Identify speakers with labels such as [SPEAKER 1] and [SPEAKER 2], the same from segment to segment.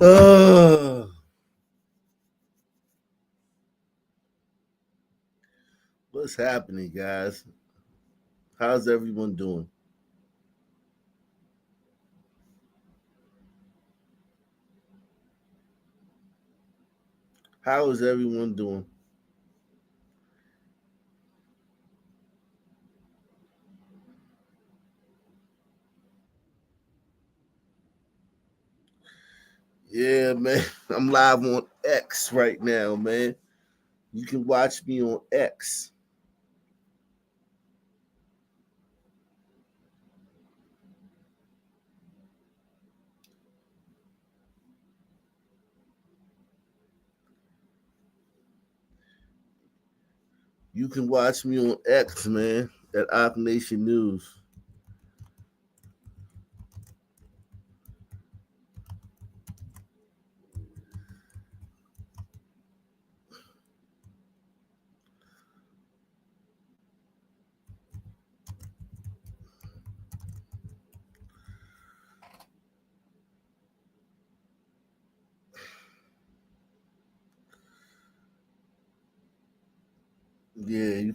[SPEAKER 1] Uh, what's happening, guys? How's everyone doing? How is everyone doing? Yeah, man. I'm live on X right now, man. You can watch me on X. You can watch me on X, man, at Op Nation News. Yeah, you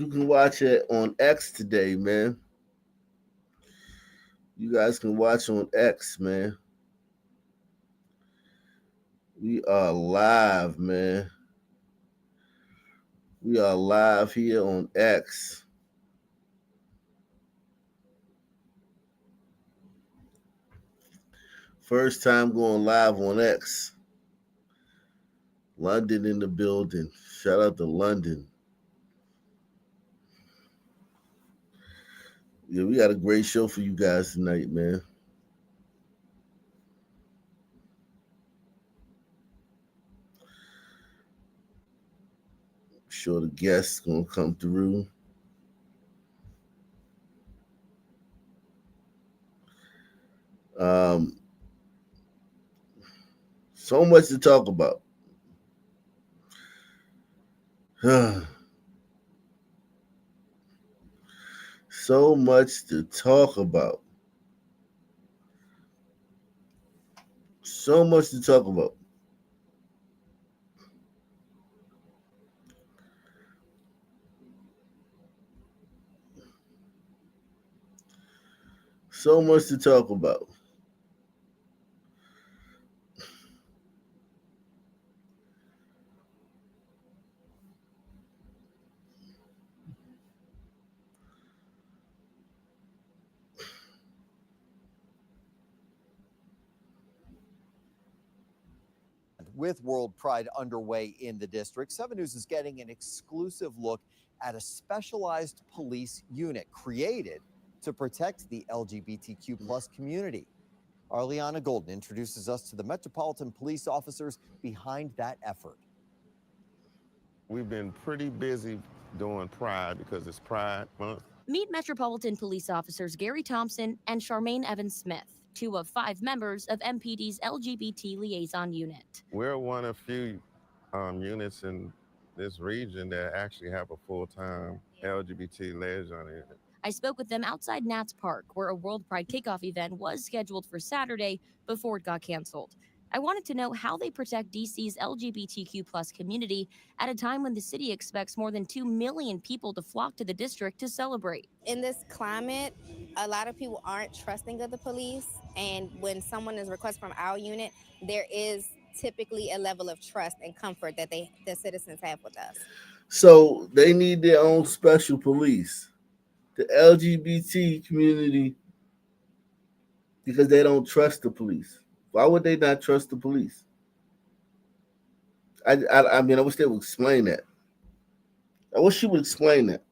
[SPEAKER 1] can watch it on X today, man. You guys can watch on X, man. We are live, man. We are live here on X. First time going live on X. London in the building. Shout out to London. Yeah, we got a great show for you guys tonight, man. Sure the guests gonna come through. Um, so much to talk about. So much to talk about. So much to talk about. So much to talk about.
[SPEAKER 2] With World Pride underway in the district, 7 News is getting an exclusive look at a specialized police unit created to protect the LGBTQ plus community. Arliana Golden introduces us to the Metropolitan Police officers behind that effort.
[SPEAKER 3] We've been pretty busy doing Pride because it's Pride Month.
[SPEAKER 4] Meet Metropolitan Police Officers Gary Thompson and Charmaine Evans Smith, two of five members of MPD's LGBT Liaison Unit.
[SPEAKER 3] We're one of few units in this region that actually have a full-time LGBT liaison unit.
[SPEAKER 4] I spoke with them outside Nats Park, where a World Pride kickoff event was scheduled for Saturday before it got canceled. I wanted to know how they protect DC's LGBTQ plus community at a time when the city expects more than 2 million people to flock to the district to celebrate.
[SPEAKER 5] In this climate, a lot of people aren't trusting of the police, and when someone is requested from our unit, there is typically a level of trust and comfort that the citizens have with us.
[SPEAKER 1] So they need their own special police. The LGBT community, because they don't trust the police. Why would they not trust the police? I mean, I wish they would explain that. I wish she would explain that.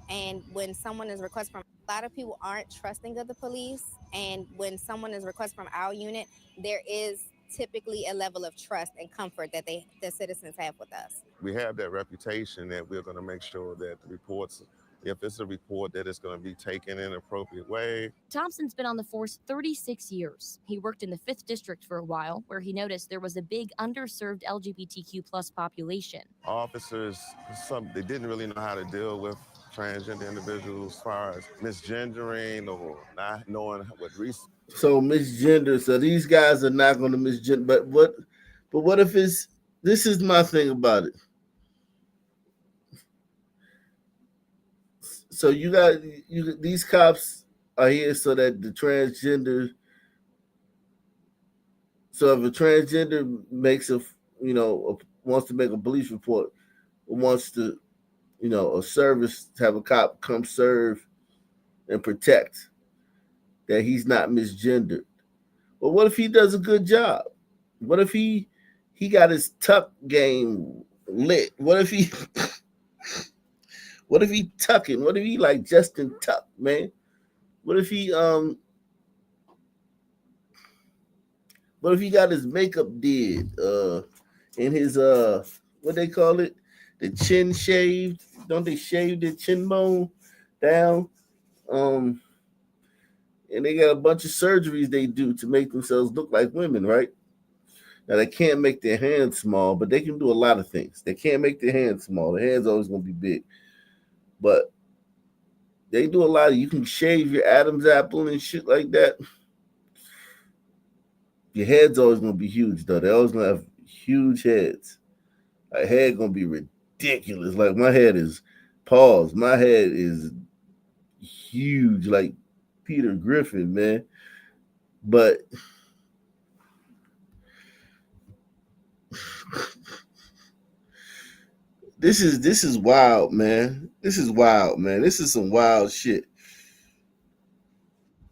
[SPEAKER 5] And when someone is requested from a lot of people aren't trusting of the police, and when someone is requested from our unit, there is typically a level of trust and comfort that the citizens have with us.
[SPEAKER 3] We have that reputation that we're going to make sure that the reports if it's a report that it's going to be taken in an appropriate way.
[SPEAKER 4] Thompson's been on the force 36 years. He worked in the 5th District for a while, where he noticed there was a big underserved LGBTQ plus population.
[SPEAKER 3] Officers, they didn't really know how to deal with transgender individuals as far as misgendering or not knowing what
[SPEAKER 1] So misgender. So these guys are not going to misgender. But what if it's? This is my thing about it. So these cops are here so that the transgender. So if a transgender makes wants to make a police report, wants to a service to have a cop come serve and protect that he's not misgendered. But what if he does a good job? What if he got his tuck game lit? What if he tucking? What if he like Justin Tuck, man? What if he what if he got his makeup did and his what they call it? The chin shaved. Don't they shave the chin bone down? Um and they got a bunch of surgeries they do to make themselves look like women, right? Now they can't make their hands small, but they can do a lot of things. They can't make their hands small. The hands always gonna be big, but they do a lot of. You can shave your Adam's apple and shit like that. Your head's always gonna be huge though. They always gonna have huge heads. My head gonna be ridiculous. Like my head is, pause. My head is huge, like Peter Griffin, man. But this is wild, man. This is wild, man. This is some wild shit.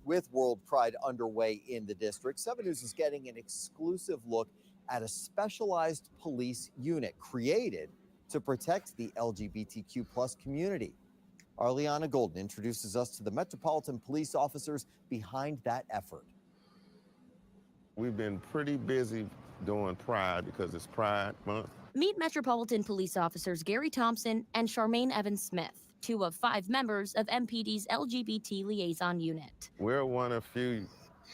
[SPEAKER 2] With World Pride underway in the district, 7 News is getting an exclusive look at a specialized police unit created to protect the LGBTQ plus community. Arliana Golden introduces us to the Metropolitan Police officers behind that effort.
[SPEAKER 3] We've been pretty busy doing Pride because it's Pride Month.
[SPEAKER 4] Meet Metropolitan Police officers Gary Thompson and Charmaine Evans Smith, 2 of 5 members of MPD's LGBT liaison unit.
[SPEAKER 3] We're one of few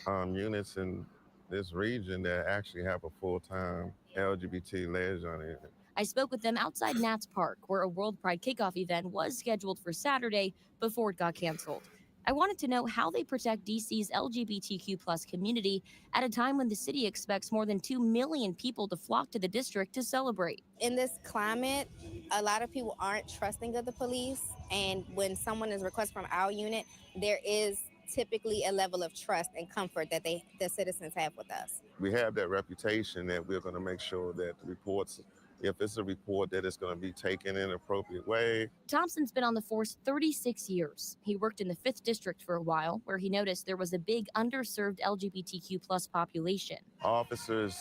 [SPEAKER 3] units in this region that actually have a full-time LGBT liaison unit.
[SPEAKER 4] I spoke with them outside Nats Park, where a World Pride kickoff event was scheduled for Saturday before it got canceled. I wanted to know how they protect DC's LGBTQ plus community at a time when the city expects more than 2 million people to flock to the district to celebrate.
[SPEAKER 5] In this climate, a lot of people aren't trusting of the police, and when someone is requested from our unit, there is typically a level of trust and comfort that the citizens have with us.
[SPEAKER 3] We have that reputation that we're going to make sure that the reports, if it's a report, that it's going to be taken in an appropriate way.
[SPEAKER 4] Thompson's been on the force 36 years. He worked in the 5th District for a while, where he noticed there was a big underserved LGBTQ plus population.
[SPEAKER 3] Officers,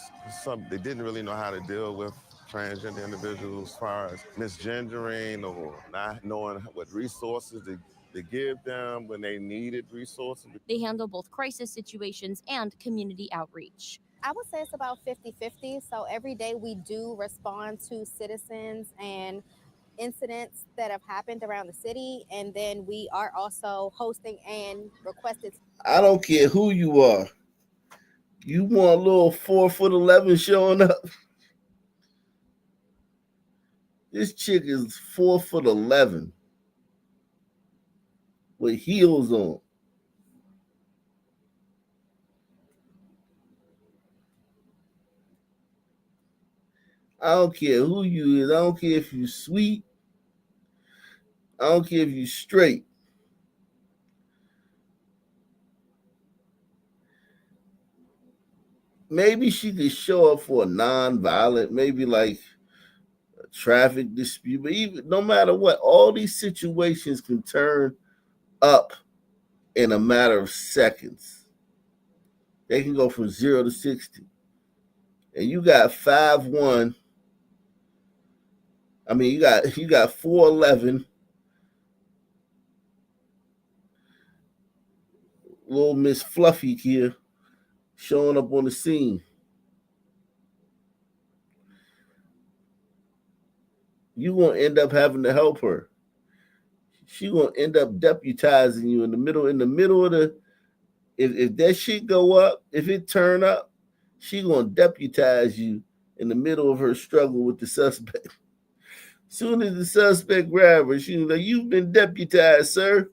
[SPEAKER 3] they didn't really know how to deal with transgender individuals as far as misgendering or not knowing what resources to give them when they needed resources.
[SPEAKER 4] They handle both crisis situations and community outreach.
[SPEAKER 5] I would say it's about 50-50. So every day we do respond to citizens and incidents that have happened around the city. And then we are also hosting and requested.
[SPEAKER 1] I don't care who you are. You want a little 4'11" showing up? This chick is 4'11" with heels on. I don't care who you is. I don't care if you sweet. I don't care if you straight. Maybe she could show up for a non-violent, maybe like a traffic dispute. But even no matter what, all these situations can turn up in a matter of seconds. They can go from 0 to 60. And you got 5'1". I mean, you got 4'11". Little Miss Fluffy here showing up on the scene. You won't end up having to help her. she gonna end up deputizing you in the middle of the if that shit go up, if it turn up, she gonna deputize you in the middle of her struggle with the suspect. Soon as the suspect grab her, she was like, "You've been deputized, sir."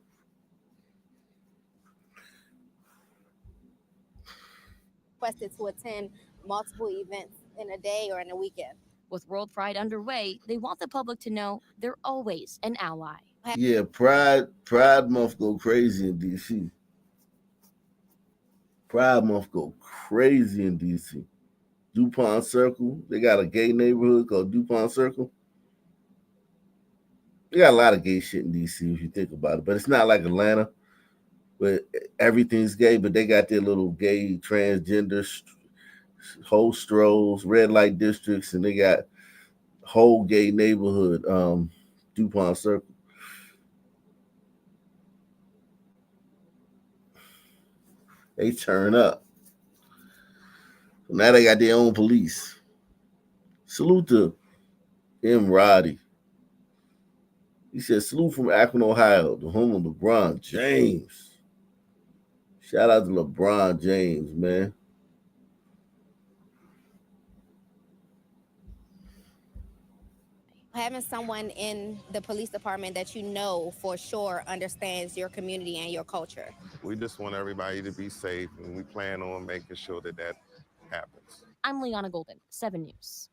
[SPEAKER 5] Requested to attend multiple events in a day or in a weekend.
[SPEAKER 4] With World Pride underway, they want the public to know they're always an ally.
[SPEAKER 1] Yeah, Pride Month go crazy in DC. Pride Month go crazy in DC. DuPont Circle, they got a gay neighborhood called DuPont Circle. They got a lot of gay shit in DC if you think about it, but it's not like Atlanta where everything's gay. But they got their little gay transgender whole strolls, red light districts, and they got whole gay neighborhood. DuPont Circle. They turn up. Now they got their own police. Salute to M. Roddy. He said, salute from Akron, Ohio, the home of LeBron James. Shout out to LeBron James, man.
[SPEAKER 5] Having someone in the police department that you know for sure understands your community and your culture.
[SPEAKER 3] We just want everybody to be safe, and we plan on making sure that that happens.
[SPEAKER 4] I'm Liana Golden, 7 News.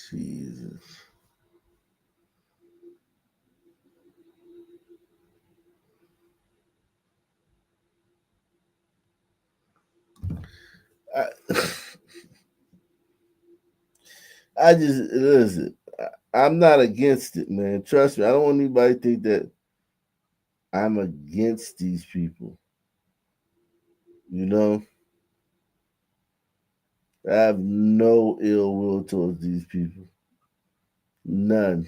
[SPEAKER 1] Jesus. I just listen. I'm not against it, man. Trust me. I don't want anybody to think that I'm against these people. You know, I have no ill will towards these people. None.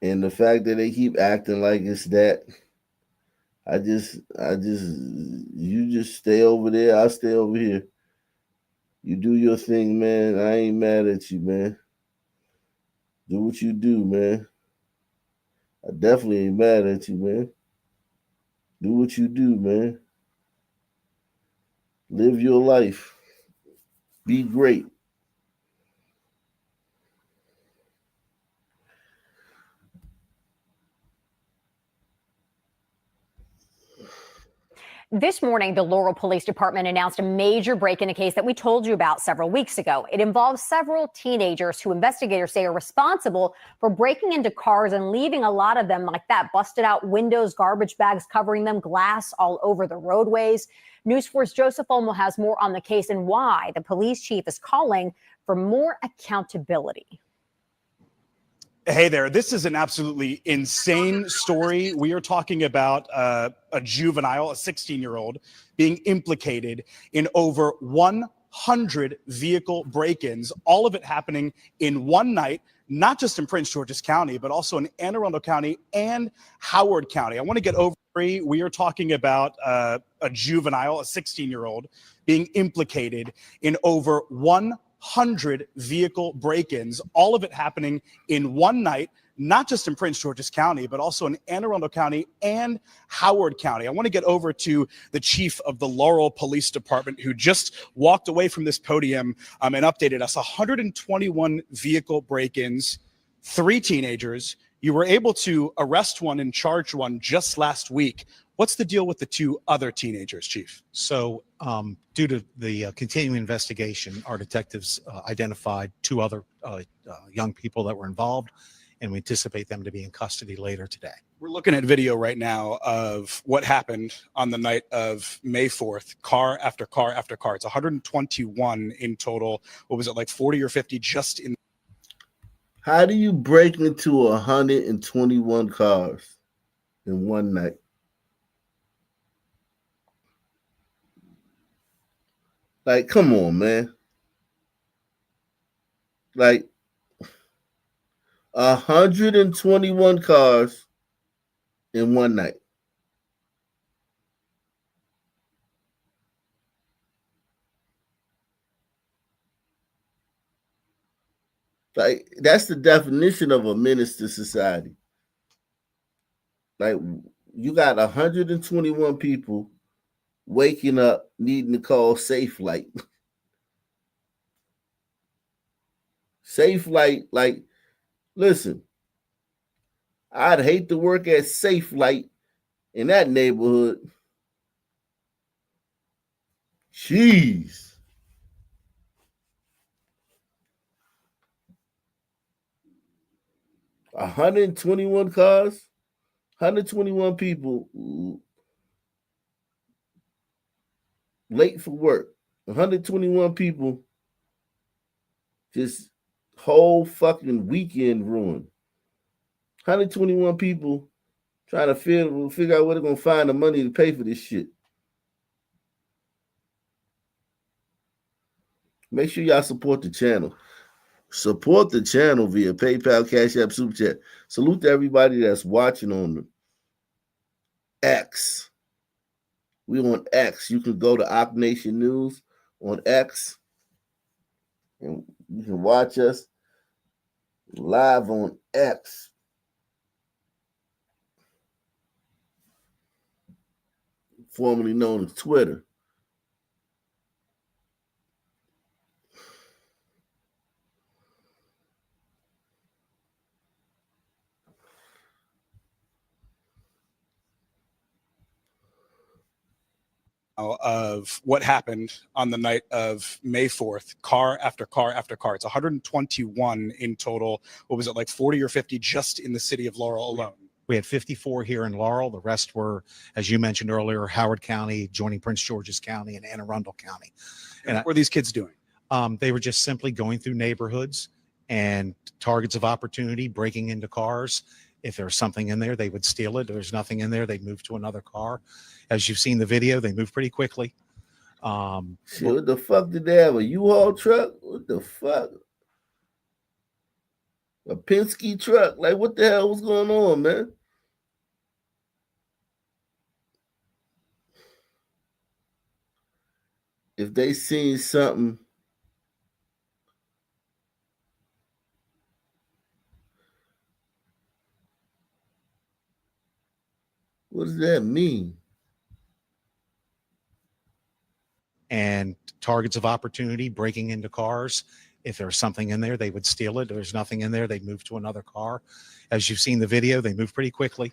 [SPEAKER 1] And the fact that they keep acting like it's that, you just stay over there. I'll stay over here. You do your thing, man. I ain't mad at you, man. Do what you do, man. I definitely ain't mad at you, man. Do what you do, man. Live your life. Be great.
[SPEAKER 6] This morning, the Laurel Police Department announced a major break in a case that we told you about several weeks ago. It involves several teenagers who investigators say are responsible for breaking into cars and leaving a lot of them like that, busted out windows, garbage bags covering them, glass all over the roadways. News 4's Joseph Olmo has more on the case and why the police chief is calling for more accountability.
[SPEAKER 7] Hey there, this is an absolutely insane story. We are talking about a juvenile, a 16-year-old, being implicated in over 100 vehicle break-ins, all of it happening in one night, not just in Prince George's County, but also in Anne Arundel County and Howard County. I want to get over. We are talking about a juvenile, a 16-year-old, being implicated in over 100 vehicle break-ins, all of it happening in one night, not just in Prince George's County, but also in Anne Arundel County and Howard County. I want to get over to the chief of the Laurel Police Department, who just walked away from this podium and updated us. 121 vehicle break-ins, 3 teenagers. You were able to arrest one and charge one just last week. What's the deal with the 2 other teenagers, Chief?
[SPEAKER 8] So due to the continuing investigation, our detectives identified 2 other young people that were involved, and we anticipate them to be in custody later today.
[SPEAKER 7] We're looking at video right now of what happened on the night of May 4th, car after car after car. It's 121 in total. What was it, like 40 or 50 just in?
[SPEAKER 1] How do you break into 121 cars in one night? Like, come on, man. Like, 121 cars in one night. Like that's the definition of a menace to society. Like you got 121 people waking up needing to call Safe Light. Safe Light, like, listen, I'd hate to work at Safe Light in that neighborhood. Jeez. $121 cars, 121 people late for work. 121 people just whole fucking weekend ruined. 121 people trying to figure out where they're gonna find the money to pay for this shit. Make sure y'all support the channel. Support the channel via PayPal, Cash App, Super Chat. Salute to everybody that's watching on X. We on X. You can go to Op Nation News on X, and you can watch us live on X. Formerly known as Twitter.
[SPEAKER 7] Of what happened on the night of May 4th, car after car after car. It's 121 in total. What was it, like 40 or 50 just in the city of Laurel alone?
[SPEAKER 8] We had 54 here in Laurel. The rest were, as you mentioned earlier, Howard County, joining Prince George's County, and Anne Arundel County.
[SPEAKER 7] And what were these kids doing?
[SPEAKER 8] They were just simply going through neighborhoods and targets of opportunity, breaking into cars. If there's something in there, they would steal it. If there's nothing in there, they'd move to another car. As you've seen the video, they move pretty quickly.
[SPEAKER 1] Shit, what the fuck did they have? A U-Haul truck? What the fuck? A Penske truck? Like, what the hell was going on, man? If they seen something, what does that mean?
[SPEAKER 8] And targets of opportunity, breaking into cars. If there's something in there, they would steal it. If there's nothing in there, they'd move to another car. As you've seen the video, they move pretty quickly.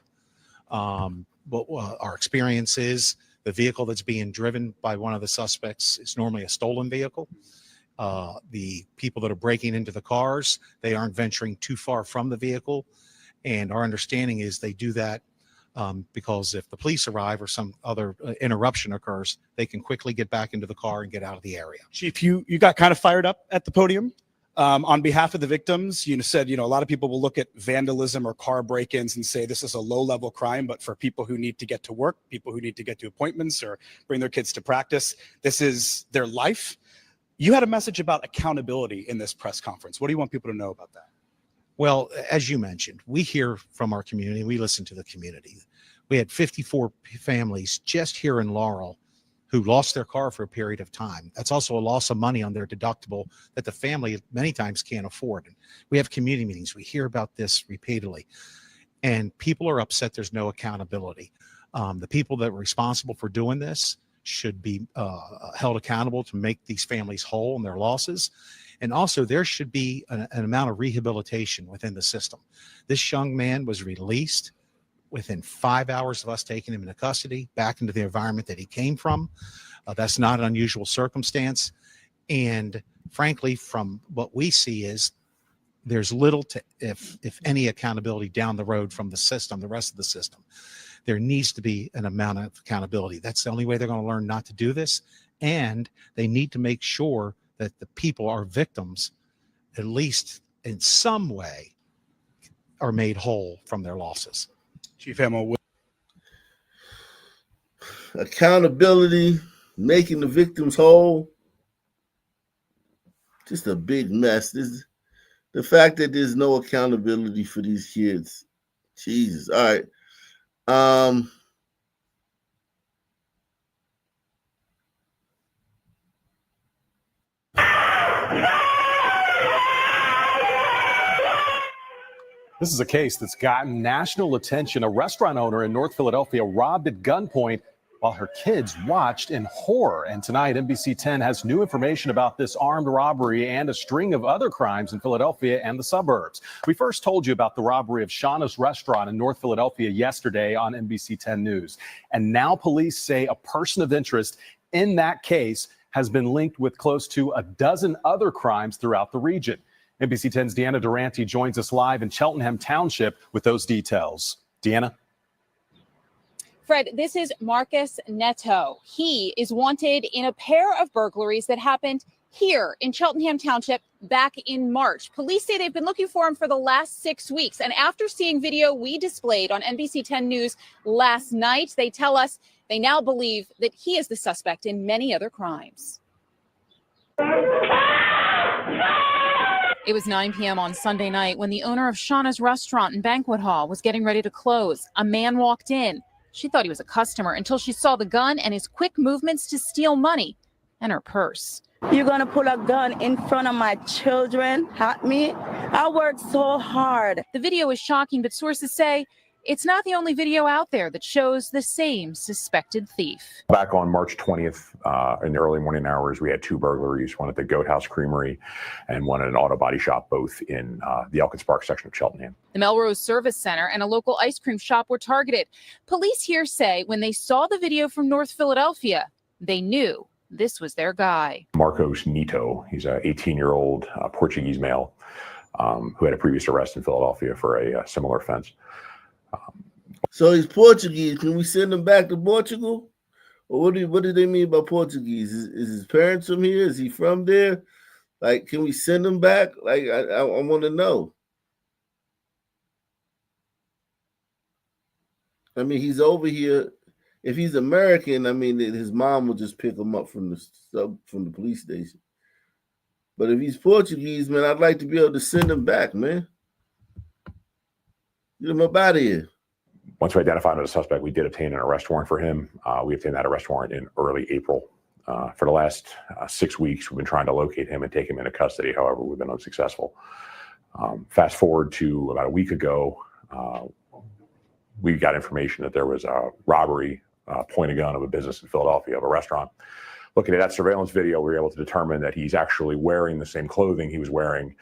[SPEAKER 8] But our experience is the vehicle that's being driven by one of the suspects is normally a stolen vehicle. The people that are breaking into the cars, they aren't venturing too far from the vehicle. And our understanding is they do that because if the police arrive or some other interruption occurs, they can quickly get back into the car and get out of the area.
[SPEAKER 7] Chief, you got kind of fired up at the podium. On behalf of the victims, you said, a lot of people will look at vandalism or car break-ins and say this is a low-level crime, but for people who need to get to work, people who need to get to appointments or bring their kids to practice, this is their life. You had a message about accountability in this press conference. What do you want people to know about that?
[SPEAKER 8] Well, as you mentioned, we hear from our community. We listen to the community. We had 54 families just here in Laurel who lost their car for a period of time. That's also a loss of money on their deductible that the family many times can't afford. And we have community meetings. We hear about this repeatedly. And people are upset there's no accountability. The people that were responsible for doing this should be held accountable to make these families whole on their losses. And also there should be an amount of rehabilitation within the system. This young man was released within 5 hours of us taking him into custody, back into the environment that he came from. That's not an unusual circumstance. And frankly, from what we see is there's little to, if any, accountability down the road from the system, the rest of the system. There needs to be an amount of accountability. That's the only way they're going to learn not to do this. And they need to make sure that the people, our victims, at least in some way, are made whole from their losses.
[SPEAKER 7] Chief Hamill.
[SPEAKER 1] Accountability, making the victims whole. Just a big mess. The fact that there's no accountability for these kids. Jesus. All right.
[SPEAKER 9] This is a case that's gotten national attention. A restaurant owner in North Philadelphia robbed at gunpoint while her kids watched in horror. And tonight, NBC 10 has new information about this armed robbery and a string of other crimes in Philadelphia and the suburbs. We first told you about the robbery of Shauna's restaurant in North Philadelphia yesterday on NBC 10 News. And now police say a person of interest in that case has been linked with close to a dozen other crimes throughout the region. NBC 10's Deanna Durante joins us live in Cheltenham Township with those details. Deanna?
[SPEAKER 10] Fred, this is Marcus Neto. He is wanted in a pair of burglaries that happened here in Cheltenham Township back in March. Police say they've been looking for him for the last 6 weeks. And after seeing video we displayed on NBC 10 News last night, they tell us they now believe that he is the suspect in many other crimes. It was 9 p.m. on Sunday night when the owner of Shauna's restaurant and banquet hall was getting ready to close. A man walked in. She thought he was a customer until she saw the gun and his quick movements to steal money and her purse.
[SPEAKER 11] You're going to pull a gun in front of my children at me? I worked so hard.
[SPEAKER 10] The video is shocking, but sources say it's not the only video out there that shows the same suspected thief.
[SPEAKER 12] Back on March 20th, in the early morning hours, we had 2 burglaries, one at the Goat House Creamery and one at an auto body shop, both in the Elkins Park section of Cheltenham.
[SPEAKER 10] The Melrose Service Center and a local ice cream shop were targeted. Police here say when they saw the video from North Philadelphia, they knew this was their guy.
[SPEAKER 12] Marcos Neto, he's an 18-year-old Portuguese male who had a previous arrest in Philadelphia for a similar offense.
[SPEAKER 1] So he's Portuguese. Can we send him back to Portugal? Or what do they mean by Portuguese? Is his parents from here? Is he from there? Like, can we send him back? Like, I want to know. I mean, he's over here. If he's American, I mean, his mom will just pick him up from the police station. But if he's Portuguese, man, I'd like to be able to send him back, man. Get him up out of here.
[SPEAKER 12] Once we identified him as a suspect, we did obtain an arrest warrant for him. We obtained that arrest warrant in early April. For the last 6 weeks, we've been trying to locate him and take him into custody. However, we've been unsuccessful. Fast forward to about a week ago, we got information that there was a robbery, point of gun of a business in Philadelphia, of a restaurant. Looking at that surveillance video, we were able to determine that he's actually wearing the same clothing he was wearing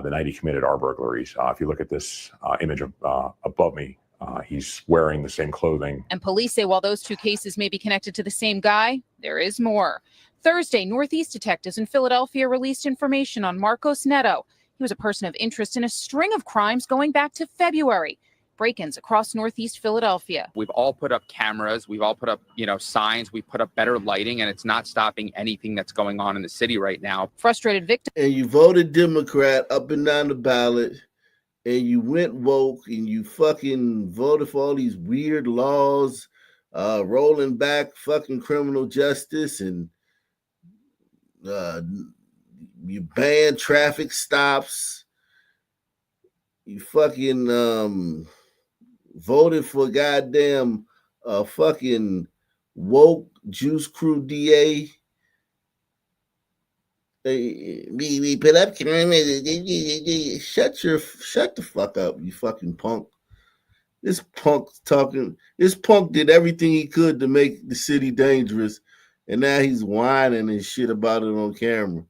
[SPEAKER 12] the night he committed our burglaries. If you look at this image above me, he's wearing the same clothing.
[SPEAKER 10] And police say while those 2 cases may be connected to the same guy, there is more. Thursday, Northeast detectives in Philadelphia released information on Marcos Neto. He was a person of interest in a string of crimes going back to February. Break-ins across Northeast Philadelphia.
[SPEAKER 13] We've all put up cameras. We've all put up, signs. We put up better lighting, and it's not stopping anything that's going on in the city right now.
[SPEAKER 10] Frustrated victims.
[SPEAKER 1] And you voted Democrat up and down the ballot, and you went woke, and you fucking voted for all these weird laws, rolling back fucking criminal justice, and you banned traffic stops. You fucking voted for goddamn fucking woke juice crew DA. We put up shut the fuck up, you fucking punk. This punk did everything he could to make the city dangerous, and now he's whining and shit about it on camera.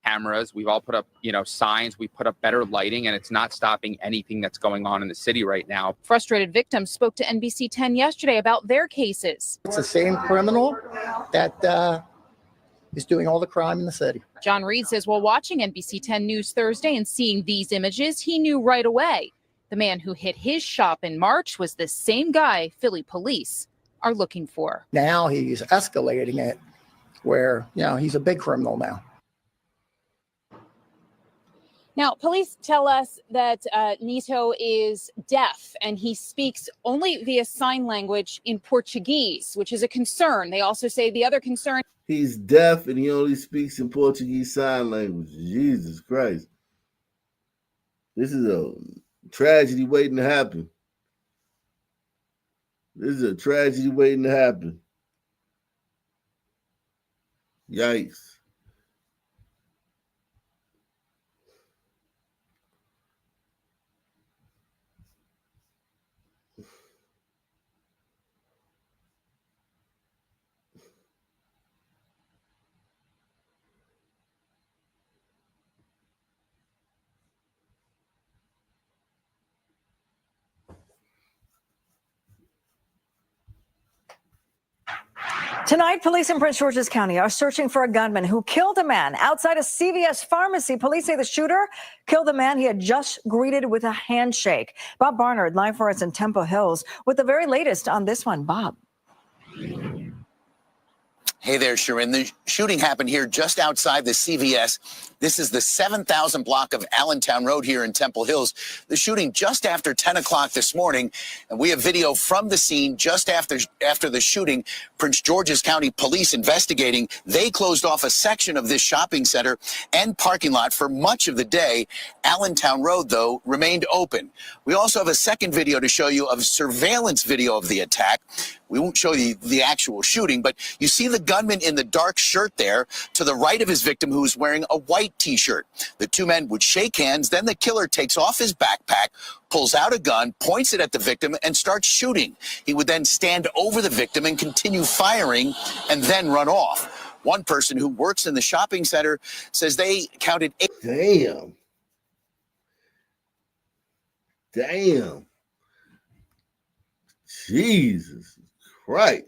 [SPEAKER 13] Cameras. We've all put up, signs. We put up better lighting, and it's not stopping anything that's going on in the city right now.
[SPEAKER 10] Frustrated victims spoke to NBC 10 yesterday about their cases.
[SPEAKER 14] It's the same criminal that is doing all the crime in the city.
[SPEAKER 10] John Reed says while watching NBC 10 News Thursday and seeing these images, he knew right away the man who hit his shop in March was the same guy Philly police are looking for.
[SPEAKER 14] Now he's escalating it where, he's a big criminal now.
[SPEAKER 10] Now, police tell us that Neto is deaf and he speaks only via sign language in Portuguese, which is a concern. They also say the other concern.
[SPEAKER 1] He's deaf and he only speaks in Portuguese sign language. Jesus Christ. This is a tragedy waiting to happen. This is a tragedy waiting to happen. Yikes.
[SPEAKER 15] Tonight, police in Prince George's County are searching for a gunman who killed a man outside a CVS pharmacy. Police say the shooter killed the man he had just greeted with a handshake. Bob Barnard, live for us in Temple Hills, with the very latest on this one. Bob.
[SPEAKER 16] Hey there, Sharon. The shooting happened here just outside the CVS. This is the 7,000 block of Allentown Road here in Temple Hills. The shooting just after 10 o'clock this morning. And we have video from the scene just after the shooting. Prince George's County Police investigating. They closed off a section of this shopping center and parking lot for much of the day. Allentown Road, though, remained open. We also have a second video to show you of surveillance video of the attack. We won't show you the actual shooting, but you see the gunman in the dark shirt there to the right of his victim, who's wearing a white T-shirt. The two men would shake hands. Then the killer takes off his backpack, pulls out a gun, points it at the victim, and starts shooting. He would then stand over the victim and continue firing and then run off. One person who works in the shopping center says they counted 8.
[SPEAKER 1] Damn. Jesus Christ.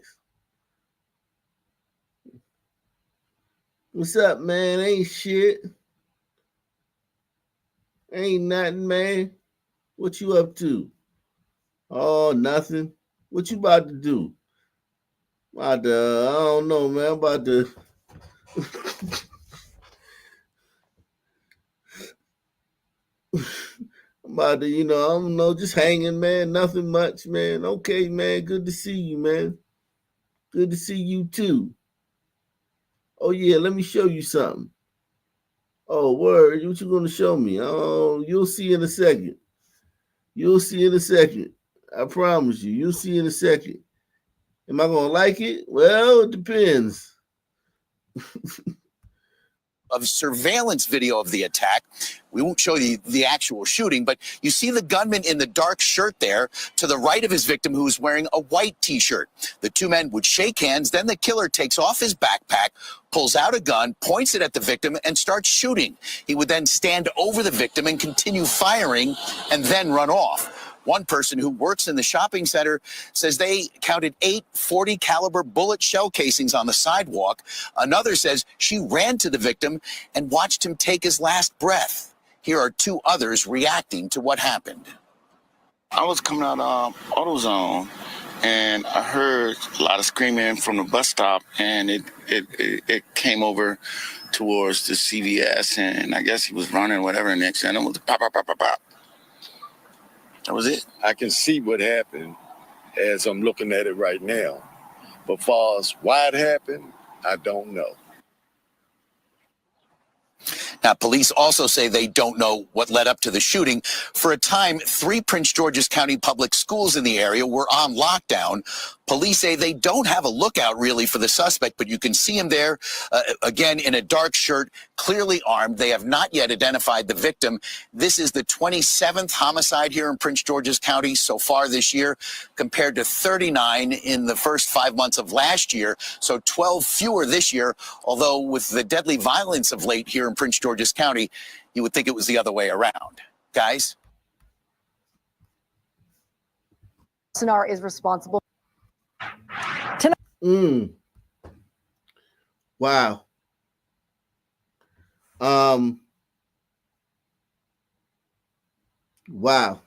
[SPEAKER 1] What's up, man? Ain't shit. Ain't nothing, man. What you up to? Oh, nothing. What you about to do? I don't know, man. I'm about to I don't know, just hanging, man. Nothing much, man. Okay, man. Good to see you, man. Good to see you, too. Oh, yeah, let me show you something. Oh, word. What you going to show me? Oh, you'll see in a second. You'll see in a second. I promise you. You'll see in a second. Am I going to like it? Well, it depends.
[SPEAKER 16] Of surveillance video of the attack. We won't show you the actual shooting, but you see the gunman in the dark shirt there to the right of his victim, who's wearing a white T-shirt. The two men would shake hands. Then the killer takes off his backpack, pulls out a gun, points it at the victim, and starts shooting. He would then stand over the victim and continue firing and then run off. One person who works in the shopping center says they counted 8 .40 caliber bullet shell casings on the sidewalk. Another says she ran to the victim and watched him take his last breath. Here are two others reacting to what happened.
[SPEAKER 17] I was coming out of AutoZone, and I heard a lot of screaming from the bus stop, and it came over towards the CVS, and I guess he was running, whatever, and next thing it was pop, pop, pop, pop, pop. That was it.
[SPEAKER 18] I can see what happened as I'm looking at it right now. But as far as why it happened, I don't know.
[SPEAKER 16] Now, police also say they don't know what led up to the shooting. For a time, 3 Prince George's County public schools in the area were on lockdown. Police say they don't have a lookout really for the suspect, but you can see him there, again, in a dark shirt, clearly armed. They have not yet identified the victim. This is the 27th homicide here in Prince George's County so far this year, compared to 39 in the first 5 months of last year. So 12 fewer this year, although with the deadly violence of late here in Prince George's County, you would think it was the other way around. Guys?
[SPEAKER 6] Sonar is responsible.
[SPEAKER 1] Wow. Wow.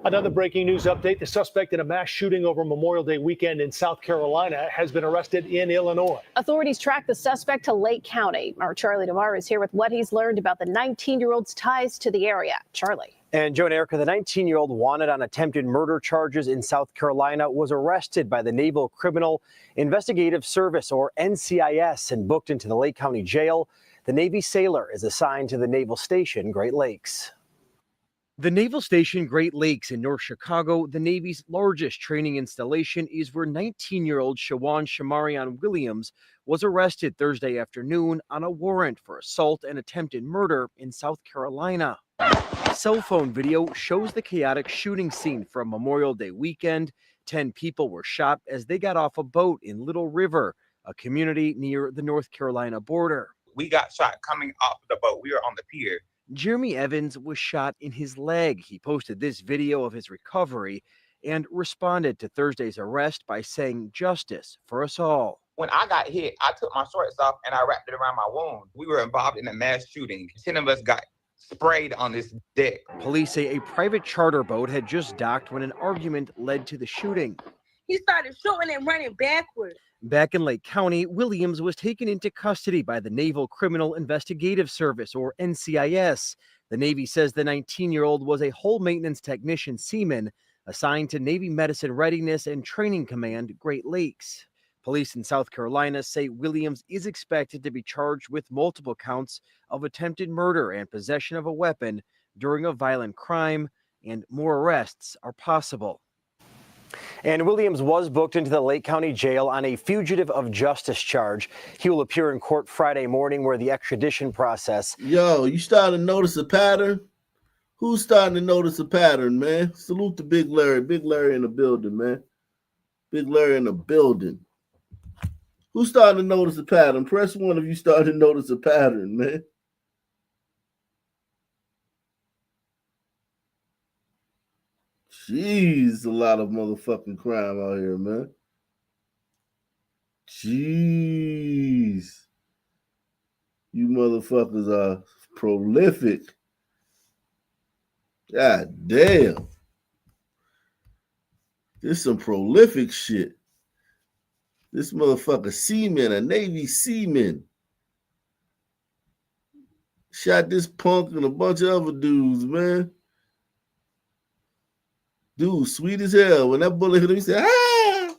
[SPEAKER 19] Another breaking news update. The suspect in a mass shooting over Memorial Day weekend in South Carolina has been arrested in Illinois.
[SPEAKER 20] Authorities tracked the suspect to Lake County. Our Charlie DeMar is here with what he's learned about the 19-year-old's ties to the area. Charlie.
[SPEAKER 21] And Joe and Erica, the 19-year-old wanted on attempted murder charges in South Carolina was arrested by the Naval Criminal Investigative Service, or NCIS, and booked into the Lake County Jail. The Navy sailor is assigned to the Naval Station Great Lakes. The Naval Station Great Lakes in North Chicago, the Navy's largest training installation, is where 19-year-old Shawan Shamarian Williams was arrested Thursday afternoon on a warrant for assault and attempted murder in South Carolina. Cell phone video shows the chaotic shooting scene from Memorial Day weekend. 10 people were shot as they got off a boat in Little River, a community near the North Carolina border.
[SPEAKER 22] We got shot coming off the boat. We were on the pier.
[SPEAKER 21] Jeremy Evans was shot in his leg. He posted this video of his recovery and responded to Thursday's arrest by saying, "Justice for us all."
[SPEAKER 2] When I got hit, I took my shorts off and I wrapped it around my wound. We were involved in a mass shooting. 10 of us got sprayed on this deck.
[SPEAKER 21] Police say a private charter boat had just docked when an argument led to the shooting.
[SPEAKER 11] He started shooting and running backwards.
[SPEAKER 21] Back in Lake County, Williams was taken into custody by the Naval Criminal Investigative Service, or NCIS. The Navy says the 19-year-old was a hull maintenance technician seaman assigned to Navy Medicine Readiness and Training Command, Great Lakes. Police in South Carolina say Williams is expected to be charged with multiple counts of attempted murder and possession of a weapon during a violent crime, and more arrests are possible. And Williams was booked into the Lake County Jail on a fugitive of justice charge. He will appear in court Friday morning where the extradition process.
[SPEAKER 1] Yo, you starting to notice a pattern? Who's starting to notice a pattern, man? Salute to Big Larry. Big Larry in the building, man. Big Larry in the building. Who's starting to notice a pattern? Press 1 if you starting to notice a pattern, man. Jeez, a lot of motherfucking crime out here, man. Jeez. You motherfuckers are prolific. God damn. This some prolific shit. This motherfucker seaman, a Navy seaman, shot this punk and a bunch of other dudes, man. Dude, sweet as hell. When that bullet hit him, he said, ah!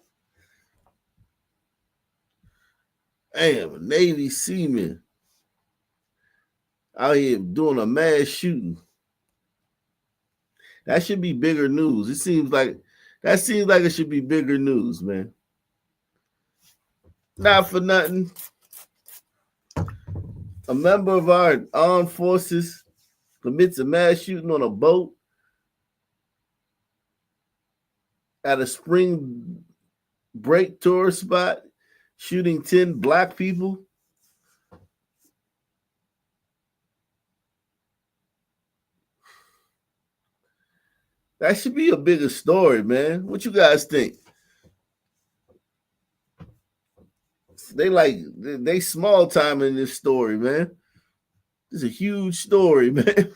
[SPEAKER 1] Damn, a Navy seaman out here doing a mass shooting. That should be bigger news. It seems like it should be bigger news, man. Not for nothing. A member of our armed forces commits a mass shooting on a boat at a spring break tourist spot, shooting 10 black people. That should be a bigger story, man. What you guys think? They small time in this story, man. This is a huge story, man.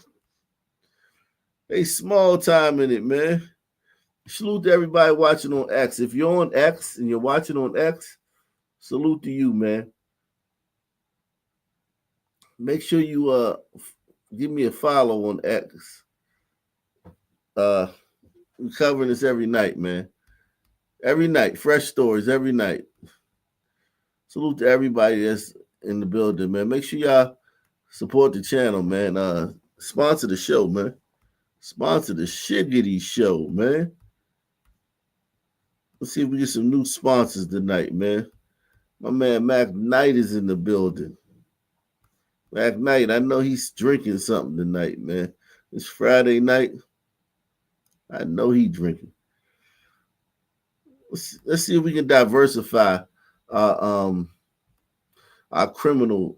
[SPEAKER 1] They small time in it, man. Salute to everybody watching on X. If you're on X and you're watching on X, salute to you, man. Make sure you give me a follow on X. We're covering this every night, man. Every night, fresh stories every night. Salute to everybody that's in the building, man. Make sure y'all support the channel, man. Sponsor the show, man. Sponsor the Shiggity show, man. Let's see if we get some new sponsors tonight, man. My man Mac Knight is in the building. Mac Knight, I know he's drinking something tonight, man. It's Friday night. I know he's drinking. Let's see if we can diversify our criminals,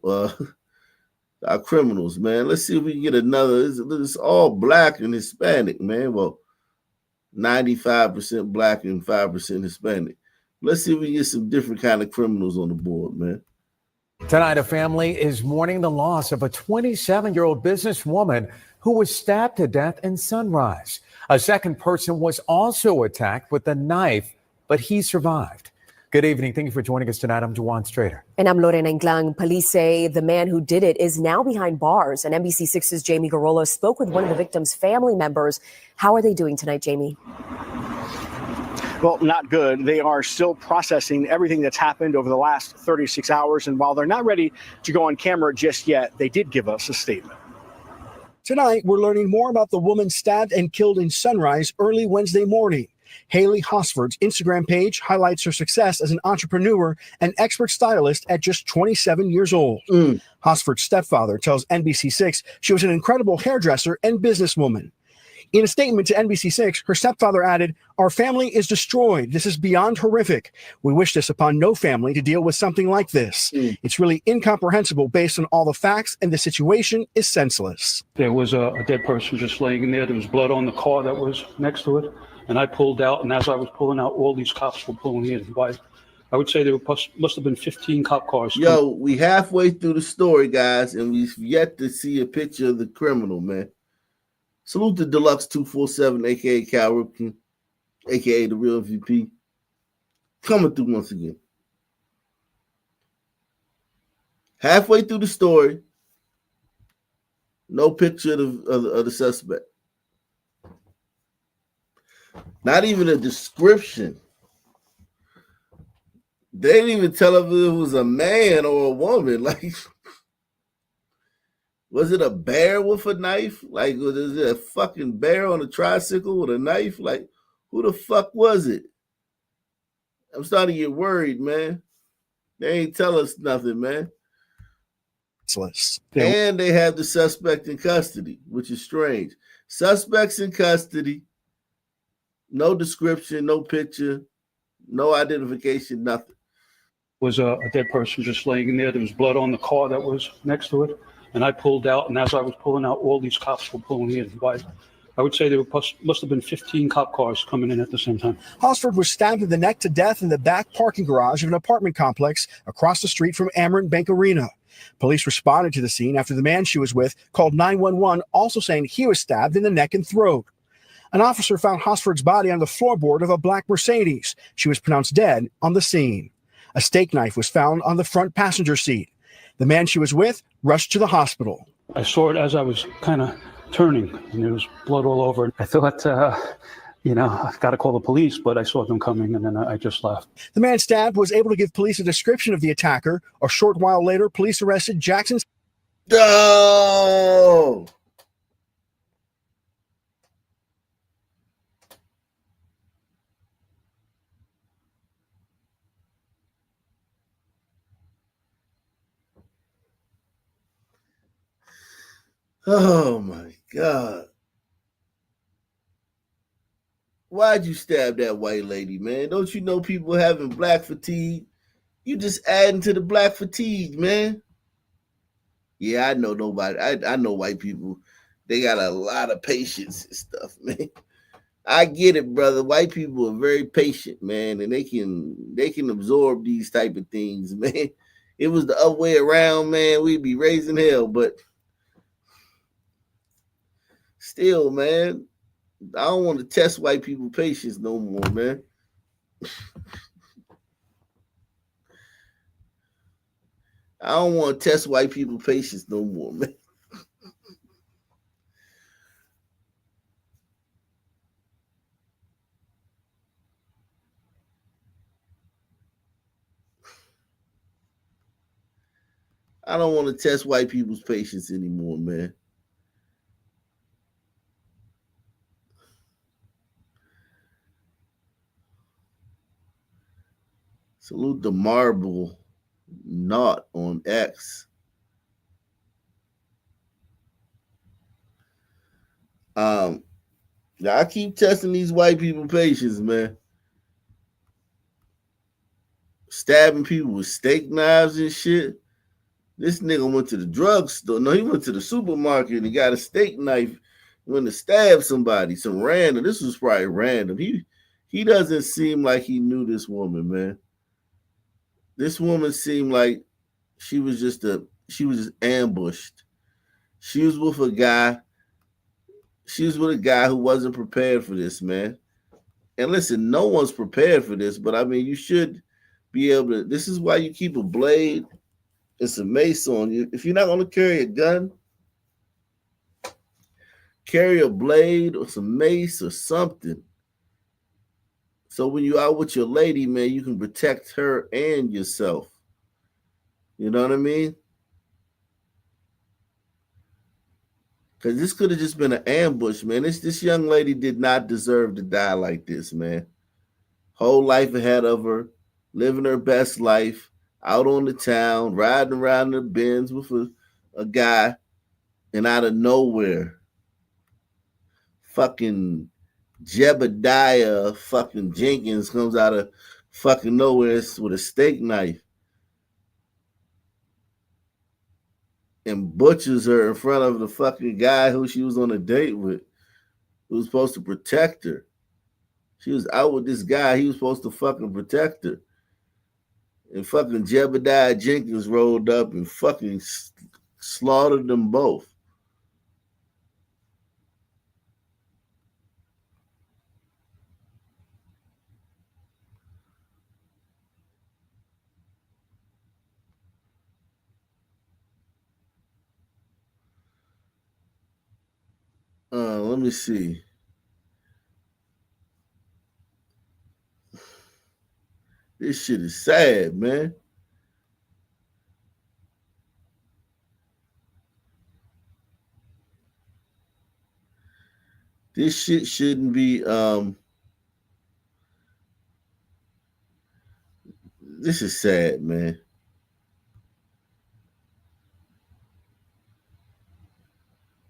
[SPEAKER 1] man. Let's see if we can get another. It's all black and Hispanic, man. Well, 95% black and 5% Hispanic. Let's see if we can get some different kind of criminals on the board, man.
[SPEAKER 22] Tonight, a family is mourning the loss of a 27-year-old businesswoman who was stabbed to death in Sunrise. A second person was also attacked with a knife, but he survived. Good evening. Thank you for joining us tonight. I'm Juwan Strader.
[SPEAKER 23] And I'm Lorena Englang. Police say the man who did it is now behind bars. And NBC6's Jamie Garolo spoke with one of the victim's family members. How are they doing tonight, Jamie?
[SPEAKER 24] Well, not good. They are still processing everything that's happened over the last 36 hours. And while they're not ready to go on camera just yet, they did give us a statement.
[SPEAKER 25] Tonight, we're learning more about the woman stabbed and killed in Sunrise early Wednesday morning. Haley Hosford's Instagram page highlights her success as an entrepreneur and expert stylist at just 27 years old. Hosford's stepfather tells NBC6 she was an incredible hairdresser and businesswoman. In a statement to NBC6, her stepfather added, "Our family is destroyed. This is beyond horrific. We wish this upon no family to deal with something like this. It's really incomprehensible based on all the facts, and the situation is senseless."
[SPEAKER 3] There was a dead person just laying in there. There was blood on the car that was next to it. And I pulled out, and as I was pulling out, all these cops were pulling in. I would say there must have been 15 cop cars.
[SPEAKER 1] Yo, we halfway through the story, guys, and we've yet to see a picture of the criminal, man. Salute to Deluxe 247, a.k.a. Cal Ripken, a.k.a. the real MVP. Coming through once again. Halfway through the story, no picture of the suspect. Not even a description. They didn't even tell if it was a man or a woman. Like, was it a bear with a knife? Like, was it a fucking bear on a tricycle with a knife? Like, who the fuck was it? I'm starting to get worried, man. They ain't tell us nothing, man. And they have the suspect in custody, which is strange. Suspects in custody, no description, no picture, no identification, nothing.
[SPEAKER 3] Was a dead person just laying in there. There was blood on the car that was next to it. And I pulled out, and as I was pulling out, all these cops were pulling in. I would say there must have been 15 cop cars coming in at the same time.
[SPEAKER 25] Hosford was stabbed in the neck to death in the back parking garage of an apartment complex across the street from Amerant Bank Arena. Police responded to the scene after the man she was with called 911, also saying he was stabbed in the neck and throat. An officer found Hosford's body on the floorboard of a black Mercedes. She was pronounced dead on the scene. A steak knife was found on the front passenger seat. The man she was with rushed to the hospital.
[SPEAKER 3] I saw it as I was kind of turning, and there was blood all over. I thought, I've got to call the police, but I saw them coming, and then I just left.
[SPEAKER 25] The man stabbed was able to give police a description of the attacker. A short while later, police arrested Jackson.
[SPEAKER 1] No! Oh my God. Why'd you stab that white lady, man? Don't you know people having black fatigue? You just adding to the black fatigue, man. Yeah, I know nobody. I know white people. They got a lot of patience and stuff, man. I get it, brother. White people are very patient, man, and they can absorb these type of things, man. It was the other way around, man. We'd be raising hell, but still, man, I don't want to test white people's patience no more, man. I don't want to test white people's patience no more, man. I don't want to test white people's patience anymore, man. Salute the marble not on X. Now I keep testing these white people patience, man. Stabbing people with steak knives and shit. This nigga went to the drugstore. No, he went to the supermarket and he got a steak knife, went to stab somebody, some random. This was probably random. He doesn't seem like he knew this woman, man. This woman seemed like she was just ambushed. She was with a guy. She was with a guy who wasn't prepared for this, man. And listen, no one's prepared for this, but I mean, you should be able to. This is why you keep a blade and some mace on you. If you're not going to carry a gun, carry a blade or some mace or something. So when you're out with your lady, man, you can protect her and yourself. You know what I mean? Because this could have just been an ambush, man. This young lady did not deserve to die like this, man. Whole life ahead of her, living her best life, out on the town, riding around in the Benz with a guy, and out of nowhere, fucking Jebediah fucking Jenkins comes out of fucking nowhere with a steak knife and butchers her in front of the fucking guy who she was on a date with, who was supposed to protect her. She was out with this guy. He was supposed to fucking protect her. And fucking Jebediah Jenkins rolled up and fucking slaughtered them both. Let me see. This shit is sad, man. This shit shouldn't be this is sad, man.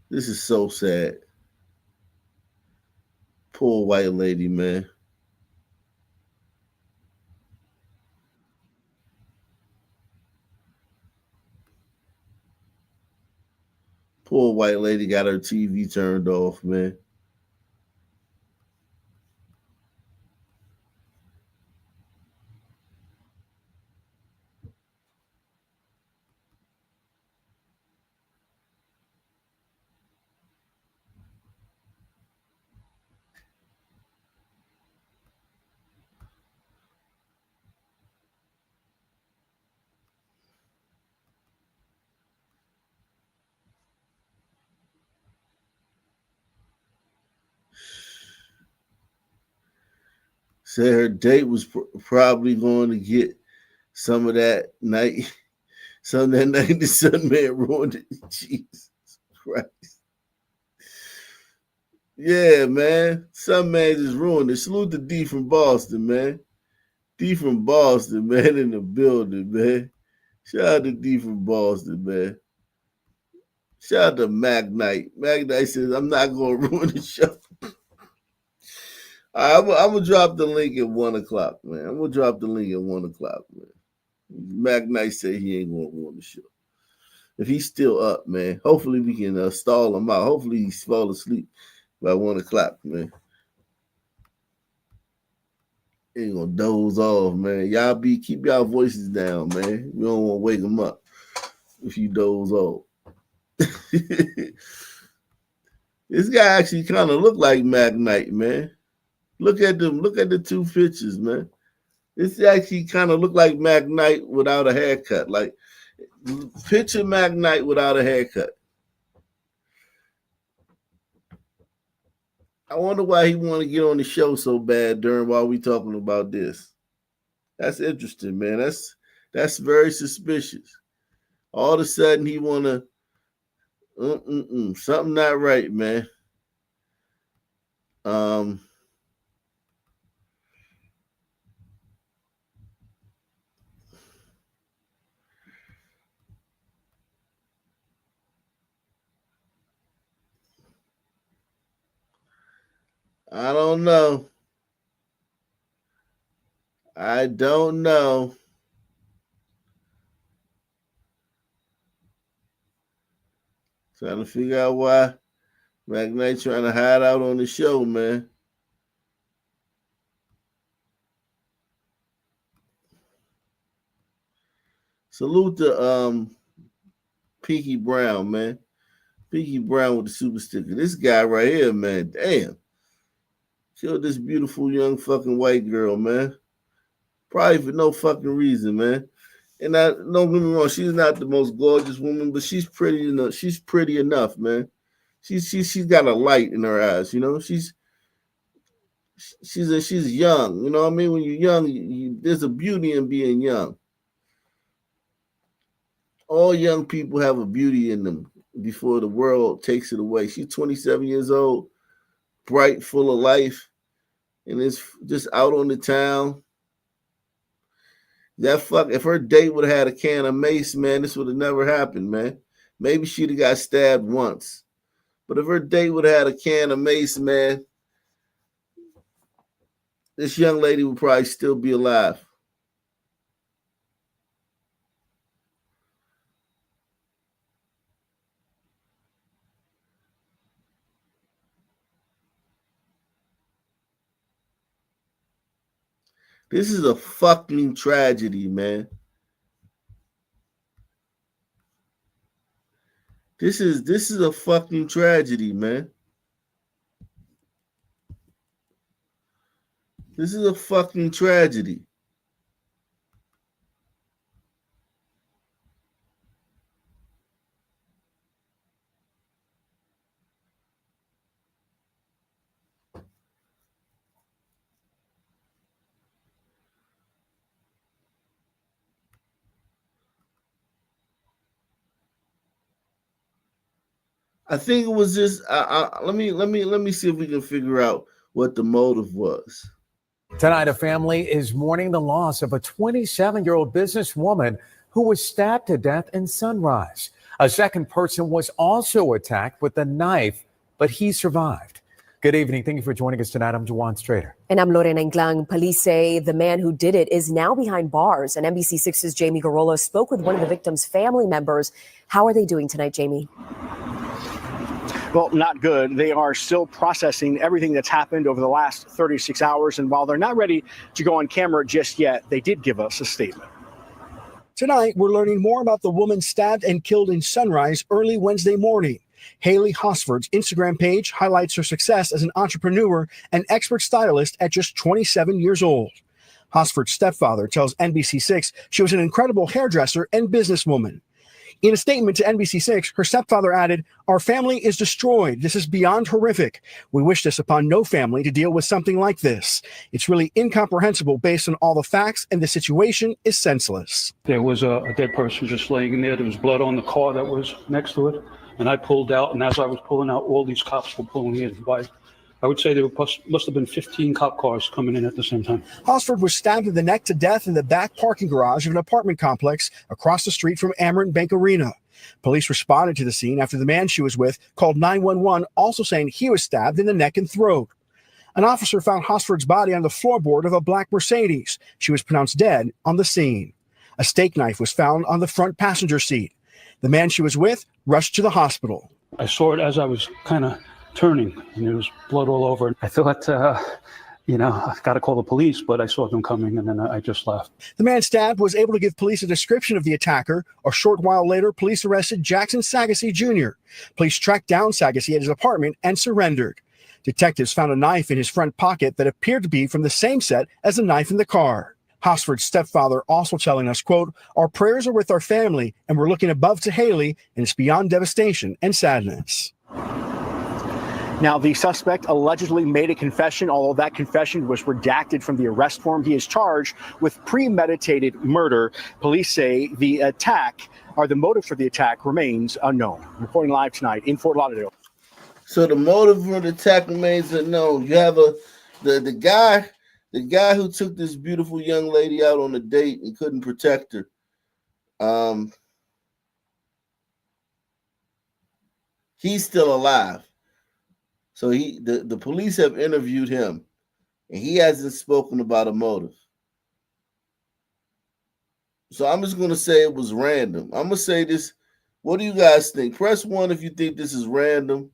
[SPEAKER 1] This is so sad. Poor white lady, man. Poor white lady got her TV turned off, man. Said her date was probably going to get some of that night. Some of that night the sun man ruined it. Jesus Christ. Yeah, man. Some man just ruined it. Salute to D from Boston, man. D from Boston, man, in the building, man. Shout out to D from Boston, man. Shout out to Magnite. Magnite says, I'm not going to ruin the show. I'm going to drop the link at 1 o'clock, man. I'm going to drop the link at 1 o'clock, man. Magnite said he ain't going to ruin the show. If he's still up, man, hopefully we can stall him out. Hopefully he's fall asleep by 1 o'clock, man. He ain't gonna doze off, man. Y'all keep y'all voices down, man. We don't want to wake him up if you doze off. This guy actually kind of look like Magnite, man. Look at them. Look at the two pictures, man. This actually kind of look like Magnite without a haircut. Like, picture Magnite without a haircut. I wonder why he want to get on the show so bad while we talking about this. That's interesting, man. That's very suspicious. All of a sudden he want to something not right, man. I don't know. I don't know. Trying to figure out why Magnite trying to hide out on the show, man. Salute to Pinky Brown, man. Pinky Brown with the super sticker. This guy right here, man. Damn. Killed this beautiful young fucking white girl, man. Probably for no fucking reason, man. And don't get me wrong, she's not the most gorgeous woman, but she's pretty enough. She's pretty enough, man. She's got a light in her eyes, you know. She's young, you know what I mean? When you're young, there's a beauty in being young. All young people have a beauty in them before the world takes it away. She's 27 years old, bright, full of life, and is just out on the town. If her date would have had a can of mace, man, this would have never happened, man. Maybe she'd have got stabbed once. But if her date would have had a can of mace, man, this young lady would probably still be alive. This is a fucking tragedy, man. This is a fucking tragedy, man. This is a fucking tragedy. I think it was just. Let me see if we can figure out what the motive was.
[SPEAKER 22] Tonight, a family is mourning the loss of a 27-year-old businesswoman who was stabbed to death in Sunrise. A second person was also attacked with a knife, but he survived. Good evening. Thank you for joining us tonight. I'm Juan Strader.
[SPEAKER 23] And I'm Lorena Englang. Police say the man who did it is now behind bars. And NBC6's Jamie Garolo spoke with one of the victim's family members. How are they doing tonight, Jamie?
[SPEAKER 24] Well, not good. They are still processing everything that's happened over the last 36 hours. And while they're not ready to go on camera just yet, they did give us a statement.
[SPEAKER 25] Tonight, we're learning more about the woman stabbed and killed in Sunrise early Wednesday morning. Haley Hosford's Instagram page highlights her success as an entrepreneur and expert stylist at just 27 years old. Hosford's stepfather tells NBC6 she was an incredible hairdresser and businesswoman. In a statement to NBC6, her stepfather added, "Our family is destroyed. This is beyond horrific. We wish this upon no family to deal with something like this. It's really incomprehensible based on all the facts, and the situation is senseless."
[SPEAKER 3] There was a dead person just laying in there. There was blood on the car that was next to it. And I pulled out, and as I was pulling out, all these cops were pulling in. I would say there must have been 15 cop cars coming in at the same time.
[SPEAKER 25] Hosford was stabbed in the neck to death in the back parking garage of an apartment complex across the street from Amerant Bank Arena. Police responded to the scene after the man she was with called 911, also saying he was stabbed in the neck and throat. An officer found Hosford's body on the floorboard of a black Mercedes. She was pronounced dead on the scene. A steak knife was found on the front passenger seat. The man she was with rushed to the hospital.
[SPEAKER 3] I saw it as I was kind of turning, and there was blood all over. I thought, I've got to call the police, but I saw them coming, and then I just left.
[SPEAKER 25] The man stabbed was able to give police a description of the attacker. A short while later, police arrested Jackson Sagassi Jr. Police tracked down Sagassi at his apartment and surrendered. Detectives found a knife in his front pocket that appeared to be from the same set as the knife in the car. Hosford's stepfather also telling us, quote, "Our prayers are with our family, and we're looking above to Haley, and it's beyond devastation and sadness."
[SPEAKER 24] Now, the suspect allegedly made a confession, although that confession was redacted from the arrest form. He is charged with premeditated murder. Police say the motive for the attack remains unknown. Reporting live tonight in Fort Lauderdale.
[SPEAKER 1] So the motive for the attack remains unknown. You have the guy who took this beautiful young lady out on a date and couldn't protect her. He's still alive. So the police have interviewed him, and he hasn't spoken about a motive. So I'm just going to say it was random. I'm going to say this. What do you guys think? Press 1 if you think this is random.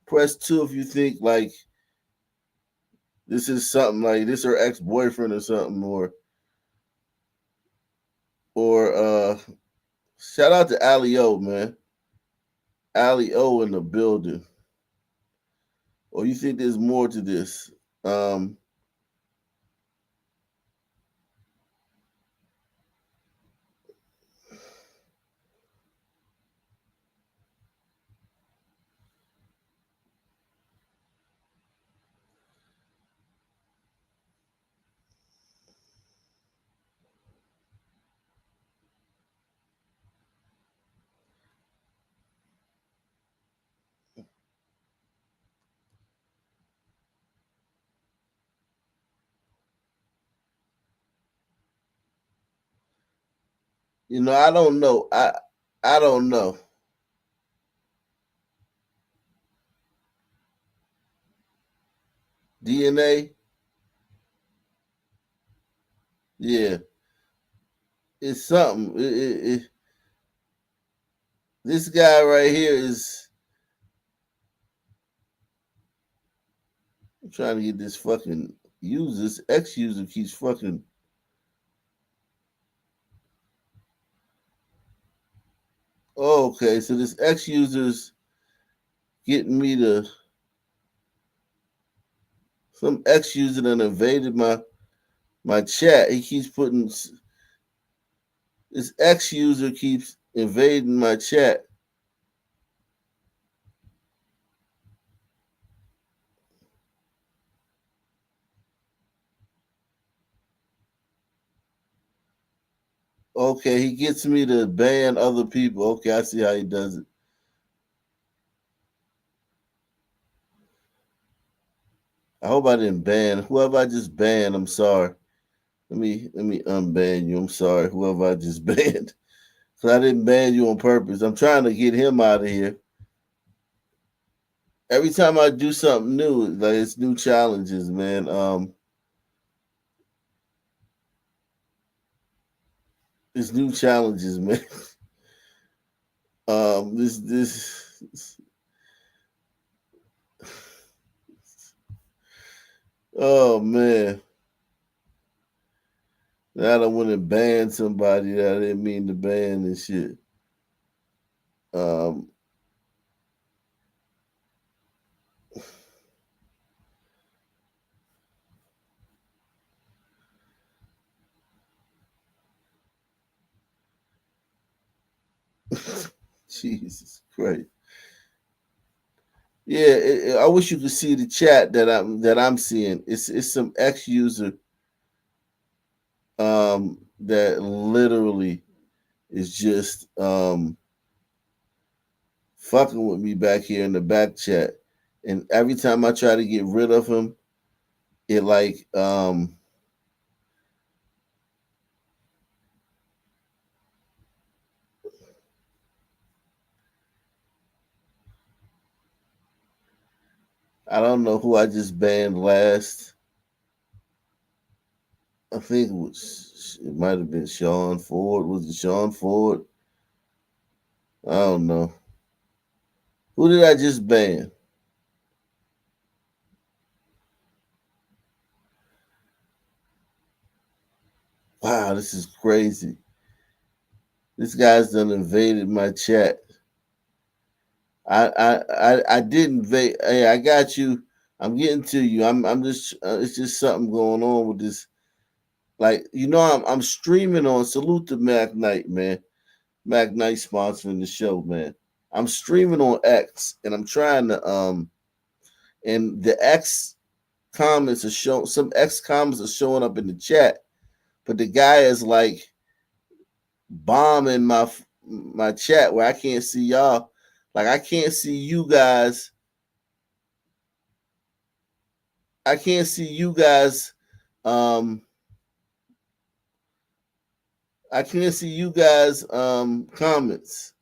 [SPEAKER 1] Press 2 if you think like this is something like this her ex-boyfriend or something, or shout out to Ali O, man. Ali O in the building. Or you think there's more to this? I don't know. I don't know. DNA. Yeah, it's something. This guy right here is. I'm trying to get this fucking user. This X user keeps fucking. Oh, okay, so this X user's getting me to. Some X user that invaded my chat. He keeps putting. This X user keeps invading my chat. Okay, he gets me to ban other people. Okay, I see how he does it. I hope I didn't ban whoever I just banned. I'm sorry. Let me unban you. I'm sorry, whoever I just banned. So I didn't ban you on purpose. I'm trying to get him out of here. Every time I do something new, like it's new challenges, man. It's new challenges, man. This oh man. Now I went and banned somebody that I didn't mean to ban and shit. Jesus Christ. Yeah, I wish you could see the chat that I'm seeing. It's some ex user that literally is just fucking with me back here in the back chat. And every time I try to get rid of him, it like I don't know who I just banned last. I think it might have been Sean Ford. Was it Sean Ford? I don't know. Who did I just ban? Wow, this is crazy. This guy's done invaded my chat. I didn't invade. Hey, I got you. I'm getting to you. I'm just. It's just something going on with this. Like I'm streaming on. Salute to Mac Knight, man. Mac Knight sponsoring the show, man. I'm streaming on X, and I'm trying to and the X comments are showing. Some X comments are showing up in the chat, but the guy is like bombing my chat where I can't see y'all. Like I can't see you guys. I can't see you guys. I can't see you guys comments.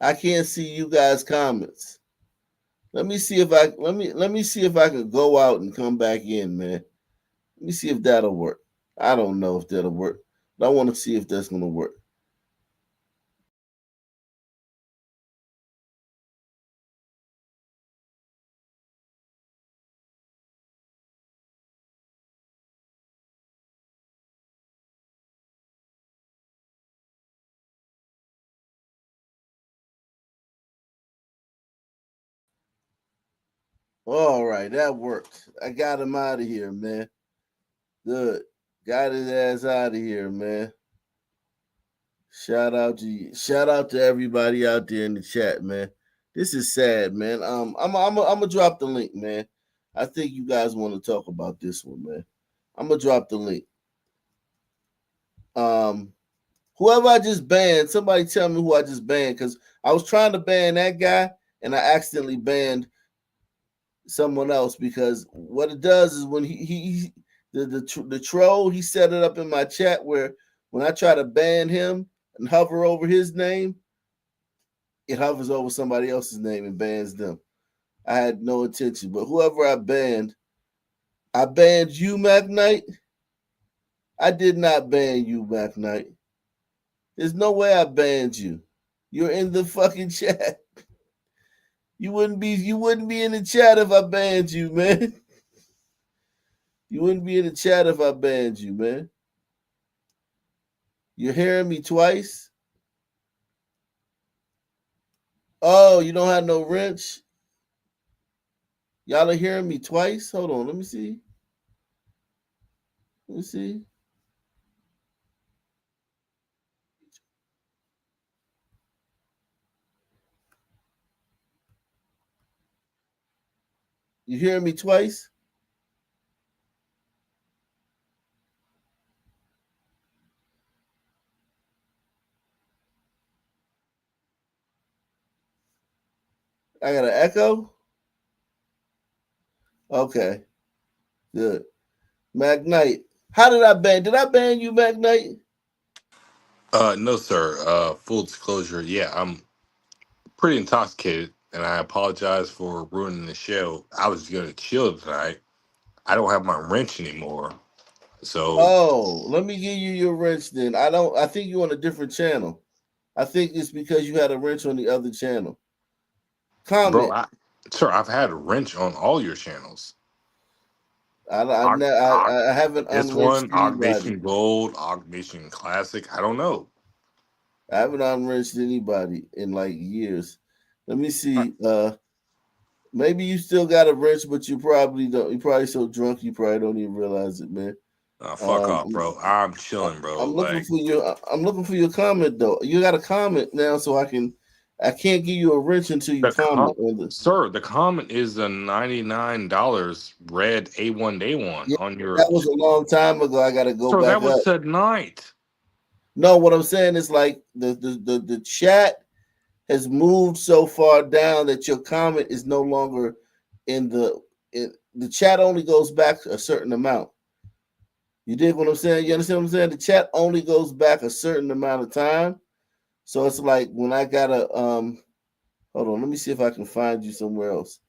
[SPEAKER 1] I can't see you guys comments. Let me see if I can go out and come back in, man. Let me see if that'll work. I don't know if that'll work, but I want to see if that's gonna work. All right, that worked. I got him out of here, man. Good. Got his ass out of here, man. Shout out to you. Shout out to everybody out there in the chat, man. This is sad, man. I'm gonna drop the link, man. I think you guys want to talk about this one, man. I'm gonna drop the link. Whoever I just banned, somebody tell me who I just banned, because I was trying to ban that guy and I accidentally banned someone else, because what it does is when the troll, he set it up in my chat where when I try to ban him and hover over his name, it hovers over somebody else's name and bans them. I had no intention. But whoever I banned you, Mac Knight. I did not ban you, Mac Knight. There's no way I banned you. You're in the fucking chat. You wouldn't be in the chat if I banned you, man. You wouldn't be in the chat if I banned you, man. You're hearing me twice? Oh, you don't have no wrench? Y'all are hearing me twice? Hold on, let me see. Let me see. You hearing me twice? I got an echo? Okay, good. Mac Knight. How did I ban? Did I ban you, Mac Knight?
[SPEAKER 4] No, sir. Full disclosure, yeah, I'm pretty intoxicated, and I apologize for ruining the show. I was gonna chill tonight. I don't have my wrench anymore, so
[SPEAKER 1] Oh, let me give you your wrench then. I think you're on a different channel. I think it's because you had a wrench on the other channel.
[SPEAKER 4] bro,
[SPEAKER 1] Comment.
[SPEAKER 4] sir, I've had a wrench on all your channels.
[SPEAKER 1] I haven't
[SPEAKER 4] This
[SPEAKER 1] unwrenched
[SPEAKER 4] one,
[SPEAKER 1] anybody.
[SPEAKER 4] Augmentation Gold, Augmentation Classic. I don't know.
[SPEAKER 1] I haven't unwrenched anybody in like years. Let me see. Maybe you still got a wrench, but you probably don't. You're probably so drunk you probably don't even realize it, man.
[SPEAKER 4] Fuck off, bro. I'm chilling, bro.
[SPEAKER 1] I'm looking
[SPEAKER 4] Like
[SPEAKER 1] for your. I'm looking for your comment though. You got a comment now, so I can. I can't give you a wrench until you comment on the.
[SPEAKER 4] sir, the comment is the $99 red A1 Day one
[SPEAKER 1] Yeah,
[SPEAKER 4] on your.
[SPEAKER 1] that was a long time ago. I got to go
[SPEAKER 4] Sir, that
[SPEAKER 1] back
[SPEAKER 4] was
[SPEAKER 1] up.
[SPEAKER 4] tonight.
[SPEAKER 1] No, what I'm saying is like the chat has moved so far down that your comment is no longer in the chat only goes back a certain amount. You dig what I'm saying? You understand what I'm saying? The chat only goes back a certain amount of time. So it's like when I gotta hold on, let me see if I can find you somewhere else.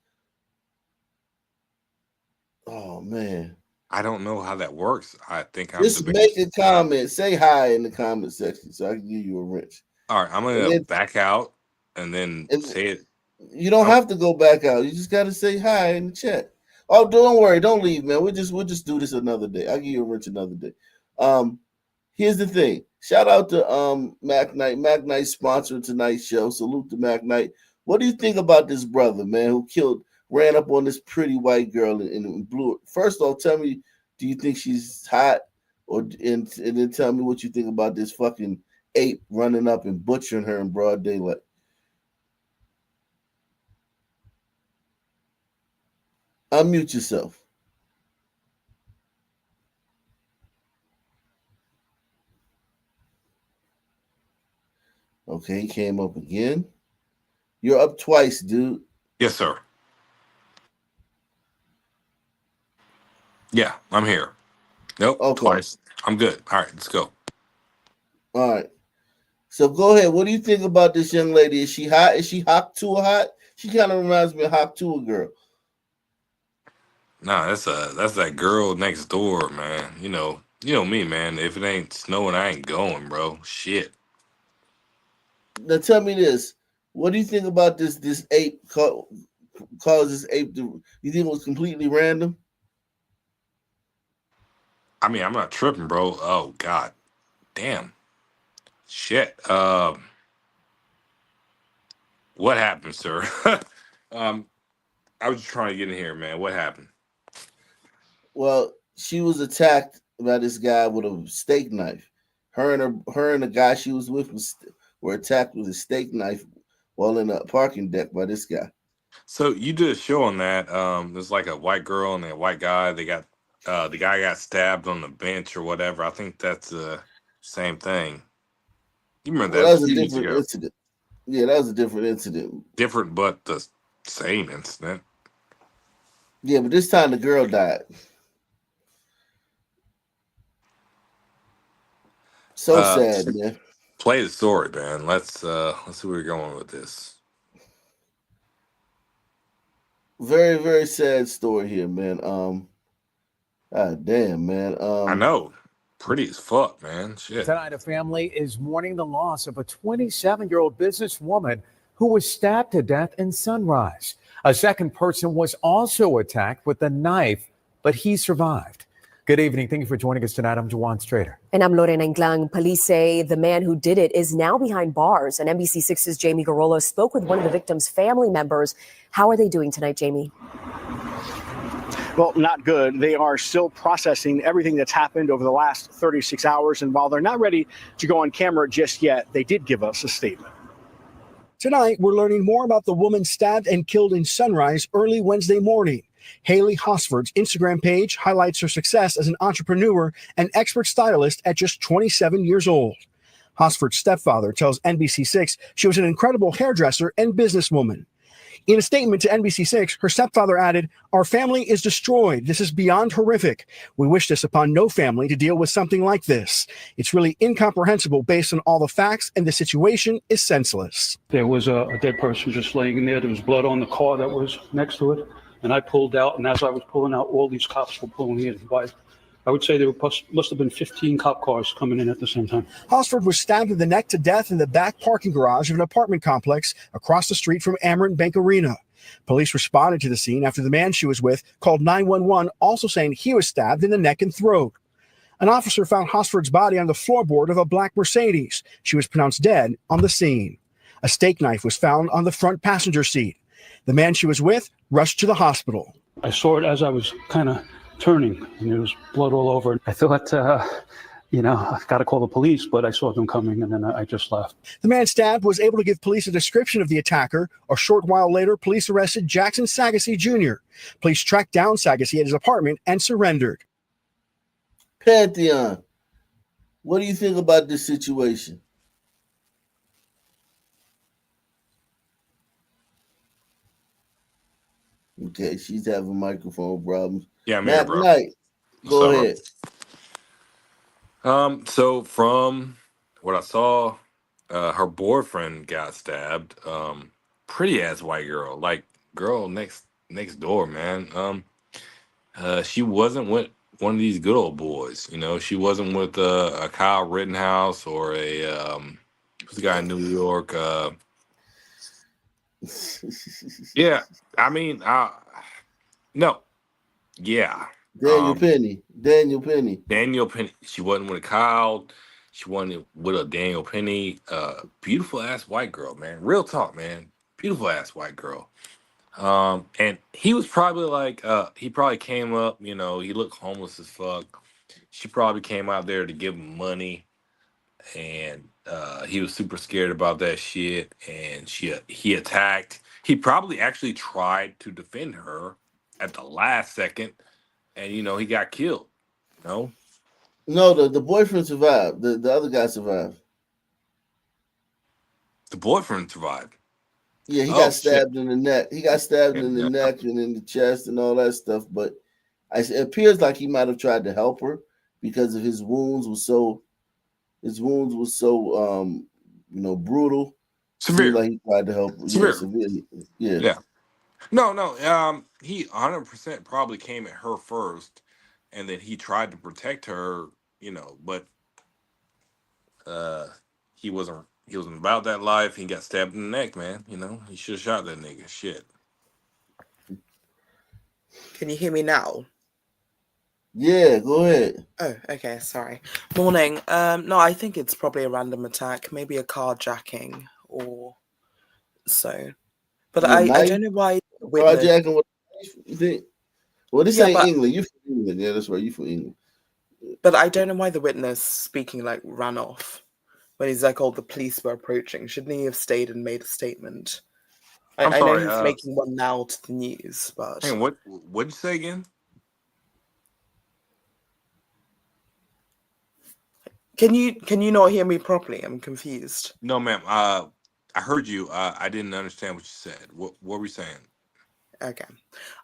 [SPEAKER 1] Oh man.
[SPEAKER 4] I don't know how that works. I think I'm
[SPEAKER 1] Just make
[SPEAKER 4] debating.
[SPEAKER 1] a comment. Say hi in the comment section so I can give you a wrench.
[SPEAKER 4] All right, I'm
[SPEAKER 1] And
[SPEAKER 4] gonna
[SPEAKER 1] then
[SPEAKER 4] back out and then
[SPEAKER 1] and
[SPEAKER 4] say it.
[SPEAKER 1] you don't
[SPEAKER 4] Oh,
[SPEAKER 1] have to go back out. You just gotta say hi in the chat. Oh, don't worry, don't leave, man. We'll just do this another day. I'll give you a wrench another day. Um, Here's the thing. Shout out to Mac Knight. Mac Knight sponsored tonight's show. Salute to Mac Knight. What do you think about this brother, man, who ran up on this pretty white girl and blew it? First off, tell me, do you think she's hot? And then tell me what you think about this fucking ape running up and butchering her in broad daylight. Unmute yourself. Okay, he came up again. You're up twice, dude.
[SPEAKER 4] yes, sir. Yeah, I'm here. Nope,
[SPEAKER 1] Okay.
[SPEAKER 4] twice. I'm good. All right, let's go.
[SPEAKER 1] All right. So go ahead. What do you think about this young lady? Is she hot? Is she hot to a hot? She kind of reminds me of hot to a girl.
[SPEAKER 4] Nah, that's that girl next door, man. You know me, man. If it ain't snowing, I ain't going, bro. Shit.
[SPEAKER 1] Now tell me this. What do you think about this ape caused this ape to you think it was completely random?
[SPEAKER 4] I mean, I'm not tripping, bro. Oh God, damn. Shit. What happened, sir? um, I was just trying to get in here, man. What happened?
[SPEAKER 1] Well, she was attacked by this guy with a steak knife. Her and the guy she was with were attacked with a steak knife while in a parking deck by this guy.
[SPEAKER 4] So you did a show on that. There's like a white girl and a white guy. They got the guy got stabbed on the bench or whatever. I think that's the same thing. You remember
[SPEAKER 1] Well,
[SPEAKER 4] that?
[SPEAKER 1] that
[SPEAKER 4] It was
[SPEAKER 1] was
[SPEAKER 4] a
[SPEAKER 1] a
[SPEAKER 4] few years
[SPEAKER 1] different
[SPEAKER 4] ago.
[SPEAKER 1] incident. Yeah, that was a different incident.
[SPEAKER 4] Different, but the same incident.
[SPEAKER 1] Yeah, but this time the girl died. So
[SPEAKER 4] Uh,
[SPEAKER 1] sad, man.
[SPEAKER 4] play the story, man. Let's see where we're going with this.
[SPEAKER 1] Very, very sad story here, man. God damn, man.
[SPEAKER 4] I know. Pretty as fuck, man. Shit.
[SPEAKER 22] Tonight, a family is mourning the loss of a 27-year-old businesswoman who was stabbed to death in Sunrise. A second person was also attacked with a knife, but he survived. Good evening. Thank you for joining us tonight. I'm Juan Strader.
[SPEAKER 23] And I'm Lorena Englang. Police say the man who did it is now behind bars. And NBC6's Jamie Garolo spoke with one of the victim's family members. How are they doing tonight, Jamie?
[SPEAKER 24] Well, not good. They are still processing everything that's happened over the last 36 hours. And while they're not ready to go on camera just yet, they did give us a statement. Tonight, we're learning more about the woman stabbed and killed in Sunrise early Wednesday morning. Haley Hosford's Instagram page highlights her success as an entrepreneur and expert stylist at just 27 years old. Hosford's stepfather tells NBC6 she was an incredible hairdresser and businesswoman. In a statement to NBC6, her stepfather added, "Our family is destroyed. This is beyond horrific. We wish this upon no family to deal with something like this. It's really incomprehensible based on all the facts, and the situation is senseless."
[SPEAKER 3] There was a dead person just laying in there. There was blood on the car that was next to it. And I pulled out, and as I was pulling out, all these cops were pulling in. I would say there must have been 15 cop cars coming in at the same time.
[SPEAKER 24] Hosford was stabbed in the neck to death in the back parking garage of an apartment complex across the street from Amerant Bank Arena. Police responded to the scene after the man she was with called 911, also saying he was stabbed in the neck and throat. An officer found Hosford's body on the floorboard of a black Mercedes. She was pronounced dead on the scene. A steak knife was found on the front passenger seat. The man she was with rushed to the hospital.
[SPEAKER 3] I saw it as I was kind of turning, and there was blood all over. I thought, I've got to call the police, but I saw them coming, and then I just left.
[SPEAKER 24] The man stabbed was able to give police a description of the attacker. A short while later, police arrested Jackson Sagasy Jr. Police tracked down Sagasy at his apartment and surrendered.
[SPEAKER 1] Pantheon, what do you think about this situation? Okay, she's having microphone problems.
[SPEAKER 4] Yeah, I'm
[SPEAKER 1] Matt
[SPEAKER 4] here, bro.
[SPEAKER 1] Knight, go
[SPEAKER 4] So,
[SPEAKER 1] ahead.
[SPEAKER 4] So from what I saw, her boyfriend got stabbed. Pretty ass white girl, like girl next door, man. She wasn't with one of these good old boys, you know. She wasn't with a Kyle Rittenhouse or who's the guy in New York? Yeah, I mean, no, yeah.
[SPEAKER 1] Daniel Penny.
[SPEAKER 4] Daniel Penny. She wasn't with a Kyle. She wasn't with a Daniel Penny. Beautiful ass white girl, man. Real talk, man. Beautiful ass white girl. And he was probably like, he probably came up, you know, he looked homeless as fuck. She probably came out there to give him money, and he was super scared about that shit, and he attacked. He probably actually tried to defend her at the last second, and he got killed. No,
[SPEAKER 1] the boyfriend survived. The other guy survived.
[SPEAKER 4] The boyfriend survived.
[SPEAKER 1] Yeah, he got stabbed in the neck. He got stabbed in the neck and in the chest and all that stuff. But it appears like he might have tried to help her because of his wounds were so brutal.
[SPEAKER 4] Severe.
[SPEAKER 1] Like he tried to help her.
[SPEAKER 4] Severe.
[SPEAKER 1] Yeah, severely. Yeah.
[SPEAKER 4] Yeah. No. He 100% probably came at her first, and then he tried to protect her, but he wasn't about that life. He got stabbed in the neck, man. He should have shot that nigga. Shit.
[SPEAKER 5] Can you hear me now?
[SPEAKER 1] Yeah, go ahead.
[SPEAKER 5] Oh, okay, sorry. Morning. No, I think it's probably a random attack, maybe a carjacking or so. But I don't know why.
[SPEAKER 1] Carjacking with you think? Well, this ain't
[SPEAKER 5] but,
[SPEAKER 1] England. You from England. Yeah, that's right. You from England.
[SPEAKER 5] But I don't know why the witness speaking ran off when he's like, "Oh, the police were approaching." Shouldn't he have stayed and made a statement? I know he's making one now to the news, but
[SPEAKER 4] Hey, what'd you say again?
[SPEAKER 5] Can you not hear me properly? I'm confused.
[SPEAKER 4] No, ma'am. I heard you. I didn't understand what you said. What were you saying?
[SPEAKER 5] Okay.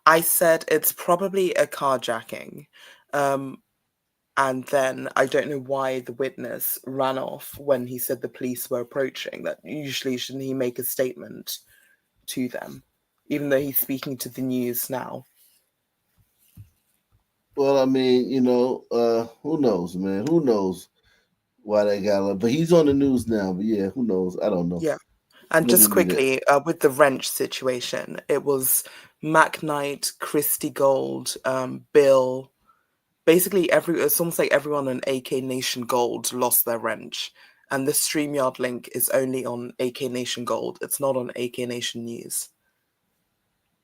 [SPEAKER 5] I said it's probably a carjacking. And then I don't know why the witness ran off when he said the police were approaching. That usually shouldn't he make a statement to them? even though he's speaking to the news now.
[SPEAKER 1] Well, I mean, who knows, man? Who knows why they got it? But he's on the news now. But yeah, who knows? I don't know.
[SPEAKER 5] Yeah. And just
[SPEAKER 1] Literally that.
[SPEAKER 5] quickly, with the wrench situation, it was Mac Knight, Christy Gold, Bill. Basically, it's almost like everyone in AK Nation Gold lost their wrench. And the StreamYard link is only on AK Nation Gold. It's not on AK Nation News.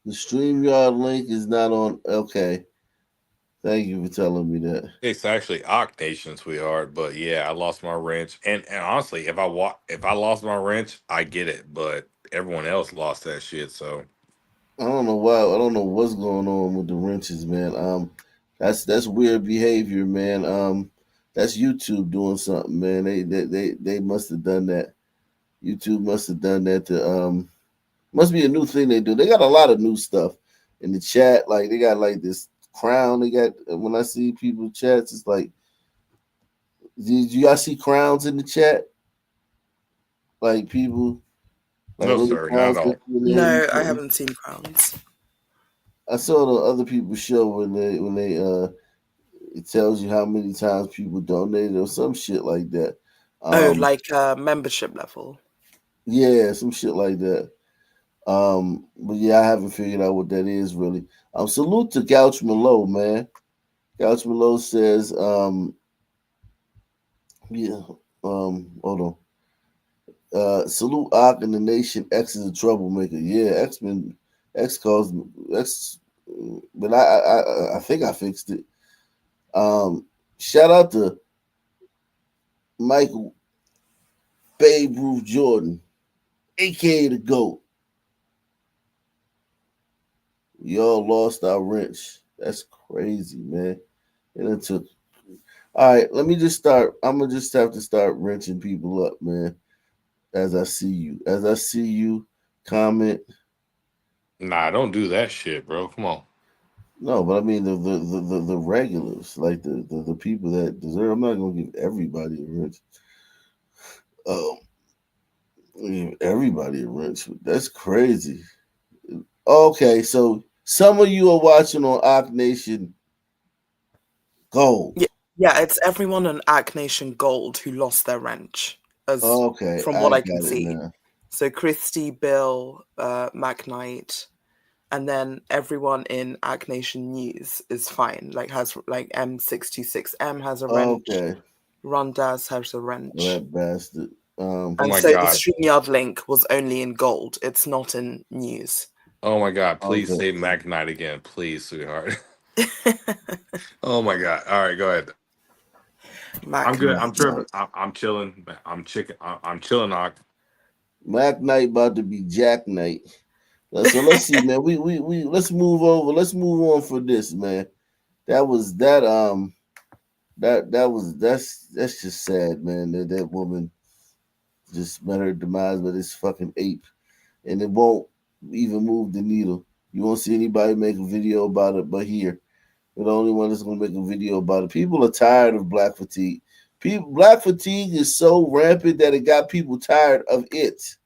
[SPEAKER 1] The StreamYard link is not on. Okay. Thank you for telling me that.
[SPEAKER 4] It's actually Ock Nation, sweetheart. But yeah, I lost my wrench, and honestly, if I lost my wrench, I get it. But everyone else lost that shit, so
[SPEAKER 1] I don't know why. I don't know what's going on with the wrenches, man. That's weird behavior, man. That's YouTube doing something, man. They must have done that. YouTube must have done that to must be a new thing they do. They got a lot of new stuff in the chat. Like they got like this crown. They got when I see people chats, it's like, did you guys see crowns in the chat? Like people, like
[SPEAKER 4] no,
[SPEAKER 1] little
[SPEAKER 4] sir, not at
[SPEAKER 1] crowns.
[SPEAKER 4] all.
[SPEAKER 5] No, I haven't seen crowns.
[SPEAKER 1] I saw the other people show when they it tells you how many times people donated or some shit like that.
[SPEAKER 5] Like membership level.
[SPEAKER 1] Yeah, some shit like that. But yeah, I haven't figured out what that is really. Salute to Gouch Malo, man. Gouch Malo says, hold on. Salute Ock and the Nation. X is a troublemaker. Yeah, X caused X, but I think I fixed it. Shout out to Michael Babe Ruth Jordan, aka the GOAT. We all lost our wrench. That's crazy, man. And it took. All right, let me just start. I'm gonna just have to start wrenching people up, man. As I see you, comment.
[SPEAKER 4] Nah, don't do that shit, bro. Come on.
[SPEAKER 1] No, but I mean the regulars, like the people that deserve. I'm not gonna give everybody a wrench. Give everybody a wrench. That's crazy. Okay, so some of you are watching on Ock Nation Gold.
[SPEAKER 5] Yeah, it's everyone on Act Nation Gold who lost their wrench. From what I can see.
[SPEAKER 1] Now.
[SPEAKER 5] So Christy, Bill, Mac Knight, and then everyone in Act Nation News is fine. Like has like M626M has a wrench.
[SPEAKER 1] Okay.
[SPEAKER 5] Rondaz has a wrench.
[SPEAKER 1] That bastard.
[SPEAKER 5] And so the StreamYard link was only in gold. It's not in news.
[SPEAKER 4] Oh my God! Please say Mac Knight again, please, sweetheart. Oh my God! All right, go ahead. I'm good. I'm tripping. I'm chilling. I'm chilling.
[SPEAKER 1] Mac Knight about to be Jack Knight. So let's see, man. We let's move over. Let's move on for this, man. That's just sad, man. That woman just met her demise by this fucking ape, and it won't even move the needle. You won't see anybody make a video about it, but here, we're the only one that's gonna make a video about it. People are tired of black fatigue. Black fatigue is so rampant that it got people tired of it.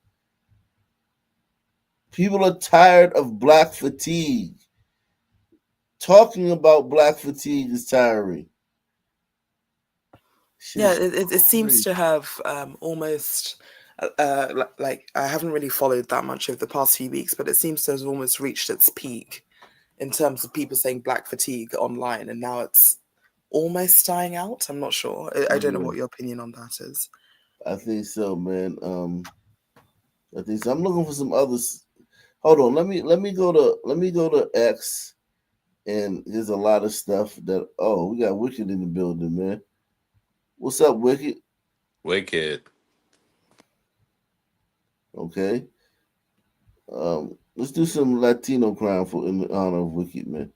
[SPEAKER 1] People are tired of black fatigue. Talking about black fatigue is tiring.
[SPEAKER 5] Yeah, it seems to have almost like I haven't really followed that much over the past few weeks, but it seems to have almost reached its peak in terms of people saying black fatigue online, and now it's almost dying out. I'm not sure. I don't know what your opinion on that is.
[SPEAKER 1] I think so, man. I think so. I'm looking for some others. Hold on. Let me go to X, and there's a lot of stuff that. Oh, we got Wicked in the building, man. What's up, Wicked?
[SPEAKER 4] Wicked.
[SPEAKER 1] Okay. Let's do some Latino crime in honor of Wicked, man.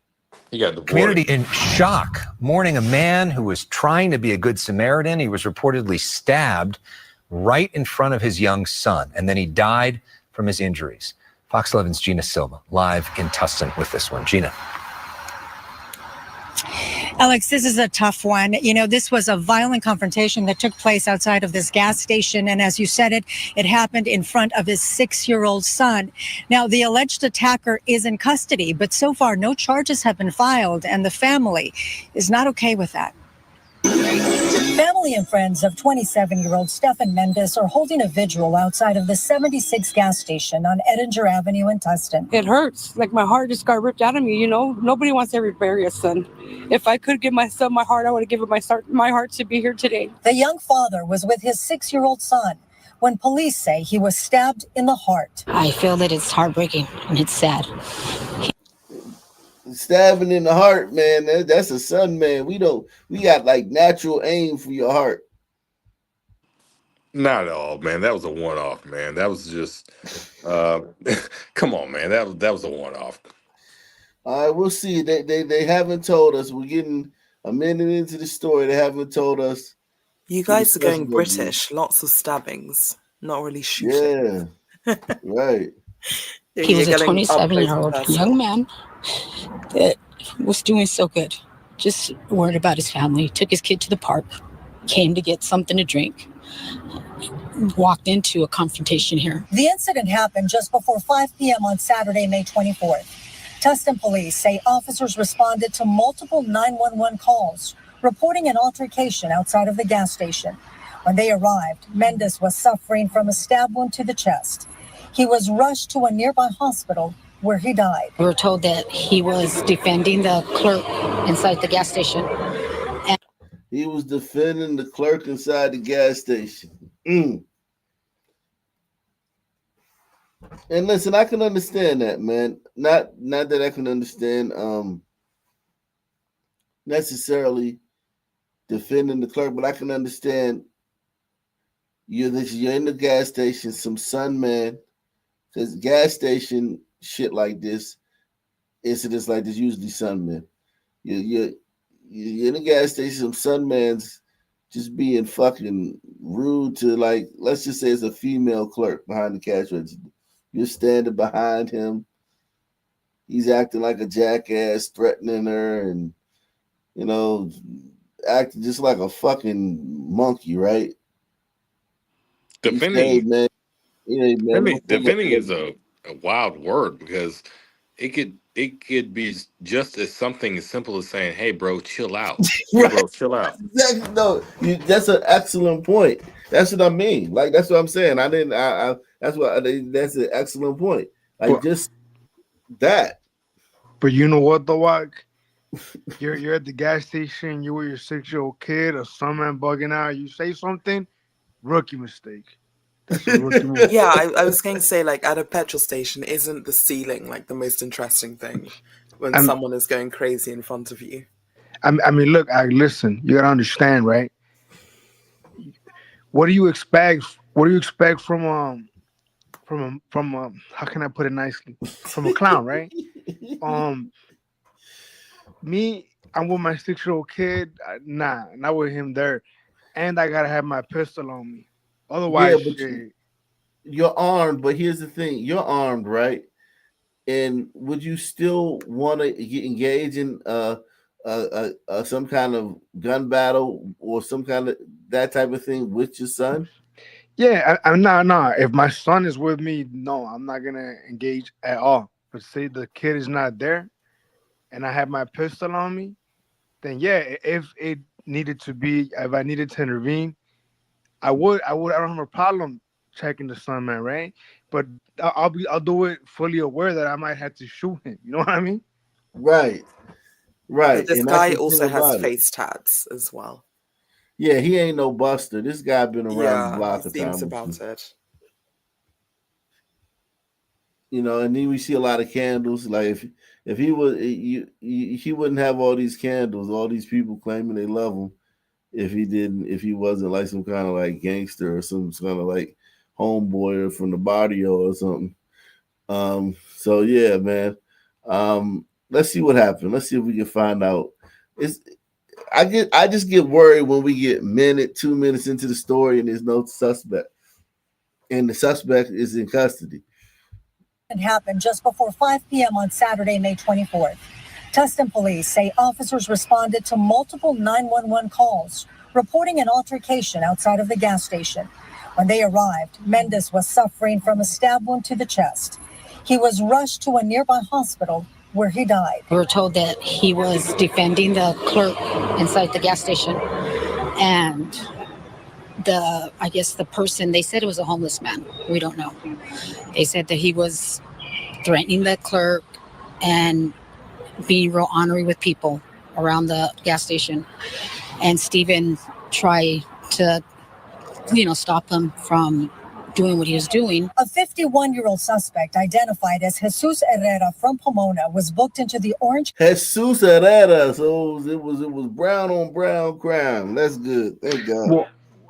[SPEAKER 4] He got the
[SPEAKER 7] community in shock, mourning a man who was trying to be a good Samaritan. He was reportedly stabbed right in front of his young son, and then he died from his injuries. Fox 11's Gina Silva live in Tustin with this one. Gina.
[SPEAKER 8] Alex, this is a tough one. You know, this was a violent confrontation that took place outside of this gas station. And as you said it happened in front of his 6-year-old son. Now, the alleged attacker is in custody, but so far no charges have been filed, and the family is not okay with that. Family and friends of 27-year-old Stefan Mendes are holding a vigil outside of the 76 gas station on Edinger Avenue in Tustin.
[SPEAKER 9] It hurts. Like my heart just got ripped out of me, you know? Nobody wants to bury a son. If I could give my son my heart, I would have given my heart to be here today.
[SPEAKER 8] The young father was with his 6-year-old son when police say he was stabbed in the heart.
[SPEAKER 12] I feel that it's heartbreaking and it's sad.
[SPEAKER 1] Stabbing in the heart, man. That's a son, man. We got like natural aim for your heart.
[SPEAKER 4] Not at all, man. That was a one-off, man. That was just, come on, man. That was a one-off.
[SPEAKER 1] All right, we'll see. They haven't told us. We're getting a minute into the story. They haven't told us.
[SPEAKER 5] You guys are going British. Lots of stabbings. Not really shooting.
[SPEAKER 1] Yeah, right.
[SPEAKER 12] He was a 27-year-old young man that was doing so good. Just worried about his family. Took his kid to the park. Came to get something to drink. Walked into a confrontation here.
[SPEAKER 8] The incident happened just before 5 p.m. on Saturday, May 24th. Tustin police say officers responded to multiple 911 calls, reporting an altercation outside of the gas station. When they arrived, Mendes was suffering from a stab wound to the chest. He was rushed to a nearby hospital where he died.
[SPEAKER 12] We were told that he was defending the clerk inside the gas station.
[SPEAKER 1] He was defending the clerk inside the gas station. And listen, I can understand that, man. Not that I can understand necessarily defending the clerk, but I can understand you're in the gas station, some son, man. Because gas station shit like this, incidents like this, usually son, man. You're in the gas station, some son, man's just being fucking rude to, like, let's just say it's a female clerk behind the cash register. You're standing behind him. He's acting like a jackass, threatening her, and, you know, acting just like a fucking monkey, right?
[SPEAKER 4] Defending,
[SPEAKER 1] man.
[SPEAKER 4] Defending is a wild word because it could be just as something as simple as saying, "Hey, bro, chill out." Hey, bro, chill out.
[SPEAKER 1] Exactly. No, that's an excellent point. That's what I mean. Like, that's what I'm saying. That's an excellent point. Like, just that.
[SPEAKER 13] But you know what, though, Wak? You're at the gas station. You with your 6-year-old kid, or some man bugging out. You say something, rookie mistake. That's a rookie mistake.
[SPEAKER 5] Yeah, I was going to say, like, at a petrol station, isn't the ceiling like the most interesting thing when someone is going crazy in front of you?
[SPEAKER 13] I mean, look, listen. You gotta understand, right? What do you expect? What do you expect from how can I put it nicely? From a clown, right? Me, I'm with my 6-year-old kid. Nah, not with him there, and I gotta have my pistol on me. Otherwise,
[SPEAKER 1] you're armed. But here's the thing: you're armed, right? And would you still want to engage in some kind of gun battle or some kind of that type of thing with your son?
[SPEAKER 13] Yeah, I'm not. If my son is with me, no, I'm not gonna engage at all. But say the kid is not there, and I have my pistol on me, then yeah, if it needed to be, if I needed to intervene, I would. I don't have a problem checking the son, man, right? But I'll do it fully aware that I might have to shoot him. You know what I mean?
[SPEAKER 1] Right.
[SPEAKER 5] But this guy also has face tats as well.
[SPEAKER 1] Yeah, he ain't no buster. This guy been around the block
[SPEAKER 5] he
[SPEAKER 1] a
[SPEAKER 5] seems
[SPEAKER 1] time.
[SPEAKER 5] about it.
[SPEAKER 1] You know, and then we see a lot of candles. Like if he was, he wouldn't have all these candles, all these people claiming they love him. If he wasn't like some kind of like gangster or some kind of like homeboy from the barrio or something. So yeah, man. Let's see what happens. Let's see if we can find out. I just get worried when we get 2 minutes into the story and there's no suspect, and the suspect is in custody.
[SPEAKER 8] It happened just before 5 p.m. on Saturday, May 24th. Tustin police say officers responded to multiple 911 calls, reporting an altercation outside of the gas station. When they arrived, Mendes was suffering from a stab wound to the chest. He was rushed to a nearby hospital where he died.
[SPEAKER 12] We were told that he was defending the clerk inside the gas station. And I guess the person, they said it was a homeless man. We don't know. They said that he was threatening the clerk and being real ornery with people around the gas station. And Steven tried to, stop him from doing what he was doing.
[SPEAKER 8] A 51-year-old suspect identified as Jesus Herrera from Pomona was booked into the Orange.
[SPEAKER 1] Jesus Herrera. So it was brown on brown crime. That's good. Thank God.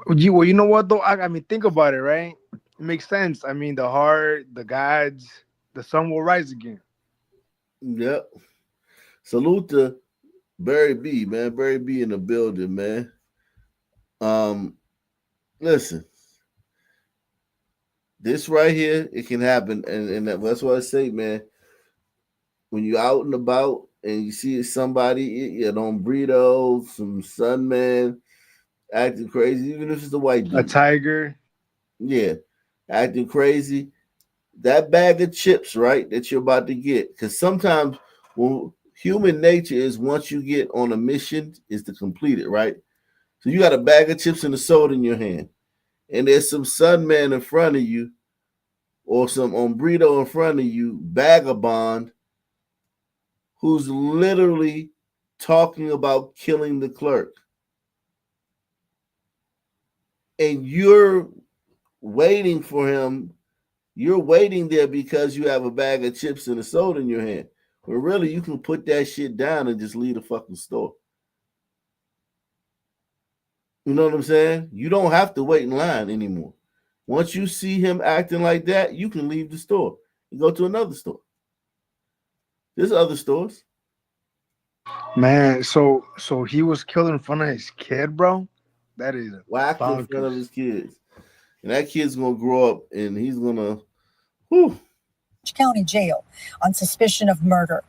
[SPEAKER 13] Well, you know what though? I mean, think about it, right? It makes sense. I mean, the heart, the gods, the sun will rise again.
[SPEAKER 1] Yep. Salute to Barry B, man. Barry B in the building, man. Listen. This right here, it can happen, and that's what I say, man. When you're out and about and you see somebody, on burrito, some Sunman acting crazy, even if it's a white dude,
[SPEAKER 13] a tiger,
[SPEAKER 1] acting crazy. That bag of chips, right, that you're about to get, because sometimes human nature is once you get on a mission, is to complete it, right? So you got a bag of chips and a soda in your hand, and there's some Sunman in front of you, or some hombrito in front of you, vagabond, who's literally talking about killing the clerk. And you're waiting for him. You're waiting there because you have a bag of chips and a soda in your hand. But really, you can put that shit down and just leave the fucking store. You know what I'm saying? You don't have to wait in line anymore. Once you see him acting like that, you can leave the store and go to another store. There's other stores.
[SPEAKER 13] Man, so he was killed in front of his kid, bro? That is
[SPEAKER 1] whacked in front of his kids. And that kid's going to grow up and he's going to...
[SPEAKER 8] County Jail on suspicion of murder.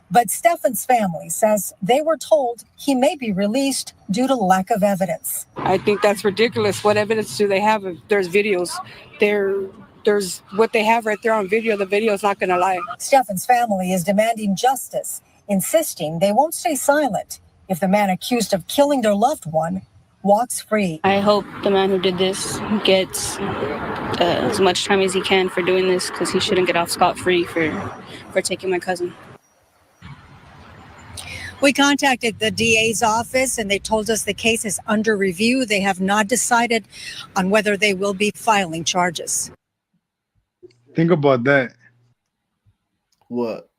[SPEAKER 8] But Stefan's family says they were told he may be released due to lack of evidence.
[SPEAKER 9] I think that's ridiculous. What evidence do they have if there's videos? There's what they have right there on video. The video is not going to lie.
[SPEAKER 8] Stefan's family is demanding justice, insisting they won't stay silent if the man accused of killing their loved one walks free.
[SPEAKER 10] I hope the man who did this gets as much time as he can for doing this, because he shouldn't get off scot-free for taking my cousin.
[SPEAKER 8] We contacted the DA's office and they told us the case is under review. They have not decided on whether they will be filing charges.
[SPEAKER 13] Think about that.
[SPEAKER 1] What?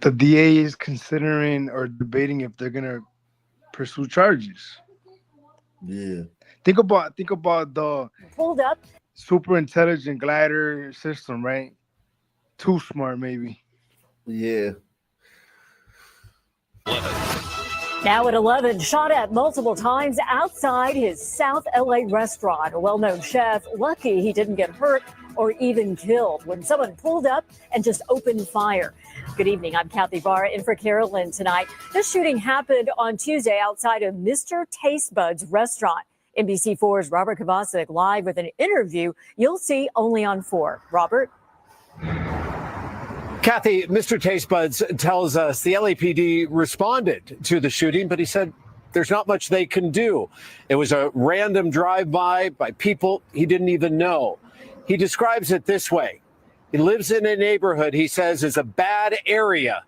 [SPEAKER 13] The DA is considering or debating if they're going to pursue charges.
[SPEAKER 1] Yeah.
[SPEAKER 13] Think about the
[SPEAKER 8] pulled up
[SPEAKER 13] super intelligent glider system, right? Too smart, maybe.
[SPEAKER 1] Yeah.
[SPEAKER 14] Now at 11, shot at multiple times outside his South LA restaurant. A well-known chef, lucky he didn't get hurt or even killed when someone pulled up and just opened fire. Good evening, I'm Kathy Barr in for Carolyn tonight. This shooting happened on Tuesday outside of Mr. Taste Bud's restaurant. NBC4's Robert Kovacic live with an interview you'll see only on 4. Robert?
[SPEAKER 21] Kathy, Mr. Taste Buds tells us the LAPD responded to the shooting, but he said there's not much they can do. It was a random drive-by by people he didn't even know. He describes it this way. He lives in a neighborhood, he says, is a bad area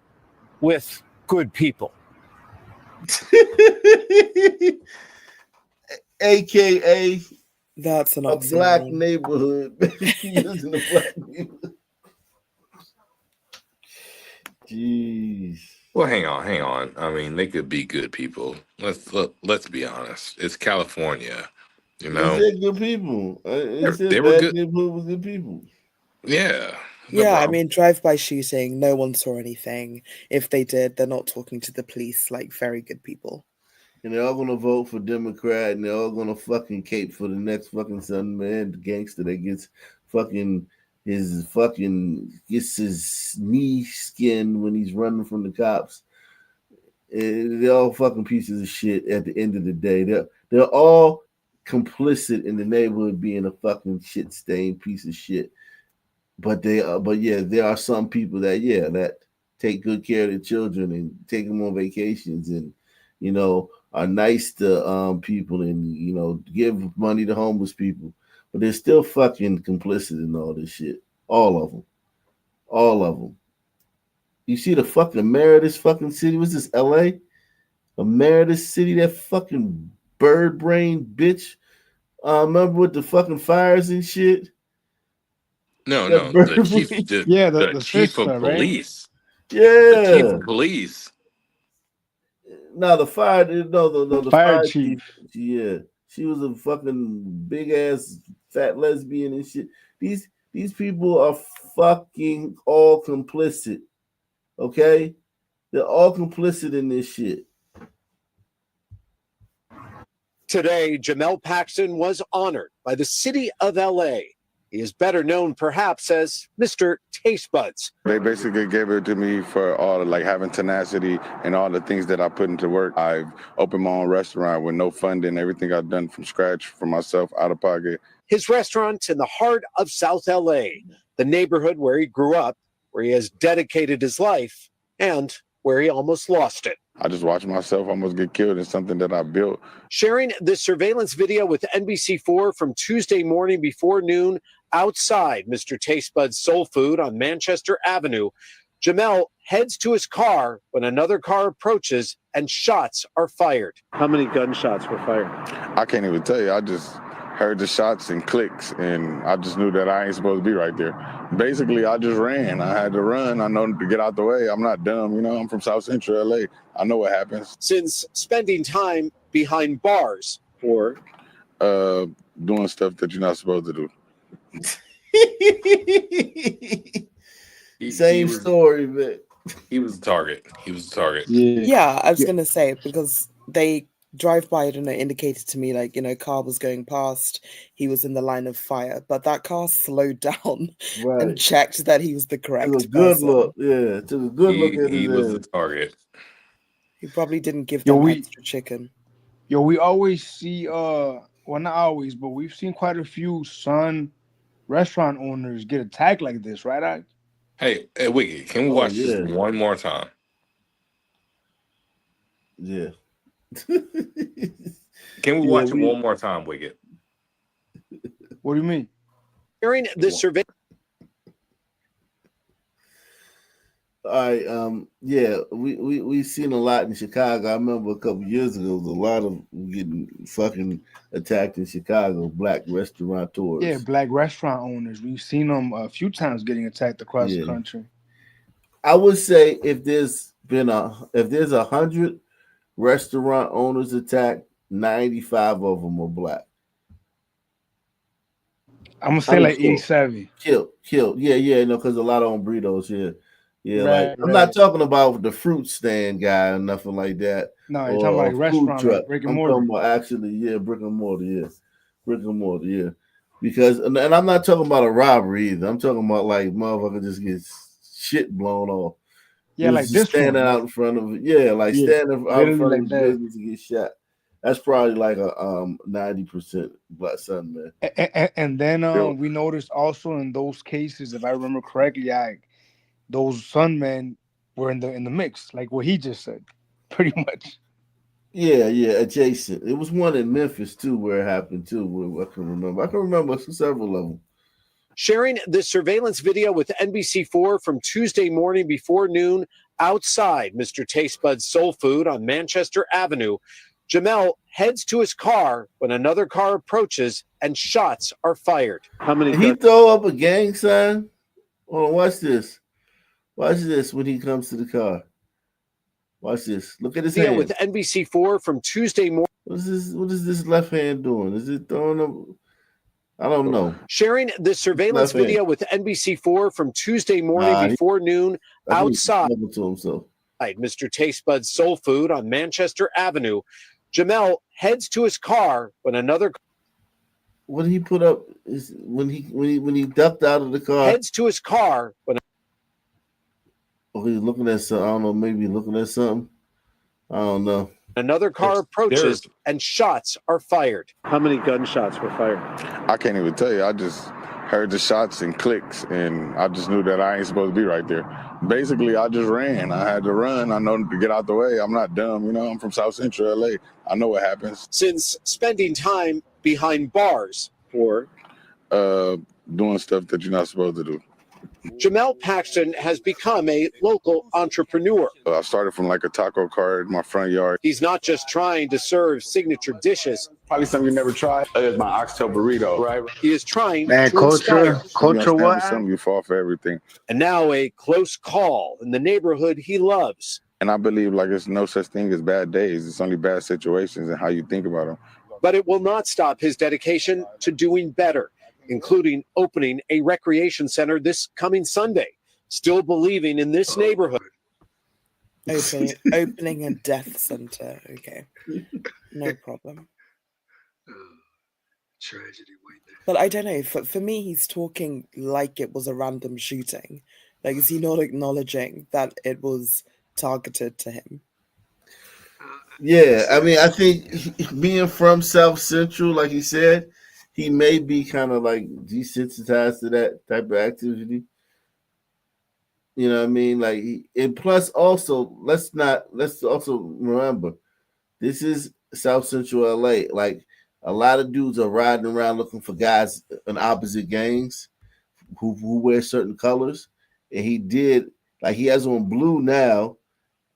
[SPEAKER 21] with good people.
[SPEAKER 1] AKA
[SPEAKER 5] that's an
[SPEAKER 1] a black neighborhood. Using a black neighborhood. Jeez.
[SPEAKER 4] Well, hang on. I mean, they could be good people. Let's be honest. It's California, you know.
[SPEAKER 1] They're good people.
[SPEAKER 4] They were good.
[SPEAKER 1] Neighborhood with good people.
[SPEAKER 4] Yeah.
[SPEAKER 5] Yeah, I mean, drive-by shooting, no one saw anything. If they did, they're not talking to the police like very good people.
[SPEAKER 1] And they're all going to vote for Democrat, and they're all going to fucking cape for the next fucking son man, the gangster that gets fucking his fucking gets his knee skinned when he's running from the cops. They're all fucking pieces of shit at the end of the day. They're all complicit in the neighborhood being a fucking shit stained piece of shit. But there are some people that take good care of their children and take them on vacations and are nice to people and give money to homeless people. But they're still fucking complicit in all this shit. All of them. All of them. You see the fucking mayor of this fucking city? What's this, LA? The mayor of this city, that fucking bird brain bitch. Remember with the fucking fires and shit?
[SPEAKER 4] No,
[SPEAKER 1] That
[SPEAKER 4] the
[SPEAKER 1] bird
[SPEAKER 4] chief,
[SPEAKER 1] brain.
[SPEAKER 4] the chief of
[SPEAKER 13] sister, right?
[SPEAKER 4] police. The chief
[SPEAKER 1] Yeah.
[SPEAKER 4] of police.
[SPEAKER 1] No, the
[SPEAKER 13] Fire
[SPEAKER 1] fire chief.
[SPEAKER 13] chief.
[SPEAKER 1] Yeah. She was a fucking big ass fat lesbian and shit. These people are fucking all complicit. Okay? They're all complicit in this shit.
[SPEAKER 21] Today, Jamel Paxton was honored by the city of LA. He is better known perhaps as Mr. Taste Buds.
[SPEAKER 6] They basically gave it to me for all having tenacity and all the things that I put into work. I've opened my own restaurant with no funding, everything I've done from scratch for myself, out of pocket.
[SPEAKER 21] His restaurant in the heart of South LA, the neighborhood where he grew up, where he has dedicated his life, and where he almost lost it.
[SPEAKER 6] I just watched myself almost get killed in something that I built.
[SPEAKER 21] Sharing this surveillance video with NBC4 from Tuesday morning before noon outside Mr. Taste Bud's Soul Food on Manchester Avenue, Jamel heads to his car when another car approaches and shots are fired.
[SPEAKER 24] How many gunshots were fired?
[SPEAKER 6] I can't even tell you. I just heard the shots and clicks, and I just knew that I ain't supposed to be right there. Basically, I just ran. I had to run. I know to get out the way. I'm not dumb. I'm from South Central LA. I know what happens.
[SPEAKER 21] Since spending time behind bars or
[SPEAKER 6] doing stuff that you're not supposed to do.
[SPEAKER 1] Same story, man.
[SPEAKER 4] He was a target.
[SPEAKER 5] Yeah, I was gonna say, because they drive by it and it indicated to me car was going past, he was in the line of fire, but that car slowed down and checked that he was the correct
[SPEAKER 1] Took a good
[SPEAKER 5] person.
[SPEAKER 1] look. Yeah, took a good look at
[SPEAKER 4] He
[SPEAKER 1] his
[SPEAKER 4] was
[SPEAKER 1] ass.
[SPEAKER 4] a target.
[SPEAKER 5] He probably didn't give them extra chicken.
[SPEAKER 13] We always see well, not always, but we've seen quite a few restaurant owners get attacked like this, right?
[SPEAKER 4] Hey, Wiggy, can we watch this one more time?
[SPEAKER 1] Yeah.
[SPEAKER 4] Can we watch it one more time, Wiggett?
[SPEAKER 13] What do you mean?
[SPEAKER 21] During the survey.
[SPEAKER 1] All right, we've seen a lot in Chicago. I remember a couple years ago, there was a lot of getting fucking attacked in Chicago, black restaurateurs.
[SPEAKER 13] Yeah, black restaurant owners. We've seen them a few times getting attacked across the country.
[SPEAKER 1] I would say if there's 100 restaurant owners attacked, 95 of them are black.
[SPEAKER 13] I'm gonna say 87.
[SPEAKER 1] Killed. Yeah, because a lot of them burritos. Yeah,
[SPEAKER 13] Right,
[SPEAKER 1] I'm not talking about the fruit stand guy or nothing like that.
[SPEAKER 13] No, you're talking about restaurant, like brick and mortar.
[SPEAKER 1] I'm talking about actually, brick and mortar, yeah. Because, and I'm not talking about a robbery either. I'm talking about motherfucker just gets shit blown off.
[SPEAKER 13] Yeah, like this
[SPEAKER 1] standing
[SPEAKER 13] one.
[SPEAKER 1] out in front of it. Standing out in front of his business to get shot. That's probably like a 90% black son, man.
[SPEAKER 13] And then we noticed also in those cases, if I remember correctly, those Sunmen were in the mix, like what he just said, pretty much.
[SPEAKER 1] Yeah, adjacent. It was one in Memphis too, where it happened too. Where I can remember several of them.
[SPEAKER 21] Sharing this surveillance video with NBC4 from Tuesday morning before noon outside Mr. Taste Bud's Soul Food on Manchester Avenue, Jamel heads to his car when another car approaches and shots are fired.
[SPEAKER 1] How many? Did he throw up a gang sign? Hold on, watch this. Watch this when he comes to the car. Watch this. Look at his hand.
[SPEAKER 21] With NBC4 from Tuesday morning.
[SPEAKER 1] What is this left hand doing? Is it throwing up? I don't know.
[SPEAKER 21] Sharing this surveillance video with NBC4 from Tuesday morning before noon outside Mr. Taste Bud's Soul Food on Manchester Avenue. Jamel heads to his car when another.
[SPEAKER 1] what did he put up? Is when he ducked out of the car?
[SPEAKER 15] Heads to his car when
[SPEAKER 1] he's looking at something. I don't know. Maybe looking at something. I don't know.
[SPEAKER 15] another car approaches and shots are fired.
[SPEAKER 24] How many gunshots were fired?
[SPEAKER 6] I can't even tell you. I just heard the shots and clicks, and I just knew that I ain't supposed to be right there. Basically, I just ran. I had to run. I know to get out the way. I'm not dumb, you know. I'm from South Central LA. I know what happens.
[SPEAKER 15] Since spending time behind bars
[SPEAKER 6] for doing stuff that you're not supposed to do.
[SPEAKER 15] Jamel Paxton has become a local entrepreneur.
[SPEAKER 6] I started from like a taco cart in my front yard.
[SPEAKER 15] He's not just trying to serve signature dishes.
[SPEAKER 6] Probably something you never tried. It's my oxtail burrito.
[SPEAKER 15] Right. He is trying
[SPEAKER 6] Man,
[SPEAKER 15] to
[SPEAKER 6] culture
[SPEAKER 15] inspire.
[SPEAKER 6] what? Something you fall for everything.
[SPEAKER 15] And now a close call in the neighborhood he loves.
[SPEAKER 6] And I believe like there's no such thing as bad days. It's only bad situations and how you think about them.
[SPEAKER 15] But it will not stop his dedication to doing better, including opening a recreation center this coming Sunday. Still believing in this neighborhood.
[SPEAKER 5] Opening a death center. Okay. No problem.
[SPEAKER 16] Tragedy right there.
[SPEAKER 5] But I don't know. For me, he's talking like it was a random shooting. Like, is he not acknowledging that it was targeted to him?
[SPEAKER 1] Yeah, I mean, I think being from South Central, like he said, he may be kind of like desensitized to that type of activity. You know what I mean? Like, and plus also, let's also remember, this is South Central LA. Like, a lot of dudes are riding around looking for guys in opposite gangs who wear certain colors. And he has on blue now,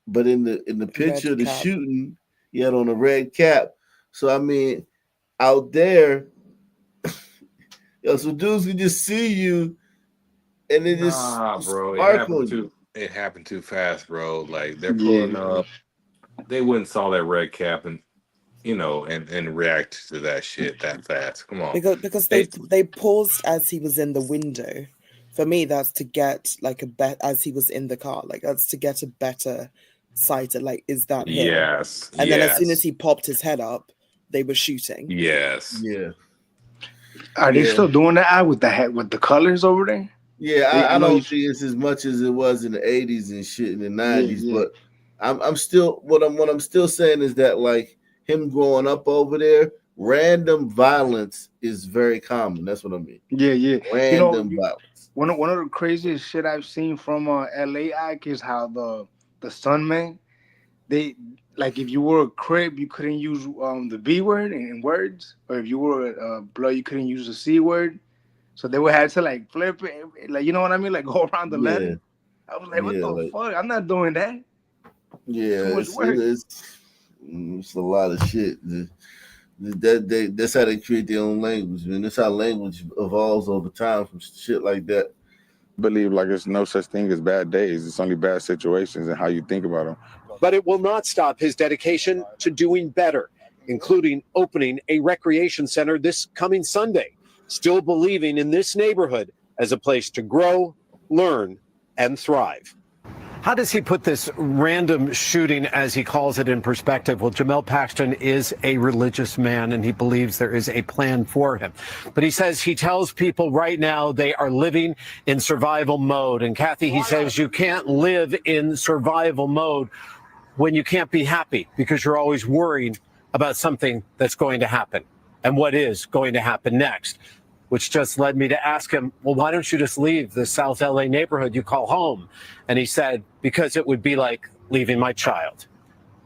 [SPEAKER 1] but in the picture, the shooting, he had on a red cap. So I mean, out there, so dudes can just see you, and they just
[SPEAKER 4] bro,
[SPEAKER 1] sparkle.
[SPEAKER 4] It happened too fast, bro. Like they're pulling up, they wouldn't saw that red cap and and react to that shit that fast. Come on,
[SPEAKER 5] because they paused as he was in the window. For me, that's to get like as he was in the car, like that's to get a better sight at like, is that him?
[SPEAKER 4] Yes.
[SPEAKER 5] And then as soon as he popped his head up, they were shooting.
[SPEAKER 4] Yes.
[SPEAKER 1] Yeah.
[SPEAKER 13] Are they still doing that with the colors over there?
[SPEAKER 1] Yeah, I don't think it's as much as it was in the 80s and shit in the 90s, but I'm still what I'm still saying is that like him growing up over there, random violence is very common. That's what I mean.
[SPEAKER 13] Yeah.
[SPEAKER 1] Random violence.
[SPEAKER 13] One of the craziest shit I've seen from LA Act is how the Sunmen, they like if you were a Crip, you couldn't use the B word in words, or if you were a Blood, you couldn't use the C word. So they would have to like flip it, like you know what I mean, like go around the letter. I was like, what the fuck? I'm not doing that.
[SPEAKER 1] Yeah, it's a lot of shit. That's how they create their own language, man. That's how language evolves over time from shit like that.
[SPEAKER 6] I believe like there's no such thing as bad days. It's only bad situations and how you think about them.
[SPEAKER 15] But it will not stop his dedication to doing better, including opening a recreation center this coming Sunday. Still believing in this neighborhood as a place to grow, learn, and thrive.
[SPEAKER 21] How does he put this random shooting, as he calls it, in perspective? Well, Jamel Paxton is a religious man, and he believes there is a plan for him. But he says he tells people right now they are living in survival mode. And Kathy, he says you can't live in survival mode when you can't be happy because you're always worried about something that's going to happen and what is going to happen next. Which just led me to ask him, well, why don't you just leave the South LA neighborhood you call home? And he said, because it would be like leaving my child.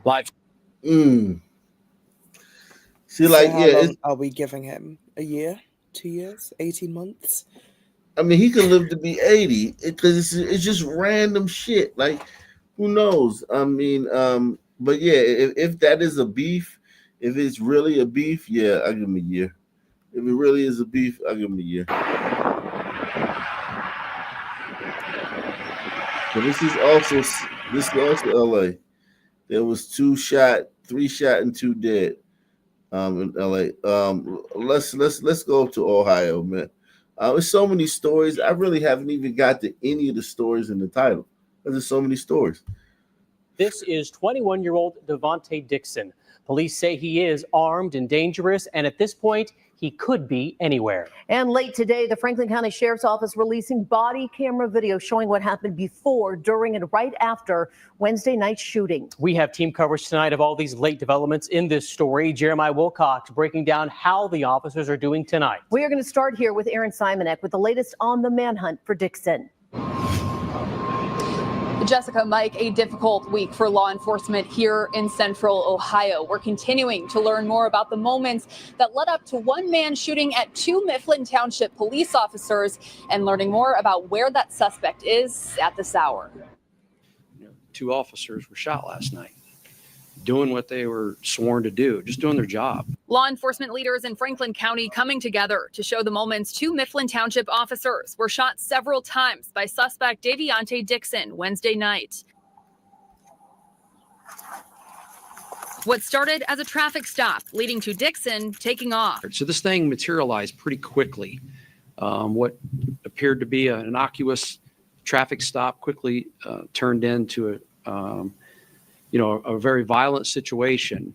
[SPEAKER 21] Live.
[SPEAKER 1] See,
[SPEAKER 5] So
[SPEAKER 1] like,
[SPEAKER 5] how long are we giving him? A year? 2 years? 18 months?
[SPEAKER 1] I mean, he could live to be 80 because it's just random shit. Like, who knows? I mean, but yeah, if that is a beef, if it's really a beef, yeah, I'll give him a year. If it really is a beef, I'll give him a year. But this is also LA. There was 3 shot and 2 dead in LA. Let's go up to Ohio, man. There's so many stories. I really haven't even got to any of the stories in the title. There's so many stories.
[SPEAKER 17] This is 21-year-old Devontae Dixon.
[SPEAKER 16] Police say he is armed and dangerous, and at this point, he could be anywhere.
[SPEAKER 14] And late today, the Franklin County Sheriff's Office releasing body camera video showing what happened before, during, and right after Wednesday night's shooting.
[SPEAKER 16] We have team coverage tonight of all these late developments in this story. Jeremiah Wilcox breaking down how the officers are doing tonight.
[SPEAKER 14] We are going to start here with Aaron Simonek with the latest on the manhunt for Dixon.
[SPEAKER 17] Jessica, Mike, a difficult week for law enforcement here in Central Ohio. We're continuing to learn more about the moments that led up to one man shooting at 2 Mifflin Township police officers and learning more about where that suspect is at this hour.
[SPEAKER 18] 2 officers were shot last night, doing what they were sworn to do, just doing their job.
[SPEAKER 17] Law enforcement leaders in Franklin County coming together to show the moments 2 Mifflin Township officers were shot several times by suspect Daviante Dixon Wednesday night. What started as a traffic stop leading to Dixon taking off.
[SPEAKER 18] So this thing materialized pretty quickly. What appeared to be an innocuous traffic stop quickly turned into a very violent situation.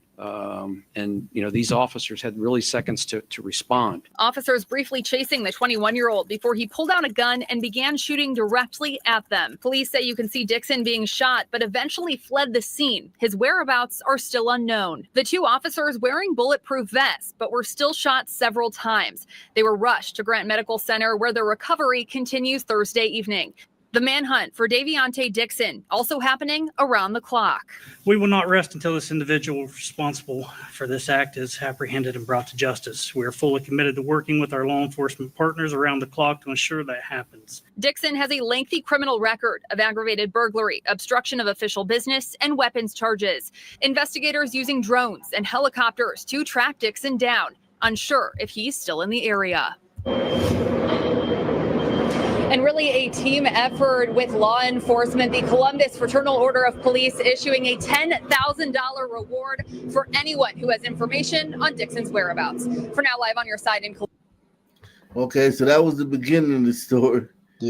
[SPEAKER 18] And these officers had really seconds to respond.
[SPEAKER 17] Officers briefly chasing the 21-year-old before he pulled out a gun and began shooting directly at them. Police say you can see Dixon being shot, but eventually fled the scene. His whereabouts are still unknown. The 2 officers wearing bulletproof vests, but were still shot several times. They were rushed to Grant Medical Center, where their recovery continues Thursday evening. The manhunt for Daviante Dixon also happening around the clock.
[SPEAKER 19] We will not rest until this individual responsible for this act is apprehended and brought to justice. We are fully committed to working with our law enforcement partners around the clock to ensure that happens.
[SPEAKER 17] Dixon has a lengthy criminal record of aggravated burglary, obstruction of official business, and weapons charges. Investigators using drones and helicopters to track Dixon down, unsure if he's still in the area. And really a team effort with law enforcement. The Columbus Fraternal Order of Police issuing a $10,000 reward for anyone who has information on Dixon's whereabouts. For now, live on your side in Columbus.
[SPEAKER 1] Okay, so that was the beginning of the story.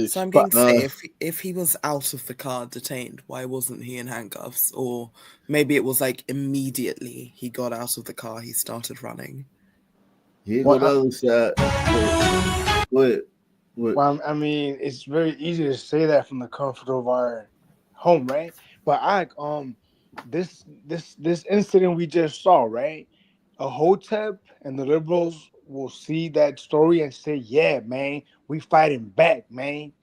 [SPEAKER 5] So I'm going to say, if he was out of the car detained, why wasn't he in handcuffs? Or maybe it was like immediately he got out of the car, he started running.
[SPEAKER 1] He got the other side. What?
[SPEAKER 13] Well, I mean, it's very easy to say that from the comfort of our home, right? But this incident we just saw, right? A Hotep and the liberals will see that story and say, "Yeah, man, we fighting back, man."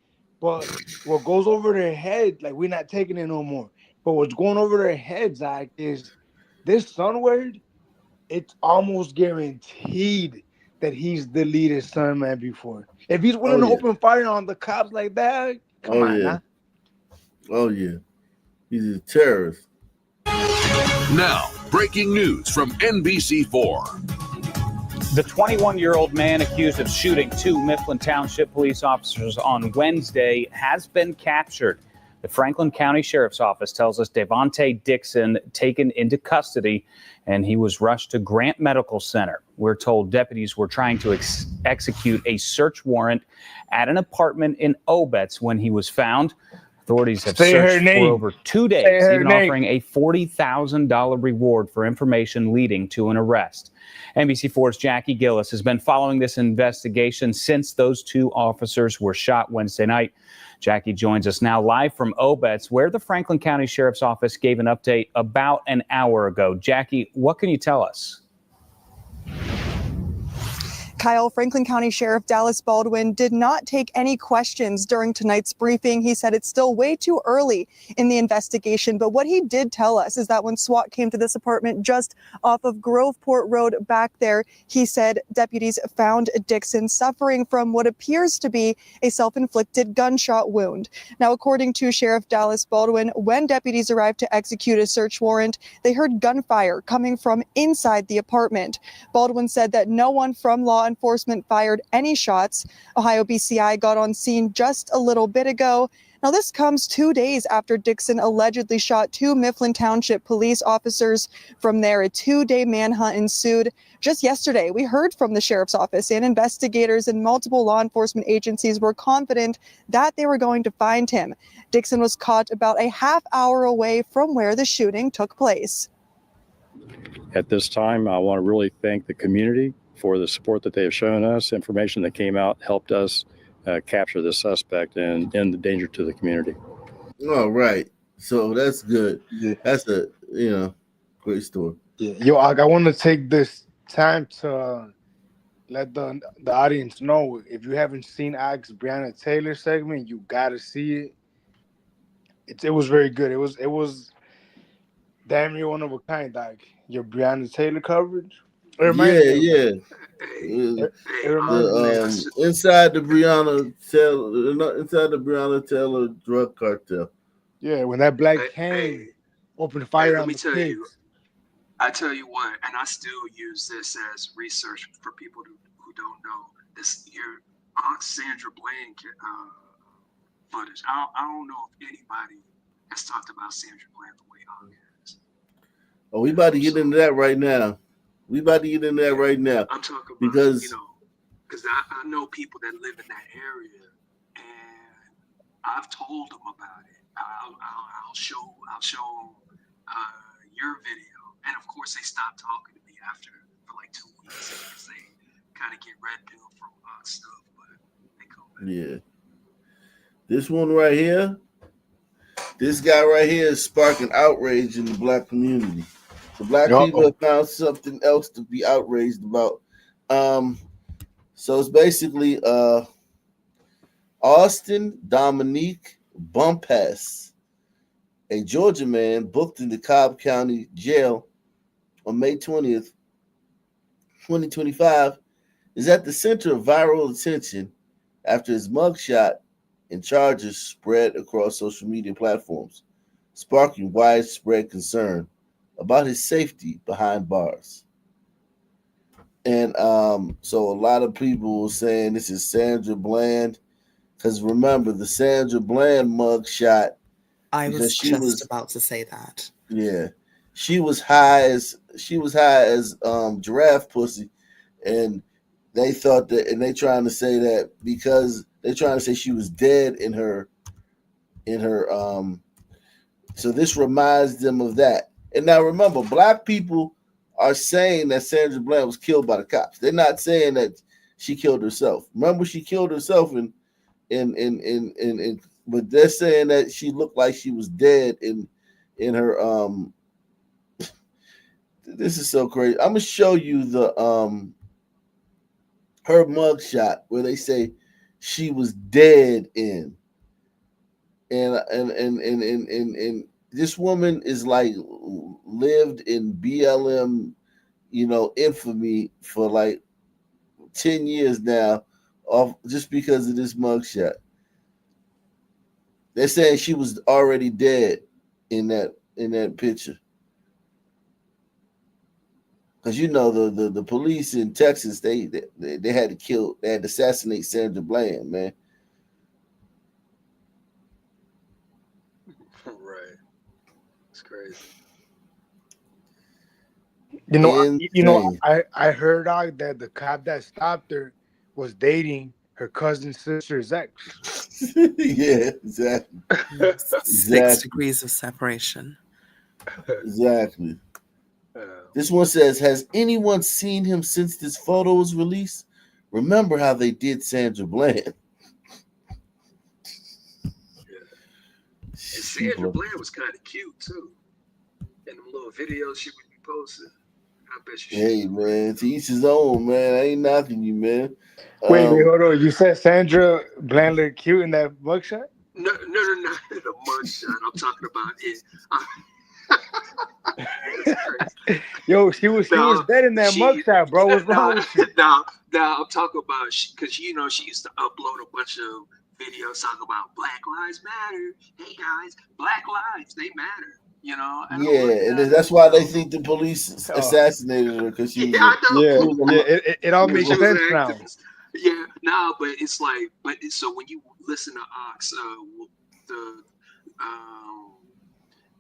[SPEAKER 13] But what goes over their head, like we're not taking it no more. But what's going over their heads, Zach, is this son word. It's almost guaranteed that he's deleted son man before. If he's willing to open fire on the cops like that, come on,
[SPEAKER 1] yeah. Oh yeah, he's a terrorist.
[SPEAKER 20] Now, breaking news from NBC4.
[SPEAKER 26] The 21-year-old man accused of shooting 2 Mifflin Township police officers on Wednesday has been captured. The Franklin County Sheriff's Office tells us Daviante Dixon taken into custody, and he was rushed to Grant Medical Center. We're told deputies were trying to execute a search warrant at an apartment in Obetz when he was found. Authorities have searched for over 2 days, even offering a $40,000 reward for information leading to an arrest. NBC4's Jackie Gillis has been following this investigation since those 2 officers were shot Wednesday night. Jackie joins us now live from Obetz, where the Franklin County Sheriff's Office gave an update about an hour ago. Jackie, what can you tell us?
[SPEAKER 27] Kyle, Franklin County Sheriff Dallas Baldwin did not take any questions during tonight's briefing. He said it's still way too early in the investigation. But what he did tell us is that when SWAT came to this apartment just off of Groveport Road back there, he said deputies found Dixon suffering from what appears to be a self-inflicted gunshot wound. Now, according to Sheriff Dallas Baldwin, when deputies arrived to execute a search warrant, they heard gunfire coming from inside the apartment. Baldwin said that no one from law enforcement fired any shots. Ohio BCI got on scene just a little bit ago. Now, this comes 2 days after Dixon allegedly shot 2 Mifflin Township police officers. From there, a 2-day manhunt ensued. Just yesterday, we heard from the sheriff's office, and investigators and multiple law enforcement agencies were confident that they were going to find him. Dixon was caught about a half hour away from where the shooting took place.
[SPEAKER 2] At this time, I want to really thank the community for the support that they have shown us. Information that came out helped us capture the suspect and end the danger to the community.
[SPEAKER 1] All right. So that's good.
[SPEAKER 13] Yeah.
[SPEAKER 1] That's a great story.
[SPEAKER 13] Yeah. Yo, I want to take this time to let the audience know, if you haven't seen Ask Breonna Taylor segment, you gotta see it. It was very good. It was damn near one of a kind. Like your Breonna Taylor coverage. It reminds me of
[SPEAKER 1] Yeah.
[SPEAKER 13] It reminds me
[SPEAKER 1] Inside the Breonna Taylor drug cartel.
[SPEAKER 13] Yeah, when that black cane opened fire on the kids.
[SPEAKER 3] I tell you what, and I still use this as research for people who don't know this. Your Aunt Sandra Bland footage. I don't know if anybody has talked about Sandra Bland the way Aunt has.
[SPEAKER 1] Oh, we about to get into that right now.
[SPEAKER 3] I'm talking about,
[SPEAKER 1] because
[SPEAKER 3] because I know people that live in that area, and I've told them about it. I'll show your video, and of course they stopped talking to me after for like 2 weeks because they kind of get red pill from stuff, but they come back.
[SPEAKER 1] Yeah, this one right here, this guy right here is sparking outrage in the black community. The black people have found something else to be outraged about. So it's basically Austin Dominique Bumpass, a Georgia man booked in the Cobb County Jail on May 20th, 2025, is at the center of viral attention after his mugshot and charges spread across social media platforms, sparking widespread concern about his safety behind bars. And so a lot of people were saying this is Sandra Bland, because remember the Sandra Bland mugshot.
[SPEAKER 5] I was just about to say that.
[SPEAKER 1] Yeah, she was high as giraffe pussy, and they thought that, and they trying to say that because they trying to say she was dead in her. So this reminds them of that. And now remember, black people are saying that Sandra Bland was killed by the cops. They're not saying that she killed herself. Remember, she killed herself in but they're saying that she looked like she was dead in her This is so crazy. I'm gonna show you the her mugshot where they say she was dead in, and this woman is like lived in BLM, infamy for like 10 years now, off just because of this mugshot. They're saying she was already dead in that picture. Because the police in Texas, they had to assassinate Sandra Bland, man.
[SPEAKER 3] Right. It's crazy.
[SPEAKER 13] I heard that the cop that stopped her was dating her cousin's sister's ex.
[SPEAKER 1] Yeah, exactly.
[SPEAKER 5] 6 degrees of separation.
[SPEAKER 1] Exactly. This one says, has anyone seen him since this photo was released? Remember how they did Sandra Bland.
[SPEAKER 3] And Sandra Bland was kind of cute too. In them little videos she would be posting. I bet you.
[SPEAKER 1] Hey man, to each his own, man. I ain't knocking you, man.
[SPEAKER 13] Wait, hold on. You said Sandra Bland looked cute in that mugshot?
[SPEAKER 3] No, not in a mugshot. I'm talking about it.
[SPEAKER 13] Yo, she was dead in that mugshot, bro. What's wrong with you?
[SPEAKER 3] Now I'm talking about because she used to upload a bunch of videos talking about Black Lives Matter. Hey guys, Black lives, they matter.
[SPEAKER 1] And that's why they think the police assassinated her, because she was
[SPEAKER 13] it all makes sense now.
[SPEAKER 3] Yeah, no, but it's like, so when you listen to Ox,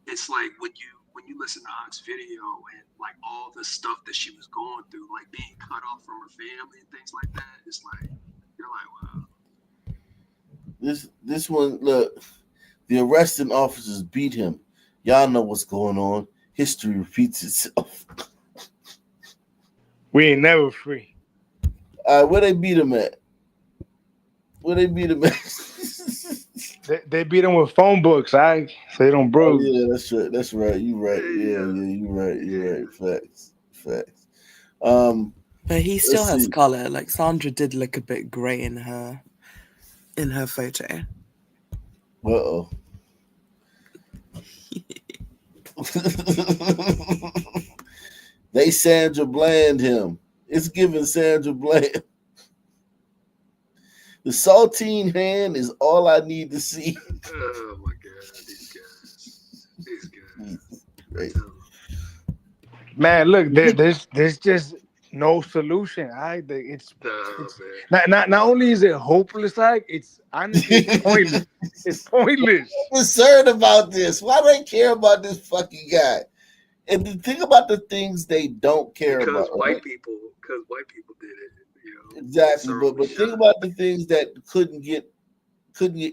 [SPEAKER 3] it's like when you listen to Ox video and like all the stuff that she was going through, like being cut off from her family and things like that, it's like you're like, wow.
[SPEAKER 1] This one, look, the arresting officers beat him. Y'all know what's going on. history repeats itself.
[SPEAKER 13] We ain't never free.
[SPEAKER 1] All right, where they beat him at? They beat him
[SPEAKER 13] with phone books. So they don't bruise.
[SPEAKER 1] Oh, yeah, that's right. That's right. You right. Yeah, you right. You right. Facts.
[SPEAKER 5] But he still has color. Like Sandra did look a bit grey in her photo.
[SPEAKER 1] Uh-oh. They Sandra Bland him. It's giving Sandra Bland. The saltine hand is all I need to see.
[SPEAKER 3] Oh my God, these guys.
[SPEAKER 1] Right.
[SPEAKER 13] Man, look, there's just no solution. It's not only is it hopeless, it's honestly pointless. It's pointless.
[SPEAKER 1] I'm concerned about this. Why do they care about this fucking guy? And the thing about the things they don't care about.
[SPEAKER 3] Because white people did it.
[SPEAKER 1] Exactly, but think about the things that couldn't get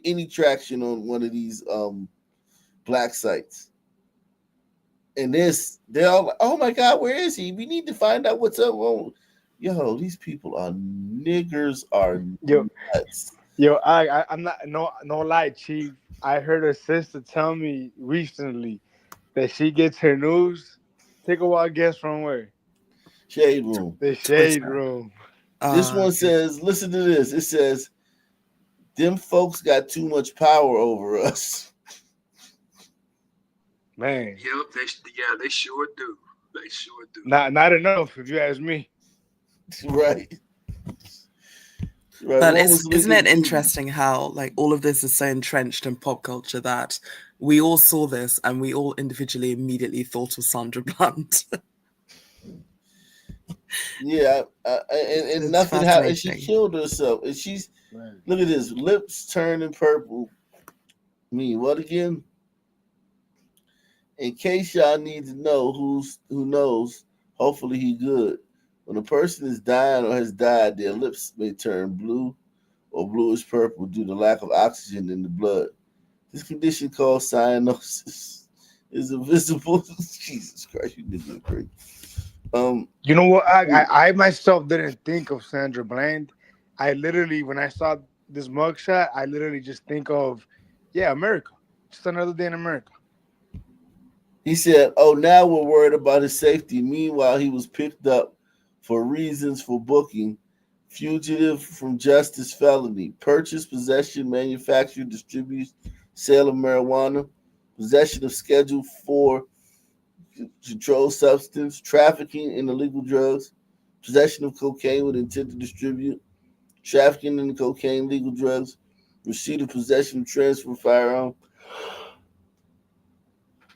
[SPEAKER 1] any traction on one of these black sites. And they're all like, oh my God, where is he? We need to find out what's up. Yo, these people are niggers are nuts.
[SPEAKER 13] Yo, I'm not no lie, Chief. I heard a sister tell me recently that she gets her news. Take a wild guess from where?
[SPEAKER 1] Shade Room.
[SPEAKER 13] The Shade Room.
[SPEAKER 1] This one says, listen to this. It says, them folks got too much power over us.
[SPEAKER 13] Man.
[SPEAKER 3] Yep, they sure do. They sure do.
[SPEAKER 13] Not enough, if you ask me.
[SPEAKER 1] Right.
[SPEAKER 5] But isn't it interesting how like all of this is so entrenched in pop culture that we all saw this and we all individually immediately thought of Sandra Bland.
[SPEAKER 1] Yeah, and nothing happened. She killed herself, and she's look at this, lips turning purple. What again? In case y'all need to know who knows, hopefully he good. When a person is dying or has died, their lips may turn blue or bluish purple due to lack of oxygen in the blood. This condition called cyanosis is invisible. Jesus Christ, you did look great.
[SPEAKER 13] You know what? I myself didn't think of Sandra Bland. I literally, when I saw this mugshot, I literally just think of, America. Just another day in America.
[SPEAKER 1] He said, oh, now we're worried about his safety. Meanwhile, he was picked up for reasons for booking, fugitive from justice felony, purchase, possession, manufacture, distribute, sale of marijuana, possession of Schedule 4 controlled substance, trafficking in illegal drugs, possession of cocaine with intent to distribute, trafficking in cocaine, legal drugs, receipt of possession of transfer firearm,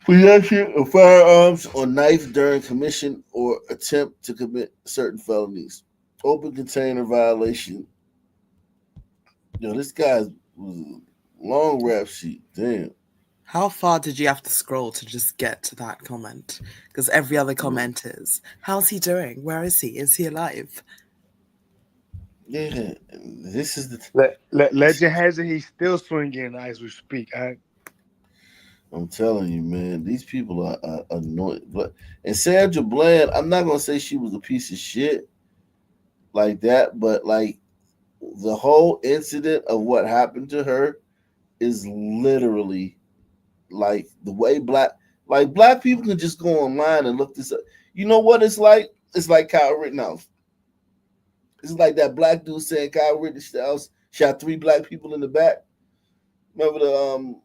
[SPEAKER 1] possession of firearms or knife during commission or attempt to commit certain felonies, open container violation. This guy's was a long rap sheet. Damn.
[SPEAKER 5] How far did you have to scroll to just get to that comment? Because every other comment is, how's he doing? Where is he? Is he alive?
[SPEAKER 1] Yeah, this is the...
[SPEAKER 13] Legend has it he's still swinging as we speak.
[SPEAKER 1] I'm telling you, man, these people are annoying. And Sandra Bland, I'm not going to say she was a piece of shit like that, but like the whole incident of what happened to her is literally like the way black people can just go online and look this up. You know what it's like? It's like Kyle Rittenhouse. It's like that black dude saying Kyle Rittenhouse shot 3 black people in the back. Remember the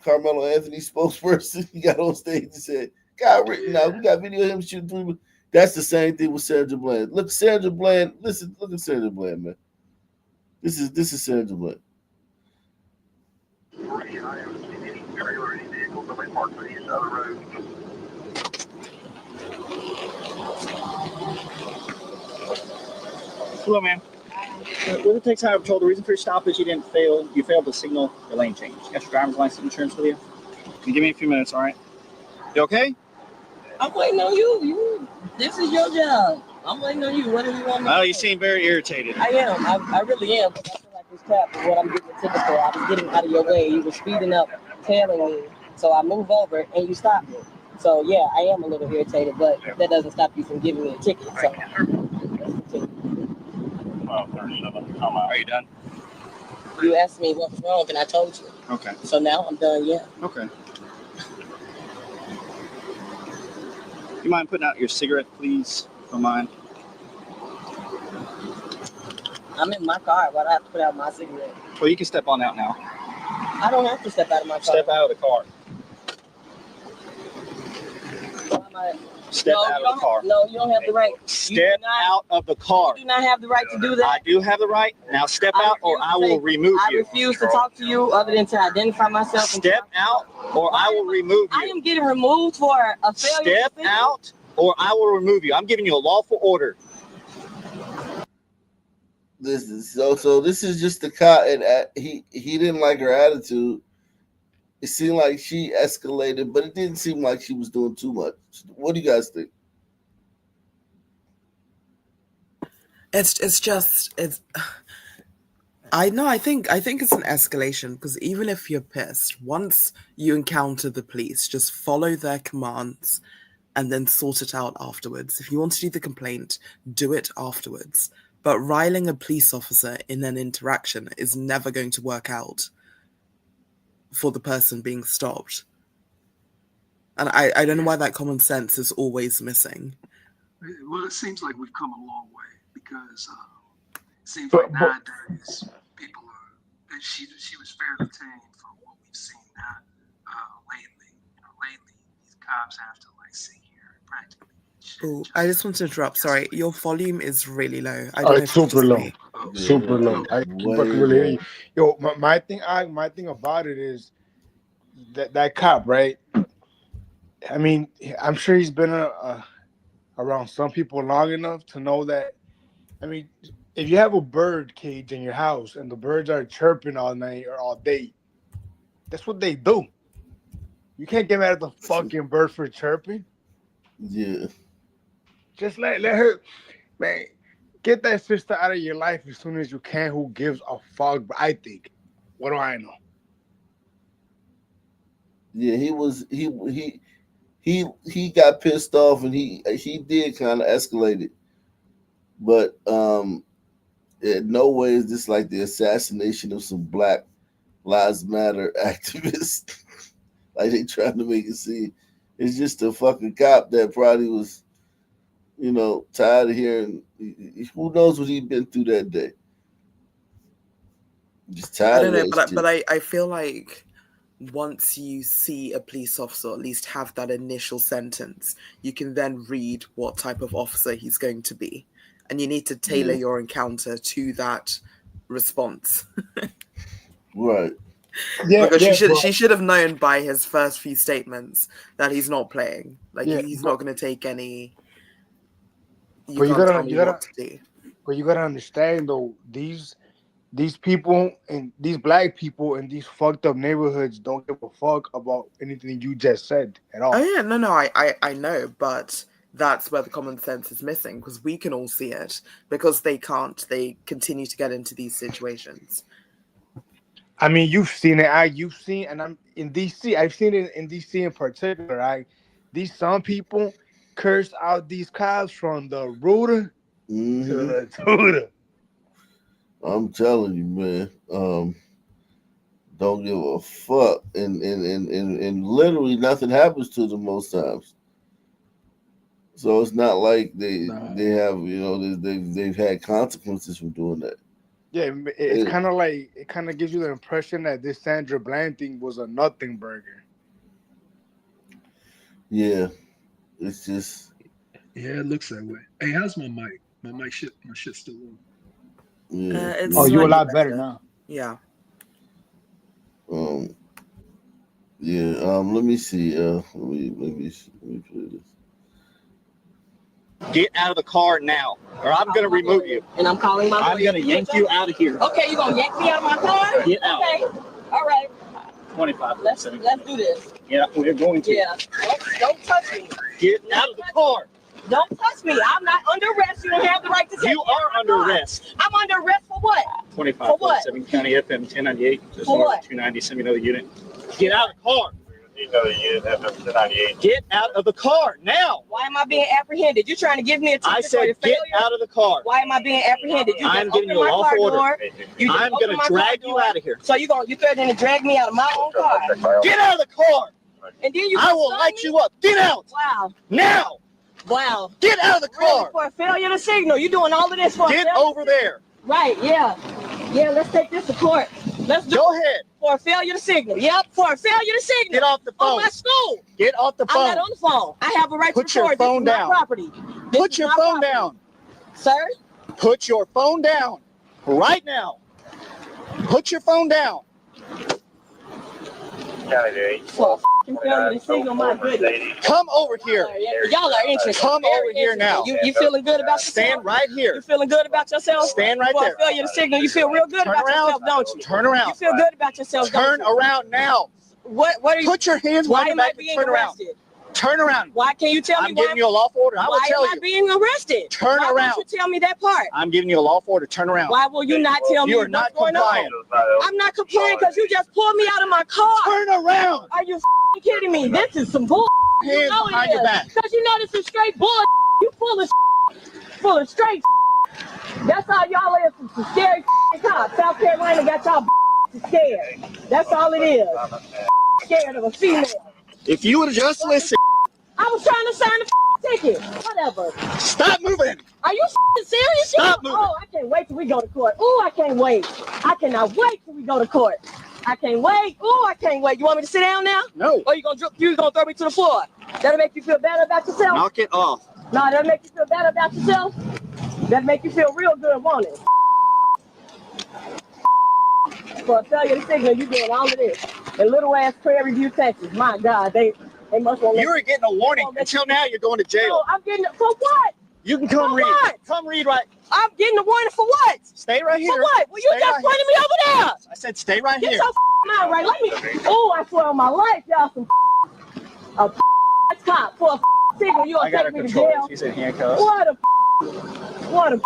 [SPEAKER 1] Carmelo Anthony spokesperson? He got on stage and said, Kyle Rittenhouse, we got video of him shooting 3. That's the same thing with Sandra Bland. Look, Sandra Bland, listen, look at Sandra Bland, man. This is Sandra Bland.
[SPEAKER 7] Hello, ma'am. With the Texas Highway Patrol, the reason for your stop is you failed to signal your lane change. You got your driver's license insurance with you? Can you give me a few minutes, all right? You okay?
[SPEAKER 9] I'm waiting on you. This is your job. I'm waiting on you. What do you want me to do?
[SPEAKER 7] You seem very irritated.
[SPEAKER 9] I am. I really am. Because I feel like this cap is what I'm getting a ticket for. I was getting out of your way. You were speeding up, tailing me. So I moved over and you stopped me. So yeah, I am a little irritated, but that doesn't stop you from giving me a ticket. So.
[SPEAKER 7] Are you done?
[SPEAKER 9] You asked me what was wrong, and I told you.
[SPEAKER 7] Okay.
[SPEAKER 9] So now I'm done. Yeah.
[SPEAKER 7] Okay. You mind putting out your cigarette, please? Don't mind.
[SPEAKER 9] I'm in my car. Why do I have to put out my cigarette?
[SPEAKER 7] Well, you can step on out now.
[SPEAKER 9] I don't have to step out of my car.
[SPEAKER 7] Step out of the car. Step out of the car.
[SPEAKER 9] No, you don't have the right.
[SPEAKER 7] Step out of the car.
[SPEAKER 9] You do not have the right to do that.
[SPEAKER 7] I do have the right. Now step out or I will remove you.
[SPEAKER 9] I refuse to talk to you other than to identify myself.
[SPEAKER 7] Step out or I will remove you.
[SPEAKER 9] I am getting removed for a failure.
[SPEAKER 7] Step out or I will remove you. I'm giving you a lawful order.
[SPEAKER 1] This is so this is just the cop, and he didn't like her attitude. It seemed like she escalated, but it didn't seem like she was doing too much. What do you guys think?
[SPEAKER 5] I think it's an escalation, because even if you're pissed, once you encounter the police, just follow their commands and then sort it out afterwards. If you want to do the complaint, do it afterwards. But riling a police officer in an interaction is never going to work out for the person being stopped. And I don't know why that common sense is always missing.
[SPEAKER 3] Well, it seems like we've come a long way, because it seems like nowadays people are. She was fairly tame from what we've seen now lately. Lately these cops have to sit here and practically.
[SPEAKER 5] Oh, I just want to interrupt. Sorry, your volume is really low. I don't know
[SPEAKER 13] It's
[SPEAKER 5] if it's
[SPEAKER 13] super
[SPEAKER 5] just
[SPEAKER 13] low.
[SPEAKER 5] me.
[SPEAKER 13] Super low. I can really hear you. Yo, my thing about it is that cop, right? I mean, I'm sure he's been around some people long enough to know that. I mean, if you have a bird cage in your house and the birds are chirping all night or all day, that's what they do. You can't get mad at the fucking bird for chirping.
[SPEAKER 1] Yeah.
[SPEAKER 13] Just let her, man, get that sister out of your life as soon as you can. Who gives a fuck? But I think, what do I know?
[SPEAKER 1] Yeah, he got pissed off, and he did kind of escalate it, but in no way is this like the assassination of some Black Lives Matter activists. Like they trying to make it seem. It's just a fucking cop that probably was, tired of hearing. Who knows what he'd been through that day? Just tired.
[SPEAKER 5] I don't know, but I feel like once you see a police officer, at least have that initial sentence, you can then read what type of officer he's going to be, and you need to tailor your encounter to that response.
[SPEAKER 1] Right.
[SPEAKER 5] Yeah, because she should have known by his first few statements that he's not playing. He's not going to take any. You can't tell me what to do.
[SPEAKER 13] But you gotta understand though, these people and these Black people in these fucked up neighborhoods don't give a fuck about anything you just said at all.
[SPEAKER 5] Oh yeah, no, I know, but that's where the common sense is missing, because we can all see it. Because they can't, they continue to get into these situations.
[SPEAKER 13] I mean, you've seen it. And I'm in DC. I've seen it in DC in particular. Some people cursed out these cops from the rooter to the tutor.
[SPEAKER 1] I'm telling you, man. Don't give a fuck, and literally nothing happens to them most times. So it's not like they have they've had consequences from doing that.
[SPEAKER 13] Yeah, it's kind of like, it kind of gives you the impression that this Sandra Bland thing was a nothing burger.
[SPEAKER 1] Yeah, it's just.
[SPEAKER 8] Yeah, it looks that way. Hey, how's my mic? My shit's still on.
[SPEAKER 1] Yeah.
[SPEAKER 13] You're a lot better now.
[SPEAKER 5] Yeah.
[SPEAKER 1] Yeah. Let me see. Let me play this.
[SPEAKER 7] Get out of the car now, or I'm going to remove you.
[SPEAKER 9] And I'm calling my
[SPEAKER 7] I'm going to yank you out of here.
[SPEAKER 9] Okay, you're going to yank me out of my car?
[SPEAKER 7] Get out.
[SPEAKER 9] Okay, all right.
[SPEAKER 7] 25.
[SPEAKER 9] Let's do this.
[SPEAKER 7] Yeah, we're going to.
[SPEAKER 9] Yeah, don't touch me.
[SPEAKER 7] Get out of the car.
[SPEAKER 9] Don't touch me. I'm not under arrest. You don't have the right to take me.
[SPEAKER 7] You are under arrest.
[SPEAKER 9] I'm under arrest for what?
[SPEAKER 7] 25.
[SPEAKER 9] For what?
[SPEAKER 7] 7 County FM 1098.
[SPEAKER 9] For what?
[SPEAKER 7] 290. Send me another unit. Get out of the car. Get out of the car now.
[SPEAKER 9] Why am I being apprehended? You're trying to give me a ticket
[SPEAKER 7] I
[SPEAKER 9] for
[SPEAKER 7] said
[SPEAKER 9] your
[SPEAKER 7] get
[SPEAKER 9] failure?
[SPEAKER 7] out of the car.
[SPEAKER 9] Why am I being apprehended? You
[SPEAKER 7] I'm
[SPEAKER 9] just
[SPEAKER 7] giving
[SPEAKER 9] opened
[SPEAKER 7] you a
[SPEAKER 9] my
[SPEAKER 7] lawful
[SPEAKER 9] car
[SPEAKER 7] order.
[SPEAKER 9] door. You just
[SPEAKER 7] I'm
[SPEAKER 9] opened
[SPEAKER 7] going
[SPEAKER 9] my
[SPEAKER 7] to
[SPEAKER 9] car
[SPEAKER 7] drag you
[SPEAKER 9] door.
[SPEAKER 7] out of here.
[SPEAKER 9] So you threatening to drag me out of my own car.
[SPEAKER 7] Get out of the car.
[SPEAKER 9] And then you
[SPEAKER 7] I will
[SPEAKER 9] stun
[SPEAKER 7] light
[SPEAKER 9] me?
[SPEAKER 7] you up. Get out.
[SPEAKER 9] Wow.
[SPEAKER 7] Now.
[SPEAKER 9] Wow.
[SPEAKER 7] Get out of the
[SPEAKER 9] Really,
[SPEAKER 7] car.
[SPEAKER 9] for a failure to signal. You're doing all of this for a
[SPEAKER 7] Get
[SPEAKER 9] failure?
[SPEAKER 7] over there.
[SPEAKER 9] Right, yeah. Yeah, let's take this to court. Let's do
[SPEAKER 7] Go
[SPEAKER 9] it.
[SPEAKER 7] ahead.
[SPEAKER 9] For a failure to signal. Yep, for a failure to signal.
[SPEAKER 7] Get off the phone.
[SPEAKER 9] On my school.
[SPEAKER 7] Get off the phone.
[SPEAKER 9] I'm not on the phone. I have a right
[SPEAKER 7] Put
[SPEAKER 9] to
[SPEAKER 7] your
[SPEAKER 9] record.
[SPEAKER 7] phone
[SPEAKER 9] This is
[SPEAKER 7] down.
[SPEAKER 9] my property. This
[SPEAKER 7] Put
[SPEAKER 9] is
[SPEAKER 7] your
[SPEAKER 9] my
[SPEAKER 7] phone
[SPEAKER 9] property.
[SPEAKER 7] down.
[SPEAKER 9] Sir?
[SPEAKER 7] Put your phone down. Right now. Put your phone down.
[SPEAKER 9] For a f***ing failure to signal, my goodness.
[SPEAKER 7] Come over here.
[SPEAKER 9] Y'all are interesting.
[SPEAKER 7] Come
[SPEAKER 9] Very
[SPEAKER 7] over here now.
[SPEAKER 9] interesting. You feeling good about yourself?
[SPEAKER 7] Stand right here.
[SPEAKER 9] You feeling good about yourself?
[SPEAKER 7] Stand right
[SPEAKER 9] For
[SPEAKER 7] there.
[SPEAKER 9] a failure to signal, you feel real good
[SPEAKER 7] Turn
[SPEAKER 9] about
[SPEAKER 7] around.
[SPEAKER 9] yourself, don't you?
[SPEAKER 7] Turn around.
[SPEAKER 9] You feel good about yourself,
[SPEAKER 7] Turn
[SPEAKER 9] don't you?
[SPEAKER 7] around now.
[SPEAKER 9] What are you?
[SPEAKER 7] Put your hands
[SPEAKER 9] Why
[SPEAKER 7] behind your
[SPEAKER 9] am I
[SPEAKER 7] back and
[SPEAKER 9] being
[SPEAKER 7] turn around.
[SPEAKER 9] arrested?
[SPEAKER 7] Turn around.
[SPEAKER 9] Why can you tell me
[SPEAKER 7] I'm
[SPEAKER 9] why?
[SPEAKER 7] giving you a lawful order. I will
[SPEAKER 9] Why
[SPEAKER 7] tell
[SPEAKER 9] am I
[SPEAKER 7] you.
[SPEAKER 9] being arrested?
[SPEAKER 7] Turn
[SPEAKER 9] Why
[SPEAKER 7] around.
[SPEAKER 9] won't you tell me that part?
[SPEAKER 7] I'm giving you a lawful order. Turn around.
[SPEAKER 9] Why will you not tell me
[SPEAKER 7] You are
[SPEAKER 9] what's
[SPEAKER 7] not
[SPEAKER 9] going
[SPEAKER 7] compliant.
[SPEAKER 9] on? I'm not complying because you just pulled me out of my car.
[SPEAKER 7] Turn around.
[SPEAKER 9] Are you f***ing kidding me? This is some bull.
[SPEAKER 7] Hands behind your back.
[SPEAKER 9] Because you know this is straight bull. You full of straight. That's how y'all is, some scary cops. South Carolina got y'all scared. That's all it is. Scared of a female.
[SPEAKER 7] If you would just listen.
[SPEAKER 9] I was trying to sign the ticket. Whatever.
[SPEAKER 7] Stop moving.
[SPEAKER 9] Are you serious?
[SPEAKER 7] Stop moving.
[SPEAKER 9] Oh, I can't wait till we go to court. Oh, I can't wait. I cannot wait till we go to court. I can't wait. Oh, I can't wait. You want me to sit down now?
[SPEAKER 7] No.
[SPEAKER 9] Or you gonna throw me to the floor? That'll make you feel better about yourself?
[SPEAKER 7] Knock it off.
[SPEAKER 9] No, that'll make you feel better about yourself? That'll make you feel real good, won't it? For a failure to signal, you doing all of this. In little ass Prairie View, Texas. My God, they must want.
[SPEAKER 7] You were getting a warning. Until now, you're going to jail.
[SPEAKER 9] No, I'm getting for what?
[SPEAKER 7] You can come
[SPEAKER 9] For
[SPEAKER 7] read.
[SPEAKER 9] what?
[SPEAKER 7] Come read right.
[SPEAKER 9] I'm getting a warning for what?
[SPEAKER 7] Stay right here.
[SPEAKER 9] For what? Well, you
[SPEAKER 7] Stay
[SPEAKER 9] just
[SPEAKER 7] right
[SPEAKER 9] pointed me over there.
[SPEAKER 7] I said stay right
[SPEAKER 9] Get
[SPEAKER 7] here.
[SPEAKER 9] your mind right. Let me. Oh, I swear on my life, y'all some a cop for a signal. You
[SPEAKER 7] I
[SPEAKER 9] gonna
[SPEAKER 7] got her
[SPEAKER 9] take me to
[SPEAKER 7] control.
[SPEAKER 9] jail?
[SPEAKER 7] She's in handcuffs.
[SPEAKER 9] What a. What a.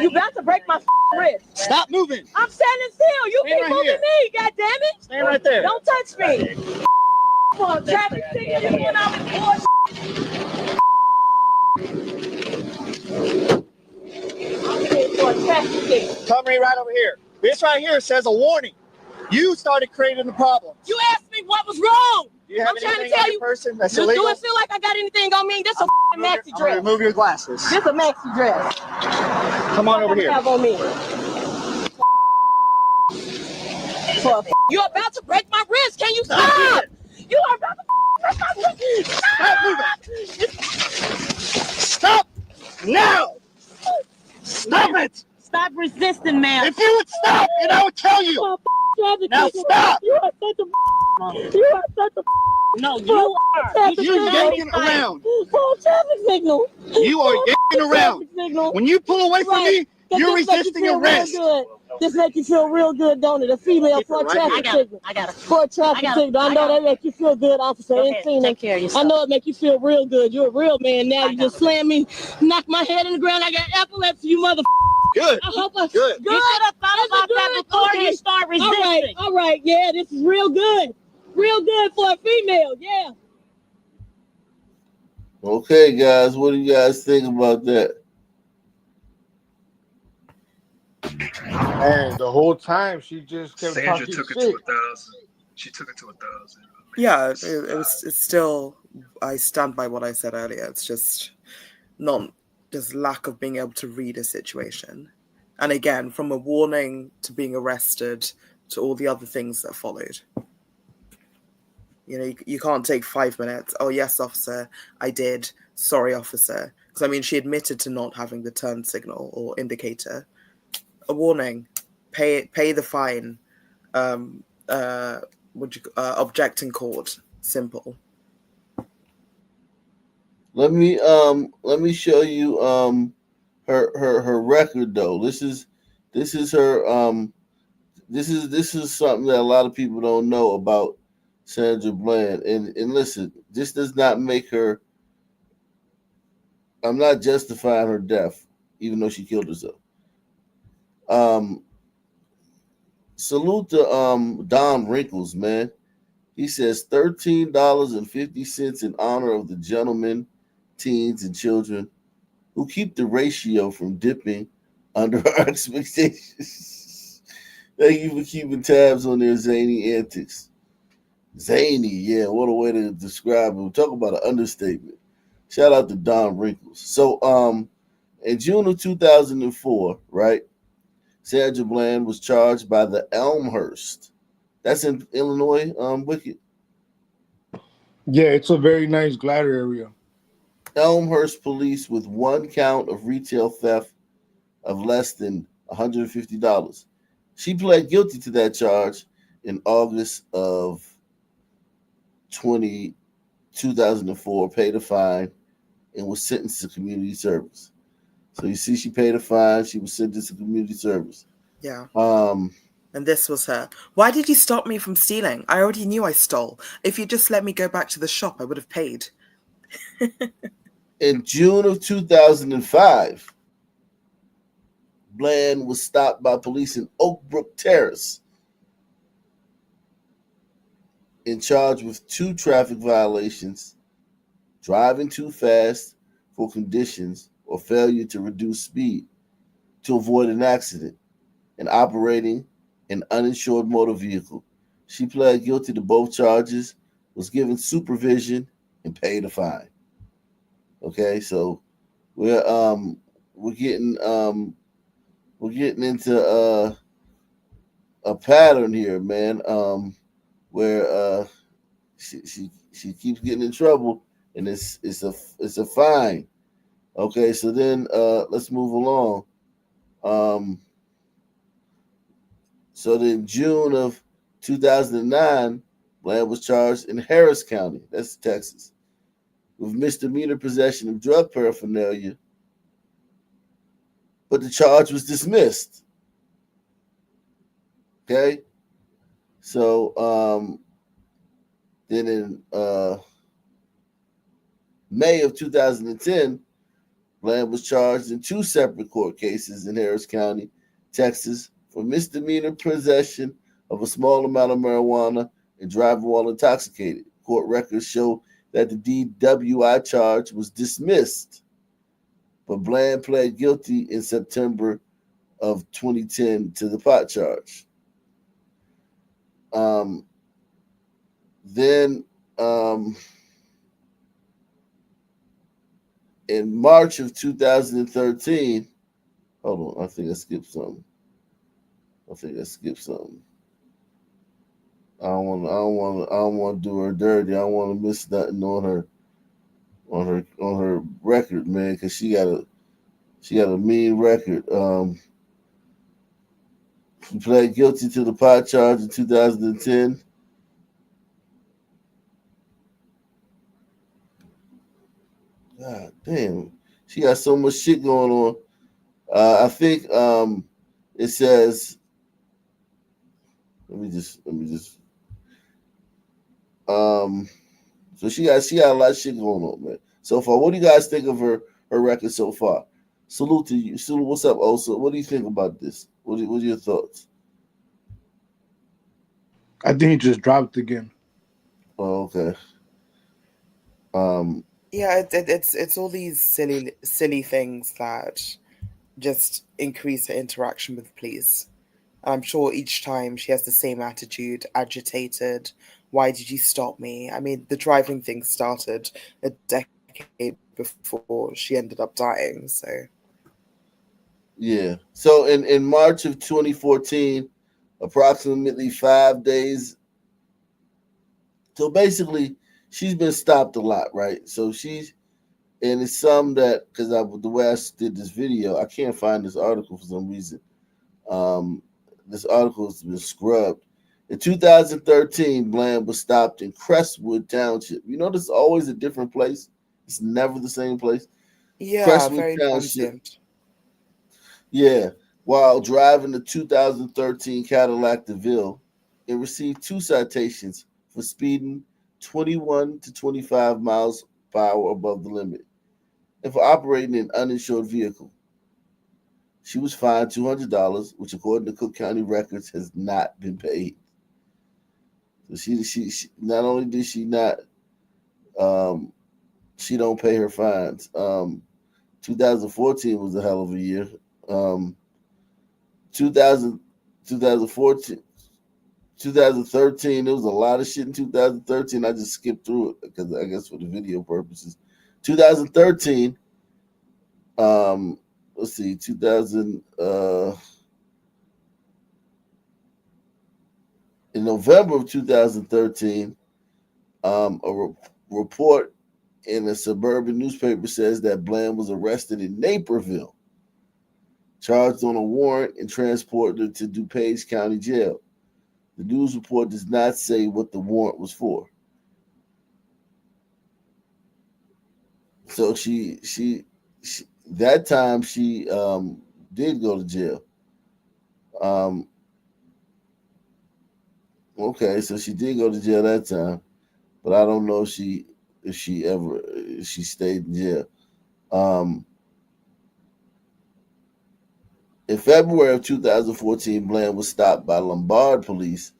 [SPEAKER 9] You about to break my wrist?
[SPEAKER 7] Stop moving.
[SPEAKER 9] I'm standing still. You
[SPEAKER 7] Stand
[SPEAKER 9] keep
[SPEAKER 7] right
[SPEAKER 9] moving
[SPEAKER 7] here.
[SPEAKER 9] me. God damn it!
[SPEAKER 7] Stand right there.
[SPEAKER 9] Don't touch me. For a traffic signal, you doing all this bullshit. I'm here for a traffic signal.
[SPEAKER 7] Come read right over here. This right here says a warning. You started creating the problem.
[SPEAKER 9] You asked me what was wrong.
[SPEAKER 7] Do you have
[SPEAKER 9] I'm trying to
[SPEAKER 7] anything
[SPEAKER 9] tell
[SPEAKER 7] on
[SPEAKER 9] you.
[SPEAKER 7] your person that's
[SPEAKER 9] Do
[SPEAKER 7] illegal?
[SPEAKER 9] it feel like I got anything on me? This a maxi
[SPEAKER 7] I'm gonna
[SPEAKER 9] dress.
[SPEAKER 7] remove your glasses.
[SPEAKER 9] This a maxi dress.
[SPEAKER 7] Come on over here.
[SPEAKER 9] Have on me. You're about to break my wrist. Can you stop? You are about to break my wrist.
[SPEAKER 7] Stop now! Stop it!
[SPEAKER 9] Stop resisting, man.
[SPEAKER 7] If you would stop, and I would tell you. Now stop!
[SPEAKER 9] You are such a. You are such a. No, you are.
[SPEAKER 7] You're yanking around.
[SPEAKER 9] For a traffic signal.
[SPEAKER 7] You are yanking around.
[SPEAKER 9] Signal.
[SPEAKER 7] When you pull away from me, you're
[SPEAKER 9] This make you
[SPEAKER 7] resisting
[SPEAKER 9] feel real
[SPEAKER 7] arrest.
[SPEAKER 9] good. This make you feel real good, don't it? A female for a traffic signal. For a traffic signal. I know that make you feel good, officer. Ain't seen it. I know it make you feel real good. You're a real man now. You just slammed me, knocked my head in the ground. I got epilepsy, you mother.
[SPEAKER 7] Good.
[SPEAKER 9] I hope I
[SPEAKER 7] Good.
[SPEAKER 9] You should have thought about that before you start resisting. All right. Yeah, this is real good. Real good for a female. Yeah.
[SPEAKER 1] Okay, guys, what do you guys think about that?
[SPEAKER 13] And the whole time she just kept
[SPEAKER 3] Sandra
[SPEAKER 13] talking
[SPEAKER 3] took it
[SPEAKER 13] shit.
[SPEAKER 3] to 1,000. She took it to 1,000.
[SPEAKER 5] Yeah, it's still, I stand by what I said earlier. It's just just lack of being able to read a situation. And again, from a warning to being arrested to all the other things that followed. You know, you can't take 5 minutes. Oh, yes, officer, I did. Sorry, officer. Because, I mean, she admitted to not having the turn signal or indicator. A warning. Pay the fine. Object in court. Simple.
[SPEAKER 1] Let me show you her record though. This is her this is something that a lot of people don't know about Sandra Bland. And listen, this does not make her. I'm not justifying her death, even though she killed herself. salute to Don Wrinkles, man. He says $13.50 in honor of the gentlemen, teens, and children who keep the ratio from dipping under our expectations. Thank you for keeping tabs on their zany antics. Zany, yeah, what a way to describe him. Talk about an understatement. Shout out to Don Wrinkles. So, in June of 2004, right, Sandra Bland was charged by the Elmhurst. That's in Illinois, Wicked.
[SPEAKER 13] Yeah, it's a very nice glider area.
[SPEAKER 1] Elmhurst police with one count of retail theft of less than $150. She pled guilty to that charge in August of 2004, paid a fine, and was sentenced to community service. So you see, she paid a fine. She was sentenced to community service.
[SPEAKER 5] Yeah.
[SPEAKER 1] Um,
[SPEAKER 5] And this was her. Why did you stop me from stealing? I already knew I stole. If you just let me go back to the shop, I would have paid.
[SPEAKER 1] In June of 2005, Bland was stopped by police in Oak Brook Terrace and charged with 2 traffic violations, driving too fast for conditions or failure to reduce speed to avoid an accident, and operating an uninsured motor vehicle. She pled guilty to both charges, was given supervision, and paid a fine. Okay, so we're getting into a pattern here, man. Where she keeps getting in trouble, and it's a fine. Okay, so then let's move along. So then June of 2009, Bland was charged in Harris County, that's Texas, with misdemeanor possession of drug paraphernalia, but the charge was dismissed. Okay, so then in May of 2010, Bland was charged in 2 separate court cases in Harris County, Texas, for misdemeanor possession of a small amount of marijuana and driving while intoxicated. Court records show that the DWI charge was dismissed, but Bland pled guilty in September of 2010 to the pot charge. Then in March of 2013, hold on, I think I skipped something. I don't want to do her dirty. I don't want to miss nothing on her record, man, because she got a mean record. She pled guilty to the pot charge in 2010. God damn, she got so much shit going on. I think it says. Let me just. So she got a lot of shit going on, man. So far, what do you guys think of her record so far? Salute to you. Salute. What's up, Osa? What do you think about this? What are your thoughts?
[SPEAKER 13] I think he just dropped again.
[SPEAKER 1] Oh, okay.
[SPEAKER 5] Yeah, it's all these silly things that just increase her interaction with the police. I'm sure each time she has the same attitude, agitated. Why did you stop me? I mean, the driving thing started a decade before she ended up dying. So
[SPEAKER 1] yeah. So in March of 2014, approximately 5 days. So basically, she's been stopped a lot, right? So and it's some that, because the way I did this video, I can't find this article for some reason. This article has been scrubbed. In 2013, Bland was stopped in Crestwood Township. You notice it's always a different place. It's never the same place.
[SPEAKER 5] yeah,
[SPEAKER 1] Crestwood
[SPEAKER 5] very
[SPEAKER 1] Township.
[SPEAKER 5] transient.
[SPEAKER 1] Yeah, while driving the 2013 Cadillac DeVille, it received 2 citations for speeding 21 to 25 miles per hour above the limit and for operating an uninsured vehicle. She was fined $200, which, according to Cook County records, has not been paid. So she not only did she not, she don't pay her fines. 2014 was a hell of a year. 2014, 2013, there was a lot of shit in 2013. I just skipped through it because I guess for the video purposes. 2013, let's see, 2000, in November of 2013, a report in a suburban newspaper says that Bland was arrested in Naperville, charged on a warrant, and transported to DuPage County Jail. The news report does not say what the warrant was for. So she that time she did go to jail. Okay, so she did go to jail that time, but I don't know if she stayed in jail. In February of 2014, Bland was stopped by Lombard police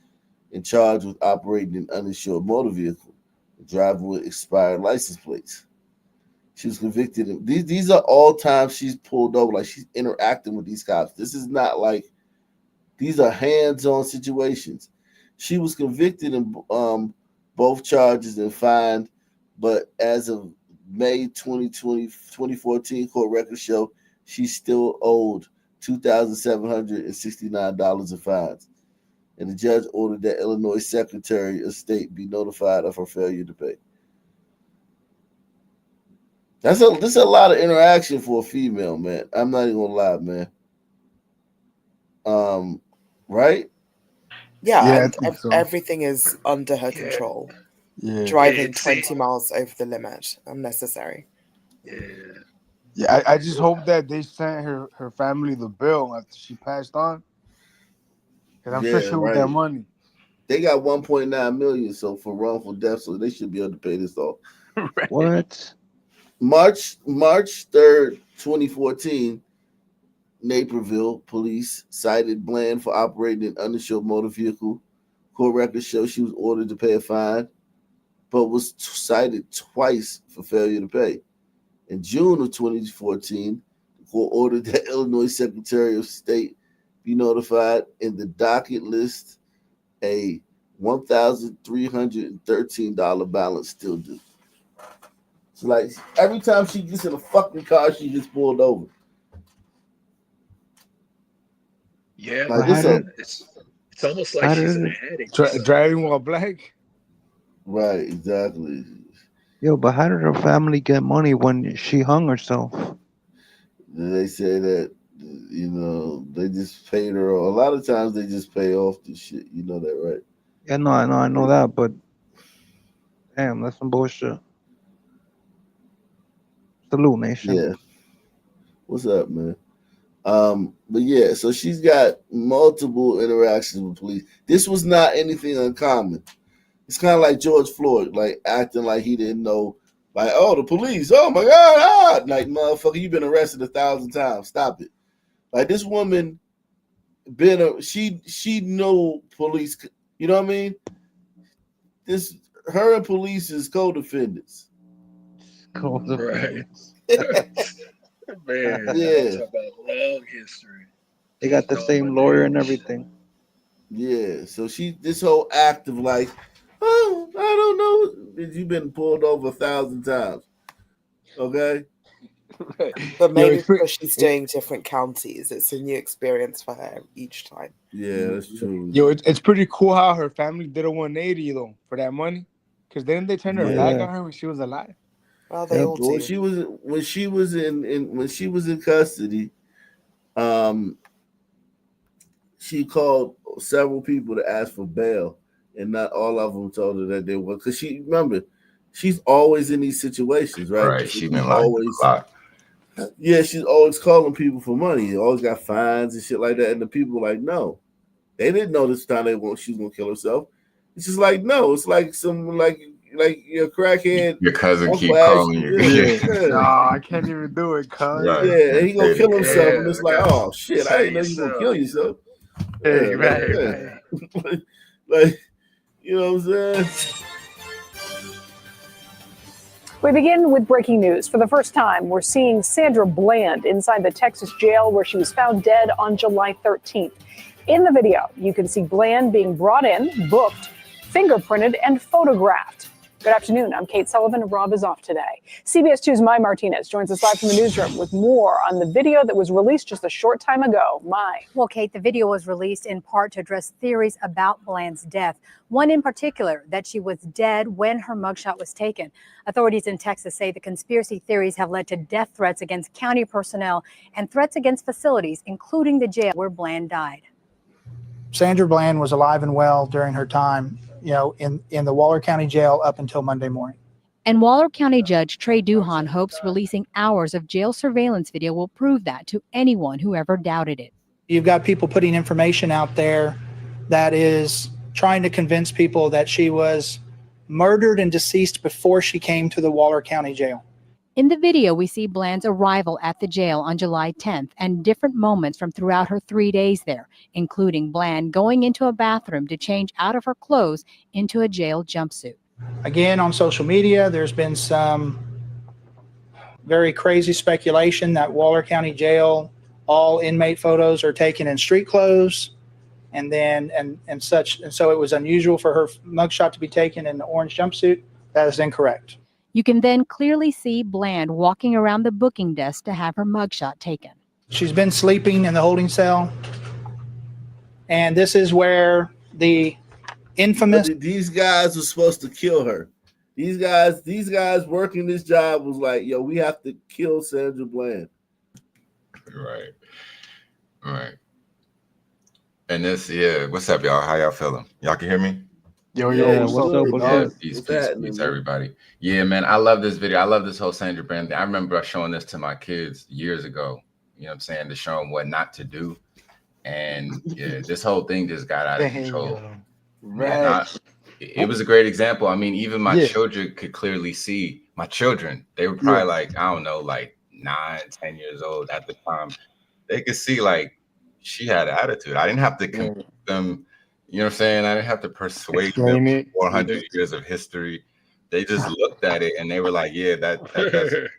[SPEAKER 1] and charged with operating an uninsured motor vehicle, driving with expired license plates. She was convicted. These are all times she's pulled over, like she's interacting with these cops. This is not like, these are hands-on situations. She was convicted in both charges and fined, but as of May 2014, court records show she still owed $2,769 in fines, and the judge ordered that Illinois Secretary of State be notified of her failure to pay. This is a lot of interaction for a female, man. I'm not even gonna lie, man. Right?
[SPEAKER 5] Yeah,
[SPEAKER 13] I
[SPEAKER 5] and
[SPEAKER 13] think so.
[SPEAKER 5] everything is under her control.
[SPEAKER 13] Yeah.
[SPEAKER 5] Driving 20 miles over the limit, unnecessary.
[SPEAKER 13] Yeah, I just hope that they sent her family the bill after she passed on, because I'm sure she owed that money.
[SPEAKER 1] They got 1.9 million so for wrongful death, so they should be able to pay this off.
[SPEAKER 13] Right.
[SPEAKER 10] What?
[SPEAKER 1] March 3rd, 2014, Naperville police cited Bland for operating an uninsured motor vehicle. Court records show she was ordered to pay a fine, but was cited twice for failure to pay. In June of 2014, the court ordered that Illinois Secretary of State be notified, in the docket list a $1,313 balance still due. So, like, every time she gets in a fucking car, she gets pulled over.
[SPEAKER 8] Yeah,
[SPEAKER 1] like,
[SPEAKER 8] it's almost like she's an addict.
[SPEAKER 13] Driving while black.
[SPEAKER 1] Right, exactly.
[SPEAKER 10] Yo, but how did her family get money when she hung herself?
[SPEAKER 1] They say that, you know, they just paid her. A lot of times they just pay off the shit. You know that, right?
[SPEAKER 10] Yeah, no, I know that, but damn, that's some bullshit. Salute, nation.
[SPEAKER 1] Yeah. What's up, man? But yeah, so she's got multiple interactions with police. This was not anything uncommon. It's kind of like George Floyd, like acting like he didn't know, like, oh, the police, oh my God, like, motherfucker, you've been arrested 1,000 times. Stop it. Like, this woman she know police, you know what I mean? Her and police is co-defendants.
[SPEAKER 10] Co-defendants.
[SPEAKER 8] Man,
[SPEAKER 1] yeah.
[SPEAKER 8] talk about long history.
[SPEAKER 10] They got the same lawyer and everything.
[SPEAKER 1] Yeah, so this whole act of like, oh, I don't know, you've been pulled over 1,000 times. Okay?
[SPEAKER 5] But maybe because she's doing different counties, it's a new experience for her each time.
[SPEAKER 1] Yeah, that's true.
[SPEAKER 13] Yo, it's pretty cool how her family did a 180 though for that money, because then they turned her back on her when she was alive.
[SPEAKER 5] Well, they all do.
[SPEAKER 1] When she was in custody, she called several people to ask for bail, and not all of them told her that they were, because she's always in these situations, right?
[SPEAKER 11] Right, she's been locked.
[SPEAKER 1] Yeah, she's always calling people for money. Always got fines and shit like that, and the people were like, no, they didn't know this time she was gonna kill herself. It's just like, no, it's like some, like, your crackhead.
[SPEAKER 4] Your cousin
[SPEAKER 1] uncle
[SPEAKER 4] keep
[SPEAKER 1] asked
[SPEAKER 4] calling you.
[SPEAKER 1] Yeah.
[SPEAKER 13] No, I can't even do it, cuz.
[SPEAKER 4] Right.
[SPEAKER 1] Yeah, he gonna
[SPEAKER 4] Say
[SPEAKER 1] kill
[SPEAKER 4] it.
[SPEAKER 1] himself, and
[SPEAKER 13] Yeah,
[SPEAKER 1] it's like, oh shit, I
[SPEAKER 13] say
[SPEAKER 1] didn't know you gonna
[SPEAKER 13] yourself.
[SPEAKER 1] kill yourself.
[SPEAKER 13] Hey,
[SPEAKER 1] Yeah,
[SPEAKER 13] right.
[SPEAKER 1] like, you know what I'm saying?
[SPEAKER 11] We begin with breaking news. For the first time, we're seeing Sandra Bland inside the Texas jail where she was found dead on July 13th. In the video, you can see Bland being brought in, booked, fingerprinted, and photographed. Good afternoon. I'm Kate Sullivan, and Rob is off today. CBS 2's Mai Martinez joins us live from the newsroom with more on the video that was released just a short time ago. Mai.
[SPEAKER 12] Well, Kate, the video was released in part to address theories about Bland's death. One in particular, that she was dead when her mugshot was taken. Authorities in Texas say the conspiracy theories have led to death threats against county personnel and threats against facilities, including the jail where Bland died.
[SPEAKER 22] Sandra Bland was alive and well during her time, in the Waller County Jail up until Monday morning.
[SPEAKER 12] And Waller County Judge Trey Duhan hopes releasing hours of jail surveillance video will prove that to anyone who ever doubted it.
[SPEAKER 22] You've got people putting information out there that is trying to convince people that she was murdered and deceased before she came to the Waller County Jail.
[SPEAKER 12] In the video, we see Bland's arrival at the jail on July 10th and different moments from throughout her 3 days there, including Bland going into a bathroom to change out of her clothes into a jail jumpsuit.
[SPEAKER 22] Again, on social media, there's been some very crazy speculation that Waller County Jail, all inmate photos are taken in street clothes and such. And so it was unusual for her mugshot to be taken in the orange jumpsuit. That is incorrect.
[SPEAKER 12] You can then clearly see Bland walking around the booking desk to have her mugshot taken.
[SPEAKER 22] She's been sleeping in the holding cell. And this is where the infamous...
[SPEAKER 1] These guys were supposed to kill her. These guys working this job was like, yo, we have to kill Sandra Bland.
[SPEAKER 4] Right. And this, what's up, y'all? How y'all feeling? Y'all can hear me?
[SPEAKER 13] Yo, what's up?
[SPEAKER 4] Peace, everybody. Yeah, man, I love this video. I love this whole Sandra Bland thing. I remember showing this to my kids years ago, you know what I'm saying, to show them what not to do. And yeah, this whole thing just got out of control.
[SPEAKER 13] Right.
[SPEAKER 4] It was a great example. I mean, even my children could clearly see, they were probably like, I don't know, like 9, 10 years old at the time. They could see like she had an attitude. I didn't have to convince them. You know what I'm saying? I didn't have to persuade them 400 years of history. They just looked at it and they were like, yeah, that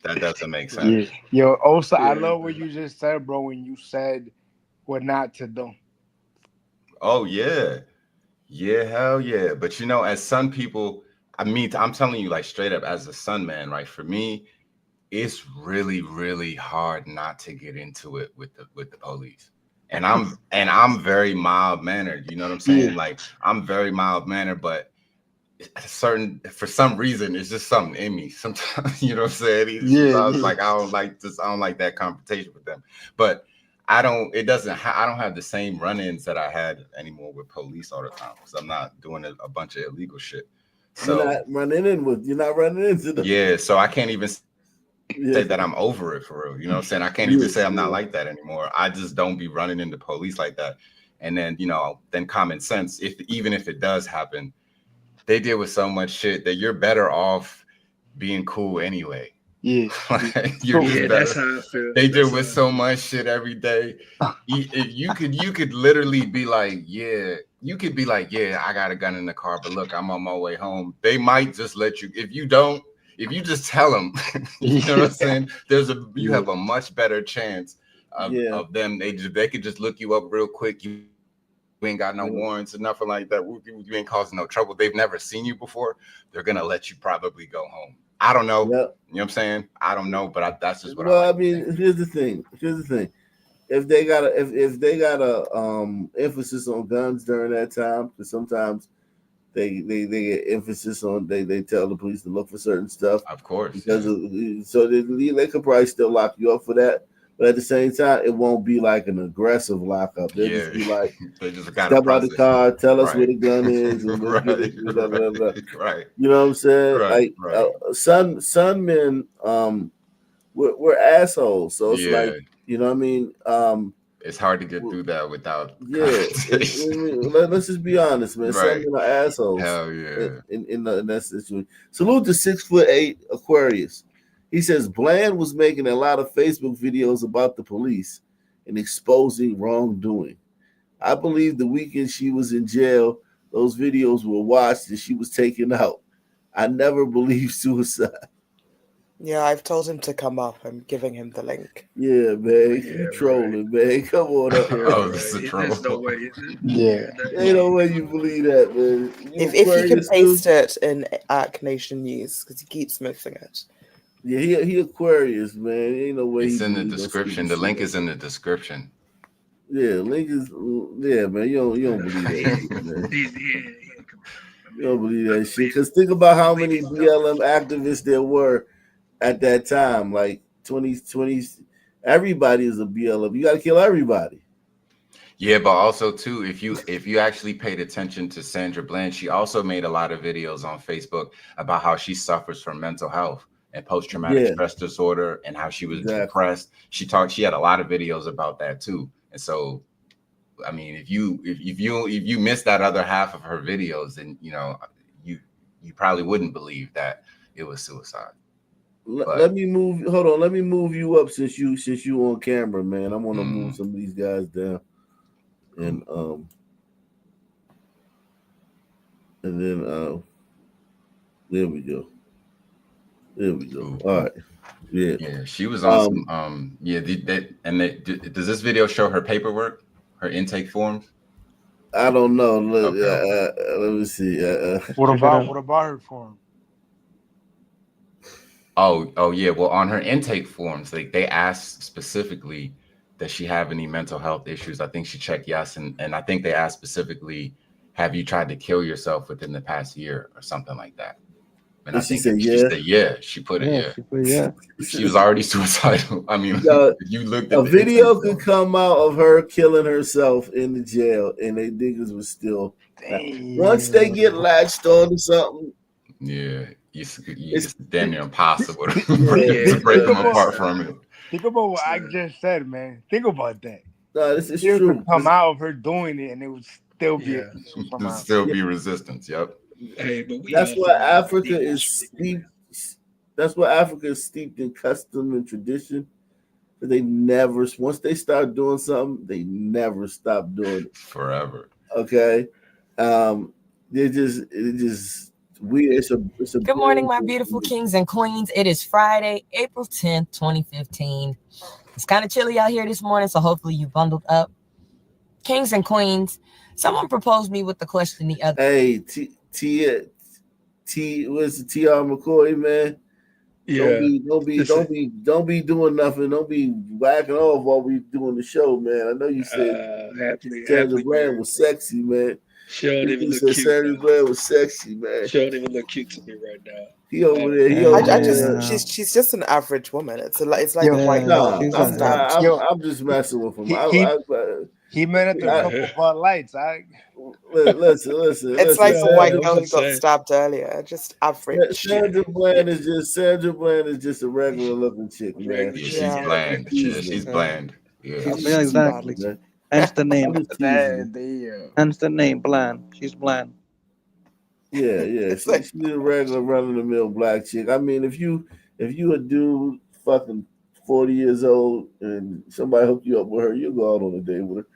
[SPEAKER 4] doesn't make sense.
[SPEAKER 13] Yeah. Yo, Osa, I love what you just said, bro, when you said what not to do.
[SPEAKER 4] Oh, yeah. Yeah, hell yeah. But, as Sun people, I'm telling you, like, straight up, as a Sun man, right, for me, it's really, really hard not to get into it with the police. And I'm very mild mannered, you know what I'm saying?
[SPEAKER 13] Yeah.
[SPEAKER 4] Like I'm very mild mannered, but for some reason, it's just something in me. Sometimes, you know what I'm saying? I was like, I don't like that confrontation with them. But I don't have the same run-ins that I had anymore with police all the time because I'm not doing a bunch of illegal shit. So
[SPEAKER 1] you're not running into them.
[SPEAKER 4] Yeah, so I can't even say that I'm over it for real. You know what I'm saying? I can't even say I'm not like that anymore. I just don't be running into police like that. And then, then common sense, even if it does happen, they deal with so much shit that you're better off being cool anyway.
[SPEAKER 13] Yeah.
[SPEAKER 4] That's how I feel. They deal with so much shit every day. You could literally be like, yeah, I got a gun in the car, but look, I'm on my way home. They might just let you, if you just tell them, you know what I'm saying? You have a much better chance of them. They could just look you up real quick. You ain't got no warrants or nothing like that. You ain't causing no trouble. They've never seen you before. They're gonna let you probably go home. I don't know. Yep. You know what I'm saying? I don't know, but that's just what I mean.
[SPEAKER 1] Here's the thing. If they got a emphasis on guns during that time, because sometimes they get emphasis on they tell the police to look for certain stuff.
[SPEAKER 4] Of course.
[SPEAKER 1] Because so they could probably still lock you up for that. But at the same time, it won't be like an aggressive lockup. They'll just be like,
[SPEAKER 4] they just
[SPEAKER 1] step out the car, tell us where the gun is, and
[SPEAKER 4] right.
[SPEAKER 1] You know what I'm saying? Sun men, we're assholes. So it's like, you know what I mean?
[SPEAKER 4] It's hard to get through that without
[SPEAKER 1] conversation. Let's just be honest, man. Some men are assholes.
[SPEAKER 4] Hell yeah.
[SPEAKER 1] In that situation. Salute to 6'8" Aquarius. He says Bland was making a lot of Facebook videos about the police and exposing wrongdoing. I believe the weekend she was in jail, those videos were watched and she was taken out. I never believed suicide.
[SPEAKER 5] Yeah, I've told him to come up. I'm giving him the link.
[SPEAKER 1] Yeah, man. You trolling, man. Come on up here.
[SPEAKER 4] This is a troll.
[SPEAKER 8] There's no way, is it?
[SPEAKER 13] Yeah.
[SPEAKER 1] Ain't no way you believe that, man.
[SPEAKER 5] If you can paste it in Arc Nation News, because he keeps missing it.
[SPEAKER 1] Yeah, he Aquarius, man. Ain't no way.
[SPEAKER 4] It's in the description. The link is in the description.
[SPEAKER 1] Yeah, link is man. You don't believe that shit, man. You don't believe that shit. Because think about how many BLM activists there were at that time. Like 20, everybody is a BLM. You got to kill everybody.
[SPEAKER 4] Yeah, but also too, if you actually paid attention to Sandra Bland, she also made a lot of videos on Facebook about how she suffers from mental health and post-traumatic stress disorder and how she was depressed. She had a lot of videos about that too. And so, I mean, if you missed that other half of her videos, then you probably wouldn't believe that it was suicide.
[SPEAKER 1] Let me move. Hold on. Let me move you up since you on camera, man. I want to move some of these guys down, and then there we go. There we go. All right.
[SPEAKER 4] Yeah. She was on some. Does this video show her paperwork, her intake forms?
[SPEAKER 1] I don't know. Let me see.
[SPEAKER 13] What about her form?
[SPEAKER 4] Oh yeah. Well, on her intake forms, they asked specifically does she have any mental health issues. I think she checked yes, and I think they asked specifically, have you tried to kill yourself within the past year or something like that? And I think she said yeah. She put it yeah.
[SPEAKER 10] She put yeah.
[SPEAKER 4] She was already suicidal. I mean, if you looked at
[SPEAKER 1] a video could come out of her killing herself in the jail, and they niggas was still. Once they get latched onto something,
[SPEAKER 4] it's damn near impossible to break them apart from it.
[SPEAKER 13] Think about what I just said, man. Think about that.
[SPEAKER 1] No, this is
[SPEAKER 13] it
[SPEAKER 1] true.
[SPEAKER 13] Could come out of her doing it, and it would still be
[SPEAKER 4] be resistance. Yep.
[SPEAKER 8] Hey, but
[SPEAKER 1] that's why Africa is steeped. That's why Africa is steeped in custom and tradition. But they never, once they start doing something, they never stop doing it
[SPEAKER 4] forever.
[SPEAKER 1] Okay, they're just weird. It's a
[SPEAKER 6] Good morning, my beautiful kings and queens. It is Friday, April 10th, 2015. It's kind of chilly out here this morning, so hopefully you bundled up. Kings and queens, someone proposed me with the question the other.
[SPEAKER 1] Hey, what's the TR McCoy, man?
[SPEAKER 8] Yeah.
[SPEAKER 1] Don't be doing nothing. Don't be whacking off while we doing the show, man. I know you said Sandra Bland was sexy, man.
[SPEAKER 8] She don't even look cute.
[SPEAKER 1] Sandra Bland was sexy, man.
[SPEAKER 8] She don't even look cute to me right now.
[SPEAKER 1] He over there.
[SPEAKER 5] She's just an average woman. It's like
[SPEAKER 1] a
[SPEAKER 5] white girl.
[SPEAKER 1] I'm just messing with him.
[SPEAKER 13] He meant it a couple Bud Lights.
[SPEAKER 1] Listen.
[SPEAKER 5] It's like a white girl who got stabbed earlier. Just average.
[SPEAKER 1] Sandra Bland is just a regular looking chick, man.
[SPEAKER 4] She's bland. She's bland. Yeah,
[SPEAKER 10] exactly. Hence the name. Hence the name, bland. She's bland.
[SPEAKER 1] Yeah. She's a regular run-of-the-mill black chick. I mean, if you a dude fucking 40 years old and somebody hooked you up with her, you'll go out on a date with her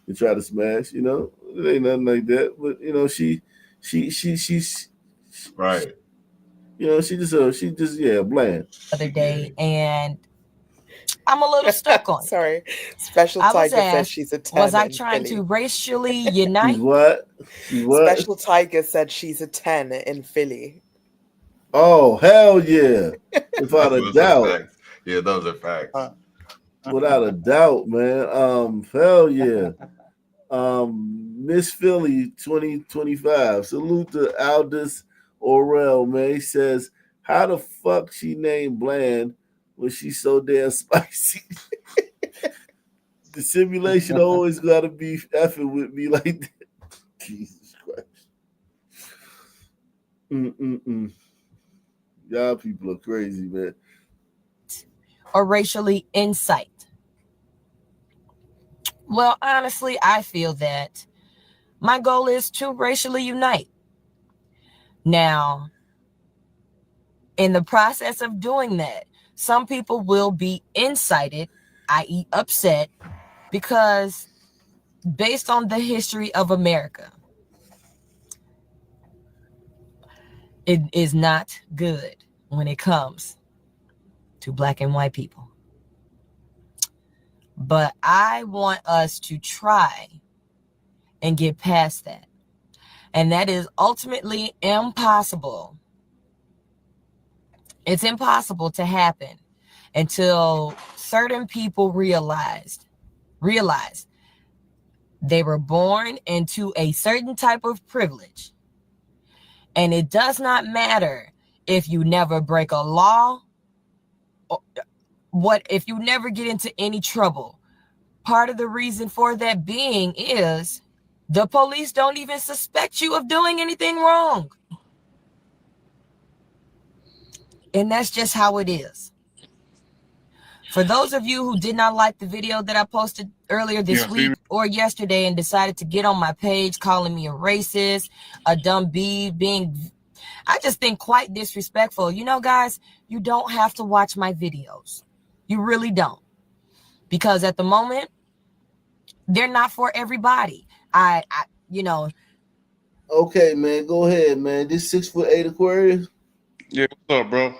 [SPEAKER 1] and try to smash. It ain't nothing like that. But she's
[SPEAKER 4] right.
[SPEAKER 1] She just bland.
[SPEAKER 6] Other day, and I'm a little stuck on it.
[SPEAKER 5] Sorry. Special Tiger said she's a 10.
[SPEAKER 6] Was I trying to racially unite?
[SPEAKER 1] What?
[SPEAKER 5] Special Tiger said she's a 10 in Philly.
[SPEAKER 1] Oh, hell yeah. Without a doubt.
[SPEAKER 4] Yeah, those are facts.
[SPEAKER 1] Without a doubt, man. Hell yeah. Miss Philly 2025. Salute to Aldous Orrell, man. He says, how the fuck she named Bland when she's so damn spicy? The simulation always gotta be effing with me like that. Jesus Christ. Y'all people are crazy, man.
[SPEAKER 6] Or racially incite. Well, honestly, I feel that my goal is to racially unite. Now, in the process of doing that, some people will be incited, i.e., upset, because based on the history of America, it is not good when it comes to black and white people. But I want us to try and get past that. And that is ultimately impossible. It's impossible to happen until certain people realize they were born into a certain type of privilege. And it does not matter if you never break a law, or if you never get into any trouble. Part of the reason for that being is the police don't even suspect you of doing anything wrong. And that's just how it is. For those of you who did not like the video that I posted earlier this week or yesterday and decided to get on my page calling me a racist, a dumb bee, I just think quite disrespectful. You know, guys, you don't have to watch my videos. You really don't. Because at the moment, they're not for everybody.
[SPEAKER 1] Okay, man, go ahead, man. This 6'8" Aquarius.
[SPEAKER 14] Yeah, what's up, bro?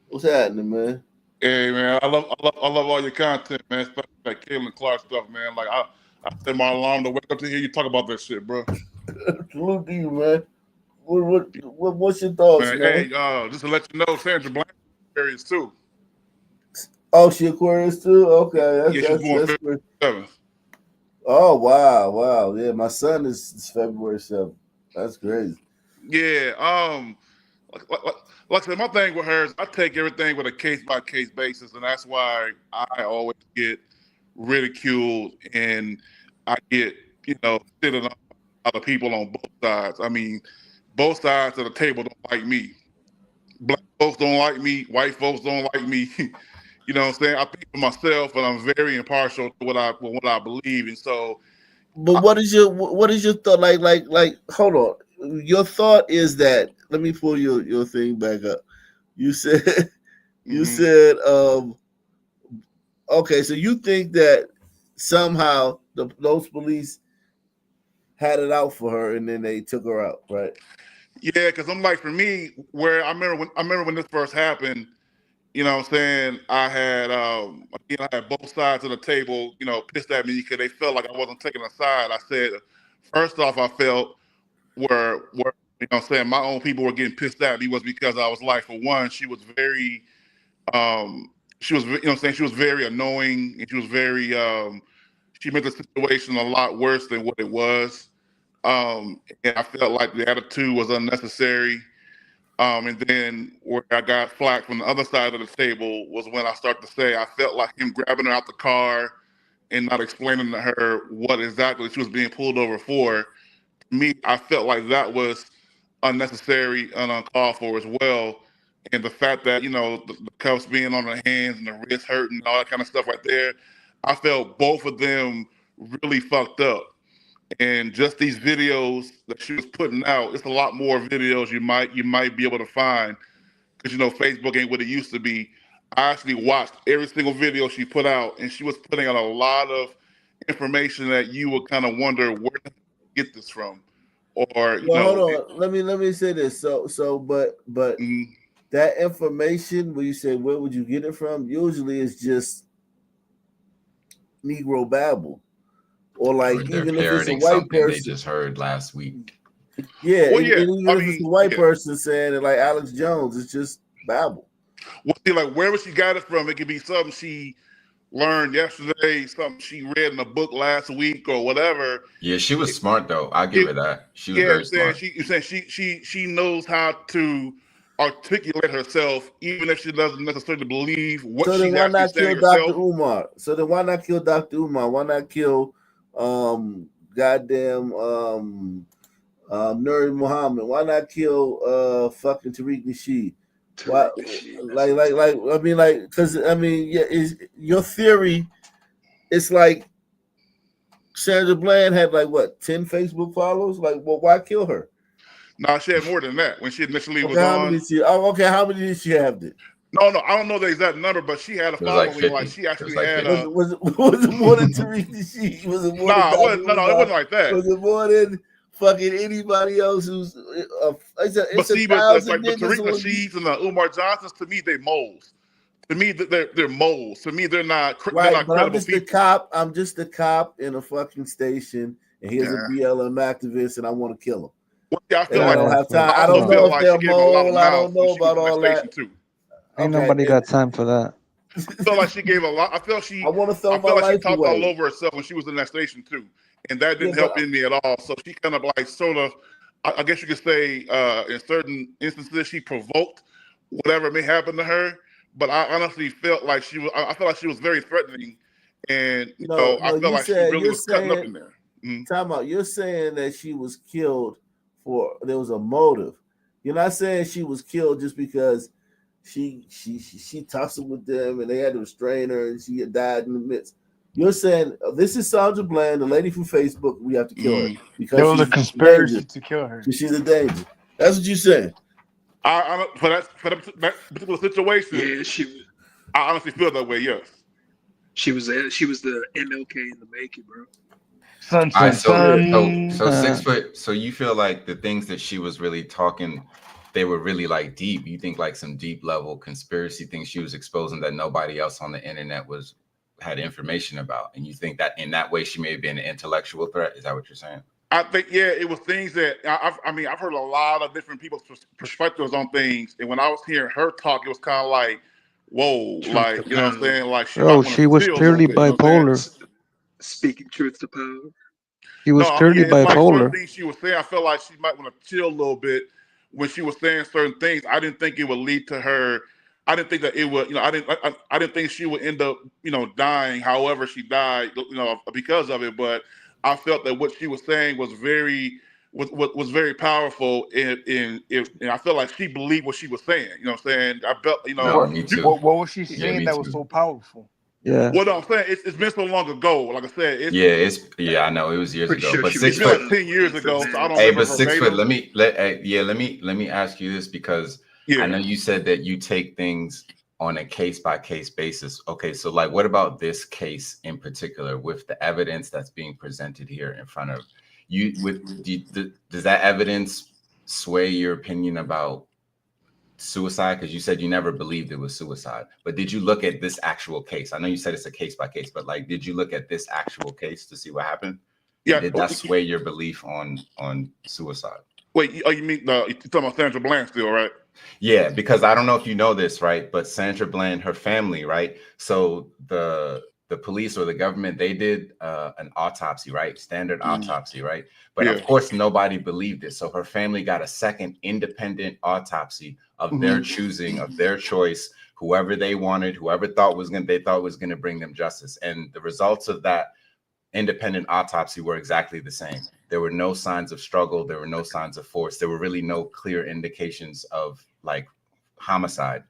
[SPEAKER 1] What's happening, man?
[SPEAKER 14] Hey, man, I love all your content, man. Especially that Caitlin Clark stuff, man. Like I set my alarm to wake up to hear you talk about that shit, bro.
[SPEAKER 1] Salute to you, man. What's your thoughts, man?
[SPEAKER 14] Hey, just to let you know, Sandra Bland is Aquarius too.
[SPEAKER 1] Oh, she Aquarius too? Okay,
[SPEAKER 14] She's born February 7th.
[SPEAKER 1] Oh, wow. Yeah, my son is February 7th. That's crazy.
[SPEAKER 14] Yeah, like I said, my thing with her is I take everything with a case-by-case basis, and that's why I always get ridiculed and I get, shitted on by the people on both sides. I mean, both sides of the table don't like me. Black folks don't like me. White folks don't like me. You know what I'm saying? I think for myself, and I'm very impartial to what I believe, and so.
[SPEAKER 1] But what is your thought? Like, hold on. Your thought is that, let me pull your thing back up. You said okay, so you think that somehow those police had it out for her and then they took her out, right?
[SPEAKER 14] Yeah, because I'm like, for me, where I remember when this first happened, you know what I'm saying, I had both sides of the table, pissed at me because they felt like I wasn't taking a side. I said, first off, I felt where you know what I'm saying, my own people were getting pissed at me was because I was like, for one, she was very she was, she was very annoying, and she was very she made the situation a lot worse than what it was. And I felt like the attitude was unnecessary. And then where I got flack from the other side of the table was when I started to say I felt like him grabbing her out the car and not explaining to her what exactly she was being pulled over for. Me, I felt like that was unnecessary and uncalled for as well. And the fact that, the cuffs being on her hands and the wrist hurting and all that kind of stuff right there, I felt both of them really fucked up. And just these videos that she was putting out, it's a lot more videos you might be able to find, because Facebook ain't what it used to be. I actually watched every single video she put out, and she was putting out a lot of information that you would kind of wonder where did you get this from, or
[SPEAKER 1] hold on. Let me say this. But that information, when you say where would you get it from, usually it's just Negro babble. Or like, even if it's a white person
[SPEAKER 4] they just heard last week.
[SPEAKER 1] Yeah, well, even if it's a white person saying it, like Alex Jones, it's just babble.
[SPEAKER 14] Well, see, like wherever she got it from, it could be something she learned yesterday, something she read in a book last week, or whatever.
[SPEAKER 4] Yeah, she was smart though. I'll give her that. She was very smart.
[SPEAKER 14] She knows how to articulate herself, even if she doesn't necessarily believe what she's actually saying herself.
[SPEAKER 1] Dr. Umar? So then why not kill Dr. Umar? Why not kill goddamn Nuri Muhammad? Why not kill fucking Tariq Nasheed? Why, because your theory, it's like Sandra Bland had like what 10 Facebook followers? Like, well, why kill her?
[SPEAKER 14] No, she had more than that when she initially was
[SPEAKER 1] how
[SPEAKER 14] on.
[SPEAKER 1] Many did she, oh, okay, how many did she have? Then?
[SPEAKER 14] No, I don't know the exact number, but she had a following. Like she actually had a.
[SPEAKER 1] Was it more than Teresa Sheet? Was it more than
[SPEAKER 14] it wasn't like that.
[SPEAKER 1] Was it more than fucking anybody else who's? It's
[SPEAKER 14] see,
[SPEAKER 1] a thousand
[SPEAKER 14] but Teresa Sheets and the Umar Johnsons, to me, they moles. To me, they're moles. To me, they're not.
[SPEAKER 1] Right,
[SPEAKER 14] they're not
[SPEAKER 1] but I'm just
[SPEAKER 14] people.
[SPEAKER 1] a cop. I'm just a cop in a fucking station, and here's a BLM activist, and I want to kill him.
[SPEAKER 14] Well, yeah, I feel
[SPEAKER 1] like I don't have time. I don't know if they're mole. I don't know about all that.
[SPEAKER 10] Ain't nobody got time for that.
[SPEAKER 14] I feel like she gave a lot. I feel she.
[SPEAKER 1] I want to throw
[SPEAKER 14] I
[SPEAKER 1] my
[SPEAKER 14] feel like
[SPEAKER 1] life
[SPEAKER 14] she talked
[SPEAKER 1] away.
[SPEAKER 14] all over herself when she was in that station too, and that didn't help in me at all. So she kind of like sort of, I guess you could say, in certain instances, she provoked whatever may happen to her. But I honestly felt like she was. I felt like she was very threatening, and I felt like she really was cutting up in there.
[SPEAKER 1] Time out. You're saying that she was killed there was a motive. You're not saying she was killed just because she tussled with them and they had to restrain her and she had died in the midst. You're saying this is Sandra Bland, the lady from Facebook. We have to kill her because
[SPEAKER 13] there was a conspiracy to kill her.
[SPEAKER 1] She's a danger. That's what you said.
[SPEAKER 14] For that particular situation, I honestly feel that way. Yes,
[SPEAKER 3] she was the MLK in the making, bro.
[SPEAKER 4] So 6 foot. So you feel like the things that she was really talking, they were really like deep. You think like some deep level conspiracy things she was exposing that nobody else on the internet had information about, and you think that in that way she may have been an intellectual threat? Is that what you're saying?
[SPEAKER 14] I think it was things that I've heard a lot of different people's perspectives on things, and when I was hearing her talk, it was kind of like, whoa, like you know what I'm saying? Like
[SPEAKER 10] she was clearly bipolar.
[SPEAKER 3] Speaking truth to power.
[SPEAKER 10] She was clearly bipolar.
[SPEAKER 14] Like certain things she was saying, I felt like she might want to chill a little bit when she was saying certain things. I didn't think it would lead to her. I didn't think that it would. I didn't think she would end up, dying. However, she died, because of it. But I felt that what she was saying was very powerful, and I felt like she believed what she was saying. You know what I'm saying? I felt,
[SPEAKER 4] me too.
[SPEAKER 13] What was she saying that was so powerful?
[SPEAKER 10] Yeah.
[SPEAKER 14] What I'm saying, it's been so long ago. Like I said,
[SPEAKER 4] I know it was years ago,
[SPEAKER 14] sure
[SPEAKER 4] but
[SPEAKER 14] 6 foot, like 10 years ago. So I don't.
[SPEAKER 4] Hey, but 6 foot. Let me ask you this, because I know you said that you take things on a case by case basis. Okay, so like, what about this case in particular with the evidence that's being presented here in front of you? Does that evidence sway your opinion about suicide? Because you said you never believed it was suicide, but did you look at this actual case? I know you said it's a case by case, but like, did you look at this actual case to see what happened?
[SPEAKER 14] Yeah.
[SPEAKER 4] Did that sway your belief on suicide?
[SPEAKER 14] Wait, you mean you're talking about Sandra Bland still, right?
[SPEAKER 4] Yeah, because I don't know if you know this, right? But Sandra Bland, her family, right? So the police or the government, they did an autopsy, right? Standard autopsy, right? But of course, nobody believed it. So her family got a second independent autopsy of their choosing, of their choice, whoever they wanted, whoever they thought was going to bring them justice. And the results of that independent autopsy were exactly the same. There were no signs of struggle. There were no signs of force. There were really no clear indications of like homicide.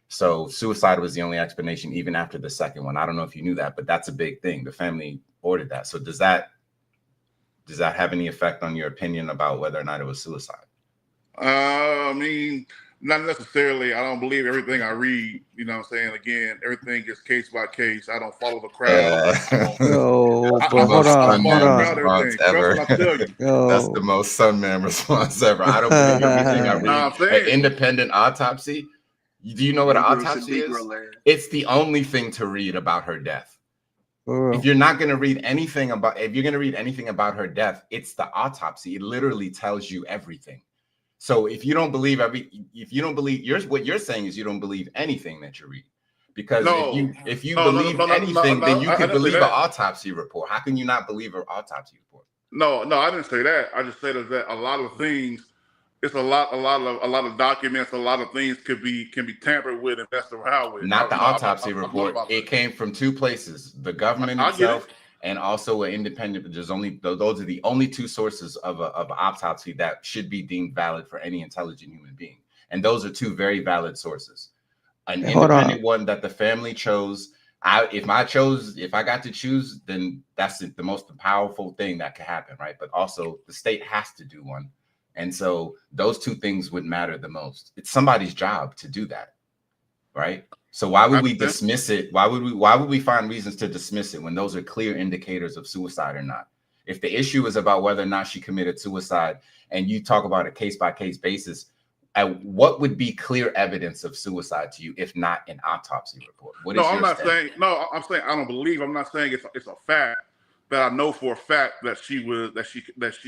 [SPEAKER 4] So suicide was the only explanation, even after the second one. I don't know if you knew that, but that's a big thing. The family ordered that. So does that have any effect on your opinion about whether or not it was suicide?
[SPEAKER 14] I mean, not necessarily. I don't believe everything I read. You know what I'm saying? Again, everything is case by case. I don't follow the crowd.
[SPEAKER 10] Hold on.
[SPEAKER 4] That's the most Sunman response ever. I don't believe everything I read. An independent autopsy. Do you know what an autopsy is? It's the only thing to read about her death. If you're not going to read anything about, if you're going to read anything about her death, it's the autopsy. It literally tells you everything. So if you don't believe what you're saying is you don't believe anything that you read, because if you believe anything, then you can believe an autopsy report. How can you not believe an autopsy report?
[SPEAKER 14] No, I didn't say that. I just said that a lot of things. It's a lot of documents. A lot of things can be tampered with and messed around with.
[SPEAKER 4] Not the autopsy report. It came from two places: the government itself, and also an independent. Those are the only two sources of an autopsy that should be deemed valid for any intelligent human being, and those are two very valid sources. An independent one that the family chose if I got to choose, then that's the most powerful thing that could happen, right? But also the state has to do one. And so those two things would matter the most. It's somebody's job to do that, right? So why would we dismiss it? Why would we find reasons to dismiss it when those are clear indicators of suicide or not? If the issue is about whether or not she committed suicide and you talk about a case-by-case basis, what would be clear evidence of suicide to you if not an autopsy report?
[SPEAKER 14] I'm not saying I don't believe. I'm not saying it's a fact that I know for a fact that she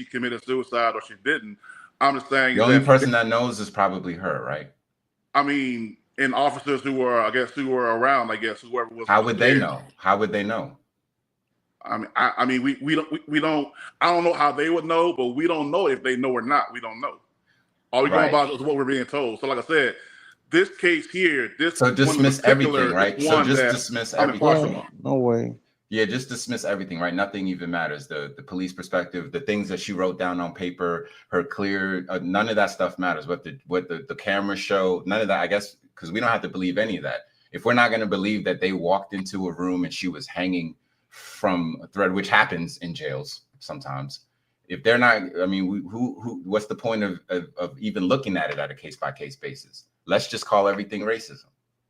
[SPEAKER 14] committed suicide or she didn't. I'm just saying
[SPEAKER 4] the only person that knows is probably her, right?
[SPEAKER 14] I mean, and officers who were around, whoever was.
[SPEAKER 4] How would they know? How would they know?
[SPEAKER 14] I mean, we don't. I don't know how they would know, but we don't know if they know or not. We don't know. All we know about is what we're being told. So, like I said, this case here,
[SPEAKER 4] dismiss everything, right? So just dismiss everything.
[SPEAKER 10] No way.
[SPEAKER 4] Yeah, just dismiss everything, right? Nothing even matters. The police perspective, the things that she wrote down on paper, her clear, none of that stuff matters. What the cameras show, none of that. I guess because we don't have to believe any of that. If we're not going to believe that they walked into a room and she was hanging from a thread, which happens in jails sometimes. If they're not, I mean, what's the point of even looking at it at a case-by-case basis? Let's just call everything racism.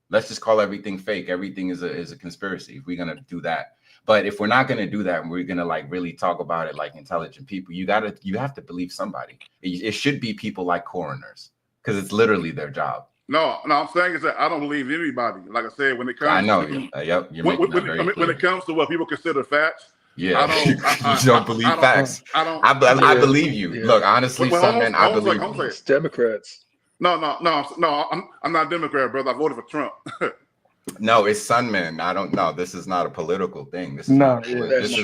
[SPEAKER 4] Let's just call everything fake. Everything is a conspiracy if we're going to do that. But if we're not going to do that and we're going to like really talk about it like intelligent people, you have to believe somebody. It should be people like coroners because it's literally their job.
[SPEAKER 14] No, I'm saying is that I don't believe anybody. Like I said, when it comes,
[SPEAKER 4] I know.
[SPEAKER 14] Yep, when it comes to what people consider facts,
[SPEAKER 4] yeah, you don't believe facts. I believe you. Yeah. Look, honestly, some men, I believe you.
[SPEAKER 8] It's Democrats.
[SPEAKER 14] No, I'm not a Democrat, brother. I voted for Trump.
[SPEAKER 4] No, it's Sunman. I don't know. This is not a political thing. This is this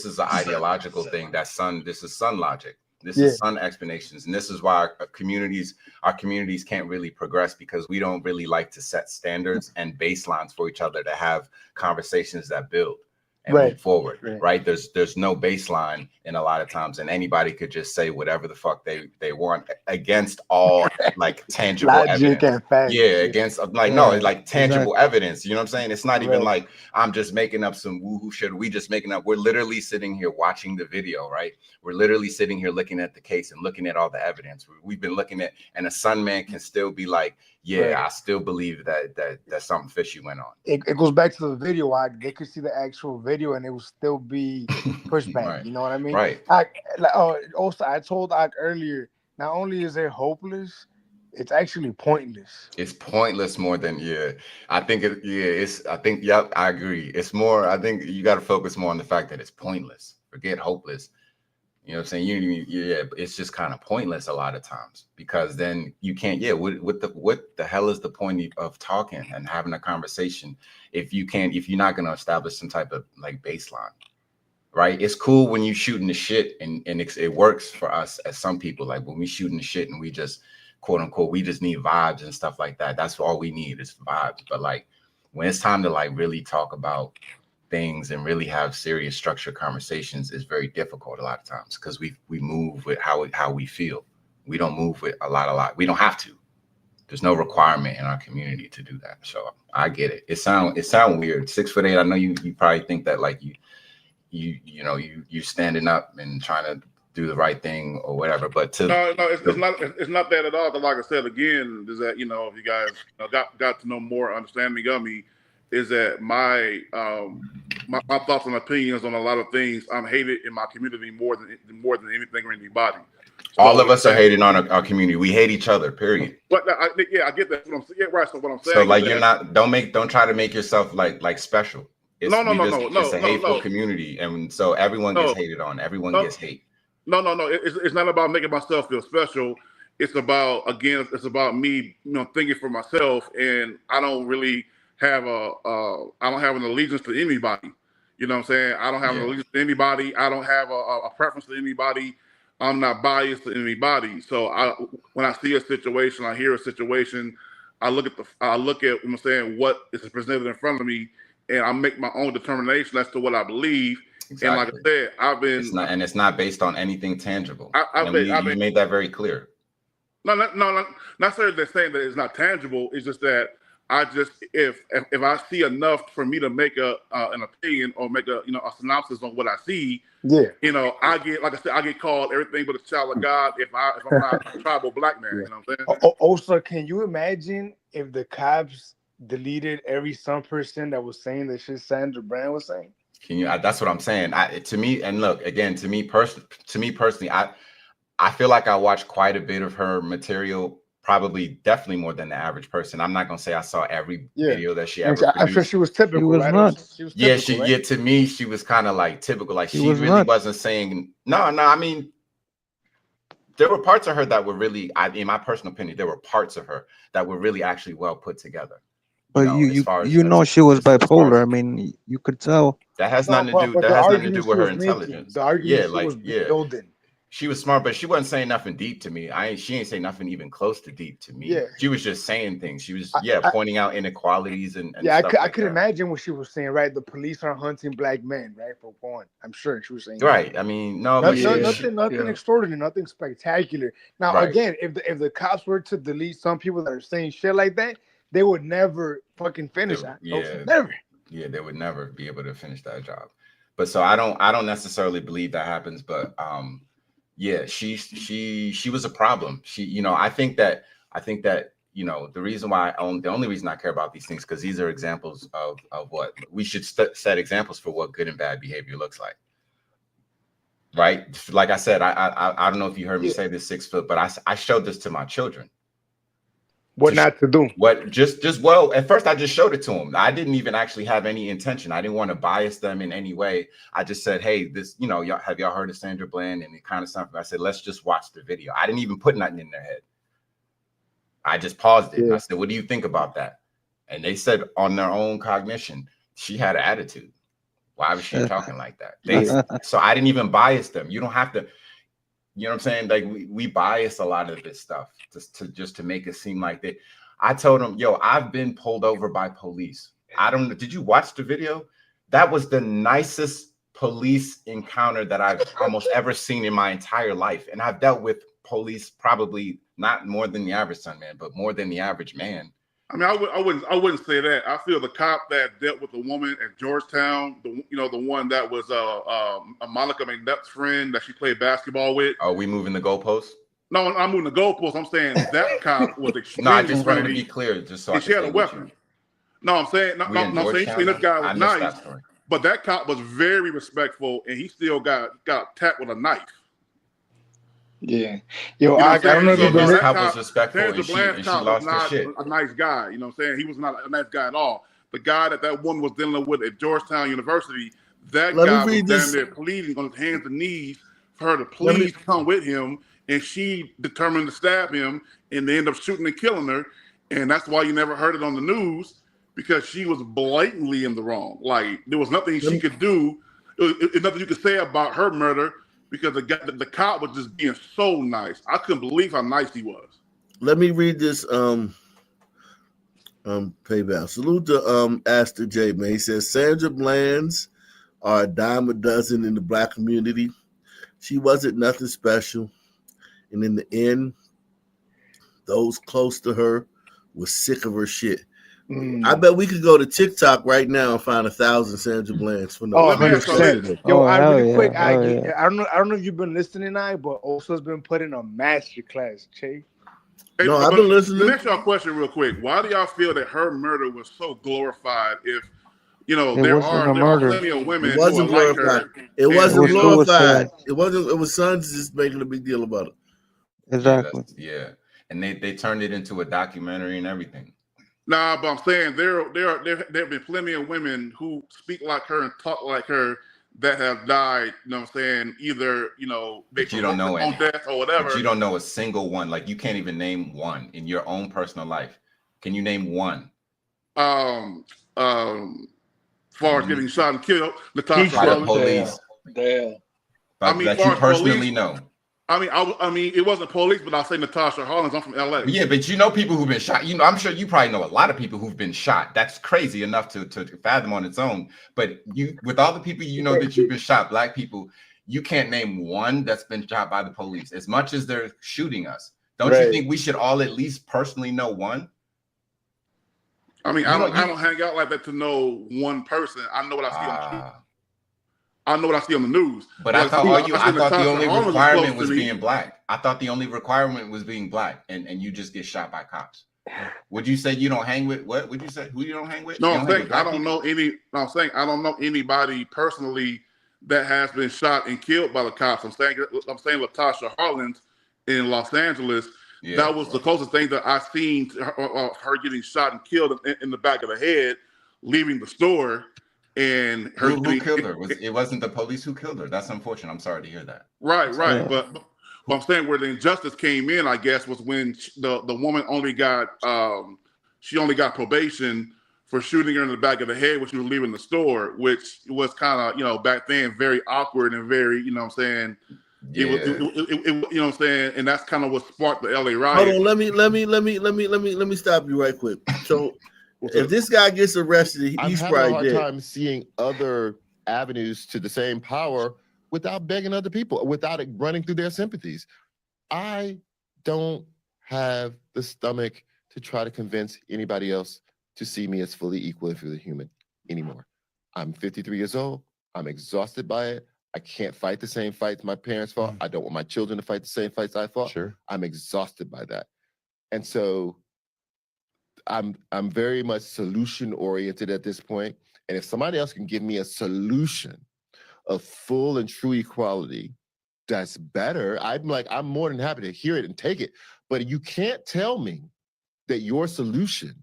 [SPEAKER 4] is an ideological thing. This is sun logic. This is sun explanations. And this is why our communities can't really progress because we don't really like to set standards and baselines for each other to have conversations that build and move forward, right? There's no baseline in a lot of times, and anybody could just say whatever the fuck they want against all like tangible evidence. And facts. Yeah, against like tangible evidence. You know what I'm saying? It's not even like I'm just making up some woohoo shit. We just making up. We're literally sitting here watching the video, right? We're literally sitting here looking at the case and looking at all the evidence. We've been looking at, and a sun man can still be like, yeah, I still believe that something fishy went on.
[SPEAKER 13] It goes back to the video. They could see the actual video and it will still be pushback. You know what I mean?
[SPEAKER 4] Right.
[SPEAKER 13] Also, I told Ak earlier, not only is it hopeless, it's actually pointless.
[SPEAKER 4] It's pointless more than I think I agree. It's more. I think you got to focus more on the fact that it's pointless. Forget hopeless. You know what I'm saying? It's just kind of pointless a lot of times because then you can't. What the hell is the point of talking and having a conversation if you're not going to establish some type of like baseline, right? It's cool when you shooting the shit and it works for us as some people. Like when we shooting the shit and we just quote unquote we just need vibes and stuff like that. That's all we need is vibes. But like when it's time to like really talk about things and really have serious structured conversations is very difficult a lot of times because we move with how we feel. We don't move with a lot. We don't have to. There's no requirement in our community to do that. So I get it. It sound weird. 6'8". I know you probably think that like you standing up and trying to do the right thing or whatever. But
[SPEAKER 14] it's not that at all. But like I said again, is that if you guys got to know more understanding of me. Is that my thoughts and opinions on a lot of things? I'm hated in my community more than anything or anybody. So,
[SPEAKER 4] all of us are hating on our community. We hate each other. Period.
[SPEAKER 14] But I get that. Right. So what I'm saying.
[SPEAKER 4] So like don't try to make yourself like special. It's a hateful community, and so everyone gets hated on. Everyone gets hate.
[SPEAKER 14] No. It's not about making myself feel special. It's about me, thinking for myself, and I don't really have I don't have an allegiance to anybody. You know what I'm saying? I don't have an allegiance to anybody. I don't have a preference to anybody. I'm not biased to anybody. So when I see a situation, I hear a situation, I look at what is presented in front of me, and I make my own determination as to what I believe. Exactly. And like I said,
[SPEAKER 4] it's not based on anything tangible. You made that very clear.
[SPEAKER 14] No, not necessarily saying that it's not tangible. It's just that I just if I see enough for me to make an opinion or make a a synopsis on what I see, I get, like I said, I get called everything but a child of God if I'm not a tribal black man. You know what I'm saying?
[SPEAKER 13] Also, can you imagine if the cops deleted every some person that was saying the shit Sandra Bland was saying?
[SPEAKER 4] Can you? That's what I'm saying. To me, and look again, to me personally, I feel like I watched quite a bit of her material. Probably, definitely more than the average person. I'm not gonna say I saw every video that she ever produced.
[SPEAKER 13] I'm sure she was typical.
[SPEAKER 10] She was
[SPEAKER 13] right?
[SPEAKER 10] nuts.
[SPEAKER 13] She was typical, right?
[SPEAKER 4] To me, she was kind of like typical. Like she
[SPEAKER 10] was
[SPEAKER 4] really
[SPEAKER 10] nuts.
[SPEAKER 4] wasn't saying no. I mean, there were parts of her that were really, in my personal opinion, there were parts of her that were really actually well put together.
[SPEAKER 10] But you know she was bipolar. I mean, you could tell.
[SPEAKER 4] That has
[SPEAKER 13] No,
[SPEAKER 4] nothing to do.
[SPEAKER 13] but
[SPEAKER 4] That
[SPEAKER 13] the
[SPEAKER 4] has nothing to do
[SPEAKER 13] argument
[SPEAKER 4] with
[SPEAKER 13] she
[SPEAKER 4] her
[SPEAKER 13] was making,
[SPEAKER 4] intelligence.
[SPEAKER 13] the argument she was building.
[SPEAKER 4] She was smart, but she wasn't saying nothing deep to me. She ain't saying nothing even close to deep to me.
[SPEAKER 13] Yeah.
[SPEAKER 4] She was just saying things. She was pointing out inequalities and stuff
[SPEAKER 13] I could imagine what she was saying. Right, the police are hunting black men. Right, for one, I'm sure she was saying.
[SPEAKER 4] Right.
[SPEAKER 13] That.
[SPEAKER 4] I mean, no,
[SPEAKER 13] nothing extraordinary, nothing spectacular. Now, again, if the cops were to delete some people that are saying shit like that, they would never fucking finish that. Never.
[SPEAKER 4] Yeah, they would never be able to finish that job. But so I don't necessarily believe that happens. But yeah, she was a problem. I think that the reason why the only reason I care about these things because these are examples of what we should set examples for what good and bad behavior looks like. Right. Like I said, I don't know if you heard me say this 6 foot, but I showed this to my children.
[SPEAKER 13] What not to do?
[SPEAKER 4] What well, at first I just showed it to them. I didn't even actually have any intention. I didn't want to bias them in any way. I just said, hey, this, y'all have y'all heard of Sandra Bland and it kind of something. I said, let's just watch the video. I didn't even put nothing in their head. I just paused it. I said, what do you think about that? And they said on their own cognition, she had an attitude. Why was she talking like that? So I didn't even bias them. You don't have to. You know what I'm saying? Like we bias a lot of this stuff just to make it seem like that. I told him, I've been pulled over by police. I don't know. Did you watch the video? That was the nicest police encounter that I've almost ever seen in my entire life. And I've dealt with police probably not more than the average son man, but more than the average man.
[SPEAKER 14] I mean, I wouldn't say that. I feel the cop that dealt with the woman at Georgetown, the one that was a Monica McNutt's friend that she played basketball with.
[SPEAKER 4] Are we moving the goalposts?
[SPEAKER 14] No, I'm moving the goalposts. I'm saying that cop was extremely
[SPEAKER 4] No, I just wanted to be clear, just so.
[SPEAKER 14] And she had a weapon. No, I'm saying I'm saying this guy was nice, but that cop was very respectful, and he still got attacked with a knife.
[SPEAKER 13] Yeah, I don't know if you've been.
[SPEAKER 4] This cop was respectful, and she lost her shit.
[SPEAKER 14] A nice guy, you know what I'm saying? He was not a nice guy at all. The guy that woman was dealing with at Georgetown University, that guy was down there pleading on his hands and knees for her to please come with him, and she determined to stab him, and they ended up shooting and killing her, and that's why you never heard it on the news because she was blatantly in the wrong. Like there was nothing she could do, there's nothing you could say about her murder. Because the cop was just being so nice. I couldn't believe how nice he was.
[SPEAKER 1] Let me read this payback. Salute to Aster J, man. He says Sandra Bland's are a dime a dozen in the black community. She wasn't nothing special. And in the end, those close to her were sick of her shit. I bet we could go to TikTok right now and find 1,000 Sandra Blands for no.
[SPEAKER 13] 100%. Really quick. I don't know if you've been listening tonight, but Oso's been putting a master class, Che.
[SPEAKER 14] No, I've been listening. Let me ask y'all a question real quick. Why do y'all feel that her murder was so glorified? If there are plenty of women who are like her.
[SPEAKER 1] It wasn't glorified. It wasn't. It was sons just making a big deal about it.
[SPEAKER 10] Exactly.
[SPEAKER 4] Yeah, and they turned it into a documentary and everything.
[SPEAKER 14] Nah, but I'm saying there have been plenty of women who speak like her and talk like her that have died. You know what I'm saying? Either
[SPEAKER 4] but you don't know
[SPEAKER 14] on death or whatever.
[SPEAKER 4] But you don't know a single one. Like you can't even name one in your own personal life. Can you name one?
[SPEAKER 14] Far as getting shot and killed, Natasha
[SPEAKER 4] by the police.
[SPEAKER 8] Damn.
[SPEAKER 4] That you personally know.
[SPEAKER 14] I mean, it wasn't police, but I'll say Natasha Hollins. I'm from LA.
[SPEAKER 4] Yeah, but you know people who've been shot. I'm sure you probably know a lot of people who've been shot. That's crazy enough to fathom on its own. But with all the people that you've been shot, black people, you can't name one that's been shot by the police. As much as they're shooting us, don't you think we should all at least personally know one?
[SPEAKER 14] I mean, I don't hang out like that to know one person. I know what I see on. I know what I see on the news.
[SPEAKER 4] But I thought the only requirement was being black. I thought the only requirement was being black, and you just get shot by cops. Would you say you don't hang with? What would you say? Who you don't hang with?
[SPEAKER 14] No, I'm saying I don't know any. No, I'm saying I don't know anybody personally that has been shot and killed by the cops. I'm saying Latasha Harlins in Los Angeles. Yeah, that was the closest thing that I've seen to her getting shot and killed in the back of the head, leaving the store. And her
[SPEAKER 4] who killed her? It wasn't the police who killed her. That's unfortunate. I'm sorry to hear that.
[SPEAKER 14] Right. But I'm saying where the injustice came in, I guess, was when the woman only got probation for shooting her in the back of the head when she was leaving the store, which was kind of, back then very awkward and very, you know what I'm saying. Yeah. It you know what I'm saying, and that's kind of what sparked the LA riot.
[SPEAKER 1] Hold on, let me stop you right quick. So if this guy gets arrested, he's
[SPEAKER 15] I'm
[SPEAKER 1] probably
[SPEAKER 15] having a hard
[SPEAKER 1] dead.
[SPEAKER 15] time seeing other avenues to the same power without begging other people, without it running through their sympathies. I don't have the stomach to try to convince anybody else to see me as fully equal and fully human anymore. I'm 53 years old. I'm exhausted by it. I can't fight the same fights my parents fought. I don't want my children to fight the same fights I fought. Sure. I'm exhausted by that. And so I'm very much solution oriented at this point. And if somebody else can give me a solution of full and true equality that's better, I'm more than happy to hear it and take it. But you can't tell me that your solution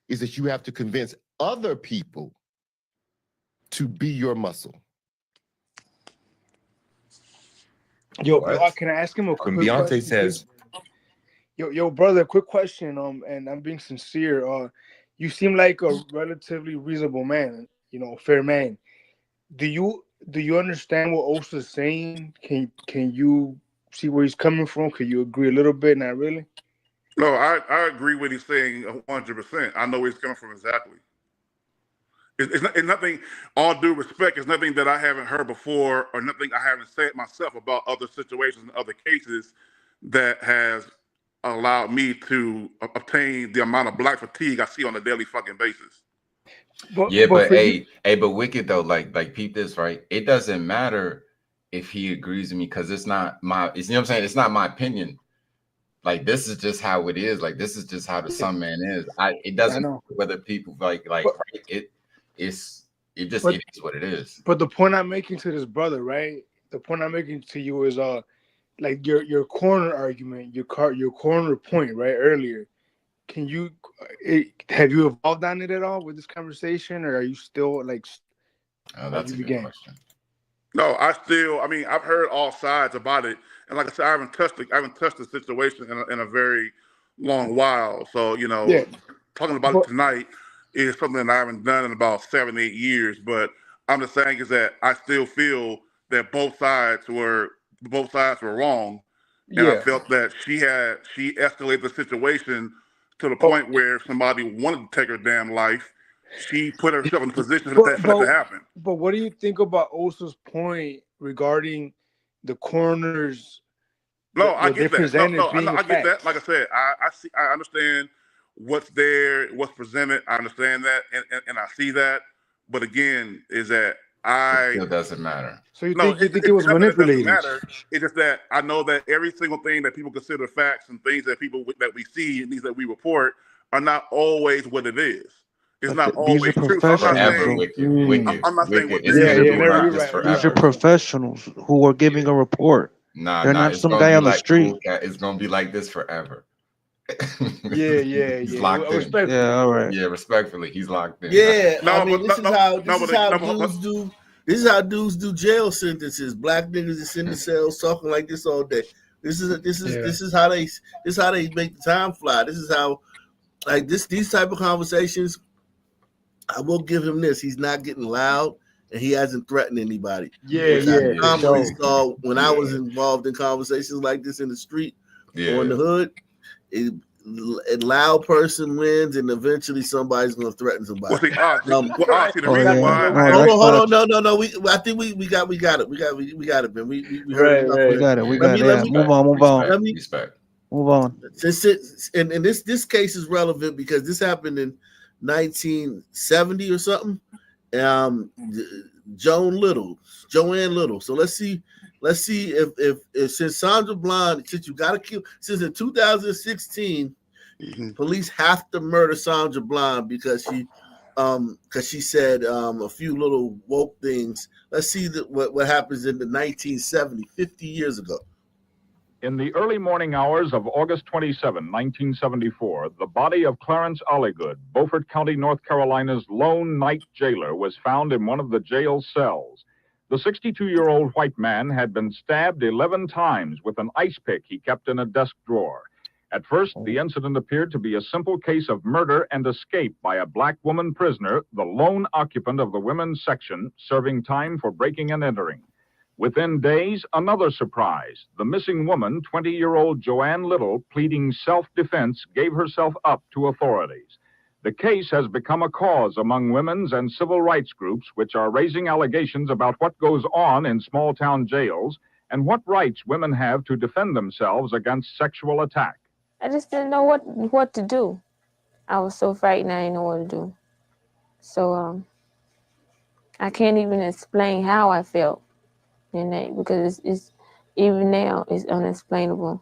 [SPEAKER 15] is that you have to convince other people to be your muscle.
[SPEAKER 13] Yo, can I ask him a quick question?
[SPEAKER 15] Beyonce says,
[SPEAKER 13] Yo, brother, quick question. And I'm being sincere. You seem like a relatively reasonable man, fair man. Do you understand what Osa's saying? Can you see where he's coming from? Can you agree a little bit? Not really.
[SPEAKER 14] No, I agree with he's saying 100%. I know where he's coming from exactly. It's nothing. All due respect, it's nothing that I haven't heard before, or nothing I haven't said myself about other situations and other cases that has allowed me to obtain the amount of black fatigue I see on a daily fucking basis.
[SPEAKER 4] But Wicked though, like peep this, right? It doesn't matter if he agrees with me because it's not my. You know what I'm saying? It's not my opinion. Like this is just how it is. Like this is just how the Sun Man is. It doesn't matter whether people it is what it is.
[SPEAKER 13] But the point I'm making to this brother, right? The point I'm making to you is like your corner argument, your corner point, right? Earlier, have you evolved on it at all with this conversation, or are you still like?
[SPEAKER 4] Oh, that's a good question.
[SPEAKER 14] No, I've heard all sides about it, and like I said, I haven't touched the situation in a very long while. So talking about it tonight is something that I haven't done in about 7-8 years. But I'm just saying is that I still feel that both sides were wrong, and I felt that she escalated the situation to the point where if somebody wanted to take her damn life, she put herself in a position for that to happen.
[SPEAKER 13] But what do you think about Osa's point regarding the coroners?
[SPEAKER 14] No, I get that. I get that. Like I said, I understand what's there, what's presented. I understand that, and I see that. But again, is that
[SPEAKER 4] it doesn't matter.
[SPEAKER 13] So you think it was manipulated?
[SPEAKER 14] It's just that I know that every single thing that people consider facts and things that we see and things that we report are not always what it is. It's not always true. So I'm not saying
[SPEAKER 10] These are professionals who are giving a report. They're not some guy on the street.
[SPEAKER 4] It's gonna be like this forever.
[SPEAKER 13] He's
[SPEAKER 4] locked in.
[SPEAKER 10] Yeah, all right.
[SPEAKER 4] Yeah, respectfully, he's locked in.
[SPEAKER 1] Yeah, this is how dudes do jail sentences. Black niggas is in the cells talking like this all day. This is how they make the time fly. This is how these type of conversations. I will give him this. He's not getting loud and he hasn't threatened anybody. I commonly saw when I was involved in conversations like this in the street or in the hood. A loud person wins, and eventually somebody's going to threaten somebody.
[SPEAKER 14] The reason why.
[SPEAKER 1] Hold on, no. I think we got it. We got it, man. We heard it.
[SPEAKER 10] We got it. Move on. Move on.
[SPEAKER 1] And this case is relevant because this happened in 1970 or something. Joanne Little. So let's see if since Sandra Bland, since you got to kill, since in 2016, police have to murder Sandra Bland because she said a few little woke things. Let's see what happens in the 1970, 50 years ago.
[SPEAKER 16] In the early morning hours of August 27, 1974, the body of Clarence Olligood, Beaufort County, North Carolina's lone night jailer, was found in one of the jail's cells. The 62-year-old white man had been stabbed 11 times with an ice pick he kept in a desk drawer. At first, the incident appeared to be a simple case of murder and escape by a black woman prisoner, the lone occupant of the women's section, serving time for breaking and entering. Within days, another surprise. The missing woman, 20-year-old Joanne Little, pleading self-defense, gave herself up to authorities. The case has become a cause among women's and civil rights groups, which are raising allegations about what goes on in small-town jails and what rights women have to defend themselves against sexual attack.
[SPEAKER 18] I just didn't know what to do. I was so frightened I didn't know what to do. So I can't even explain how I felt. Because it's even now it's unexplainable.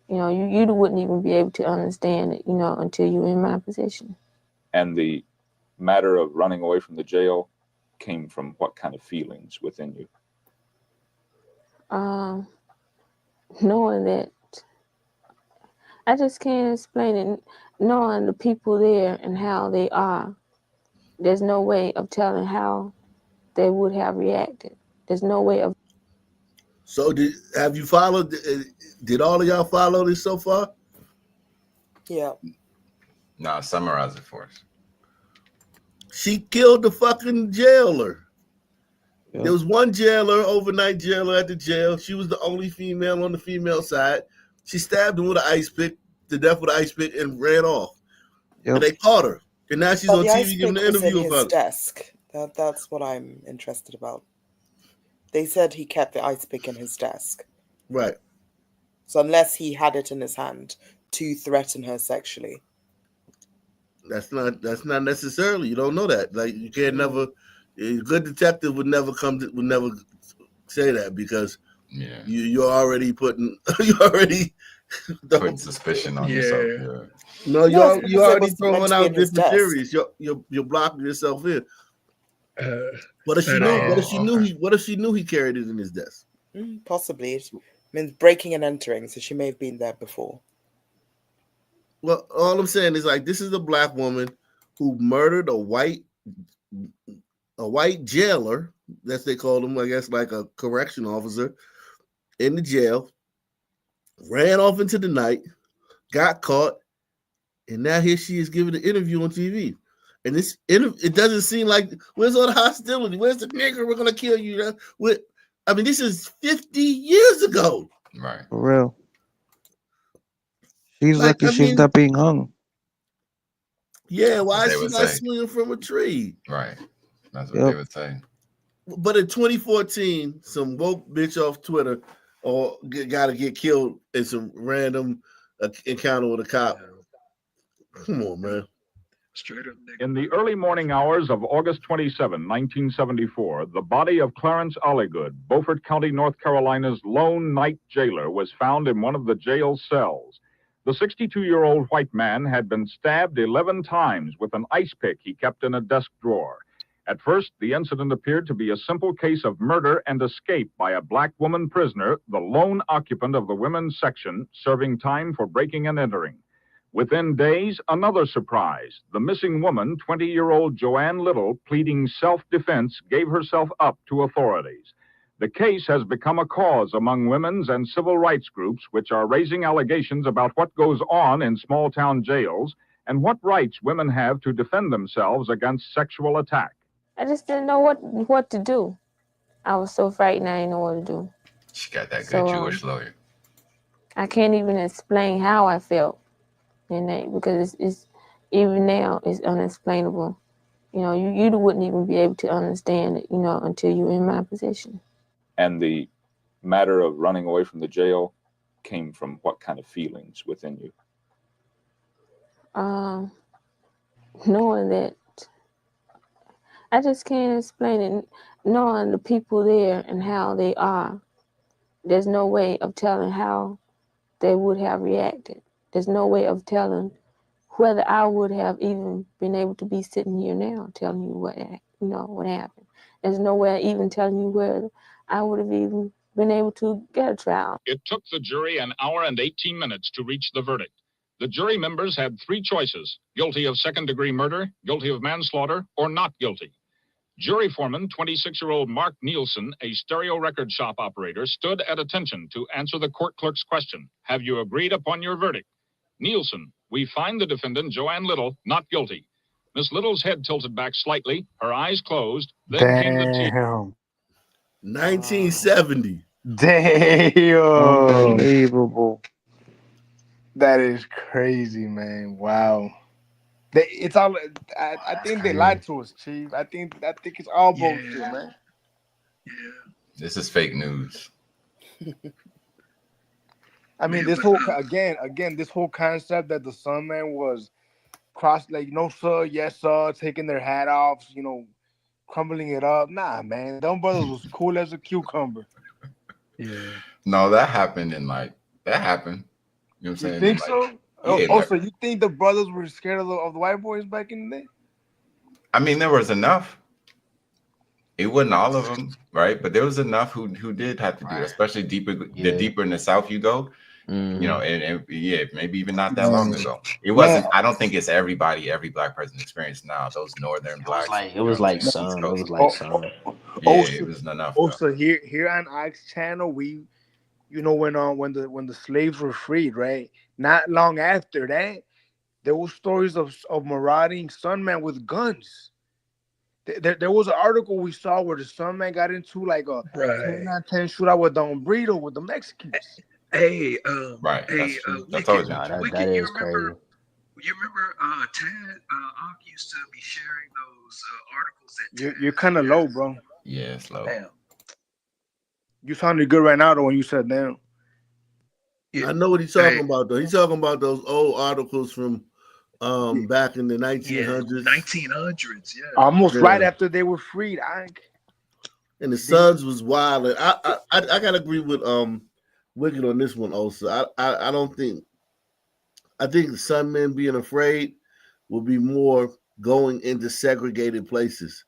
[SPEAKER 18] You wouldn't even be able to understand it, until you're in my position.
[SPEAKER 19] And the matter of running away from the jail came from what kind of feelings within you?
[SPEAKER 18] Knowing that I just can't explain it. Knowing the people there and how they are, there's no way of telling how they would have reacted. There's no way of.
[SPEAKER 1] So have you followed? Did all of y'all follow this so far?
[SPEAKER 5] Yeah.
[SPEAKER 4] Nah, summarize it for us.
[SPEAKER 1] She killed the fucking jailer. Yeah. There was one jailer, overnight jailer at the jail. She was the only female on the female side. She stabbed him with an ice pick to death with an ice pick and ran off. Yep. And they caught her. And now she's on TV giving an interview about it.
[SPEAKER 5] In his desk. That's what I'm interested about. They said he kept the ice pick in his desk.
[SPEAKER 1] Right.
[SPEAKER 5] So unless he had it in his hand to threaten her sexually.
[SPEAKER 1] That's not necessarily. You don't know that. Like you can't never. A good detective would never say that because you're already putting
[SPEAKER 4] putting suspicion on yourself. Yeah.
[SPEAKER 1] No, you're already throwing out different theories. You're blocking yourself in. What if she knew he carried it in his desk?
[SPEAKER 5] Possibly. It means breaking and entering, so she may have been there before.
[SPEAKER 1] Well, all I'm saying is like this is a black woman who murdered a white jailer, that's they called him, I guess, like a correction officer in the jail, ran off into the night, got caught, and now here she is giving an interview on TV. And it doesn't seem like, where's all the hostility? Where's the nigger? We're going to kill you. This is 50 years ago.
[SPEAKER 4] Right.
[SPEAKER 10] For real. She's lucky she's not being hung.
[SPEAKER 1] Yeah, why is she not swinging from a tree?
[SPEAKER 4] Right. That's what they would say.
[SPEAKER 1] But in 2014, some woke bitch off Twitter got to get killed in some random encounter with a cop. Come on, man.
[SPEAKER 8] Straight up.
[SPEAKER 16] In the early morning hours of August 27, 1974, the body of Clarence Olligood, Beaufort County, North Carolina's lone night jailer, was found in one of the jail's cells. The 62-year-old white man had been stabbed 11 times with an ice pick he kept in a desk drawer. At first, the incident appeared to be a simple case of murder and escape by a black woman prisoner, the lone occupant of the women's section, serving time for breaking and entering. Within days, another surprise. The missing woman, 20-year-old Joanne Little, pleading self-defense, gave herself up to authorities. The case has become a cause among women's and civil rights groups, which are raising allegations about what goes on in small-town jails and what rights women have to defend themselves against sexual attack.
[SPEAKER 18] I just didn't know what to do. I was so frightened I didn't know what to do.
[SPEAKER 4] She got that good Jewish lawyer.
[SPEAKER 18] I can't even explain how I felt. Because it's even now it's unexplainable. You wouldn't even be able to understand it, until you're in my position.
[SPEAKER 19] And the matter of running away from the jail came from what kind of feelings within you?
[SPEAKER 18] knowing that I just can't explain it. Knowing the people there and how they are, there's no way of telling how they would have reacted. There's no way of telling whether I would have even been able to be sitting here now telling you what happened. There's no way of even telling you whether I would have even been able to get a trial.
[SPEAKER 16] It took the jury an hour and 18 minutes to reach the verdict. The jury members had three choices: guilty of second-degree murder, guilty of manslaughter, or not guilty. Jury foreman, 26-year-old Mark Nielsen, a stereo record shop operator, stood at attention to answer the court clerk's question: have you agreed upon your verdict? Nielsen: we find the defendant, Joanne Little, not guilty. Miss Little's head tilted back slightly, her eyes closed, then came the tears.
[SPEAKER 13] Damn.
[SPEAKER 1] 1970.
[SPEAKER 13] Damn.
[SPEAKER 10] Unbelievable.
[SPEAKER 13] That is crazy, man. Wow. It's all. I think they lied to us, Chief. I think it's all bullshit, man.
[SPEAKER 4] This is fake news.
[SPEAKER 13] I mean, this whole again, this whole concept that the Sunman was like, no sir, yes sir, taking their hat off, crumbling it up. Nah, man, them brothers was cool as a cucumber.
[SPEAKER 8] Yeah.
[SPEAKER 4] No, that happened. You know what I'm saying?
[SPEAKER 13] You think so?
[SPEAKER 4] Yeah,
[SPEAKER 13] So you think the brothers were scared of the white boys back in the day?
[SPEAKER 4] I mean, there was enough. It wasn't all of them, right? But there was enough who did have to do it, especially the deeper in the South you go, and maybe even not that long ago. It wasn't. I don't think it's every black person experience now. Those northern blacks.
[SPEAKER 17] It was like some.
[SPEAKER 4] It was enough.
[SPEAKER 13] Also, here on Ike's channel, we, when the slaves were freed, right? Not long after that, there were stories of marauding Sunman with guns. There was an article we saw where the Sunman got into like a 10-10 shootout with Don Brito with the Mexicans.
[SPEAKER 3] Hey,
[SPEAKER 4] right.
[SPEAKER 3] Hey,
[SPEAKER 4] that's always
[SPEAKER 17] that is crazy.
[SPEAKER 3] You remember Tad Ock used to be sharing those articles that
[SPEAKER 13] You're kind of low, bro.
[SPEAKER 4] Yeah, it's low.
[SPEAKER 3] Damn.
[SPEAKER 13] You sounded good right now though when you said down.
[SPEAKER 1] I know what he's talking about though. He's talking about those old articles from back in the 1900s.
[SPEAKER 3] 1900s, yeah.
[SPEAKER 13] Almost right after they were freed,
[SPEAKER 1] and the Suns was wild. And I gotta agree with Wicked on this one also. I think the Sunmen being afraid will be more going into segregated places.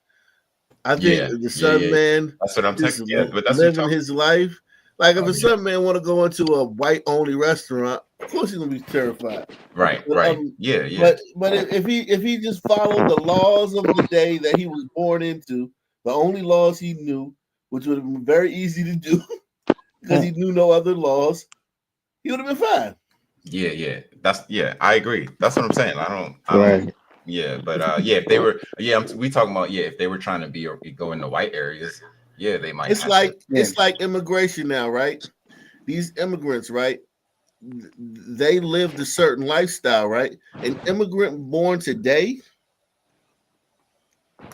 [SPEAKER 1] I think the Sunman
[SPEAKER 4] that's what I'm talking about. But that's
[SPEAKER 1] living his life. Like if a Sunman want to go into a white only restaurant, of course he's gonna be terrified.
[SPEAKER 4] Right,
[SPEAKER 1] but,
[SPEAKER 4] right.
[SPEAKER 1] But if he just followed the laws of the day that he was born into, the only laws he knew, which would have been very easy to do because he knew no other laws, he would have been fine.
[SPEAKER 4] Yeah. I agree. That's what I'm saying. I don't. Yeah, but if they were, we talking about if they were trying to go into white areas, they might.
[SPEAKER 1] It's like immigration now, right? These immigrants, right? They lived a certain lifestyle, right? An immigrant born today,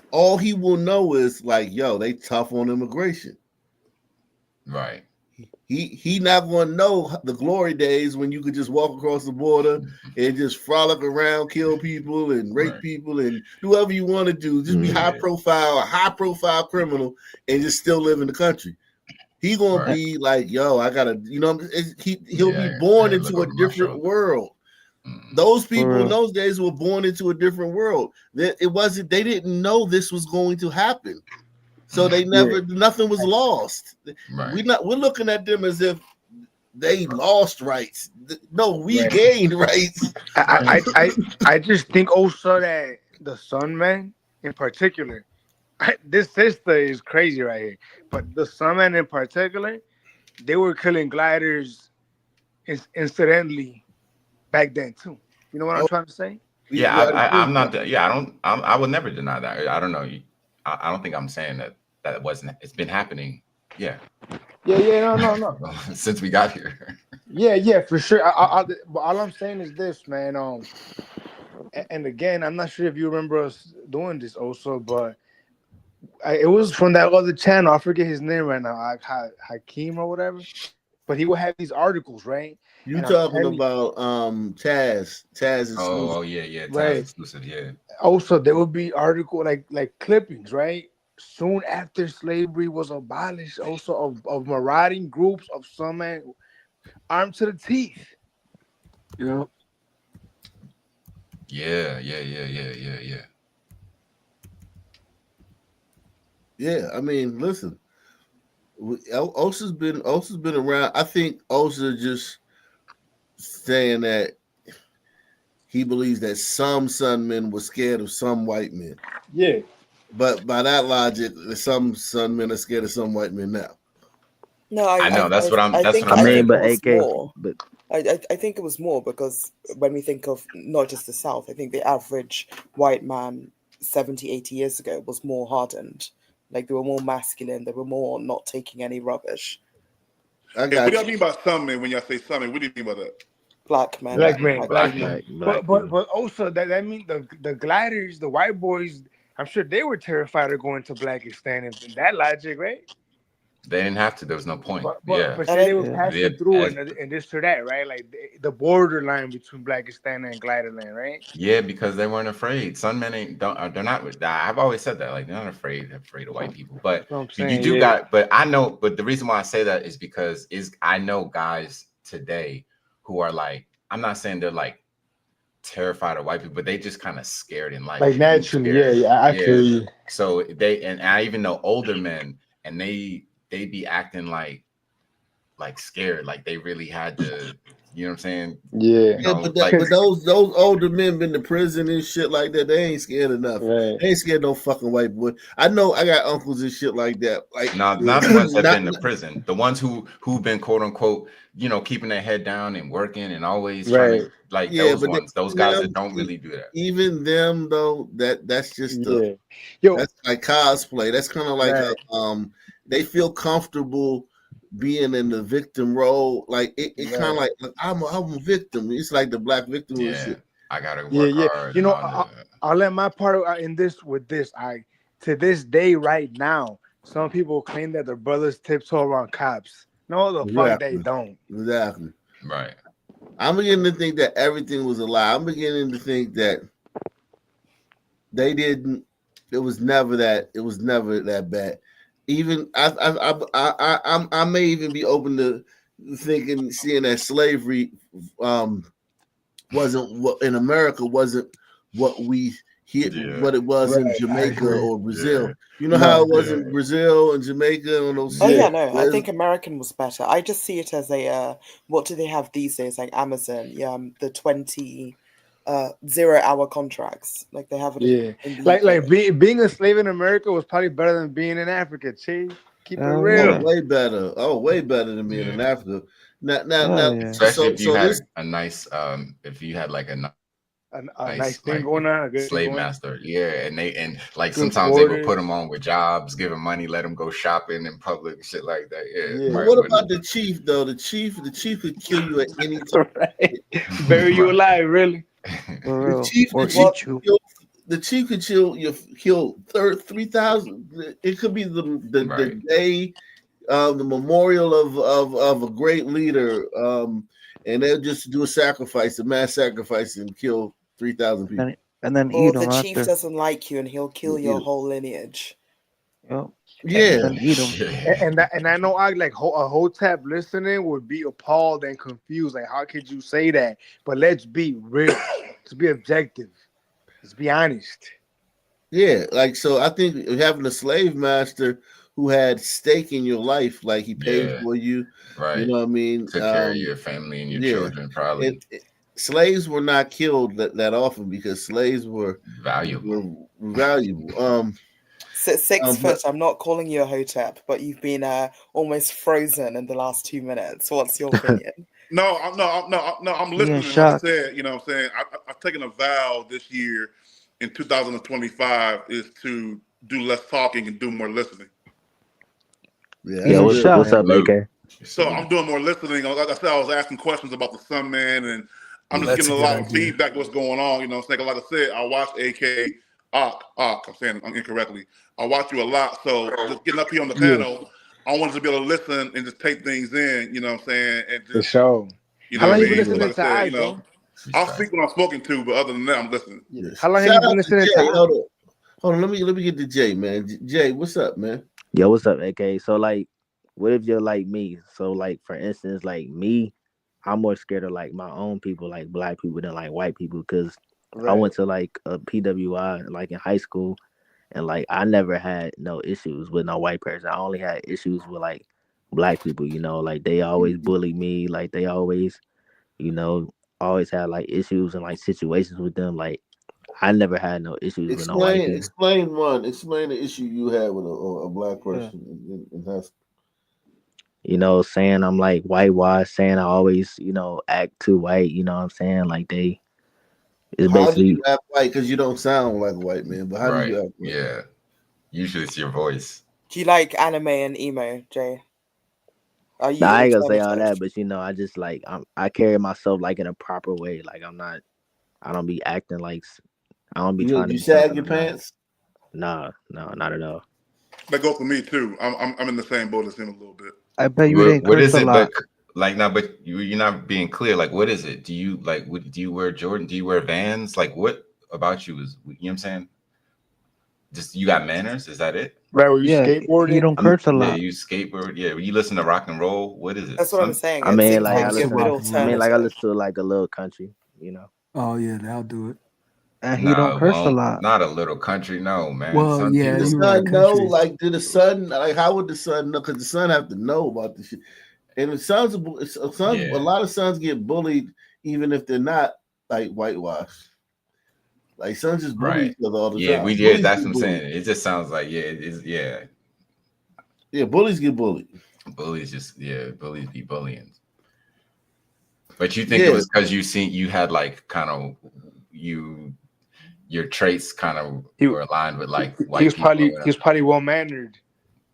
[SPEAKER 1] all he will know is like, yo, they tough on immigration.
[SPEAKER 4] Right.
[SPEAKER 1] He not going to know the glory days when you could just walk across the border and just frolic around, kill people and rape people and do whatever you want to do. Just be a high profile criminal and just still live in the country. He gonna be like, yo, I gotta, he'll be born into a different world. Those people in those days were born into a different world. They didn't know this was going to happen. So they nothing was lost.
[SPEAKER 4] Right.
[SPEAKER 1] We're looking at them as if they lost rights. No, we gained rights.
[SPEAKER 13] I just think also that the Sunman in particular, this sister is crazy right here. But the Sunman in particular, they were killing gliders incidentally back then too. You know what I'm trying to say?
[SPEAKER 4] I'm not. I would never deny that. I don't know. I don't think I'm saying that it wasn't. It's been happening. Yeah.
[SPEAKER 13] No.
[SPEAKER 4] Since we got here.
[SPEAKER 13] Yeah, for sure. But all I'm saying is this, man. And again, I'm not sure if you remember us doing this also, but it was from that other channel. I forget his name right now, Hakeem or whatever. but he would have these articles, right?
[SPEAKER 1] You
[SPEAKER 13] And I'm
[SPEAKER 1] talking
[SPEAKER 13] telling you,
[SPEAKER 1] about Taz exclusive.
[SPEAKER 4] Oh yeah, Taz
[SPEAKER 13] right.
[SPEAKER 4] exclusive, yeah.
[SPEAKER 13] Also, there would be article like clippings, right? Soon after slavery was abolished, also of marauding groups of some man armed to the teeth. You know?
[SPEAKER 4] Yeah.
[SPEAKER 1] Yeah, I mean, listen, Osa's been around. I think Osa just saying that he believes that some Sun men were scared of some white men.
[SPEAKER 13] Yeah.
[SPEAKER 1] But by that logic, some Sun men are scared of some white men now.
[SPEAKER 5] No,
[SPEAKER 4] I know that's what I'm.
[SPEAKER 5] I
[SPEAKER 4] That's
[SPEAKER 5] think,
[SPEAKER 4] what I'm
[SPEAKER 5] I think
[SPEAKER 4] saying.
[SPEAKER 5] it was more. I think it was more because when we think of not just the South, I think the average white man 70, 80 years ago was more hardened. Like they were more masculine. They were more not taking any rubbish.
[SPEAKER 1] I
[SPEAKER 14] What do y'all mean by some men when y'all say some men? What do you mean by that?
[SPEAKER 5] Black men.
[SPEAKER 13] Black men.
[SPEAKER 17] Black
[SPEAKER 13] But also that means the gliders, the white boys, I'm sure they were terrified of going to Blackistan in that logic, right?
[SPEAKER 4] They didn't have to. There was no point.
[SPEAKER 13] But say they were passing through and this or that, right? Like the borderline between Blackistan and Gliderland, right?
[SPEAKER 4] Yeah, because they weren't afraid. Sun men they're not. I've always said that. Like they're not afraid of white people. But
[SPEAKER 13] I'm
[SPEAKER 4] you
[SPEAKER 13] saying,
[SPEAKER 4] do
[SPEAKER 13] yeah.
[SPEAKER 4] got. But I know. But the reason why I say that is because I know guys today who are like. I'm not saying they're like terrified of white people, but they just kind of scared in life.
[SPEAKER 13] Like naturally, yeah, I feel you.
[SPEAKER 4] So and I even know older men, and they be acting like scared, like they really had to, you know what I'm saying?
[SPEAKER 13] Yeah.
[SPEAKER 4] You know,
[SPEAKER 1] but those older men been to prison and shit like that. They ain't scared enough.
[SPEAKER 13] Right.
[SPEAKER 1] They ain't scared no fucking white boy. I know I got uncles and shit like that. Like
[SPEAKER 4] not the ones that been to prison. The ones who've been quote unquote, you know, keeping their head down and working and always trying to those ones, those guys that don't really do that.
[SPEAKER 1] Even them though, that's just that's like cosplay. That's kind of like they feel comfortable being in the victim role. Like it kind of like I'm a victim. It's like the black victim and shit.
[SPEAKER 4] I gotta work hard.
[SPEAKER 13] You know, I'll let my part in this with this. To this day, right now, some people claim that their brothers tiptoe around cops. No, the fuck they don't.
[SPEAKER 1] Exactly.
[SPEAKER 4] Right.
[SPEAKER 1] I'm beginning to think that everything was a lie. I'm beginning to think that they didn't. It was never that bad. Even I may even be open to seeing that slavery wasn't what in America wasn't what we hear what it was in Jamaica or Brazil. You know how it was in Brazil and Jamaica and those.
[SPEAKER 5] Oh yeah, no, I think American was better. I just see it as a what do they have these days? Like Amazon, the 20 0-hour contracts. Like they have it. In
[SPEAKER 13] like being a slave in America was probably better than being in Africa. Keep it real.
[SPEAKER 1] Way better. Oh, way better than being in Africa. Now,
[SPEAKER 4] especially if you had a nice if you had like a
[SPEAKER 13] nice thing going on, a good
[SPEAKER 4] slave
[SPEAKER 13] going
[SPEAKER 4] master, and like
[SPEAKER 13] good
[SPEAKER 4] sometimes they would
[SPEAKER 13] quarters.
[SPEAKER 4] put them on with jobs, give them money, let them go shopping in public, shit like that. Yeah.
[SPEAKER 1] What about the chief though? The chief could kill you at any time.
[SPEAKER 13] Bury you alive, really.
[SPEAKER 1] The chief could kill 3,000. It could be the day, the memorial of a great leader, and they'll just do a mass sacrifice, and kill 3,000 people.
[SPEAKER 10] And then
[SPEAKER 5] or the chief doesn't like you, and he'll kill your whole lineage.
[SPEAKER 1] Yeah,
[SPEAKER 13] and I know a Hotep listening would be appalled and confused. Like, how could you say that? But let's be real. Let's be objective. Let's be honest.
[SPEAKER 1] Yeah, like so. I think having a slave master who had stake in your life, like he paid for you,
[SPEAKER 4] right?
[SPEAKER 1] You know what I mean?
[SPEAKER 4] Took care of your family and your children, probably.
[SPEAKER 1] Slaves were not killed that often because slaves were
[SPEAKER 4] valuable.
[SPEAKER 5] So 6 foot. I'm not calling you a Hotep, but you've been almost frozen in the last 2 minutes. What's your opinion?
[SPEAKER 14] No, I'm listening. Like I said, you know what I'm saying? I've taken a vow this year in 2025 is to do less talking and do more listening.
[SPEAKER 17] Yeah, what's up, AK?
[SPEAKER 14] So I'm doing more listening. Like I said, I was asking questions about the Sun Man, and I'm just getting a lot of feedback what's going on. You know what I'm saying? Like I said, I watched I'm saying it incorrectly. I watch you a lot. So just getting up here on the panel, I wanted to be able to listen and just take things in, you know what I'm saying? And
[SPEAKER 13] For
[SPEAKER 14] just,
[SPEAKER 13] sure.
[SPEAKER 14] you
[SPEAKER 13] How
[SPEAKER 14] know
[SPEAKER 13] long
[SPEAKER 14] what I
[SPEAKER 13] you been
[SPEAKER 14] mean?
[SPEAKER 13] listening
[SPEAKER 14] Like I
[SPEAKER 13] to
[SPEAKER 14] said,
[SPEAKER 13] I,
[SPEAKER 14] you know,
[SPEAKER 13] bro?
[SPEAKER 14] I'll speak when I'm spoken to, but other than that, I'm listening.
[SPEAKER 13] How long
[SPEAKER 1] Shout
[SPEAKER 13] have you
[SPEAKER 1] out
[SPEAKER 13] been
[SPEAKER 1] to
[SPEAKER 13] listening
[SPEAKER 1] Jay.
[SPEAKER 13] to I?
[SPEAKER 1] Hold on. Let me get to Jay, man. Jay, what's up, man?
[SPEAKER 17] Yo, what's up, AK? So like, what if you're like me? So like, for instance, like me, I'm more scared of like my own people, like black people, than like white people, because I went to like a PWI like in high school, and like I never had no issues with no white person. I only had issues with like black people. You know, like they always bully me. Like they always, you know, always had like issues and like situations with them. Like I never had no issues with no white people.
[SPEAKER 1] Explain the issue you had with a black person in high school.
[SPEAKER 17] You know, saying I'm like whitewashed, saying I always, you know, act too white. You know what I'm saying? Like it's
[SPEAKER 1] How do
[SPEAKER 17] basically.
[SPEAKER 1] you act white? Because you don't sound like a white man, but how do you act white?
[SPEAKER 4] Yeah. Usually it's your voice.
[SPEAKER 5] Do you like anime and emo, Jay? Are you
[SPEAKER 17] Nah, I ain't gonna say all
[SPEAKER 5] alternative?
[SPEAKER 17] that, but you know, I just like I carry myself like in a proper way. Like I don't be acting like I don't be trying to
[SPEAKER 1] You
[SPEAKER 17] be
[SPEAKER 1] sag
[SPEAKER 17] something
[SPEAKER 1] your
[SPEAKER 17] I'm not.
[SPEAKER 1] pants?
[SPEAKER 17] No, not at all.
[SPEAKER 14] That goes for me too. I'm in the same boat as him a little bit.
[SPEAKER 10] I bet you didn't
[SPEAKER 4] What
[SPEAKER 10] curse
[SPEAKER 4] is
[SPEAKER 10] a
[SPEAKER 4] it?
[SPEAKER 10] lot.
[SPEAKER 4] But like, no, but you're not being clear. Like, what is it? Do you like? Do you wear Jordan? Do you wear Vans? Like, what about you is? You know what I'm saying? Just you got manners? Is that it?
[SPEAKER 13] Right, were you
[SPEAKER 10] Yeah,
[SPEAKER 13] skateboarding?
[SPEAKER 10] he don't curse a
[SPEAKER 4] Yeah,
[SPEAKER 10] lot.
[SPEAKER 4] you skateboard. Yeah, you listen to rock and roll. What is it?
[SPEAKER 5] That's what I'm saying.
[SPEAKER 17] I
[SPEAKER 5] It
[SPEAKER 17] mean,
[SPEAKER 5] seems
[SPEAKER 17] like I
[SPEAKER 5] like you're a bit
[SPEAKER 17] listen. Like I
[SPEAKER 5] alternative.
[SPEAKER 17] listen to like a little country. You know.
[SPEAKER 20] Oh yeah, that'll do it.
[SPEAKER 10] And he
[SPEAKER 4] No,
[SPEAKER 10] don't
[SPEAKER 4] it
[SPEAKER 10] curse a
[SPEAKER 4] won't.
[SPEAKER 10] lot.
[SPEAKER 4] Not a little country. No, man.
[SPEAKER 20] Well,
[SPEAKER 4] Some
[SPEAKER 20] yeah,
[SPEAKER 1] The
[SPEAKER 4] people.
[SPEAKER 20] you're right.
[SPEAKER 1] son know?
[SPEAKER 20] Country.
[SPEAKER 1] Like, did the son? Like, how would the son know? Because the son have to know about this shit. And the sons, a lot of sons get bullied even if they're not like whitewashed. Like sons just bully each other all the
[SPEAKER 4] Yeah,
[SPEAKER 1] time.
[SPEAKER 4] yeah.
[SPEAKER 1] Bullies
[SPEAKER 4] That's
[SPEAKER 1] get
[SPEAKER 4] what I'm
[SPEAKER 1] bullied.
[SPEAKER 4] saying. It just sounds like it's
[SPEAKER 1] Yeah, bullies get bullied.
[SPEAKER 4] Bullies bullies be bullying. But you think it was because you had like kind of your traits kind of were aligned with like white people.
[SPEAKER 13] He was probably well mannered.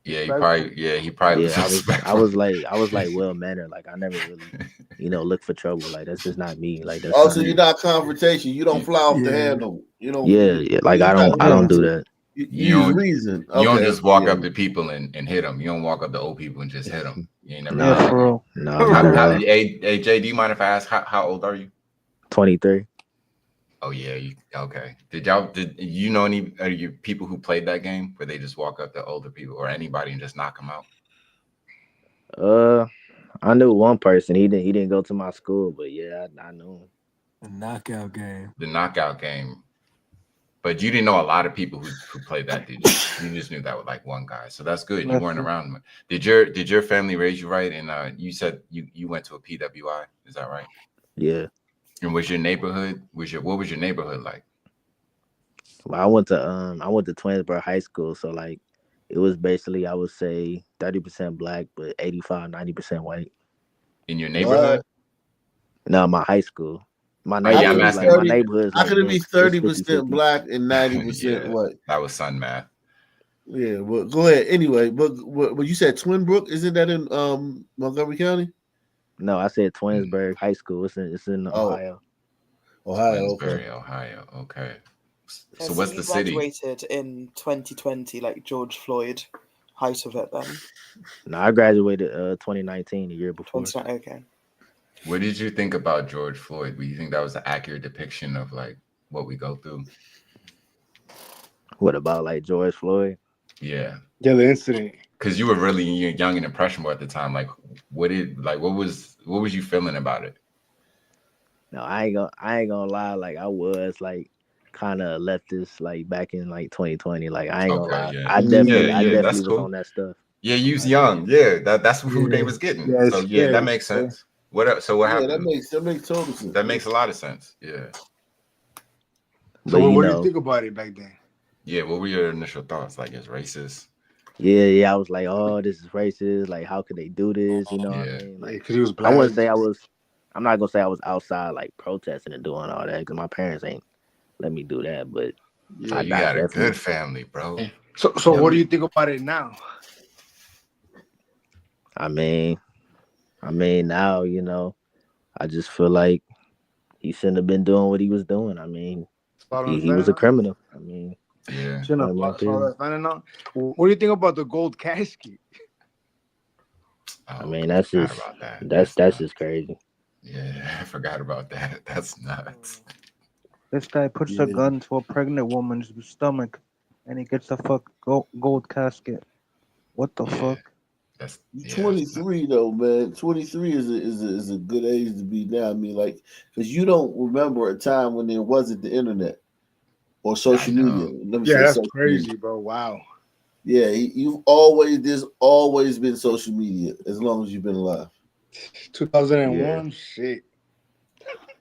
[SPEAKER 4] Yeah, he probably was.
[SPEAKER 17] Yeah,
[SPEAKER 4] Respectful.
[SPEAKER 17] I was like well mannered. Like I never really, you know, look for trouble. Like that's just not me. Like that's
[SPEAKER 1] Also,
[SPEAKER 17] not.
[SPEAKER 1] you're not confrontation. You don't fly off the handle. You don't.
[SPEAKER 17] Yeah. Like I don't do that.
[SPEAKER 1] You use reason.
[SPEAKER 4] You don't
[SPEAKER 1] Okay.
[SPEAKER 4] just walk up to people and hit them. You don't walk up to old people and just hit them. You ain't never.
[SPEAKER 17] Nah,
[SPEAKER 4] done that.
[SPEAKER 17] no, not at all.
[SPEAKER 4] Hey, Jay, do you mind if I ask how old are you?
[SPEAKER 17] 23.
[SPEAKER 4] Oh yeah, okay. Did you know any of you people who played that game where they just walk up to older people or anybody and just knock them out?
[SPEAKER 17] I knew one person. He didn't go to my school, but yeah, I knew him.
[SPEAKER 20] The knockout game.
[SPEAKER 4] The knockout game. But you didn't know a lot of people who played that, did you? You just knew that with like one guy. So that's good. You weren't around. Did your family raise you right? And you said you went to a PWI, is that right?
[SPEAKER 17] Yeah.
[SPEAKER 4] And was your neighborhood what was your neighborhood like?
[SPEAKER 17] Well, I went to Twinsboro High School, so like it was basically I would say 30% black, but 85-90% white.
[SPEAKER 4] In your neighborhood?
[SPEAKER 17] No, my high school. My neighborhood, my neighborhood.
[SPEAKER 1] How could it be 30% black and 90% white?
[SPEAKER 4] That was sun math.
[SPEAKER 1] Yeah, well, go ahead. Anyway, but you said Twin Brook, isn't that in Montgomery County?
[SPEAKER 17] No, I said Twinsburg High School. It's in Ohio.
[SPEAKER 4] Twinsbury, Ohio. Okay. So what's the city?
[SPEAKER 5] Graduated in 2020, like George Floyd, height of it then.
[SPEAKER 17] No, I graduated 2019, the year before.
[SPEAKER 5] Okay.
[SPEAKER 4] What did you think about George Floyd? Do you think that was an accurate depiction of like what we go through?
[SPEAKER 17] What about like George Floyd?
[SPEAKER 4] Yeah.
[SPEAKER 13] Yeah, the incident.
[SPEAKER 4] Because you were really young and impressionable at the time. Like, what was you feeling about it?
[SPEAKER 17] No, I ain't gonna lie. Like I was like kind of leftist like back in like 2020. Like I ain't gonna lie.
[SPEAKER 4] Yeah.
[SPEAKER 17] I definitely
[SPEAKER 4] that's
[SPEAKER 17] was
[SPEAKER 4] cool.
[SPEAKER 17] on that stuff.
[SPEAKER 4] Yeah, you was young. Yeah, that's who they was getting.
[SPEAKER 13] Yeah,
[SPEAKER 4] so yeah, that makes sense. What happened?
[SPEAKER 1] That makes total sense.
[SPEAKER 4] That makes a lot of sense. Yeah.
[SPEAKER 13] So what do you think about it back then?
[SPEAKER 4] Yeah, what were your initial thoughts? Like it's racist?
[SPEAKER 17] Yeah. I was like, oh, this is racist. Like, how could they do this? You know what I mean? Like,
[SPEAKER 13] because he was black.
[SPEAKER 17] I wouldn't say I was. I'm not gonna say I was outside like protesting and doing all that because my parents ain't let me do that. But
[SPEAKER 4] yeah, you got a good family, bro.
[SPEAKER 13] So what do you think about it now?
[SPEAKER 17] I mean, now, you know, I just feel like he shouldn't have been doing what he was doing. I mean, he was a criminal. I mean,
[SPEAKER 4] yeah.
[SPEAKER 13] What do you think about the gold casket?
[SPEAKER 17] I mean, that's just that's just crazy.
[SPEAKER 4] Yeah, I forgot about that. That's nuts.
[SPEAKER 10] This guy puts a gun to a pregnant woman's stomach, and he gets a gold casket. What the fuck?
[SPEAKER 4] That's
[SPEAKER 1] 23 though, man. 23 is a good age to be now. I mean, like, because you don't remember a time when there wasn't the internet or social media. Let me say
[SPEAKER 13] that's
[SPEAKER 1] social
[SPEAKER 13] crazy,
[SPEAKER 1] media.
[SPEAKER 13] bro. Wow.
[SPEAKER 1] Yeah, there's always been social media as long as you've been alive.
[SPEAKER 13] 2001, shit.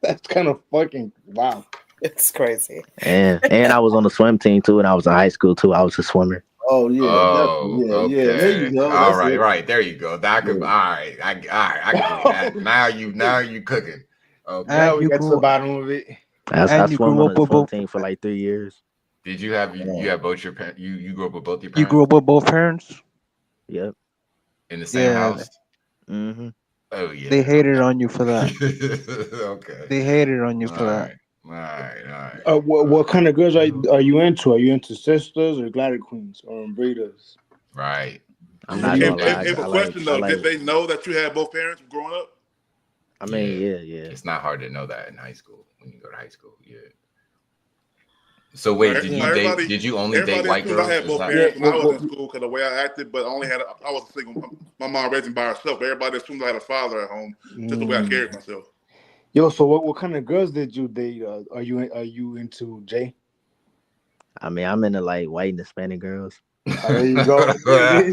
[SPEAKER 13] That's kind of fucking wow.
[SPEAKER 5] It's crazy.
[SPEAKER 17] And I was on the swim team too, and I was in high school too. I was a swimmer.
[SPEAKER 1] Oh yeah.
[SPEAKER 4] Oh,
[SPEAKER 1] yeah,
[SPEAKER 4] okay.
[SPEAKER 1] yeah. There you go.
[SPEAKER 4] All
[SPEAKER 1] That's
[SPEAKER 4] right,
[SPEAKER 1] it.
[SPEAKER 4] right. There you go. That could. All right. I can do that. Now you cooking. Okay.
[SPEAKER 13] Now we got to the bottom of it.
[SPEAKER 17] I swam on the swim team for like 3 years.
[SPEAKER 4] Did you have you have both your parents? You grew up with both your parents?
[SPEAKER 10] You grew up with both parents?
[SPEAKER 17] Yep.
[SPEAKER 4] In the same house?
[SPEAKER 17] Mm-hmm.
[SPEAKER 4] Oh yeah.
[SPEAKER 10] They hated on you for that.
[SPEAKER 4] Okay.
[SPEAKER 10] They hated on you for that.
[SPEAKER 4] All right.
[SPEAKER 13] What kind of girls are you into? Are you into sisters or glider queens or breeders?
[SPEAKER 4] Right.
[SPEAKER 17] I'm not gonna lie.
[SPEAKER 14] Hey, question though, did they know that you had both parents growing up?
[SPEAKER 17] I mean, yeah.
[SPEAKER 4] It's not hard to know that in high school when you go to high school. Yeah. So wait, did you only date white girls?
[SPEAKER 14] I had both parents when I was in school because the way I acted, but I was a single. My mom raised me by herself. Everybody assumed I had a father at home, just the way I carried myself.
[SPEAKER 13] Yo, so what kind of girls did you date? Are you into, Jay?
[SPEAKER 17] I mean, I'm into like white and Hispanic girls.
[SPEAKER 13] There you go.
[SPEAKER 1] Let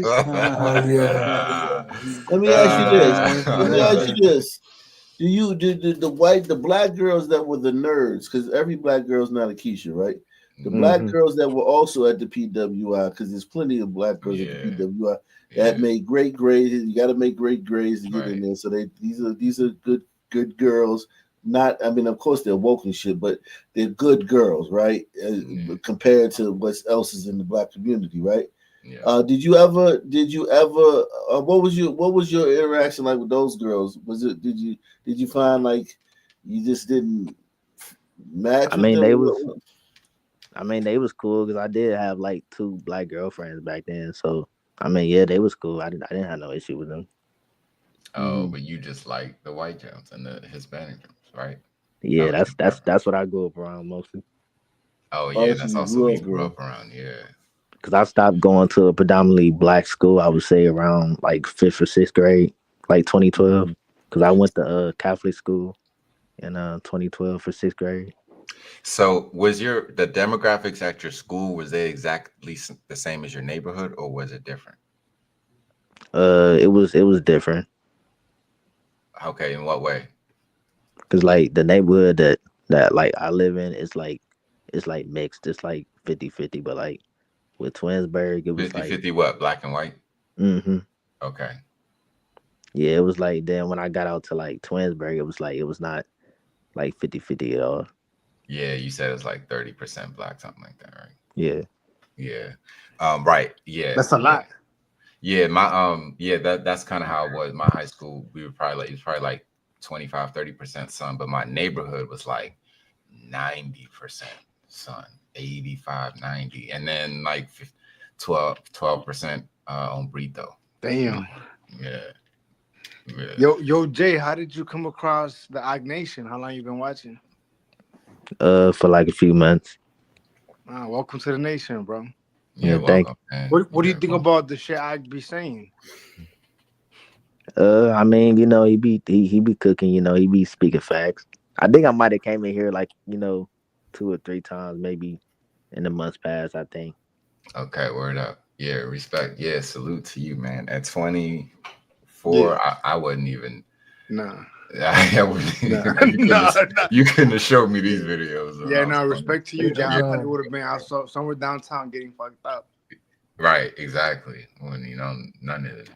[SPEAKER 1] me ask you this. Do the black girls that were the nerds? Because every black girl's not a Keisha, right? The black girls that were also at the PWI, because there's plenty of black girls at the PWI that made great grades. You got to make great grades to get in there. So these are good girls. Not, I mean, of course they're woke and shit, but they're good girls, right? Compared to what else is in the black community, right? Yeah. Did you ever? What was your interaction like with those girls? Did you find like you just didn't match?
[SPEAKER 17] I mean, they was cool because I did have like 2 black girlfriends back then. So I mean, yeah, they was cool. I didn't have no issue with them.
[SPEAKER 4] Oh, but you just like the white girls and the Hispanic girls, right?
[SPEAKER 17] Yeah, that's what I grew up around mostly.
[SPEAKER 4] Oh yeah, that's also what you grew up around. Yeah.
[SPEAKER 17] Because I stopped going to a predominantly black school, I would say around like 5th or 6th grade, like 2012. Because I went to Catholic school in 2012 for 6th grade.
[SPEAKER 4] So was the demographics at your school, was they exactly the same as your neighborhood, or was it different?
[SPEAKER 17] It was different.
[SPEAKER 4] Okay, in what way?
[SPEAKER 17] Because like the neighborhood that like I live in it's like mixed. It's like 50-50, but like with Twinsburg, it was
[SPEAKER 4] 50-50 what? Black and white?
[SPEAKER 17] Mm-hmm.
[SPEAKER 4] Okay.
[SPEAKER 17] Yeah, it was like then when I got out to like Twinsburg, it was not like 50-50 at all.
[SPEAKER 4] Yeah, you said it's like 30% black, something like that, right?
[SPEAKER 17] Yeah.
[SPEAKER 4] Yeah. Right. Yeah.
[SPEAKER 13] That's a lot.
[SPEAKER 4] Yeah, that's kind of how it was. My high school, it was probably like 25-30% sun, but my neighborhood was like 90% sun, 85-90, and then like 12% on Brito.
[SPEAKER 13] Damn.
[SPEAKER 4] Yeah.
[SPEAKER 13] Yo, Jay, how did you come across the Og Nation? How long you been watching?
[SPEAKER 17] For like a few months.
[SPEAKER 13] Welcome to the nation, bro.
[SPEAKER 17] Yeah, thank you.
[SPEAKER 13] What do you think about the shit I be saying?
[SPEAKER 17] I mean, you know, he be cooking, you know, he be speaking facts. I think I might have came in here like, you know, 2 or 3 times maybe in the months past, I think.
[SPEAKER 4] Okay, word up. Yeah, respect. Yeah, salute to you, man. At 24, I wouldn't even.
[SPEAKER 13] Nah.
[SPEAKER 4] I wouldn't you couldn't have showed me these videos.
[SPEAKER 13] Yeah, no, respect to you, Jay. I probably would have been out somewhere downtown getting fucked up.
[SPEAKER 4] Right, exactly. When you know none of it.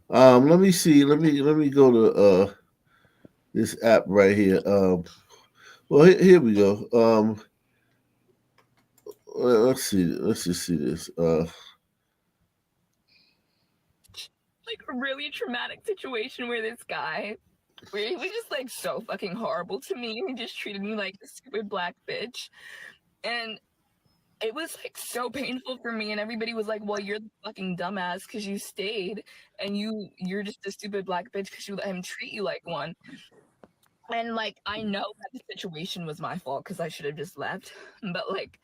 [SPEAKER 1] Let me see. Let me go to this app right here. Well, here we go. Let's see. Let's just see this.
[SPEAKER 2] Like a really traumatic situation where this guy, where he was just like so fucking horrible to me. He just treated me like a stupid black bitch, and it was like so painful for me, and everybody was like, well, you're the fucking dumbass because you stayed, and you're just a stupid black bitch because you let him treat you like one. And like, I know that the situation was my fault because I should have just left, but like,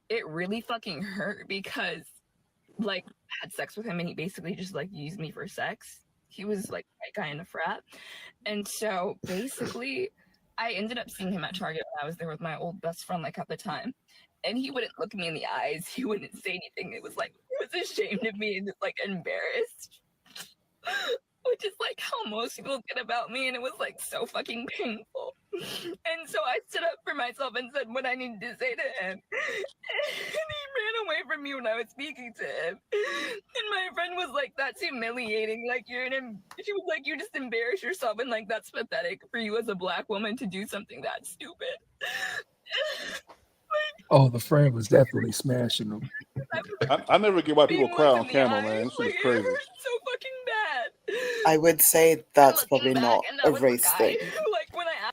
[SPEAKER 2] it really fucking hurt because like, I had sex with him and he basically just like used me for sex. He was like a guy in a frat. And so basically I ended up seeing him at Target when I was there with my old best friend like at the time. And he wouldn't look me in the eyes. He wouldn't say anything. It was like he was ashamed of me and just like embarrassed. Which is like how most people get about me, and it was like so fucking painful. And so I stood up for myself and said what I needed to say to him. And he ran away from me when I was speaking to him. And my friend was like, that's humiliating. Like she was like, you just embarrass yourself, and like that's pathetic for you as a black woman to do something that stupid.
[SPEAKER 20] Oh, the friend was definitely smashing them.
[SPEAKER 14] I never get why people cry on camera, man. This shit is crazy.
[SPEAKER 2] So fucking bad.
[SPEAKER 5] I would say that's probably not a race thing.
[SPEAKER 2] Like when I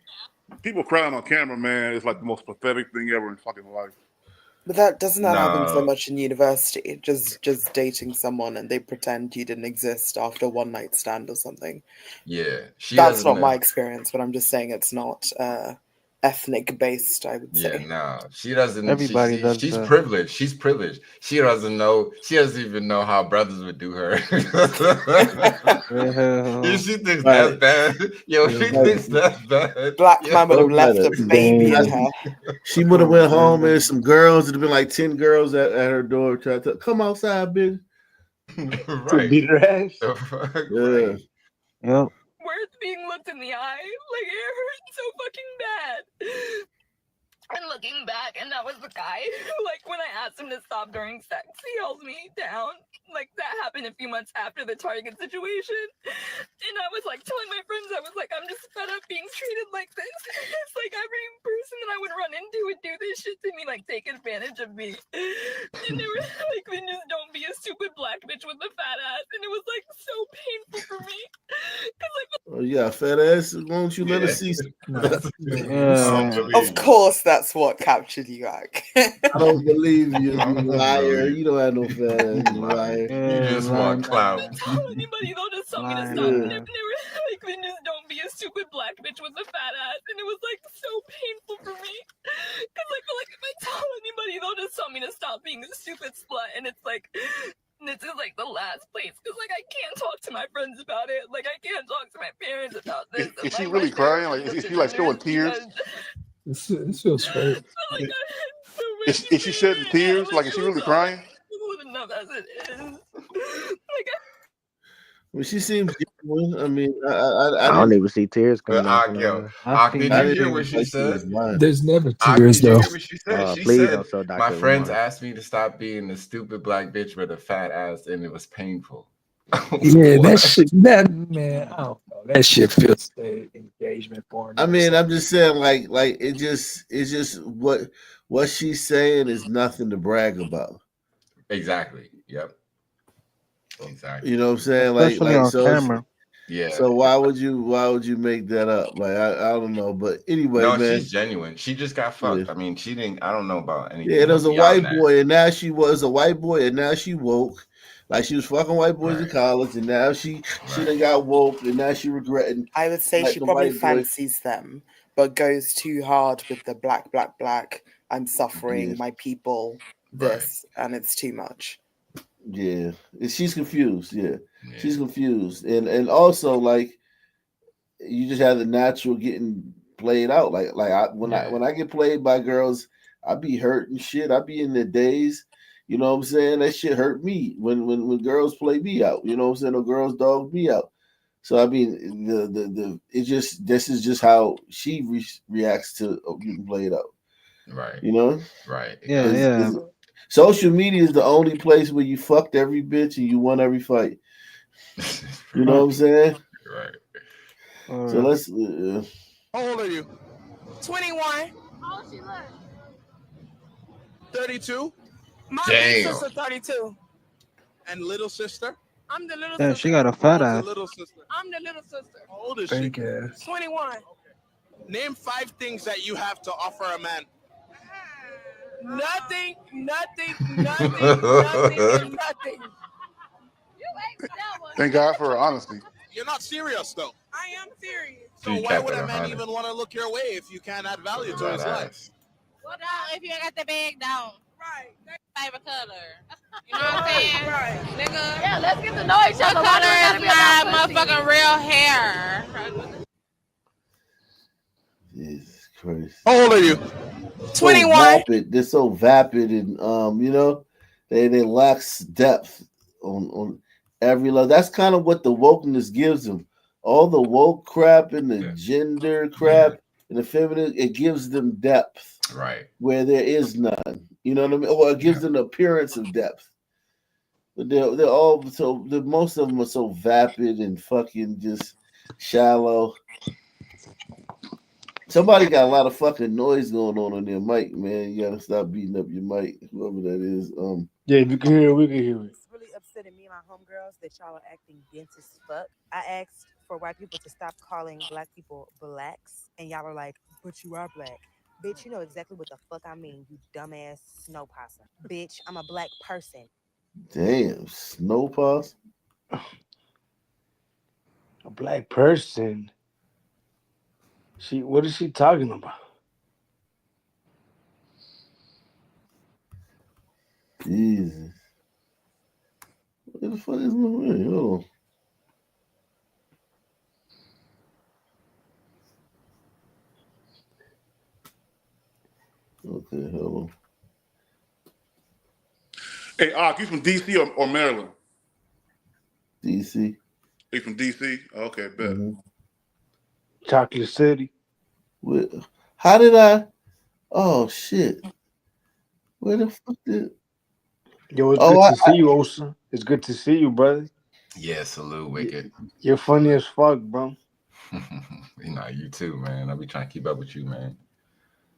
[SPEAKER 14] People crying on camera, man, is like the most pathetic thing ever in fucking life.
[SPEAKER 5] But doesn't that happen so much in university? Just dating someone and they pretend you didn't exist after a one night stand or something.
[SPEAKER 4] Yeah,
[SPEAKER 5] that's not my experience, but I'm just saying it's not ethnic based. I would say.
[SPEAKER 4] Yeah, no, she doesn't.
[SPEAKER 10] Everybody does
[SPEAKER 4] she's
[SPEAKER 10] that.
[SPEAKER 4] privileged. She's privileged. She doesn't know. She doesn't even know how brothers would do her. If she thinks that's bad, yo, she thinks that's bad.
[SPEAKER 5] Black man would have left a baby in her.
[SPEAKER 1] She would have went home and some girls. It'd have been like 10 girls at her door trying to come outside, bitch.
[SPEAKER 4] Right.
[SPEAKER 13] Beat her ass.
[SPEAKER 1] Yeah.
[SPEAKER 10] Yep.
[SPEAKER 2] worth being looked in the eye. Like, it hurt so fucking bad. And looking back, and that was the guy who, like, when I asked him to stop during sex, he held me down. Like, that happened a few months after the Target situation. And I was, like, telling my friends, I was like, I'm just fed up being treated like this. It's like every person that I would run into would do this shit to me, like, take advantage of me. And they were like, then just don't be a stupid black bitch with a fat ass. And it was, like, so painful for me.
[SPEAKER 1] Oh, yeah, fat ass. Won't you let us see?
[SPEAKER 5] Of course, that's what captured you, Ak.
[SPEAKER 1] I don't believe you, you liar. You don't have no fat ass, you liar.
[SPEAKER 4] You just want clout.
[SPEAKER 2] Anybody, they'll just tell me to stop. And they were like, then just don't be a stupid black bitch with a fat ass. And it was, like, so painful for me. Because I feel like if I tell anybody, they'll just tell me to stop being a stupid slut. And it's like... this is like the last place because like I can't talk to my friends about it. Like I can't talk to my parents about this.
[SPEAKER 14] Is she really crying? Like is she like showing tears?
[SPEAKER 20] This feels straight.
[SPEAKER 14] Is she shedding tears? Like is she really crying?
[SPEAKER 2] Enough as it is.
[SPEAKER 1] Well, she seems genuine. I mean,
[SPEAKER 17] I don't even see tears coming out.
[SPEAKER 4] Did you hear what she said?
[SPEAKER 20] There's never tears though.
[SPEAKER 4] Did you hear what she said? She said, my friends asked me to stop being the stupid black bitch with a fat ass, and it was painful.
[SPEAKER 20] Yeah, that shit. That man, I don't know. That shit feels like engagement porn.
[SPEAKER 1] I mean, I'm just saying, like it's just what she's saying is nothing to brag about.
[SPEAKER 4] Exactly. Yep. Exactly.
[SPEAKER 1] You know what I'm saying?
[SPEAKER 10] Especially on
[SPEAKER 1] so
[SPEAKER 10] camera.
[SPEAKER 4] Yeah.
[SPEAKER 1] So why would you make that up? Like I don't know, but anyway,
[SPEAKER 4] no,
[SPEAKER 1] man,
[SPEAKER 4] she's genuine. She just got fucked. Yeah. I mean, she didn't. I don't know about anything.
[SPEAKER 1] Yeah, it was a white boy, and now she was a white boy, and now she woke. Like she was fucking white boys in college, and now she done got woke, and now she regretting.
[SPEAKER 5] I would say she probably fancies them, but goes too hard with the black. I'm suffering, my people. This and it's too much.
[SPEAKER 1] Yeah, she's confused. Yeah, she's confused, and also like you just have the natural getting played out. Like when I get played by girls, I be hurt and shit. I be in the days. You know what I'm saying? That shit hurt me when girls play me out. You know what I'm saying? Or girls dog me out. So I mean, this is just how she reacts to getting played out.
[SPEAKER 4] Right.
[SPEAKER 1] You know.
[SPEAKER 4] Right.
[SPEAKER 10] Yeah.
[SPEAKER 1] Social media is the only place where you fucked every bitch and you won every fight. You know what I'm saying?
[SPEAKER 4] Right.
[SPEAKER 1] So let's.
[SPEAKER 7] How old are you?
[SPEAKER 21] 21. How old she look?
[SPEAKER 7] 32.
[SPEAKER 21] My big sister 32.
[SPEAKER 7] And little sister?
[SPEAKER 21] I'm the little
[SPEAKER 10] Yeah,
[SPEAKER 21] sister.
[SPEAKER 10] she got a fat ass.
[SPEAKER 7] Little sister.
[SPEAKER 21] I'm the little sister.
[SPEAKER 7] How old is
[SPEAKER 20] Fake
[SPEAKER 7] she?
[SPEAKER 20] ass.
[SPEAKER 21] 21.
[SPEAKER 7] Name 5 things that you have to offer a man.
[SPEAKER 21] Nothing, and nothing.
[SPEAKER 14] Thank God for her honesty.
[SPEAKER 7] You're not serious, though.
[SPEAKER 21] I am serious.
[SPEAKER 7] So why would a man even want to look your way if you can't add value to his life?
[SPEAKER 21] Well, down, if you got the bag down. Right. Favorite color. You know what I'm saying? Right. Nigga. Yeah, let's get to know each other. What color is my motherfucking real hair?
[SPEAKER 1] Jesus Christ.
[SPEAKER 21] How old are you? 21.
[SPEAKER 1] They're so vapid and they lack depth on every level. That's kind of what the wokeness gives them. All the woke crap and the gender crap and the feminine, it gives them depth.
[SPEAKER 4] Right.
[SPEAKER 1] Where there is none. You know what I mean? Or it gives them an appearance of depth. But they're all most of them are so vapid and fucking just shallow. Somebody got a lot of fucking noise going on their mic, man. You gotta stop beating up your mic, whoever that is.
[SPEAKER 13] Yeah, if you can hear it, we can hear it.
[SPEAKER 9] It's really upsetting me and my homegirls that y'all are acting dense as fuck. I asked for white people to stop calling black people blacks, and y'all are like, but you are black. Bitch, you know exactly what the fuck I mean, you dumbass snow possum. Bitch, I'm a black person.
[SPEAKER 1] Damn, snow possum.
[SPEAKER 13] A black person. What is she talking about?
[SPEAKER 1] Jesus. What the fuck is my way? Hold on. Okay, hold on.
[SPEAKER 14] Hey, Ak, you from DC or Maryland?
[SPEAKER 1] DC.
[SPEAKER 14] You from DC? Okay, bet.
[SPEAKER 1] Mm-hmm.
[SPEAKER 13] Chocolate City.
[SPEAKER 1] How did I? Oh shit! Where the fuck did?
[SPEAKER 13] Yo, it's good to see you, Osa. It's good to see you, brother.
[SPEAKER 4] Yeah, salute, Wicked.
[SPEAKER 13] You're funny as fuck, bro.
[SPEAKER 4] You too, man. I'll be trying to keep up with you, man.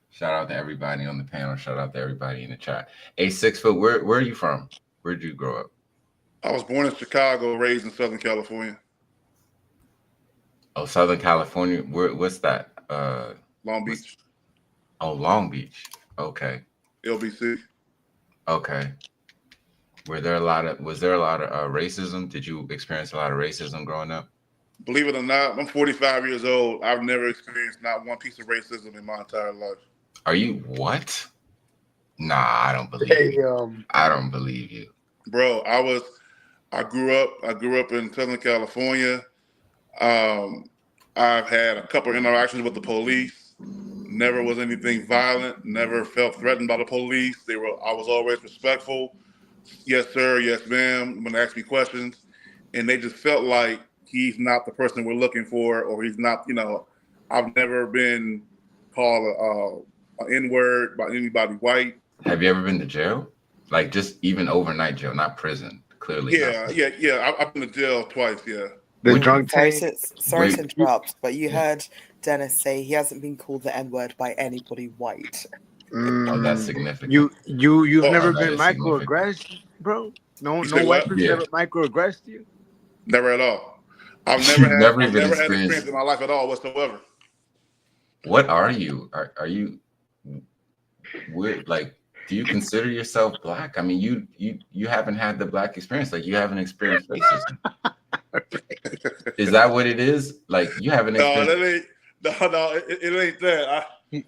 [SPEAKER 4] Shout out to everybody on the panel. Shout out to everybody in the chat. Hey, 6 foot, where are you from? Where did you grow up?
[SPEAKER 14] I was born in Chicago, raised in Southern California.
[SPEAKER 4] Oh, Southern California. What's that?
[SPEAKER 14] Long Beach.
[SPEAKER 4] Oh, Long Beach. Okay.
[SPEAKER 14] LBC.
[SPEAKER 4] Okay. Was there a lot of racism? Did you experience a lot of racism growing up?
[SPEAKER 14] Believe it or not, I'm 45 years old. I've never experienced not one piece of racism in my entire life.
[SPEAKER 4] Are you what? Nah, I don't believe you. I don't believe you.
[SPEAKER 14] Bro, I grew up in Southern California. I've had a couple of interactions with the police. Never was anything violent. Never felt threatened by the police. I was always respectful. Yes, sir. Yes, ma'am. When they ask me questions, and they just felt like he's not the person we're looking for, or he's not. I've never been called an N-word by anybody white.
[SPEAKER 4] Have you ever been to jail? Like just even overnight jail, not prison. Clearly.
[SPEAKER 14] Yeah. I've been to jail twice. Yeah.
[SPEAKER 13] The drunk tank.
[SPEAKER 5] Sorry to interrupt, but you heard Dennis say he hasn't been called the N-word by anybody white.
[SPEAKER 4] Oh, that's significant.
[SPEAKER 13] You've never been microaggressed, bro? No white person ever microaggressed you?
[SPEAKER 14] Never at all. I've never had experience in my life at all whatsoever.
[SPEAKER 4] What are you? Are you weird? Like, do you consider yourself black? I mean, you haven't had the black experience. Like, you haven't experienced racism. Is that what it is? Like, you haven't experienced.
[SPEAKER 14] It ain't that.
[SPEAKER 10] You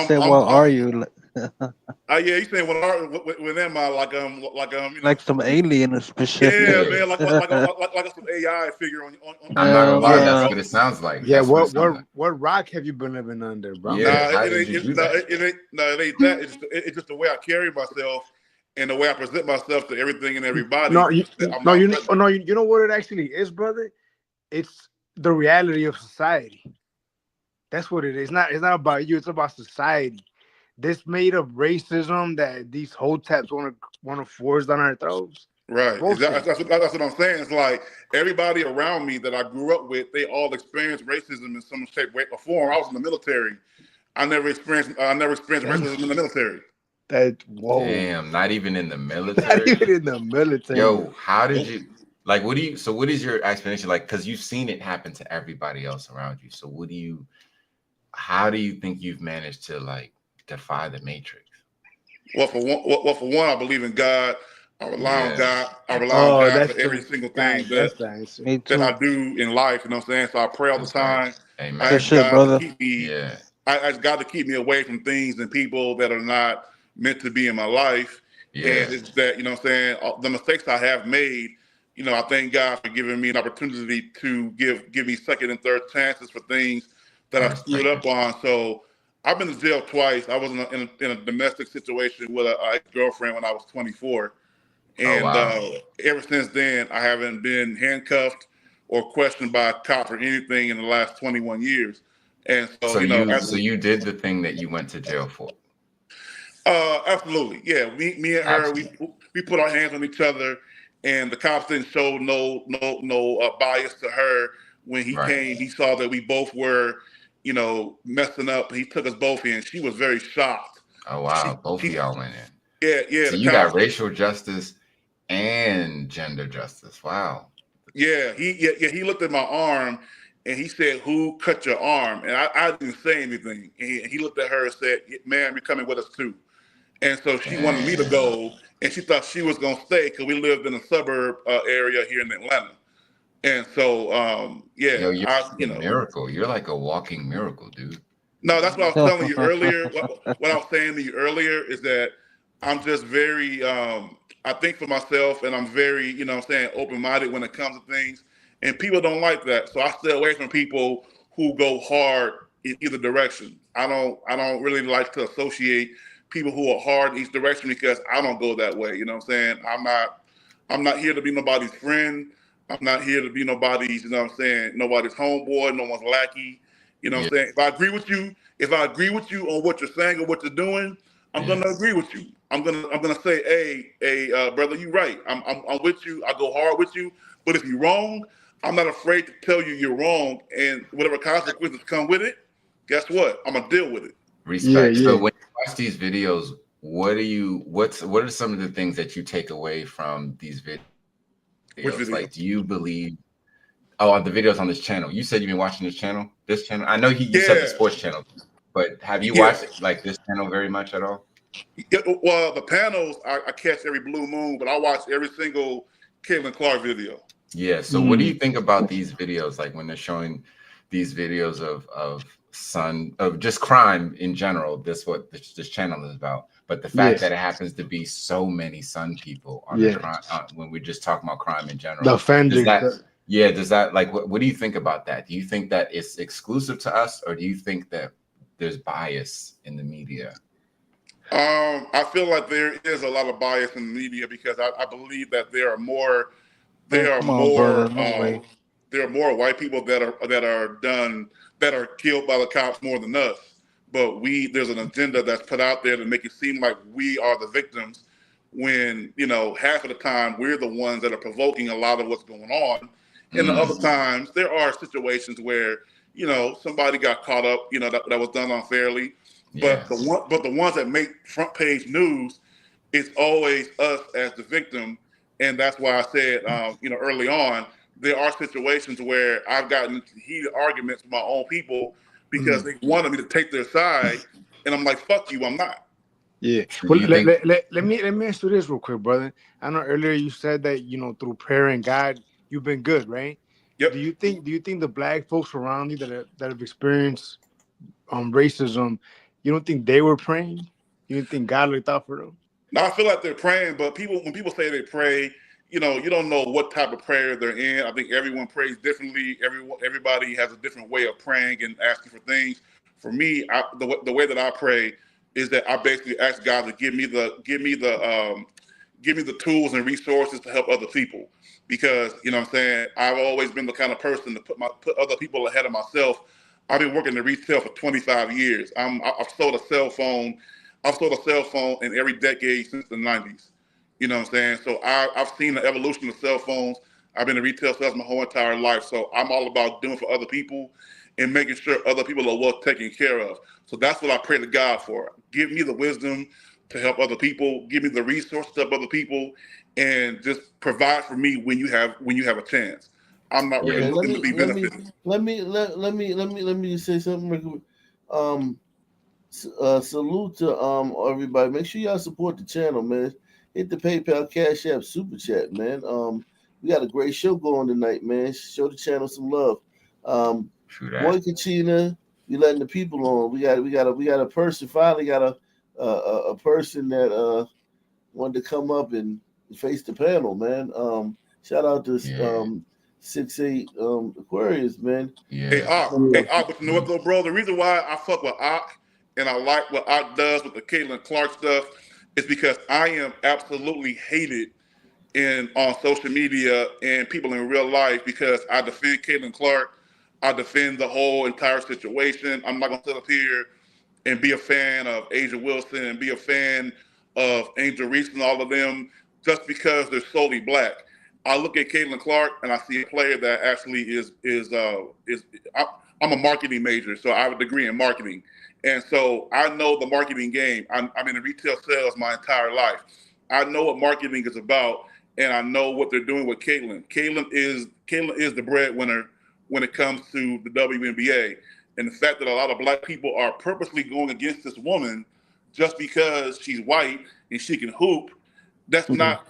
[SPEAKER 10] said, "What are you?"
[SPEAKER 14] Yeah, you saying what am I
[SPEAKER 10] like some alien or specific?
[SPEAKER 14] Yeah, man, like some AI figure on.
[SPEAKER 4] I'm not gonna lie, that's what it sounds like.
[SPEAKER 13] Yeah, what rock have you been living under, bro?
[SPEAKER 14] Yeah, it ain't that. It's just the way I carry myself and the way I present myself to everything and everybody.
[SPEAKER 13] You know what it actually is, brother? It's the reality of society. That's what it is. It's not about you. It's about society. This made up racism that these hoteps want to force down our throats.
[SPEAKER 14] Right. That's what I'm saying. It's like everybody around me that I grew up with, they all experienced racism in some shape, way, or form. I was in the military. I never experienced racism in the military.
[SPEAKER 4] Damn, not even in the military.
[SPEAKER 13] Not even in the military.
[SPEAKER 4] Yo, how did you like? What is your explanation like? Because you've seen it happen to everybody else around you. So how do you think you've managed to like defy the matrix?
[SPEAKER 14] Well, for one, I believe in God. I rely on God. I rely on
[SPEAKER 13] Oh,
[SPEAKER 14] God
[SPEAKER 13] that's
[SPEAKER 14] for every
[SPEAKER 13] the
[SPEAKER 14] single thing
[SPEAKER 13] fact. That's the answer.
[SPEAKER 10] Me
[SPEAKER 14] that I
[SPEAKER 10] too.
[SPEAKER 14] do in life. You know what I'm saying? So I pray all the
[SPEAKER 4] That's right.
[SPEAKER 14] time. I
[SPEAKER 4] Amen.
[SPEAKER 10] Good
[SPEAKER 14] ask
[SPEAKER 10] shit,
[SPEAKER 14] God to
[SPEAKER 10] brother.
[SPEAKER 14] keep me.
[SPEAKER 4] Yeah.
[SPEAKER 14] I ask God to keep me away from things and people that are not meant to be in my life.
[SPEAKER 4] Yeah.
[SPEAKER 14] And it's that, you know what I'm saying, the mistakes I have made, you know, I thank God for giving me an opportunity to give me second and third chances for things that
[SPEAKER 4] I
[SPEAKER 14] I screwed
[SPEAKER 4] respect
[SPEAKER 14] up on. So I've been to jail twice. I was in a domestic situation with a girlfriend when I was 24.
[SPEAKER 4] Oh,
[SPEAKER 14] And
[SPEAKER 4] wow.
[SPEAKER 14] ever since then, I haven't been handcuffed or questioned by a cop or anything in the last 21 years. And so,
[SPEAKER 4] So
[SPEAKER 14] you know,
[SPEAKER 4] you did the thing that you went to jail for.
[SPEAKER 14] absolutely, yeah. Me and her,
[SPEAKER 4] Absolutely.
[SPEAKER 14] we put our hands on each other, and the cops didn't show no bias to her when he
[SPEAKER 4] Right.
[SPEAKER 14] came. He saw that we both were, you know, messing up. He took us both in. She was very shocked.
[SPEAKER 4] Oh, wow. Both of y'all went in.
[SPEAKER 14] Yeah.
[SPEAKER 4] So
[SPEAKER 14] The
[SPEAKER 4] you got
[SPEAKER 14] cops.
[SPEAKER 4] racial justice and gender justice. Wow.
[SPEAKER 14] Yeah, he looked at my arm and he said, "Who cut your arm?" And I didn't say anything. And he looked at her and said, "Ma'am, you're coming with us too." And so she wanted me to
[SPEAKER 4] Damn.
[SPEAKER 14] go, and she thought she was gonna stay because we lived in a suburb area here in Atlanta. And so, yeah,
[SPEAKER 4] Yo, you're
[SPEAKER 14] you
[SPEAKER 4] a
[SPEAKER 14] know,
[SPEAKER 4] miracle. You're like a walking miracle, dude.
[SPEAKER 14] no, that's what I was telling you earlier. What I was saying to you earlier is that I'm just very, I think for myself, and I'm very, you know what I'm saying, open-minded when it comes to things. And people don't like that. So I stay away from people who go hard in either direction. I don't really like to associate people who are hard in each direction because I don't go that way. You know what I'm saying? I'm not here to be nobody's friend. I'm not here to be nobody's, you know what I'm saying, nobody's homeboy, no one's lackey. You know what
[SPEAKER 4] Yeah.
[SPEAKER 14] I'm saying? If I agree with you on what you're saying or what you're doing, I'm
[SPEAKER 4] Yeah.
[SPEAKER 14] gonna agree with you. I'm gonna say, hey, brother, you're right. I'm with you. I go hard with you. But if you're wrong, I'm not afraid to tell you you're wrong, and whatever consequences come with it, guess what? I'm gonna deal with it.
[SPEAKER 4] Respect.
[SPEAKER 13] Yeah.
[SPEAKER 4] So when you watch these videos, what are some of the things that you take away from these videos?
[SPEAKER 14] Which video?
[SPEAKER 4] Like, do you believe the videos on this channel? You said you've been watching this channel? I know you said the
[SPEAKER 14] Yeah.
[SPEAKER 4] sports channel, but have you
[SPEAKER 14] Yeah.
[SPEAKER 4] watched like this channel very much at all?
[SPEAKER 14] Yeah, well, the panels I catch every blue moon, but I watch every single Caitlin Clark video.
[SPEAKER 4] Yeah. So what do you think about these videos? Like when they're showing these videos of just crime in general, this channel is about. But the fact that it happens to be so many Sun people on the crime when we're just talking about crime in general.
[SPEAKER 13] The offenders.
[SPEAKER 4] Does that like what do you think about that? Do you think that it's exclusive to us, or do you think that there's bias in the media?
[SPEAKER 14] I feel like there is a lot of bias in the media because I believe that there are more white people that are killed by the cops more than us. But there's an agenda that's put out there to make it seem like we are the victims when, you know, half of the time we're the ones that are provoking a lot of what's going on. And the other times there are situations where, you know, somebody got caught up, you know, that was done unfairly.
[SPEAKER 4] Yeah.
[SPEAKER 14] But the ones that make front page news, it's always us as the victim. And that's why I said, you know, early on, there are situations where I've gotten into heated arguments with my own people because they wanted me to take their side, and I'm like, "Fuck you, I'm not."
[SPEAKER 13] Yeah. Well, let me ask you this real quick, brother. I know earlier you said that, you know, through prayer and God, you've been good, right?
[SPEAKER 14] Yep.
[SPEAKER 13] Do you think the black folks around you that have experienced racism, you don't think they were praying? You didn't think God looked out for them?
[SPEAKER 14] Now I feel like they're praying, but when people say they pray, you know, you don't know what type of prayer they're in. I think everyone prays differently. Everybody has a different way of praying and asking for things. For me, the way that I pray is that I basically ask God to give me the tools and resources to help other people, because, you know what I'm saying, I've always been the kind of person to put other people ahead of myself. I've been working in retail for 25 years. I've sold a cell phone in every decade since the 90s. You know what I'm saying? So I've seen the evolution of cell phones. I've been in retail sales my whole entire life. So I'm all about doing for other people and making sure other people are well taken care of. So that's what I pray to God for. Give me the wisdom to help other people. Give me the resources to help other people, and just provide for me when you have a chance. I'm not really looking to be benefited.
[SPEAKER 1] Let me say something real quick. Salute to everybody. Make sure y'all support the channel, man. Hit the PayPal, Cash App, Super Chat, man. We got a great show going tonight, man. Show the channel some love. Boy Kachina, we letting the people on. We got a person. Finally got a person that wanted to come up and face the panel, man. Shout out to 6'8" Aquarius, man.
[SPEAKER 14] Hey, but you know what though, bro? The reason why I fuck with Ock and I like what Ock does with the Caitlin Clark stuff is because I am absolutely hated on social media and people in real life because I defend Caitlin Clark. I defend the whole entire situation. I'm not gonna sit up here and be a fan of Asia Wilson and be a fan of Angel Reese and all of them just because they're solely black. I look at Caitlin Clark and I see a player that actually is I'm a marketing major, so I have a degree in marketing. And so I know the marketing game. I'm in retail sales my entire life. I know what marketing is about, and I know what they're doing with Caitlin. Caitlin is the breadwinner when it comes to the WNBA. And the fact that a lot of black people are purposely going against this woman just because she's white and she can hoop, that's not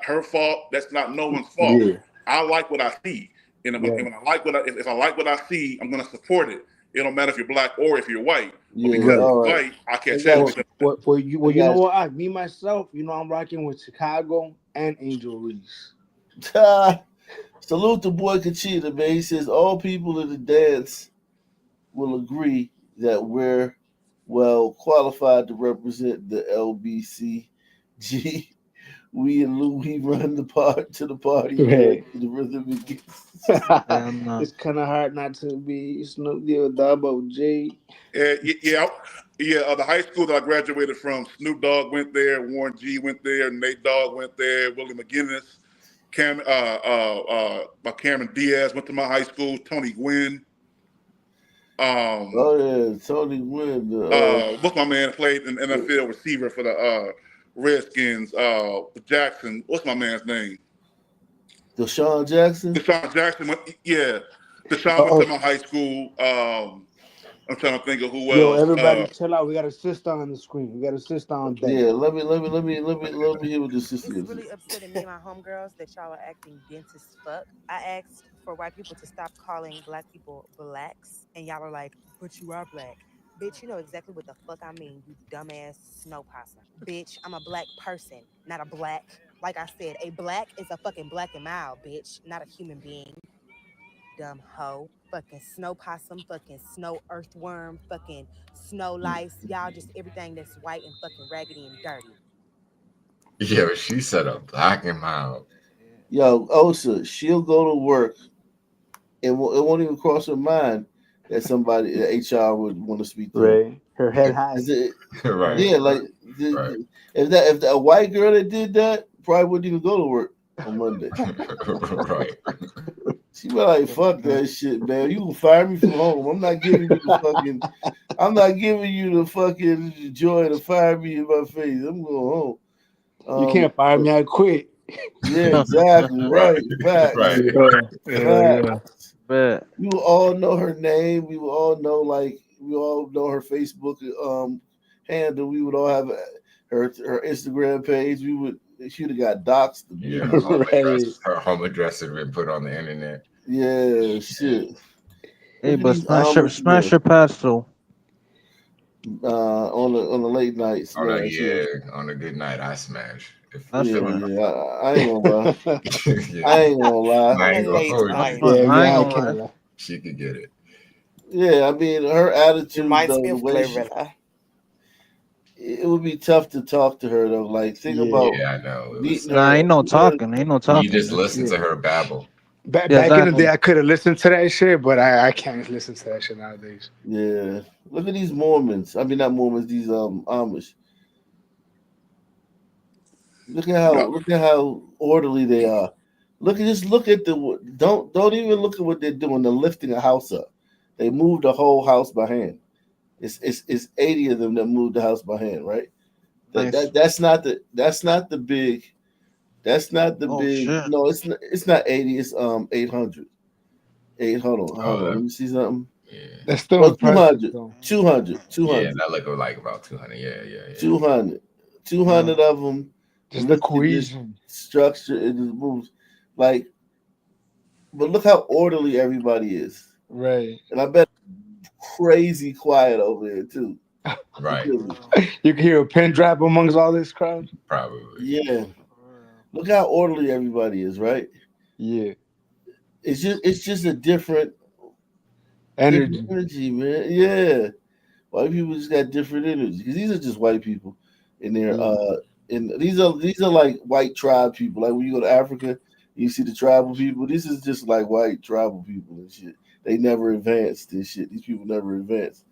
[SPEAKER 14] her fault. That's not no one's fault.
[SPEAKER 13] Yeah.
[SPEAKER 14] I like what I see, and when I like if I like what I see, I'm gonna support it. It don't matter if you're black or if you're white. But because you're white, I can't say it.
[SPEAKER 13] You know what? Me myself, I'm rocking with Chicago and Angel Reese.
[SPEAKER 1] Salute to Boy Kachita, man. He says all people in the dance will agree that we're well qualified to represent the LBCG. We and Louis run the part to the party.
[SPEAKER 13] Right.
[SPEAKER 1] The rhythm begins.
[SPEAKER 13] It's kind of hard not to be Snoop D or Double J.
[SPEAKER 14] The high school that I graduated from, Snoop Dogg went there, Warren G went there, Nate Dogg went there, Willie McGinnis, Cameron Diaz went to my high school, Tony Gwynn.
[SPEAKER 1] Tony Gwynn.
[SPEAKER 14] What's my man played an NFL receiver for the Redskins? Jackson. What's my man's name?
[SPEAKER 1] Deshaun Jackson.
[SPEAKER 14] Deshaun Jackson. Deshaun went to my high school. I'm trying to think of who else.
[SPEAKER 13] Yo, everybody, chill out. We got a sister on the screen. We got a sister on deck.
[SPEAKER 1] Yeah, let me hear what the sister
[SPEAKER 9] It's
[SPEAKER 1] is.
[SPEAKER 9] really upsetting me and my homegirls that y'all are acting dense as fuck. I asked for white people to stop calling black people blacks, and y'all are like, but you are black. Bitch, you know exactly what the fuck I mean, you dumbass snow possum. Bitch, I'm a black person, not a black. Like I said, a black is a fucking black and mild, bitch, not a human being. Dumb hoe. Fucking snow possum, fucking snow earthworm, fucking snow lice. Y'all just everything that's white and fucking raggedy and dirty.
[SPEAKER 4] Yeah, she said a black and mild.
[SPEAKER 1] Yo, Osa, she'll go to work and it won't even cross her mind that somebody at HR would want to speak to her.
[SPEAKER 13] Right. Her head high.
[SPEAKER 4] Right.
[SPEAKER 1] Yeah, like if a white girl that did that probably wouldn't even go to work on Monday.
[SPEAKER 4] Right.
[SPEAKER 1] She be like, fuck that shit, man. You can fire me from home. I'm not giving you the fucking joy to fire me in my face. I'm going home.
[SPEAKER 13] You can't fire me, I quit.
[SPEAKER 1] Yeah, exactly. Right. Facts.
[SPEAKER 10] But
[SPEAKER 1] We will all know her name. We will all know her Facebook handle. We would all have her Instagram page. She would have got doxxed.
[SPEAKER 4] Yeah, her home address had been put on the internet.
[SPEAKER 1] Yeah, shit.
[SPEAKER 10] hey, but smash your pastel.
[SPEAKER 1] On the late night smash.
[SPEAKER 4] On a good night, I smash.
[SPEAKER 1] I ain't gonna lie. I ain't gonna lie.
[SPEAKER 4] I ain't gonna lie. She could get it.
[SPEAKER 1] Yeah, I mean her attitude.
[SPEAKER 5] Reminds me of Glorilla.
[SPEAKER 1] It would be tough to talk to her though. Like think about.
[SPEAKER 4] Yeah, I know.
[SPEAKER 10] Ain't no talking.
[SPEAKER 4] You just listen to her babble.
[SPEAKER 13] Back in the day, I could have listened to that shit, but I can't listen to that shit nowadays.
[SPEAKER 1] Yeah, look at these Mormons. I mean, not Mormons. These Amish. Look at how orderly they are. Look at the don't even look at what they're doing. They're lifting a house up. They moved the whole house by hand. It's 80 of them that moved the house by hand, right? That's not the big. Shit. No, it's not 80. It's 800. Hold on. Let me see something.
[SPEAKER 13] That's still
[SPEAKER 1] Well,
[SPEAKER 13] impressive, though.
[SPEAKER 1] 200.
[SPEAKER 4] Yeah, that look like about 200. Yeah.
[SPEAKER 1] 200. 200 of them.
[SPEAKER 13] Just the
[SPEAKER 1] Look at this
[SPEAKER 13] cohesion.
[SPEAKER 1] structure. It just moves. Like, but look how orderly everybody is.
[SPEAKER 13] Right.
[SPEAKER 1] And I bet crazy quiet over there, too.
[SPEAKER 4] Right.
[SPEAKER 13] You can hear a pin drop amongst all this crowd.
[SPEAKER 4] Probably.
[SPEAKER 1] Yeah. Look how orderly everybody is, right?
[SPEAKER 13] Yeah.
[SPEAKER 1] It's just a different
[SPEAKER 13] energy,
[SPEAKER 1] man. Yeah. White people just got different energy because these are just white people in there. And these are like white tribe people. Like when you go to Africa, you see the tribal people. This is just like white tribal people and shit. They never advanced and shit. These people never advanced.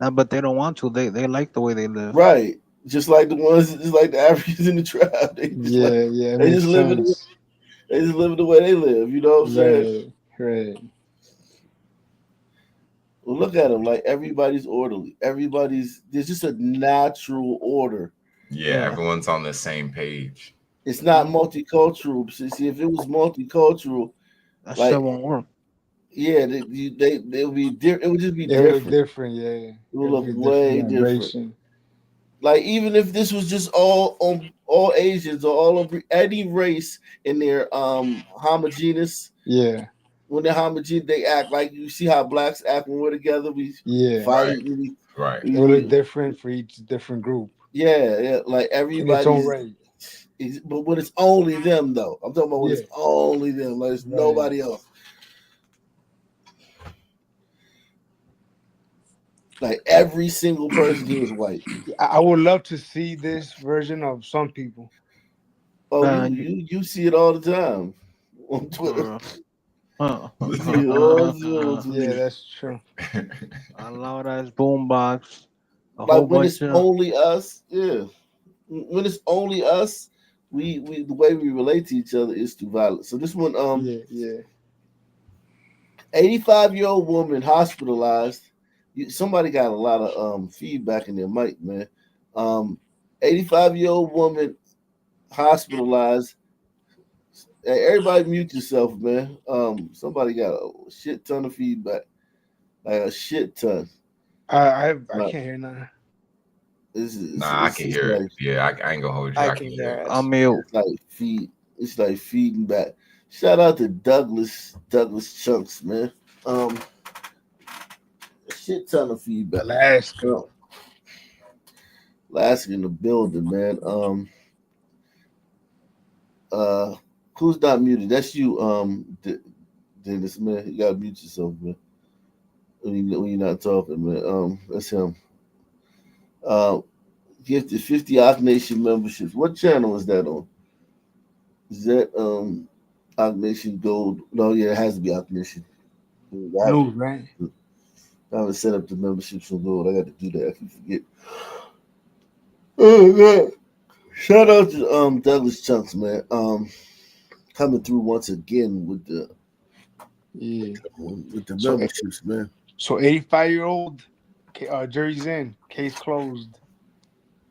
[SPEAKER 10] Nah, but they don't want to. They like the way they live.
[SPEAKER 1] Right. Just like the Africans in the tribe. They just
[SPEAKER 13] yeah,
[SPEAKER 1] they just live the way they live. You know what I'm saying?
[SPEAKER 13] Right.
[SPEAKER 1] Well, look at them. Like everybody's orderly. There's just a natural order.
[SPEAKER 4] Yeah, everyone's on the same page.
[SPEAKER 1] It's not multicultural. See, if it was multicultural,
[SPEAKER 10] that
[SPEAKER 1] like,
[SPEAKER 10] shit won't work.
[SPEAKER 1] Yeah, they would be different. It would just be
[SPEAKER 13] It
[SPEAKER 1] different.
[SPEAKER 13] would look different, yeah.
[SPEAKER 1] It would look
[SPEAKER 13] It'd be
[SPEAKER 1] way different.
[SPEAKER 13] vibration.
[SPEAKER 1] Like even if this was just all Asians or all of any race in their homogeneous.
[SPEAKER 13] Yeah.
[SPEAKER 1] When they're homogeneous, they act like you see how blacks act when we're together. We fight.
[SPEAKER 4] Right.
[SPEAKER 13] It would look different for each different group.
[SPEAKER 1] Yeah. Like
[SPEAKER 13] In its own
[SPEAKER 1] everybody's.
[SPEAKER 13] right.
[SPEAKER 1] But when it's only them, though, I'm talking about when it's only them. Like there's nobody else. Like every single person here is white.
[SPEAKER 13] I would love to see this version of some people.
[SPEAKER 1] Oh, you see it all the time on Twitter.
[SPEAKER 13] Yeah, that's true.
[SPEAKER 10] A loud ass boombox.
[SPEAKER 1] Like when it's only us, yeah. When it's only us, we the way we relate to each other is through violence. So this one, 85-year-old woman hospitalized. Somebody got a lot of feedback in their mic, man. 85-year-old woman hospitalized. Hey, everybody mute yourself, man. Somebody got a shit ton of feedback. Like a shit ton.
[SPEAKER 13] I can't hear nothing.
[SPEAKER 4] I can hear it. Yeah, I ain't gonna hold you. I can hear it.
[SPEAKER 10] I'm mute.
[SPEAKER 1] It's like feeding back. Shout out to Douglas Chunks, man. A shit ton of feedback. Alaska in the building, man. Who's not muted? That's you, Dennis, man. You gotta mute yourself, man. When you're not talking, man. That's him. Gifted 50 Ock Nation memberships. What channel is that on? Is that Ock Nation Gold? No, yeah, it has to be Ock Nation.
[SPEAKER 13] No, right?
[SPEAKER 1] I haven't set up the memberships on Gold. I got to do that. I can forget. Oh God! Shout out to Douglas Chunks, man. Coming through once again with the memberships, man.
[SPEAKER 13] So 85-year-old jury's in, case closed.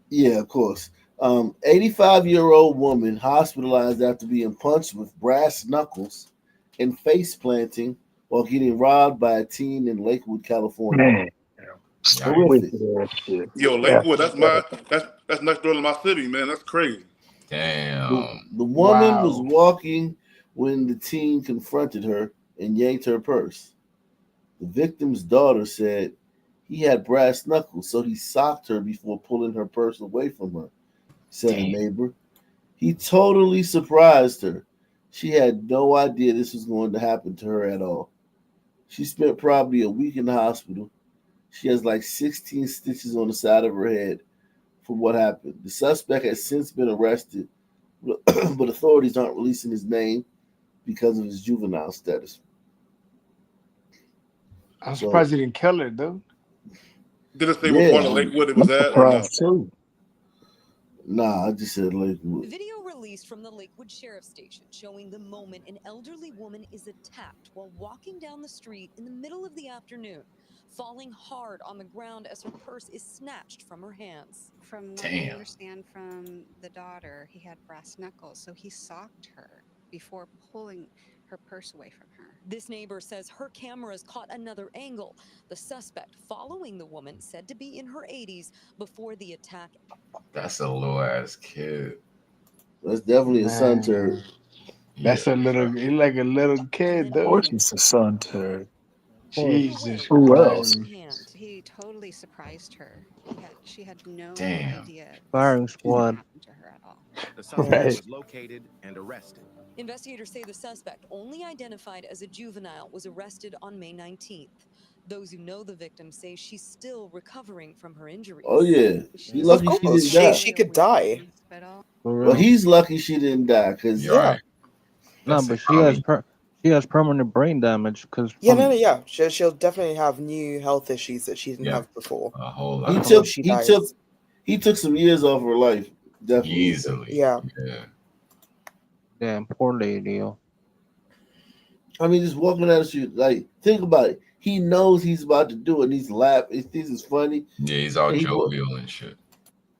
[SPEAKER 1] Yeah, of course. 85-year-old woman hospitalized after being punched with brass knuckles and face planting while getting robbed by a teen in Lakewood, California.
[SPEAKER 20] Man.
[SPEAKER 1] Horrific.
[SPEAKER 14] Yo, Lakewood, that's next door to my city, man. That's crazy.
[SPEAKER 4] Damn.
[SPEAKER 1] The woman was walking when the teen confronted her and yanked her purse. The victim's daughter said he had brass knuckles, so he socked her before pulling her purse away from her, said a neighbor. He totally surprised her. She had no idea this was going to happen to her at all. She spent probably a week in the hospital. She has like 16 stitches on the side of her head from what happened. The suspect has since been arrested, but authorities aren't releasing his name because of his juvenile status.
[SPEAKER 13] I'm surprised he didn't kill her, though.
[SPEAKER 14] Did it say what part of Lakewood it was at? Or no?
[SPEAKER 1] Nah, I just said Lakewood.
[SPEAKER 11] Video released from the Lakewood Sheriff's Station showing the moment an elderly woman is attacked while walking down the street in the middle of the afternoon, falling hard on the ground as her purse is snatched from her hands.
[SPEAKER 12] From what I understand from the daughter, he had brass knuckles, so he socked her. before pulling her purse away from her.
[SPEAKER 11] This neighbor says her cameras caught another angle. The suspect following the woman said to be in her 80s before the attack.
[SPEAKER 4] That's a little ass kid.
[SPEAKER 1] That's definitely a son turd.
[SPEAKER 13] That's a little, he's like a little kid,
[SPEAKER 20] Of
[SPEAKER 13] dude.
[SPEAKER 20] course, it's a son turd.
[SPEAKER 13] Jesus
[SPEAKER 20] Who
[SPEAKER 13] Christ.
[SPEAKER 20] else?
[SPEAKER 12] He totally surprised her. She had no
[SPEAKER 4] Damn.
[SPEAKER 12] idea
[SPEAKER 10] Firing
[SPEAKER 12] this was gonna
[SPEAKER 10] squad.
[SPEAKER 12] happen to her at all.
[SPEAKER 22] The suspect was located and arrested.
[SPEAKER 11] Investigators say the suspect, only identified as a juvenile, was arrested on May 19th. Those who know the victim say she's still recovering from her injuries.
[SPEAKER 1] Oh yeah, she's
[SPEAKER 5] Of
[SPEAKER 1] lucky she
[SPEAKER 5] course,
[SPEAKER 1] didn't die.
[SPEAKER 5] she could die.
[SPEAKER 10] For
[SPEAKER 1] Well,
[SPEAKER 10] real.
[SPEAKER 1] he's lucky she didn't die because
[SPEAKER 5] Yeah.
[SPEAKER 10] No, but she has permanent brain damage because
[SPEAKER 5] Yeah, no. She'll definitely have new health issues that she didn't have before.
[SPEAKER 4] A whole lot.
[SPEAKER 5] Before she dies.
[SPEAKER 1] he took some years off her life. Definitely.
[SPEAKER 4] Easily.
[SPEAKER 5] Yeah.
[SPEAKER 10] Damn, poor lady. Yo.
[SPEAKER 1] I mean, just walking down the street, like, think about it. He knows he's about to do it, and he's laughing. He thinks it's funny.
[SPEAKER 4] Yeah, he's all
[SPEAKER 1] And he
[SPEAKER 4] jovial and shit.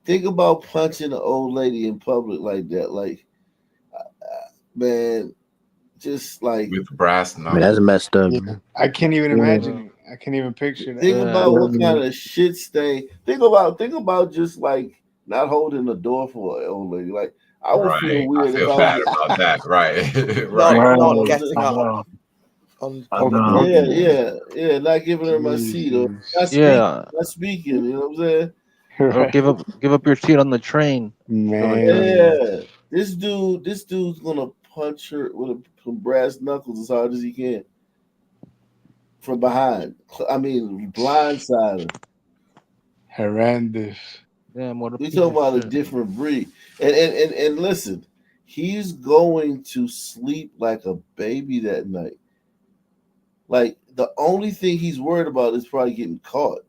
[SPEAKER 1] Think about punching an old lady in public like that. Like, man, just like
[SPEAKER 4] with brass knuckles.
[SPEAKER 17] Man, that's messed up.
[SPEAKER 13] Yeah. I can't even imagine it. I can't even picture that.
[SPEAKER 1] Think about what kind of shit stain. Think about just like not holding the door for an old lady. Like, I would feel weird
[SPEAKER 4] I feel
[SPEAKER 1] if I
[SPEAKER 4] bad
[SPEAKER 1] was
[SPEAKER 4] about that. Right.
[SPEAKER 5] Not getting up.
[SPEAKER 1] Yeah, not giving her my seat or not speaking. You know what I'm saying?
[SPEAKER 10] Or give up your seat on the train.
[SPEAKER 1] Yeah, this dude's gonna punch her with some brass knuckles as hard as he can from behind. I mean, blindside her.
[SPEAKER 13] Horrendous.
[SPEAKER 10] Damn, what a
[SPEAKER 1] We
[SPEAKER 10] piece
[SPEAKER 1] talking
[SPEAKER 10] of
[SPEAKER 1] about a
[SPEAKER 10] shit.
[SPEAKER 1] different breed. And listen, he's going to sleep like a baby that night. Like, the only thing he's worried about is probably getting caught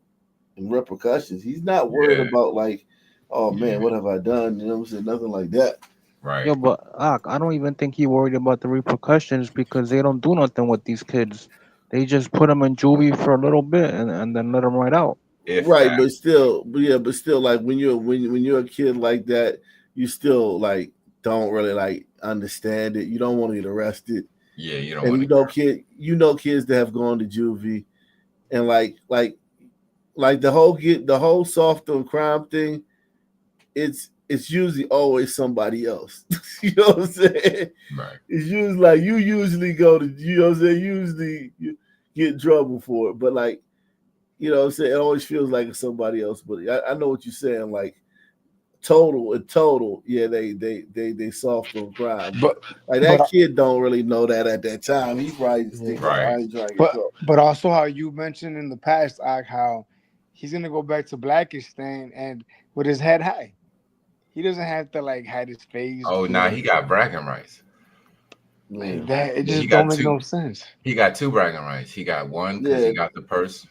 [SPEAKER 1] and repercussions. He's not worried about like, oh man, what have I done? You know what I'm saying? Nothing like that.
[SPEAKER 4] Right.
[SPEAKER 10] Yo, but I don't even think he worried about the repercussions because they don't do nothing with these kids. They just put them in juvie for a little bit and then let them right out.
[SPEAKER 1] Right, but still, like when you're a kid like that, you still like don't really like understand it. You don't want to get arrested.
[SPEAKER 4] Yeah, you don't
[SPEAKER 1] And
[SPEAKER 4] want
[SPEAKER 1] kids that have gone to juvie, and like the whole soft on crime thing, it's usually always somebody else. You know what I'm saying?
[SPEAKER 4] Right.
[SPEAKER 1] It's usually like you usually go to, you know what I'm saying, usually you get in trouble for it. But like, you know what I'm saying, it always feels like it's somebody else. But I know what you're saying, like total, yeah, they soft on crime. But like that kid don't really know that at that time. He probably just think, I ain't trying to get caught.
[SPEAKER 13] But also how you mentioned in the past, how he's gonna go back to Blackistan and with his head high. He doesn't have to like hide his face.
[SPEAKER 4] Oh, nah, he got bragging rights.
[SPEAKER 13] Like that, it just
[SPEAKER 4] He
[SPEAKER 13] don't
[SPEAKER 4] got
[SPEAKER 13] make no sense.
[SPEAKER 4] He got two bragging rights. He got one because
[SPEAKER 1] Yeah.
[SPEAKER 4] he got the purse,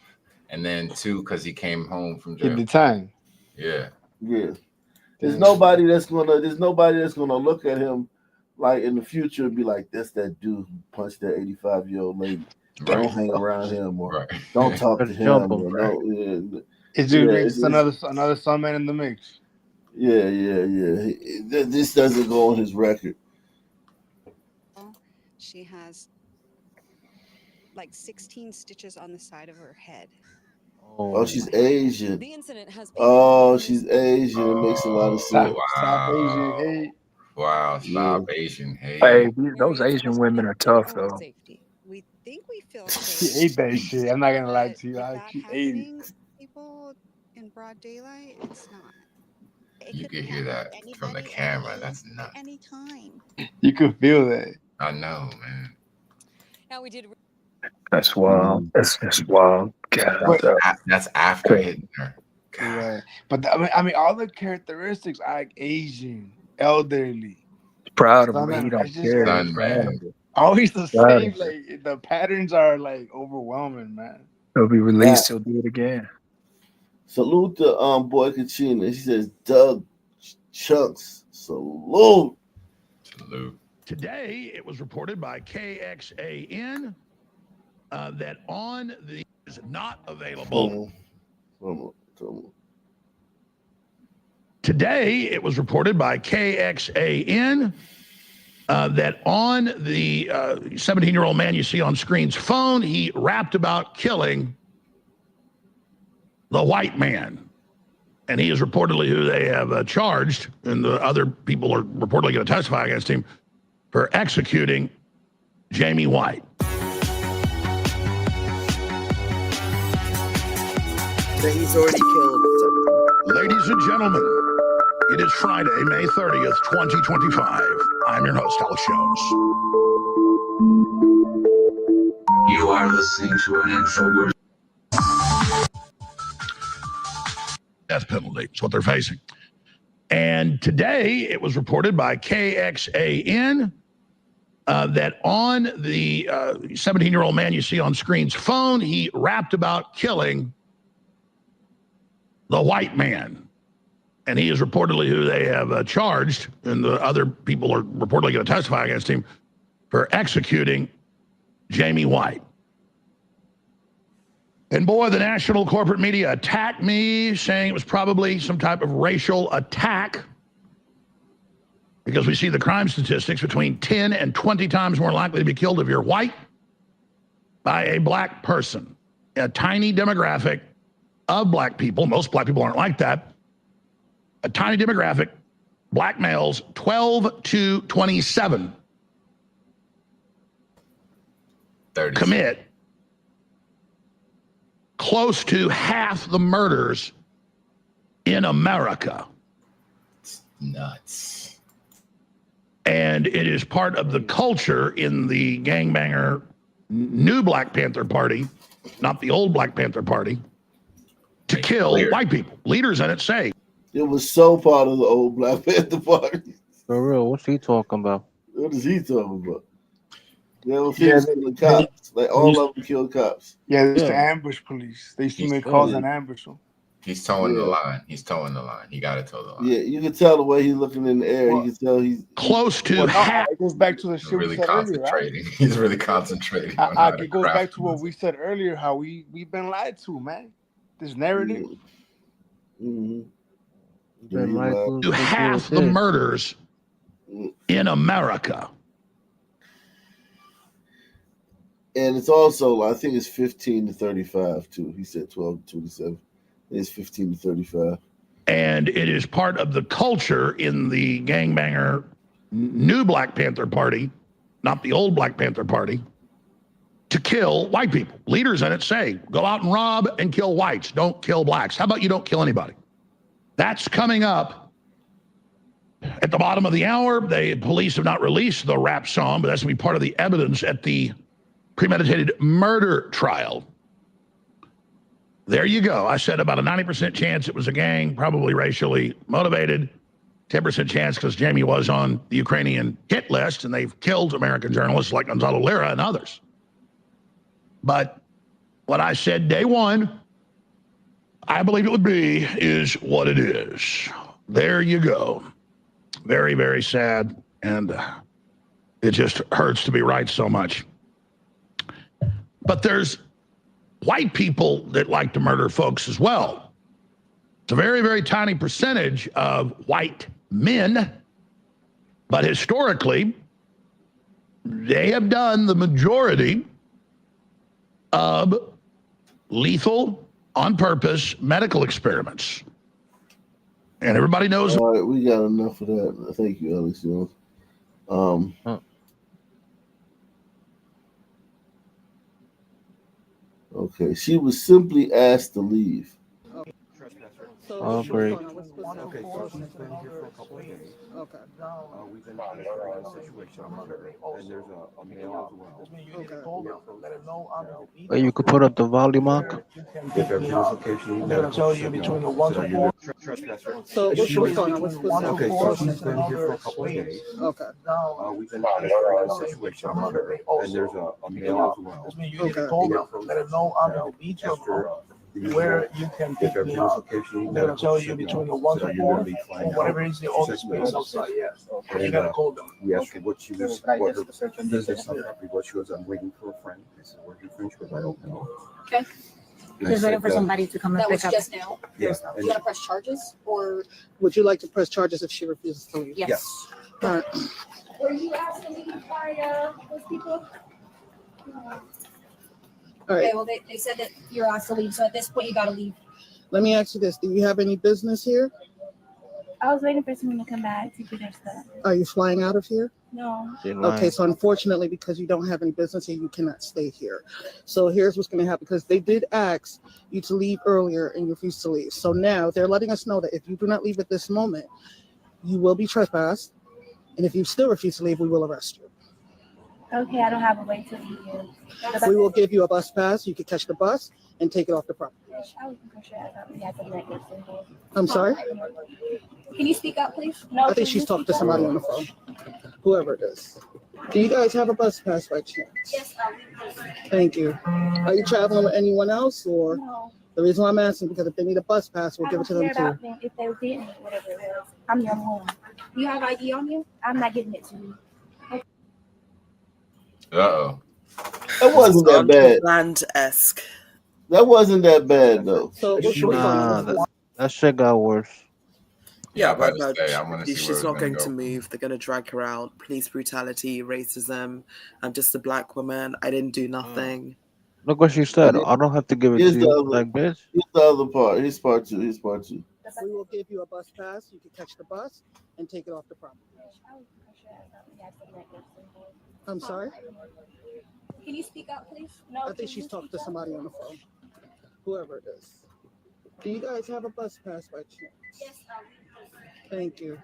[SPEAKER 4] and then two because he came home from jail.
[SPEAKER 13] At the time.
[SPEAKER 4] Yeah.
[SPEAKER 1] Yeah. There's nobody that's gonna look at him like in the future and be like, that's that dude who punched that 85-year-old lady. Don't hang around him or don't talk to him.
[SPEAKER 13] It's just another Sunman in the mix.
[SPEAKER 1] Yeah. This doesn't go on his record.
[SPEAKER 12] She has like 16 stitches on the side of her head.
[SPEAKER 1] Oh, she's Asian.
[SPEAKER 11] The incident has
[SPEAKER 1] Oh, she's Asian. It makes a lot of sense.
[SPEAKER 13] Stop Asian hate.
[SPEAKER 4] Wow, stop Asian hate.
[SPEAKER 20] Hey, those Asian women are tough though.
[SPEAKER 12] We think we feel
[SPEAKER 13] She
[SPEAKER 12] safe.
[SPEAKER 13] ate that shit. I'm not gonna lie to you. She ate it.
[SPEAKER 12] People in broad daylight, it's not.
[SPEAKER 4] You could hear that from the camera. That's nuts.
[SPEAKER 12] Anytime.
[SPEAKER 13] You could feel that.
[SPEAKER 4] I know, man.
[SPEAKER 11] Now we did.
[SPEAKER 20] That's wild. That's wild. God,
[SPEAKER 4] That's after hitting her.
[SPEAKER 13] Right. But I mean, all the characteristics are like Asian, elderly.
[SPEAKER 20] Proud of him. He don't
[SPEAKER 13] It's just
[SPEAKER 20] care.
[SPEAKER 13] like-
[SPEAKER 4] man.
[SPEAKER 13] Always the
[SPEAKER 20] Proud
[SPEAKER 13] same.
[SPEAKER 20] of
[SPEAKER 13] Like the patterns are like overwhelming, man.
[SPEAKER 20] He'll be released. He'll do it again.
[SPEAKER 1] Salute to Boy Kachina. She says, Doug Chunks. Salute.
[SPEAKER 23] Today, it was reported by KXAN that on the is not available. Today, it was reported by KXAN that on the 17-year-old man you see on screen's phone, he rapped about killing the white man. And he is reportedly who they have charged, and the other people are reportedly going to testify against him for executing Jamie White.
[SPEAKER 5] He's already killed.
[SPEAKER 23] Ladies and gentlemen, it is Friday, May 30th, 2025. I'm your host, Alex Jones.
[SPEAKER 6] You are listening to an info.
[SPEAKER 23] Death penalty is what they're facing. And today it was reported by KXAN that on the 17-year-old man you see on screen's phone, he rapped about killing the white man. And he is reportedly who they have charged, and the other people are reportedly going to testify against him for executing Jamie White. And boy, the national corporate media attacked me, saying it was probably some type of racial attack, because we see the crime statistics between 10 and 20 times more likely to be killed if you're white by a black person. A tiny demographic of black people, most black people aren't like that, a tiny demographic, black males, 12 to 27,
[SPEAKER 4] 30.
[SPEAKER 23] commit close to half the murders in America.
[SPEAKER 4] Nuts.
[SPEAKER 23] And it is part of the culture in the gangbanger new Black Panther Party, not the old Black Panther Party, to kill white people. Leaders in it say.
[SPEAKER 1] It was so part of the old Black Panther Party.
[SPEAKER 10] For real, what's he talking about?
[SPEAKER 1] What is he talking about? They were killing cops. Like all of them killed cops.
[SPEAKER 13] Yeah, they used to ambush police. They used to make calls and ambush them.
[SPEAKER 4] He's towing the line. He's towing the line. He got to toe the line.
[SPEAKER 1] Yeah, you can tell the way he's looking in the air. You can tell he's
[SPEAKER 23] close to half.
[SPEAKER 13] It goes back to the shit
[SPEAKER 4] really
[SPEAKER 13] we said earlier.
[SPEAKER 4] concentrating.
[SPEAKER 13] Right?
[SPEAKER 4] He's really concentrating. on how to
[SPEAKER 13] It goes
[SPEAKER 4] craft
[SPEAKER 13] back to what we said earlier, how we've been lied to, man. This narrative.
[SPEAKER 23] To half the murders in America.
[SPEAKER 1] And it's also, I think it's 15 to 35 too. He said 12 to 27. It's 15 to 35.
[SPEAKER 23] And it is part of the culture in the gangbanger new Black Panther Party, not the old Black Panther Party, to kill white people. Leaders in it say, go out and rob and kill whites. Don't kill blacks. How about you don't kill anybody? That's coming up at the bottom of the hour. The police have not released the rap song, but that's going to be part of the evidence at the premeditated murder trial. There you go. I said about a 90% chance it was a gang, probably racially motivated. 10% chance because Jamie was on the Ukrainian hit list and they've killed American journalists like Gonzalo Lira and others. But what I said day one, I believe it would be, is what it is. There you go. Very, very sad. And it just hurts to be right so much. But there's white people that like to murder folks as well. It's a very, very tiny percentage of white men. But historically, they have done the majority of lethal, on purpose medical experiments. And everybody knows.
[SPEAKER 1] All right, we got enough of that. Thank you, Alex Jones. Okay, she was simply asked to leave.
[SPEAKER 10] Oh, great.
[SPEAKER 15] Okay, so she's been here for a couple of days. Okay. We've been investigating the situation on her, and there's a male as well. Okay.
[SPEAKER 10] Hey, you could put up the volume, Mark.
[SPEAKER 15] If everything is okay, she needs to tell you between the 1 to 4. So what's going on? What's okay, so she's been here for a couple of days. Okay. We've been investigating the situation on her, and there's a male as well. Okay. Let her know I'm in the beach where you can pick me up. I'm going to tell you between the 1 to 4, or whatever is the oldest space outside, yes. You got to call them. We asked her what she was, what her business on property, what she was. I'm waiting for a friend. I said, where's your friend? She goes, I don't know.
[SPEAKER 19] Okay. She's waiting for somebody to come and pick up.
[SPEAKER 12] That was just now?
[SPEAKER 15] Yeah.
[SPEAKER 12] You got to press charges, or?
[SPEAKER 19] Would you like to press charges if she refuses to leave?
[SPEAKER 12] Yes.
[SPEAKER 19] All right. Were you asked to leave by those people?
[SPEAKER 15] Okay,
[SPEAKER 19] well, they said that you're asked to leave, so at this point, you got to leave.
[SPEAKER 15] let me ask you this. Do you have any business here?
[SPEAKER 19] I was waiting for someone to come back to finish that.
[SPEAKER 15] Are you flying out of here?
[SPEAKER 19] No.
[SPEAKER 15] Okay, so unfortunately, because you don't have any business here, you cannot stay here. So here's what's going to happen, because they did ask you to leave earlier and you refused to leave. So now they're letting us know that if you do not leave at this moment, you will be trespassed. And if you still refuse to leave, we will arrest you.
[SPEAKER 19] Okay, I don't have a way to leave you.
[SPEAKER 15] We will give you a bus pass. You can catch the bus and take it off the property. I'm sorry?
[SPEAKER 19] Can you speak up, please? No.
[SPEAKER 15] I think she's talking to somebody on the phone. Whoever it is. Do you guys have a bus pass by chance?
[SPEAKER 19] Yes,
[SPEAKER 15] Thank you. Are you traveling with anyone else, or?
[SPEAKER 19] No.
[SPEAKER 15] The reason why I'm asking, because if they need a bus pass, we'll give it to them too.
[SPEAKER 19] If they didn't, whatever it was. I'm the only one. You have ID on you? I'm not giving it to you.
[SPEAKER 4] Uh-oh.
[SPEAKER 1] That wasn't that bad.
[SPEAKER 5] Land-esque.
[SPEAKER 1] That wasn't that bad though.
[SPEAKER 15] So
[SPEAKER 10] that shit got worse.
[SPEAKER 4] Yeah,
[SPEAKER 5] Like,
[SPEAKER 4] I want to see
[SPEAKER 5] she's
[SPEAKER 4] where it's
[SPEAKER 5] not
[SPEAKER 4] gonna
[SPEAKER 5] going
[SPEAKER 4] go.
[SPEAKER 5] to move. They're going to drag her out. Police brutality, racism. I'm just a black woman. I didn't do nothing.
[SPEAKER 10] Look what she said. I don't have to give it to you. Like, bitch.
[SPEAKER 1] Here's the other part. Here's part two. Here's part two.
[SPEAKER 15] We will give you a bus pass. You can catch the bus and take it off the property. I'm sorry?
[SPEAKER 19] Can you speak up, please? No.
[SPEAKER 15] I think she's talking to somebody on the phone. Whoever it is. Do you guys have a bus pass by chance?
[SPEAKER 19] Yes,
[SPEAKER 15] Thank you.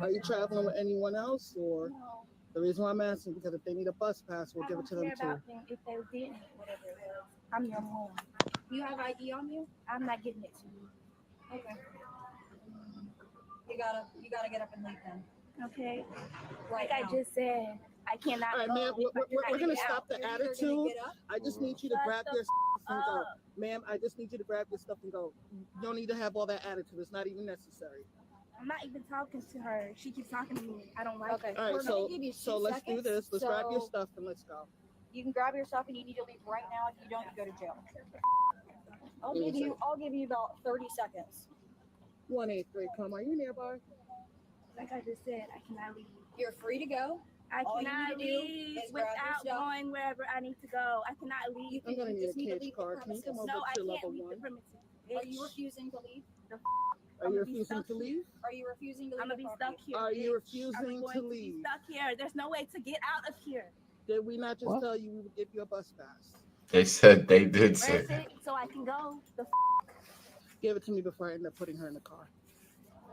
[SPEAKER 15] Are you traveling with anyone else, or?
[SPEAKER 19] No.
[SPEAKER 15] The reason why I'm asking, because if they need a bus pass, we'll give it to them too.
[SPEAKER 19] If they didn't, whatever it was. I'm the only one. You have ID on you? I'm not giving it to you. Okay.
[SPEAKER 11] You gotta get up and leave then.
[SPEAKER 19] Okay. Like I just said, I cannot.
[SPEAKER 15] All right, ma'am, we're going to stop the attitude. I just need you to grab your stuff and go. Ma'am, I just need you to grab your stuff and go. You don't need to have all that attitude. It's not even necessary.
[SPEAKER 19] I'm not even talking to her. She keeps talking to me. I don't like it.
[SPEAKER 15] All right, so let's do this. Let's grab your stuff and let's go.
[SPEAKER 11] You can grab your stuff and you need to leave right now. If you don't, you go to jail. I'll give you about 30 seconds.
[SPEAKER 15] 183, come on, you nearby?
[SPEAKER 19] Like I just said, I cannot leave.
[SPEAKER 11] You're free to go.
[SPEAKER 19] I
[SPEAKER 11] All you
[SPEAKER 19] cannot
[SPEAKER 11] need to do
[SPEAKER 19] leave
[SPEAKER 11] is grab your
[SPEAKER 19] without
[SPEAKER 11] stuff.
[SPEAKER 19] going wherever I need to go. I cannot leave.
[SPEAKER 15] I'm going to need
[SPEAKER 19] just
[SPEAKER 15] a
[SPEAKER 19] need to
[SPEAKER 15] kid's
[SPEAKER 19] leave
[SPEAKER 15] car.
[SPEAKER 19] the
[SPEAKER 15] Can you come
[SPEAKER 19] premises.
[SPEAKER 15] over
[SPEAKER 19] No, I
[SPEAKER 15] to
[SPEAKER 19] can't
[SPEAKER 15] level
[SPEAKER 19] leave the
[SPEAKER 15] 1?
[SPEAKER 19] premises.
[SPEAKER 11] Are you refusing to leave?
[SPEAKER 15] Are you refusing to leave?
[SPEAKER 11] Are you refusing to leave?
[SPEAKER 19] I'm gonna be stuck here.
[SPEAKER 15] Are you
[SPEAKER 19] I'm
[SPEAKER 15] refusing
[SPEAKER 19] going
[SPEAKER 15] to
[SPEAKER 19] be
[SPEAKER 15] leave?
[SPEAKER 19] stuck here. There's no way to get out of here.
[SPEAKER 15] Did we not just tell you we would give you a bus pass?
[SPEAKER 4] They said they did say.
[SPEAKER 19] Where is it so I can go?
[SPEAKER 15] Give it to me before I end up putting her in the car.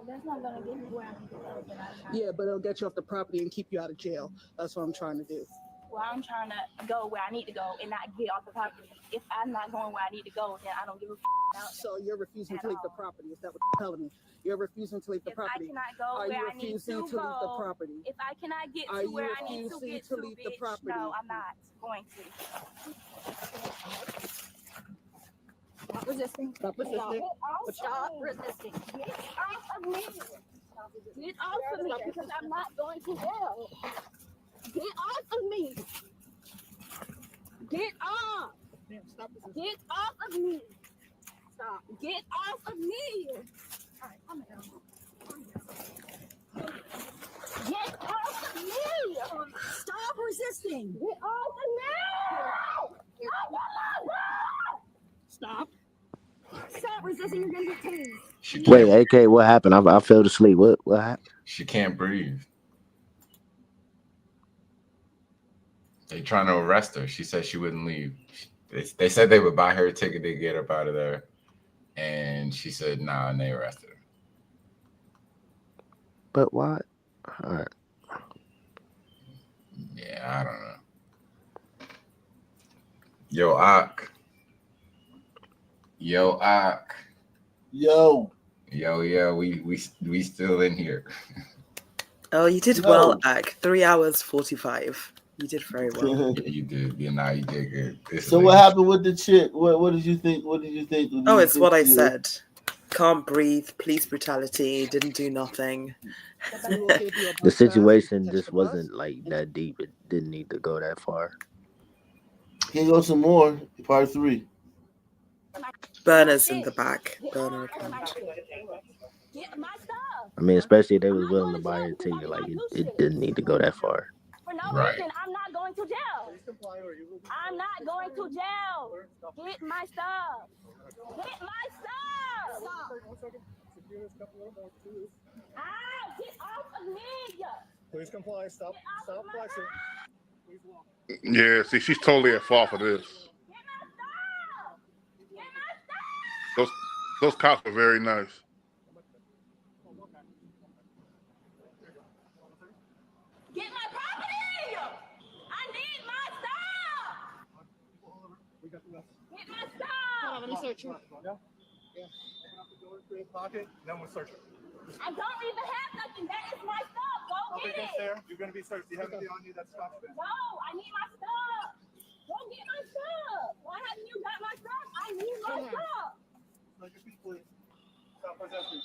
[SPEAKER 19] That's not gonna get me where I need to go.
[SPEAKER 15] Yeah, but it'll get you off the property and keep you out of jail. That's what I'm trying to do.
[SPEAKER 19] Well, I'm trying to go where I need to go and not get off the property. If I'm not going where I need to go, then I don't give a about.
[SPEAKER 15] So you're refusing to leave the property. Is that what you're telling me? You're refusing to leave the property.
[SPEAKER 19] If I cannot go
[SPEAKER 15] Are
[SPEAKER 19] where
[SPEAKER 15] you
[SPEAKER 19] I need to
[SPEAKER 15] refusing to leave the
[SPEAKER 19] go,
[SPEAKER 15] property?
[SPEAKER 19] if I cannot get
[SPEAKER 15] Are
[SPEAKER 19] to
[SPEAKER 15] you
[SPEAKER 19] where I need to
[SPEAKER 15] refusing
[SPEAKER 19] get
[SPEAKER 15] to
[SPEAKER 19] to,
[SPEAKER 15] leave the
[SPEAKER 19] bitch,
[SPEAKER 15] property?
[SPEAKER 19] no, I'm not going to.
[SPEAKER 11] Stop resisting.
[SPEAKER 15] Stop resisting.
[SPEAKER 11] Stop resisting.
[SPEAKER 19] Get off of me. Get off of me because I'm not going to jail. Get off of me. Get off. Get off of me. Stop. Get off of me. All right, I'm down. Get off of me.
[SPEAKER 11] Stop resisting.
[SPEAKER 19] Get off of me.
[SPEAKER 11] Stop. Stop resisting. You're gonna get tased.
[SPEAKER 17] Wait, AK, what happened? I fell asleep. What happened?
[SPEAKER 4] She can't breathe. They trying to arrest her. She said she wouldn't leave. They said they would buy her a ticket to get her out of there, and she said nah, and they arrested her.
[SPEAKER 17] But why? All right.
[SPEAKER 4] Yeah, I don't know. Yo, Ak. Yo, Ak.
[SPEAKER 1] Yo.
[SPEAKER 4] Yo, we still in here.
[SPEAKER 5] Oh, you did well, Ak. 3 hours 45. You did very well.
[SPEAKER 4] Yeah, you did. Yeah, nah, you did good.
[SPEAKER 1] So what happened with the chick? What did you think? What did you think?
[SPEAKER 5] Oh, it's what I said. Can't breathe. Police brutality. Didn't do nothing.
[SPEAKER 17] The situation just wasn't like that deep. It didn't need to go that far.
[SPEAKER 1] Can go some more. Part 3.
[SPEAKER 5] Burners in the back. Burner account.
[SPEAKER 19] Get my stuff.
[SPEAKER 17] I mean, especially if they was willing to buy her ticket, like it didn't need to go that far.
[SPEAKER 19] For no
[SPEAKER 4] Right.
[SPEAKER 19] reason, I'm not going to jail. I'm not going to jail. Get my stuff. Get my stuff. Ow, get off of me.
[SPEAKER 15] Please comply. Stop flexing. Please walk.
[SPEAKER 14] Yeah, see, she's totally at fault for this. Those cops are very nice.
[SPEAKER 19] Get my property. I need my stuff. Get my stuff.
[SPEAKER 15] Hold on, let me search you. Yeah. Open up the door, create pocket, then we'll search it.
[SPEAKER 19] I don't even have nothing. That is my stuff. Go get it.
[SPEAKER 15] There. You're gonna be searched. You have anything on you that's stopped there?
[SPEAKER 19] No, I need my stuff. Go get my stuff. Why haven't you got my stuff? I need my stuff.
[SPEAKER 15] Let your feet, please. Stop resisting.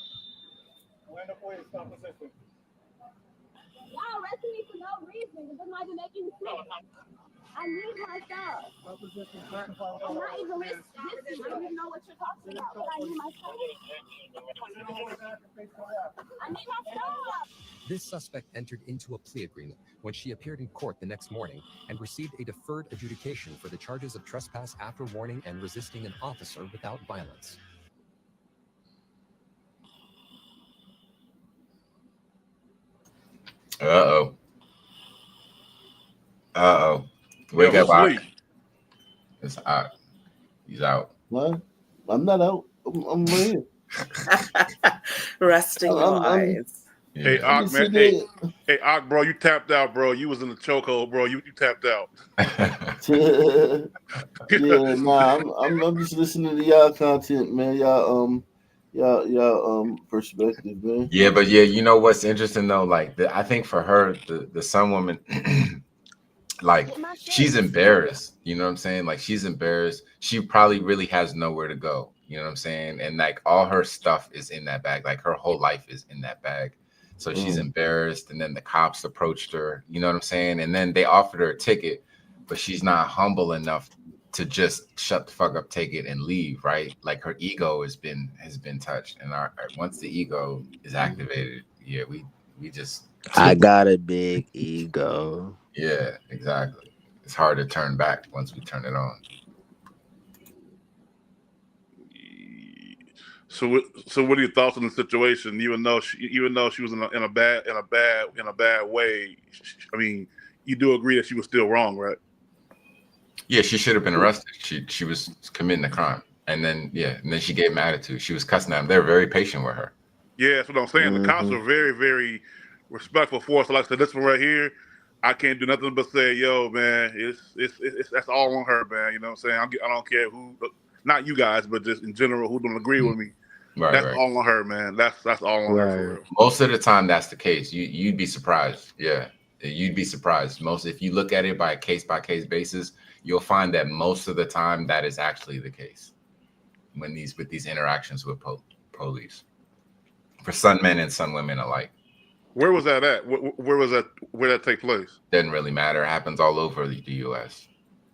[SPEAKER 15] Land up, please. Stop resisting.
[SPEAKER 19] Y'all arresting me for no reason. It doesn't even make any sense. I need my stuff.
[SPEAKER 15] Stop resisting.
[SPEAKER 19] I'm not even resisting. I don't even know what you're talking about, but I need my stuff. I need my stuff.
[SPEAKER 8] This suspect entered into a plea agreement when she appeared in court the next morning and received a deferred adjudication for the charges of trespass after warning and resisting an officer without violence.
[SPEAKER 4] Uh-oh. Wake up, Ock. It's Ock. He's out.
[SPEAKER 1] What? I'm not out. I'm right here.
[SPEAKER 5] Resting your eyes.
[SPEAKER 14] Hey, Ock, man. Hey, Ock, bro, you tapped out, bro. You was in the chokehold, bro. You tapped out.
[SPEAKER 1] Yeah, nah, I'm just listening to y'all content, man. Y'all perspective, man.
[SPEAKER 4] Yeah, but yeah, you know what's interesting though? Like, I think for her, the Sun woman, like, she's embarrassed. You know what I'm saying? Like, she's embarrassed. She probably really has nowhere to go. You know what I'm saying? And like, all her stuff is in that bag. Like, her whole life is in that bag. So she's embarrassed. And then the cops approached her. You know what I'm saying? And then they offered her a ticket, but she's not humble enough to just shut the fuck up, take it, and leave, right? Like, her ego has been touched, and once the ego is activated, yeah, we just.
[SPEAKER 17] I got a big ego.
[SPEAKER 4] Yeah, exactly. It's hard to turn back once we turn it on.
[SPEAKER 14] So what are your thoughts on the situation? Even though she was in a bad way, I mean, you do agree that she was still wrong, right?
[SPEAKER 4] Yeah, she should have been arrested. She was committing a crime, and then she gave him attitude. She was cussing at him. They're very patient with her.
[SPEAKER 14] Yeah, that's what I'm saying. The cops are very, very respectful for us. So like I said, this one right here, I can't do nothing but say, yo, man, it's that's all on her, man. You know what I'm saying? I don't care who, not you guys, but just in general, who don't agree with me.
[SPEAKER 4] Right,
[SPEAKER 14] that's all on her, man. That's all on her for real.
[SPEAKER 4] Most of the time, that's the case. You'd be surprised. Yeah, you'd be surprised. If you look at it by a case basis, you'll find that most of the time that is actually the case with these interactions with police for Sun men and Sun women alike.
[SPEAKER 14] Where was that at? Where that take place?
[SPEAKER 4] Doesn't really matter. It happens all over the U.S.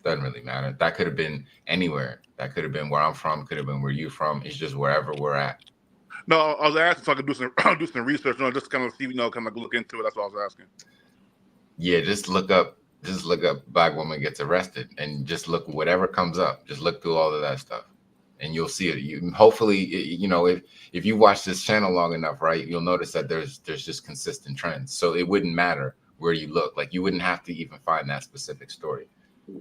[SPEAKER 4] Doesn't really matter. That could have been anywhere. That could have been where I'm from. Could have been where you're from. It's just wherever we're at.
[SPEAKER 14] No, I was asking so I could do some research. Just kind of see, kind of look into it. That's what I was asking.
[SPEAKER 4] Yeah, just look up Black woman gets arrested, and just look whatever comes up. Just look through all of that stuff, and you'll see it. Hopefully, if you watch this channel long enough, right, you'll notice that there's just consistent trends. So it wouldn't matter where you look. Like, you wouldn't have to even find that specific story.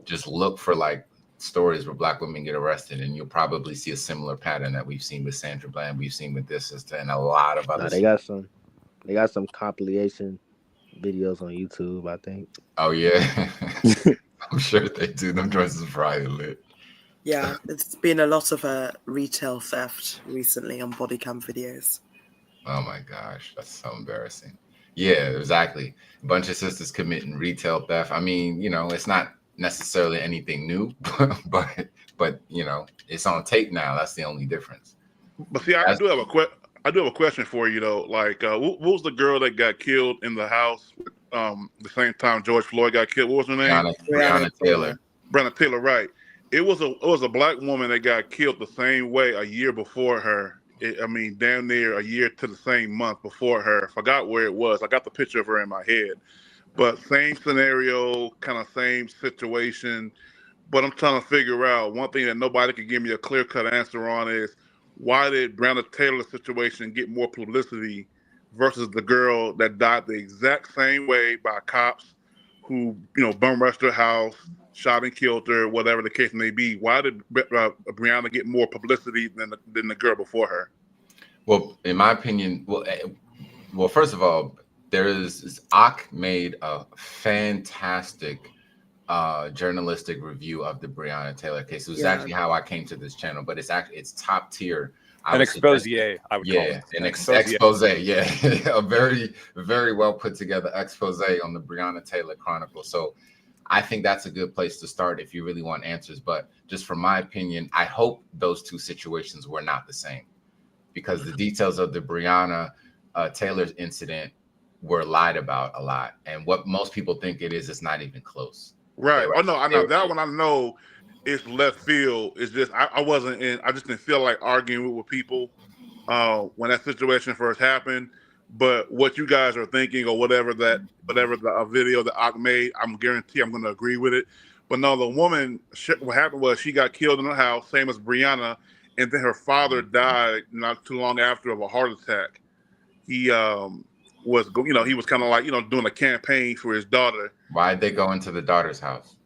[SPEAKER 4] Just look for like stories where Black women get arrested, and you'll probably see a similar pattern that we've seen with Sandra Bland, we've seen with this sister, and a lot of others.
[SPEAKER 17] They got some compilation videos on YouTube, I think.
[SPEAKER 4] Oh yeah. I'm sure they do. Them joints is probably lit.
[SPEAKER 5] Yeah, it's been a lot of retail theft recently on body cam videos.
[SPEAKER 4] Oh my gosh, that's so embarrassing. Yeah, exactly. A bunch of sisters committing retail theft. I mean, it's not necessarily anything new, but it's on tape now. That's the only difference.
[SPEAKER 14] But see, I do have a question for you though. Like, what was the girl that got killed in the house the same time George Floyd got killed? What was her name?
[SPEAKER 4] Breonna Taylor.
[SPEAKER 14] Breonna Taylor, right? It was a Black woman that got killed the same way a year before her I mean, damn near a year to the same month before her. Forgot where it was. I got the picture of her in my head. But same scenario, kind of same situation. But I'm trying to figure out one thing that nobody could give me a clear-cut answer on is why did Breonna Taylor's situation get more publicity versus the girl that died the exact same way by cops who, bum rushed her house, shot and killed her, whatever the case may be? Why did Breonna get more publicity than the girl before her?
[SPEAKER 4] Well, in my opinion, well, first of all, Ak made a fantastic journalistic review of the Breonna Taylor case. It was actually how I came to this channel, but it's top tier.
[SPEAKER 3] An expose, I would call it.
[SPEAKER 4] An expose, yeah. A very, very well put together expose on the Breonna Taylor Chronicle. So I think that's a good place to start if you really want answers. But just from my opinion, I hope those two situations were not the same, because the details of the Breonna Taylor's incident were lied about a lot. And what most people think it is not even close.
[SPEAKER 14] Right. Oh no, I know that one. I know it's left field. It's just I wasn't in. I just didn't feel like arguing with people when that situation first happened. But what you guys are thinking, or whatever the video that I made, I'm guarantee I'm going to agree with it. But no, the woman, what happened was she got killed in her house, same as Breonna, and then her father died not too long after of a heart attack. He was, he was kind of like, doing a campaign for his daughter.
[SPEAKER 4] Why'd they go into the daughter's house?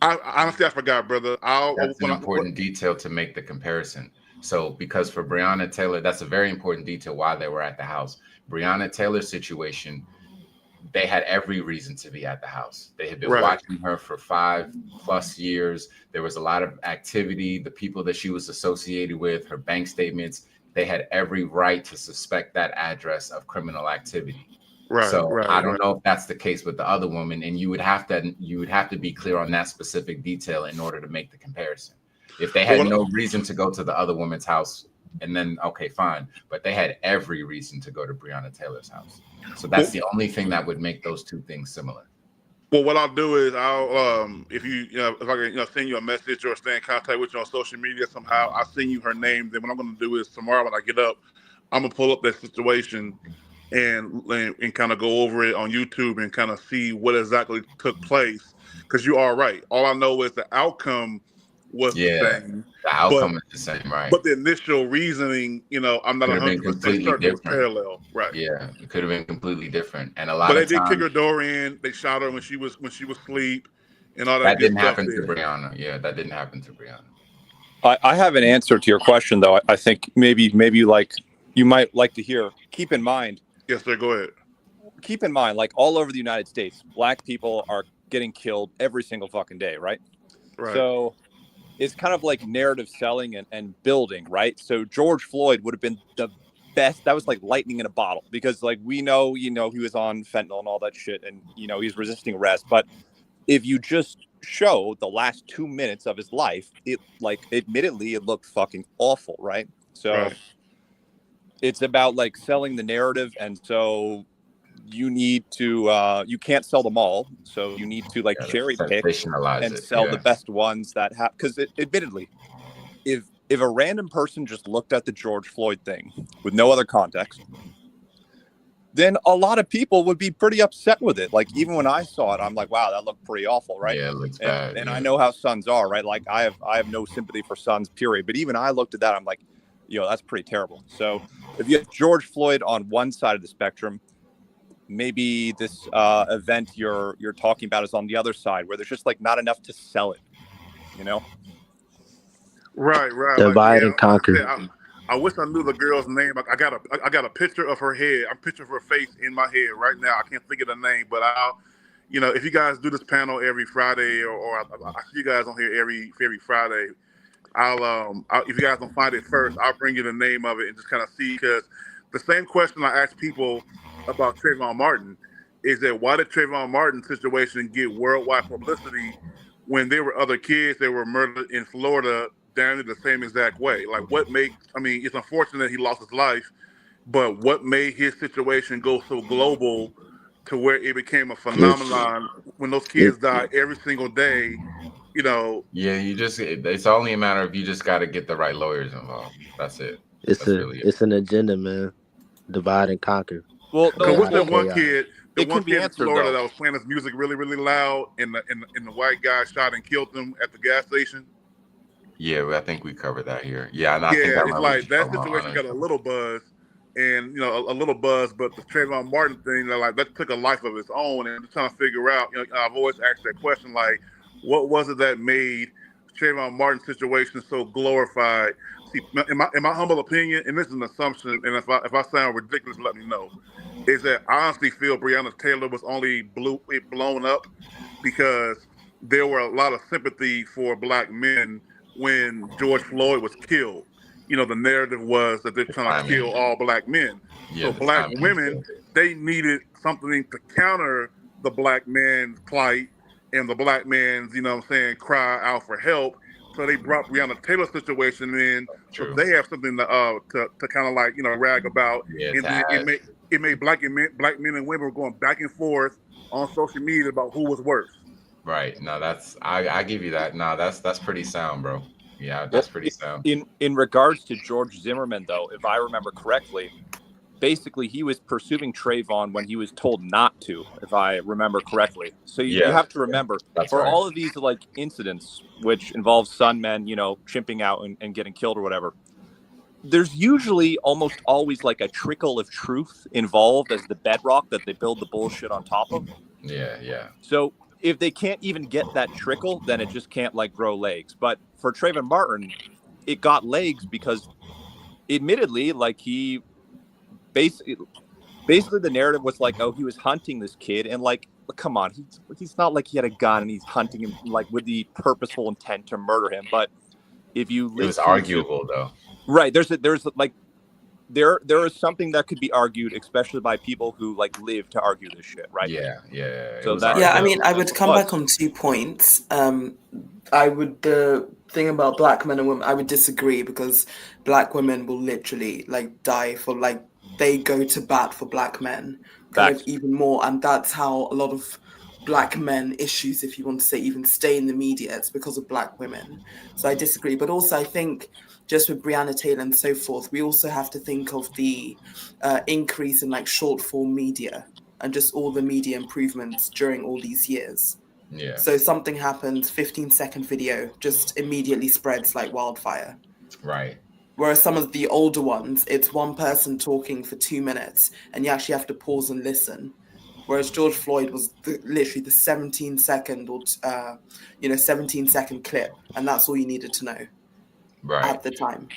[SPEAKER 14] Honestly, I forgot, brother.
[SPEAKER 4] That's an important detail to make the comparison. So, because for Breonna Taylor, that's a very important detail why they were at the house. Breonna Taylor's situation, they had every reason to be at the house. They had been watching her for 5+ years. There was a lot of activity. The people that she was associated with, her bank statements, they had every right to suspect that address of criminal activity. I don't know if that's the case with the other woman, and you would have to be clear on that specific detail in order to make the comparison. If they had no reason to go to the other woman's house, and then okay, fine, but they had every reason to go to Breonna Taylor's house. So that's the only thing that would make those two things similar.
[SPEAKER 14] Well, what I'll do is if I can send you a message or stay in contact with you on social media somehow, I'll send you her name. Then what I'm going to do is tomorrow when I get up, I'm gonna pull up that situation and kind of go over it on YouTube and kind of see what exactly took place. Because you are right. All I know is the outcome was the same.
[SPEAKER 4] The outcome is the same, right?
[SPEAKER 14] But the initial reasoning, I'm not 100% certain it was parallel, right?
[SPEAKER 4] Yeah, it could have been completely different, and a lot.
[SPEAKER 14] But
[SPEAKER 4] of
[SPEAKER 14] they did kick her door in. They shot her when she was asleep, and all that.
[SPEAKER 4] That didn't happen to Breonna. Yeah, that didn't happen to Breonna.
[SPEAKER 3] I have an answer to your question, though. I think maybe you might like to hear. Keep in mind.
[SPEAKER 14] Yes, sir. Go ahead.
[SPEAKER 3] Keep in mind, like all over the United States, Black people are getting killed every single fucking day, right?
[SPEAKER 14] Right.
[SPEAKER 3] So it's kind of like narrative selling and building, right? So George Floyd would have been the best. That was like lightning in a bottle, because like we know, he was on fentanyl and all that shit, and he's resisting arrest. But if you just show the last 2 minutes of his life, admittedly, it looked fucking awful, right? So it's about like selling the narrative, and so you need to you can't sell them all, so you need to cherry pick and sell the best ones that have, because admittedly, if a random person just looked at the George Floyd thing with no other context, then a lot of people would be pretty upset with it. Like, even when I saw it, I'm like, wow, that looked pretty awful, right?
[SPEAKER 4] Yeah, it looks bad.
[SPEAKER 3] And I know how sons are, right? Like, I have no sympathy for sons, period. But even I looked at that, I'm like, that's pretty terrible. So if you have George Floyd on one side of the spectrum, maybe this event you're talking about is on the other side, where there's just not enough to sell it,
[SPEAKER 14] Right.
[SPEAKER 17] Divide and conquer.
[SPEAKER 14] I wish I knew the girl's name. I got a picture of her head. I'm picturing her face in my head right now. I can't think of the name, but I'll, if you guys do this panel every Friday, or I see you guys on here every Friday, I'll if you guys don't find it first, I'll bring you the name of it and just kind of see, because the same question I ask people about Trayvon Martin is that why did Trayvon Martin's situation get worldwide publicity when there were other kids that were murdered in Florida down in the same exact way? Like, it's unfortunate he lost his life, but what made his situation go so global to where it became a phenomenon when those kids die every single day?
[SPEAKER 4] Yeah, it's only a matter of you just got to get the right lawyers involved. That's it.
[SPEAKER 17] It's an agenda, man. Divide and conquer.
[SPEAKER 3] Well,
[SPEAKER 14] Because
[SPEAKER 3] no,
[SPEAKER 14] what's that
[SPEAKER 3] well,
[SPEAKER 14] one kid? The
[SPEAKER 3] it
[SPEAKER 14] one
[SPEAKER 3] can be
[SPEAKER 14] kid in
[SPEAKER 3] answered
[SPEAKER 14] Florida
[SPEAKER 3] though.
[SPEAKER 14] that was playing his music really, really loud, and the white guy shot and killed him at the gas station.
[SPEAKER 4] Yeah, I think we covered that here. Yeah, and I think I
[SPEAKER 14] Yeah, it's
[SPEAKER 4] remember what
[SPEAKER 14] like
[SPEAKER 4] you're
[SPEAKER 14] that
[SPEAKER 4] talking about,
[SPEAKER 14] situation got
[SPEAKER 4] Honor.
[SPEAKER 14] a little buzz, and a little buzz, but the Trayvon Martin thing, like that took a life of its own, and I'm just trying to figure out. I've always asked that question, like, what was it that made Trayvon Martin's situation so glorified? See, in my humble opinion, and this is an assumption, and if I sound ridiculous, let me know. Is that I honestly feel Breonna Taylor was only blown up because there were a lot of sympathy for black men when George Floyd was killed. The narrative was that they're trying to kill all black men.
[SPEAKER 4] Yeah,
[SPEAKER 14] So
[SPEAKER 4] the
[SPEAKER 14] black
[SPEAKER 4] timing.
[SPEAKER 14] women, they needed something to counter the black man's plight and the black man's, cry out for help. So they brought Breonna Taylor's situation in, so
[SPEAKER 4] True.
[SPEAKER 14] they have something to kind of like rag about,
[SPEAKER 4] Yeah,
[SPEAKER 14] and then it made black men and women going back and forth on social media about who was worse.
[SPEAKER 4] Right. No, that's I give you that. No, that's pretty sound, bro. Yeah,
[SPEAKER 3] Well,
[SPEAKER 4] that's pretty sound.
[SPEAKER 3] in regards to George Zimmerman, though, if I remember correctly, basically he was pursuing Trayvon when he was told not to, if I remember correctly. So you have to remember, for
[SPEAKER 4] right.
[SPEAKER 3] all of these like incidents which involve Sunmen, chimping out and getting killed or whatever, there's usually almost always like a trickle of truth involved as the bedrock that they build the bullshit on top of.
[SPEAKER 4] Yeah.
[SPEAKER 3] So if they can't even get that trickle, then it just can't like grow legs. But for Trayvon Martin, it got legs because admittedly, like he basically the narrative was like, oh, he was hunting this kid, and like, come on, he's not like he had a gun and he's hunting him like with the purposeful intent to murder him. But if you
[SPEAKER 4] It was arguable though.
[SPEAKER 3] Right. There is something that could be argued, especially by people who like live to argue this shit, right?
[SPEAKER 4] Yeah.
[SPEAKER 3] So
[SPEAKER 5] I mean, I would come back on 2 points. The thing about black men and women, I would disagree, because black women will literally like die for, like, they go to bat for black men kind of even more, and that's how a lot of black men issues, if you want to say, even stay in the media. It's because of black women. So I disagree, but also I think just with Breonna Taylor and so forth, we also have to think of the increase in like short form media and just all the media improvements during all these years.
[SPEAKER 4] Yeah.
[SPEAKER 5] So something happens, 15-second video just immediately spreads like wildfire.
[SPEAKER 4] Right.
[SPEAKER 5] Whereas some of the older ones, it's one person talking for 2 minutes and you actually have to pause and listen. Whereas George Floyd was literally the 17-second or 17-second clip, and that's all you needed to know at the time.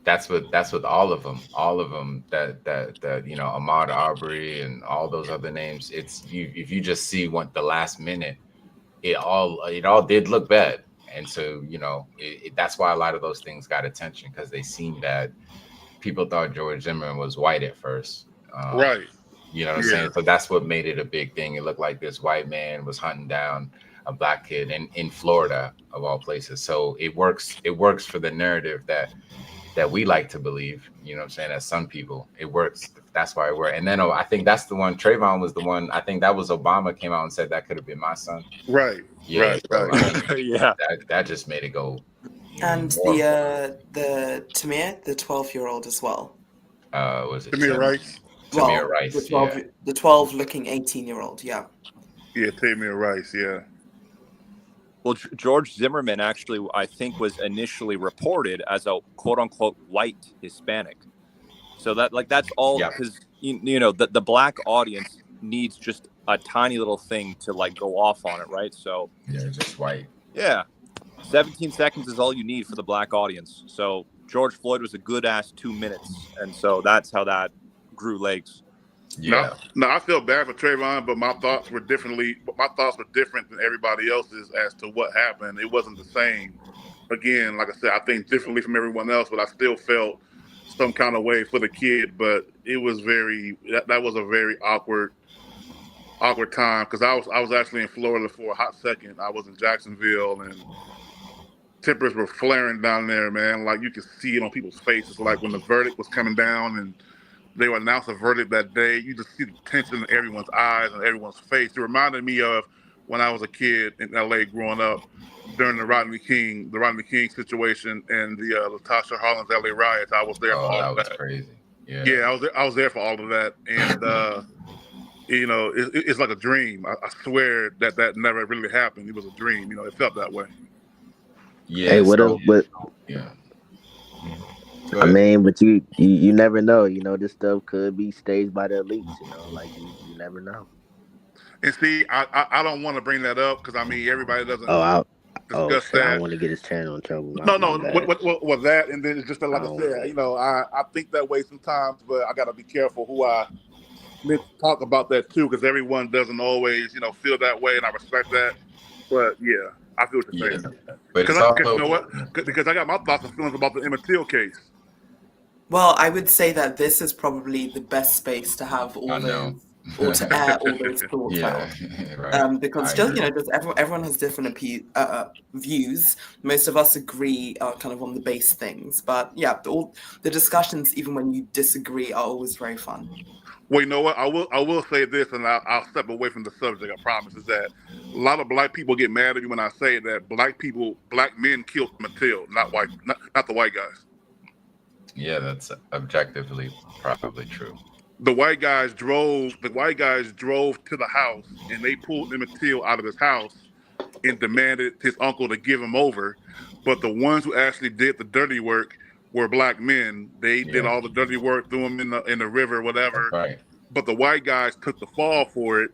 [SPEAKER 4] That's with all of them. All of them that Ahmaud Arbery and all those other names. It's if you just see what the last minute, it all did look bad, and so that's why a lot of those things got attention, because they seemed bad. People thought George Zimmerman was white at first,
[SPEAKER 14] right?
[SPEAKER 4] You know what I'm saying? So that's what made it a big thing. It looked like this white man was hunting down a black kid in Florida, of all places. So it works for the narrative that we like to believe, you know what I'm saying, as some people. It works. That's why it worked. And then I think that's the one, Trayvon was the one, I think that was Obama came out and said that could have been my son.
[SPEAKER 14] Right.
[SPEAKER 4] Yeah.
[SPEAKER 14] Right.
[SPEAKER 4] So,
[SPEAKER 14] Right.
[SPEAKER 3] Yeah.
[SPEAKER 4] That just made it go.
[SPEAKER 5] And the Tamir, the 12-year-old as well.
[SPEAKER 4] Was it
[SPEAKER 14] Tamir Rice?
[SPEAKER 4] Tamir Rice,
[SPEAKER 5] the 12-looking 18-year-old, yeah.
[SPEAKER 14] Yeah, Tamir Rice, yeah.
[SPEAKER 3] Well, George Zimmerman actually, I think, was initially reported as a quote-unquote white Hispanic. So that's all, because the black audience needs just a tiny little thing to like go off on it, right? So
[SPEAKER 4] just white.
[SPEAKER 3] Yeah, 17 seconds is all you need for the black audience. So George Floyd was a good ass 2 minutes, and so that's how that grew legs.
[SPEAKER 4] Yeah.
[SPEAKER 14] No, I feel bad for Trayvon, but my thoughts were different than everybody else's as to what happened. It wasn't the same. Again, like I said, I think differently from everyone else, but I still felt some kind of way for the kid. But it was that was a very awkward time, because I was actually in Florida for a hot second. I was in Jacksonville, and tempers were flaring down there, man. Like you could see it on people's faces. Like when the verdict was coming down and they would announce a verdict that day, you just see the tension in everyone's eyes and everyone's face. It reminded me of when I was a kid in LA growing up, during the Rodney King situation and the Latasha Harlins LA riots. I was there for all
[SPEAKER 4] that
[SPEAKER 14] of
[SPEAKER 4] was
[SPEAKER 14] that.
[SPEAKER 4] crazy. Yeah.
[SPEAKER 14] Yeah, I was there for all of that, and you know, it's like a dream. I swear that never really happened. It was a dream. You know, it felt that way.
[SPEAKER 4] Yeah.
[SPEAKER 17] Hey, what
[SPEAKER 4] So
[SPEAKER 17] up? But
[SPEAKER 4] yeah.
[SPEAKER 17] I mean, but you never know. You know, this stuff could be staged by the elites. You know, like you never know.
[SPEAKER 14] And see, I don't want to bring that up because I mean everybody doesn't discuss
[SPEAKER 17] Shit! I
[SPEAKER 14] that.
[SPEAKER 17] don't want to get his channel in trouble.
[SPEAKER 14] No,
[SPEAKER 17] My bad.
[SPEAKER 14] what that, and then it's just that, like I
[SPEAKER 17] Oh,
[SPEAKER 14] said, you know, I think that way sometimes, but I got to be careful who I talk about that too, because everyone doesn't always, you know, feel that way, and I respect that. But yeah, I feel what you're saying.
[SPEAKER 4] But it's
[SPEAKER 14] Because
[SPEAKER 4] also,
[SPEAKER 14] you know what? Because I got my thoughts and feelings about the Emmett Till case.
[SPEAKER 5] Well, I would say that this is probably the best space to have all those, or to air all those thoughts out.
[SPEAKER 4] Right.
[SPEAKER 5] Because
[SPEAKER 4] I
[SPEAKER 5] just
[SPEAKER 4] agree.
[SPEAKER 5] just everyone has different views. Most of us agree kind of on the base things, but yeah, all the discussions, even when you disagree, are always very fun.
[SPEAKER 14] Well, you know what? I will say this, and I'll step away from the subject. I promise. Is that a lot of black people get mad at me when I say that black men killed Emmett Till, not the white guys.
[SPEAKER 4] Yeah, that's objectively probably true.
[SPEAKER 14] The white guys drove to the house, and they pulled Emmett Till out of his house and demanded his uncle to give him over. But the ones who actually did the dirty work were black men. They did all the dirty work, threw him in the river, whatever.
[SPEAKER 4] Right.
[SPEAKER 14] But the white guys took the fall for it,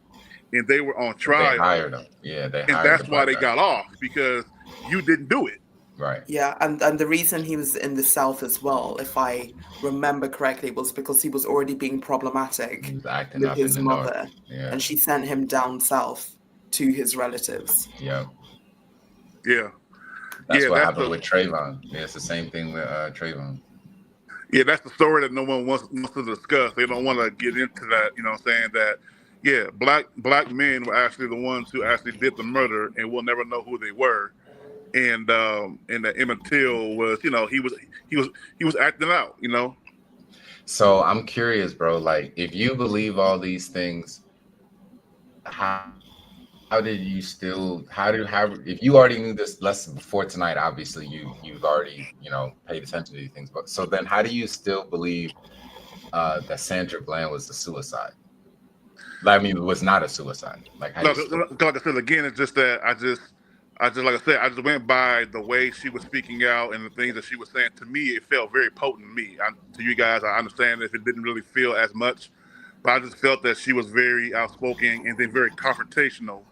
[SPEAKER 14] and they were on trial.
[SPEAKER 4] They hired them. Yeah, they hired
[SPEAKER 14] and that's why they got off, because you didn't do it.
[SPEAKER 4] Right.
[SPEAKER 5] Yeah, and the reason he was in the South as well, if I remember correctly, was because he was already being problematic with his mother, and she sent him down south to his relatives.
[SPEAKER 4] Yeah.
[SPEAKER 14] Yeah.
[SPEAKER 4] That's what happened with Trayvon. Yeah, it's the same thing with Trayvon.
[SPEAKER 14] Yeah, that's the story that no one wants to discuss. They don't want to get into that. You know what I'm saying? That, yeah, black men were actually the ones who actually did the murder, and we'll never know who they were. And that Emmett Till was, you know, he was acting out, you know.
[SPEAKER 4] So I'm curious, bro. Like, if you believe all these things, how did you still? If you already knew this lesson before tonight, obviously you've already, you know, paid attention to these things. But so then, how do you still believe that Sandra Bland was a suicide? I mean, it was not a suicide. Like,
[SPEAKER 14] like I said again, it's just that I just like I said, I just went by the way she was speaking out and the things that she was saying. To me, it felt very potent to me. To you guys, I understand if it didn't really feel as much, but I just felt that she was very outspoken and then very confrontational.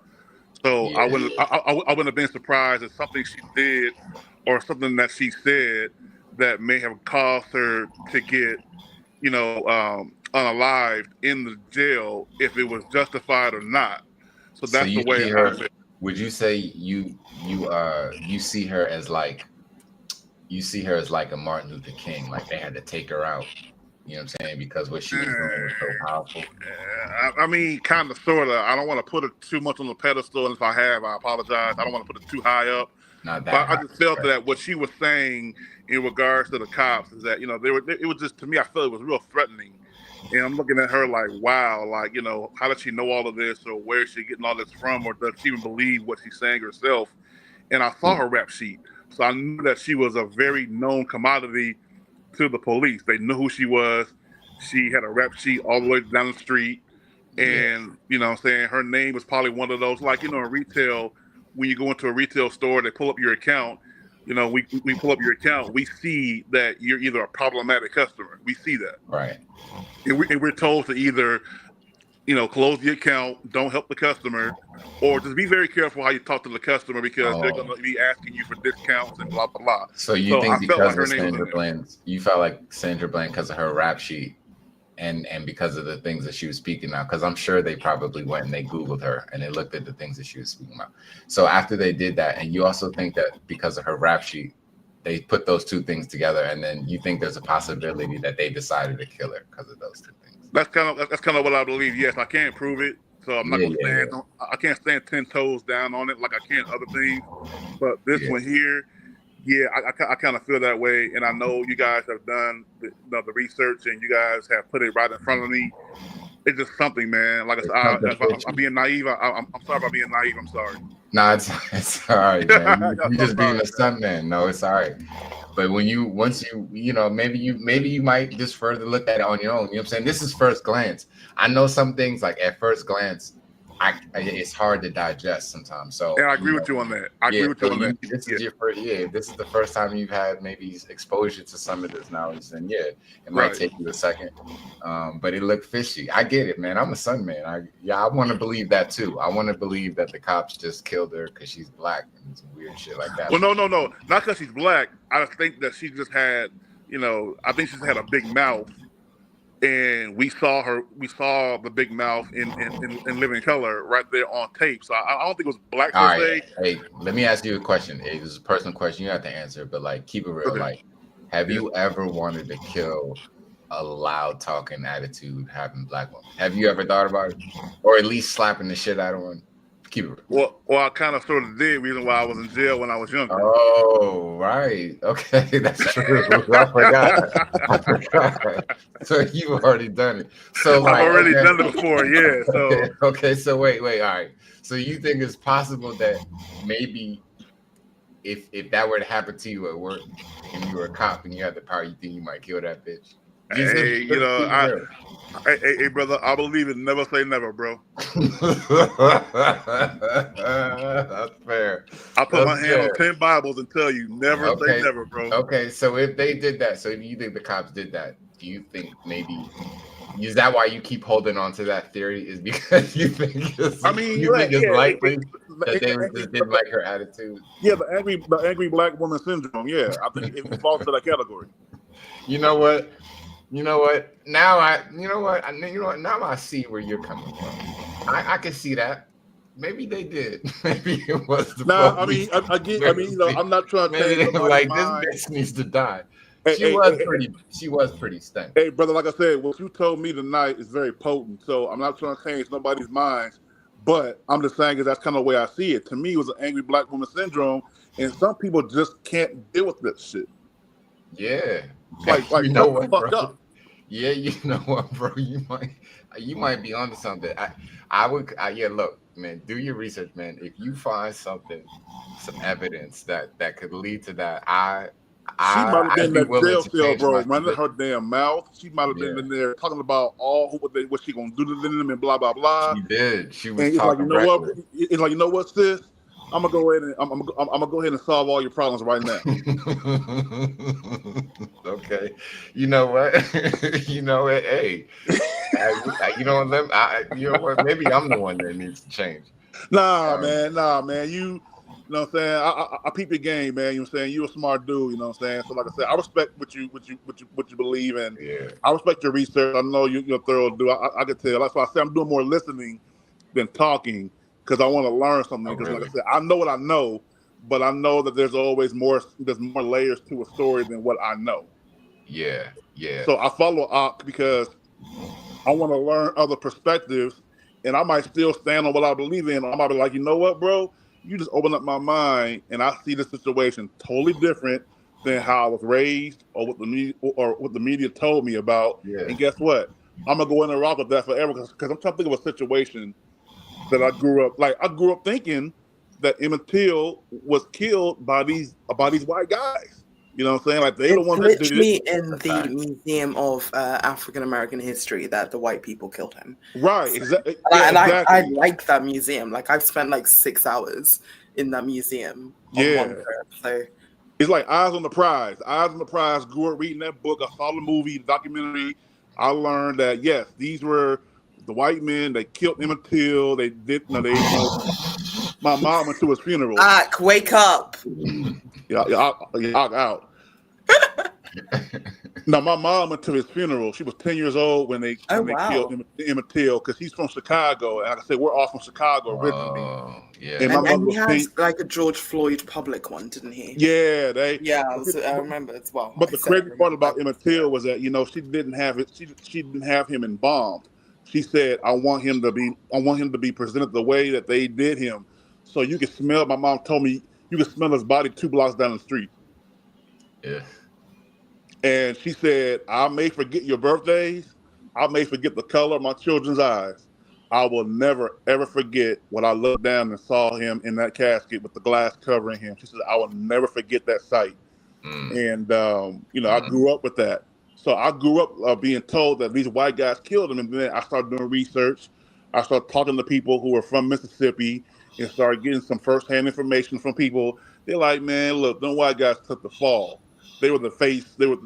[SPEAKER 14] So I wouldn't have been surprised if something she did or something that she said that may have caused her to get, you know, unalived in the jail, if it was justified or not. So that's the way I feel.
[SPEAKER 4] Would you say you see her as like a Martin Luther King? Like, they had to take her out. You know what I'm saying? Because what she was doing was so powerful.
[SPEAKER 14] I mean, kind of, sort of. I don't want to put it too much on the pedestal, and if I have, I apologize. I don't want to put it too high up.
[SPEAKER 4] Not that
[SPEAKER 14] but
[SPEAKER 4] high,
[SPEAKER 14] I just felt that what she was saying in regards to the cops is that, you know, it was just, to me, I felt it was real threatening. And I'm looking at her like, wow, like, you know, how does she know all of this, or where is she getting all this from, or does she even believe what she's saying herself? And I saw her rap sheet, so I knew that she was a very known commodity to the police. They knew who she was. She had a rap sheet all the way down the street. And, you know what I'm saying, her name was probably one of those, like, you know, in retail, when you go into a retail store, they pull up your account. You know, we pull up your account, we see that you're either a problematic customer. We see that.
[SPEAKER 4] Right.
[SPEAKER 14] And we're told to either, you know, close the account, don't help the customer, or just be very careful how you talk to the customer, because they're going to be asking you for discounts and blah, blah, blah.
[SPEAKER 4] So you think because of Sandra Bland, you felt like Sandra Bland, because of her rap sheet and because of the things that she was speaking out, because I'm sure they probably went and they Googled her and they looked at the things that she was speaking about. So after they did that, and you also think that because of her rap sheet, they put those two things together, and then you think there's a possibility that they decided to kill her because of those two things.
[SPEAKER 14] That's kind of what I believe. Yes, I can't prove it, so I'm not gonna stand. I can't stand 10 toes down on it like I can other things. But this one here, yeah, I kind of feel that way, and I know you guys have done the research, and you guys have put it right in front of me. It's just something, man. Like I said, if I'm being naive. I'm sorry about being naive. I'm sorry.
[SPEAKER 4] No, it's all right, man. You just being
[SPEAKER 14] sorry,
[SPEAKER 4] a son, man. No, it's all right. But once you know, maybe you might just further look at it on your own. You know what I'm saying? This is first glance. I know some things like at first glance, it's hard to digest sometimes. So
[SPEAKER 14] and I agree with you on that. I agree with you on that.
[SPEAKER 4] This is your first, this is the first time you've had maybe exposure to some of this knowledge, and it might take you a second. But it looked fishy. I get it, man. I'm a son, man. I want to believe that too. I want to believe that the cops just killed her because she's black and some weird shit like that.
[SPEAKER 14] Well, no, not because she's black. I just think that she just had, I think she's had a big mouth, and we saw the big mouth in Living Color right there on tape. So I don't think it was black per se.
[SPEAKER 4] Hey, let me ask you a question. It was a personal question. You have to answer, but like, keep it real.
[SPEAKER 14] Okay.
[SPEAKER 4] Like, have you ever wanted to kill a loud talking attitude having black woman? Have you ever thought about it, or at least slapping the shit out of one? Keep it real.
[SPEAKER 14] Well, I kind of sort of did. Reason why I was in jail when I was younger.
[SPEAKER 4] Oh, right. Okay, that's true. I forgot. So you've already done it. So
[SPEAKER 14] I've already done it before. Yeah. So
[SPEAKER 4] okay. So wait. All right. So you think it's possible that maybe if that were to happen to you at work and you were a cop and you had the power, you think you might kill that bitch?
[SPEAKER 14] Hey, hey, brother, I believe it. Never say never, bro.
[SPEAKER 4] That's fair.
[SPEAKER 14] I put my hand on 10 Bibles and tell you, never say never, bro.
[SPEAKER 4] Okay, so if they did that, so if you think the cops did that, do you think maybe is that why you keep holding on to that theory? Is because you think it's likely that they just didn't like her attitude?
[SPEAKER 14] Yeah, the angry black woman syndrome. Yeah, I think it falls to that category.
[SPEAKER 4] You know what? Now now I see where you're coming from. I can see that. Maybe they did. Maybe it was the police.
[SPEAKER 14] I'm not trying to change
[SPEAKER 4] like
[SPEAKER 14] mind.
[SPEAKER 4] This bitch needs to die. She was pretty stunning.
[SPEAKER 14] Hey, brother, like I said, what you told me tonight is very potent. So I'm not trying to change nobody's minds, but I'm just saying that's kind of the way I see it. To me, it was an angry black woman syndrome, and some people just can't deal with this shit.
[SPEAKER 4] Yeah,
[SPEAKER 14] like
[SPEAKER 4] you know what,
[SPEAKER 14] fucked
[SPEAKER 4] bro?
[SPEAKER 14] up.
[SPEAKER 4] Yeah, you know what, bro? You might be onto something. I would. Look, man, do your research, man. If you find some evidence that could lead to that,
[SPEAKER 14] She might have been in that jail cell, bro, running
[SPEAKER 4] position.
[SPEAKER 14] her damn mouth. She might have been in there talking about what she gonna do to them and blah blah blah.
[SPEAKER 4] She did. She was
[SPEAKER 14] and it's
[SPEAKER 4] talking
[SPEAKER 14] what? It's like, you know what, sis? I'm gonna go ahead and solve all your problems right now.
[SPEAKER 4] Okay. You know what? Hey, you know what? Maybe I'm the one that needs to change.
[SPEAKER 14] Nah, man. You know what I'm saying? I peep your game, man. You know what I'm saying? You're a smart dude. You know what I'm saying? So like I said, I respect what you believe in.
[SPEAKER 4] Yeah.
[SPEAKER 14] I respect your research. I know you're a thorough dude. I can tell. That's why I say I'm doing more listening than talking, because I want to learn something. Because like I said, I know what I know, but I know that there's always more. There's more layers to a story than what I know.
[SPEAKER 4] Yeah.
[SPEAKER 14] So I follow up because I want to learn other perspectives, and I might still stand on what I believe in. I might be like, you know what, bro? You just open up my mind, and I see the situation totally different than how I was raised, or what the media told me about.
[SPEAKER 4] Yeah.
[SPEAKER 14] And guess what? I'm gonna go in and rock with that forever, because I'm trying to think of a situation that I grew up thinking that Emmett Till was killed by these white guys. You know what I'm saying? Like, they're the ones that did
[SPEAKER 5] literally
[SPEAKER 14] it.
[SPEAKER 5] in the Museum of African American History that the white people killed him.
[SPEAKER 14] Right, exactly.
[SPEAKER 5] I like that museum. Like, I've spent like 6 hours in that museum on one trip. So
[SPEAKER 14] it's like Eyes on the Prize. Eyes on the Prize. Grew up reading that book. I saw the movie, the documentary. I learned that yes, these were the white men. They killed Emmett Till. They did. My mom went to his funeral.
[SPEAKER 5] Wake up!
[SPEAKER 14] Out. No, my mom went to his funeral. She was 10 years old when they killed Emmett Till, because he's from Chicago. And like I said, we're all from Chicago originally.
[SPEAKER 4] Yeah.
[SPEAKER 5] And he has like a George Floyd public one, didn't he?
[SPEAKER 14] Yeah,
[SPEAKER 5] I remember as well.
[SPEAKER 14] But the crazy part about Emmett Till was that, she didn't have it. She didn't have him embalmed. She said, I want him to be presented the way that they did him. So you can smell. My mom told me you can smell his body 2 blocks down the street.
[SPEAKER 4] Yeah.
[SPEAKER 14] And she said, I may forget your birthdays, I may forget the color of my children's eyes. I will never ever forget when I looked down and saw him in that casket with the glass covering him. She said, I will never forget that sight. And I grew up with that. So I grew up being told that these white guys killed him, and then I started doing research. I started talking to people who were from Mississippi and started getting some firsthand information from people. They're like, man, look, them white guys took the fall. They were the face. They were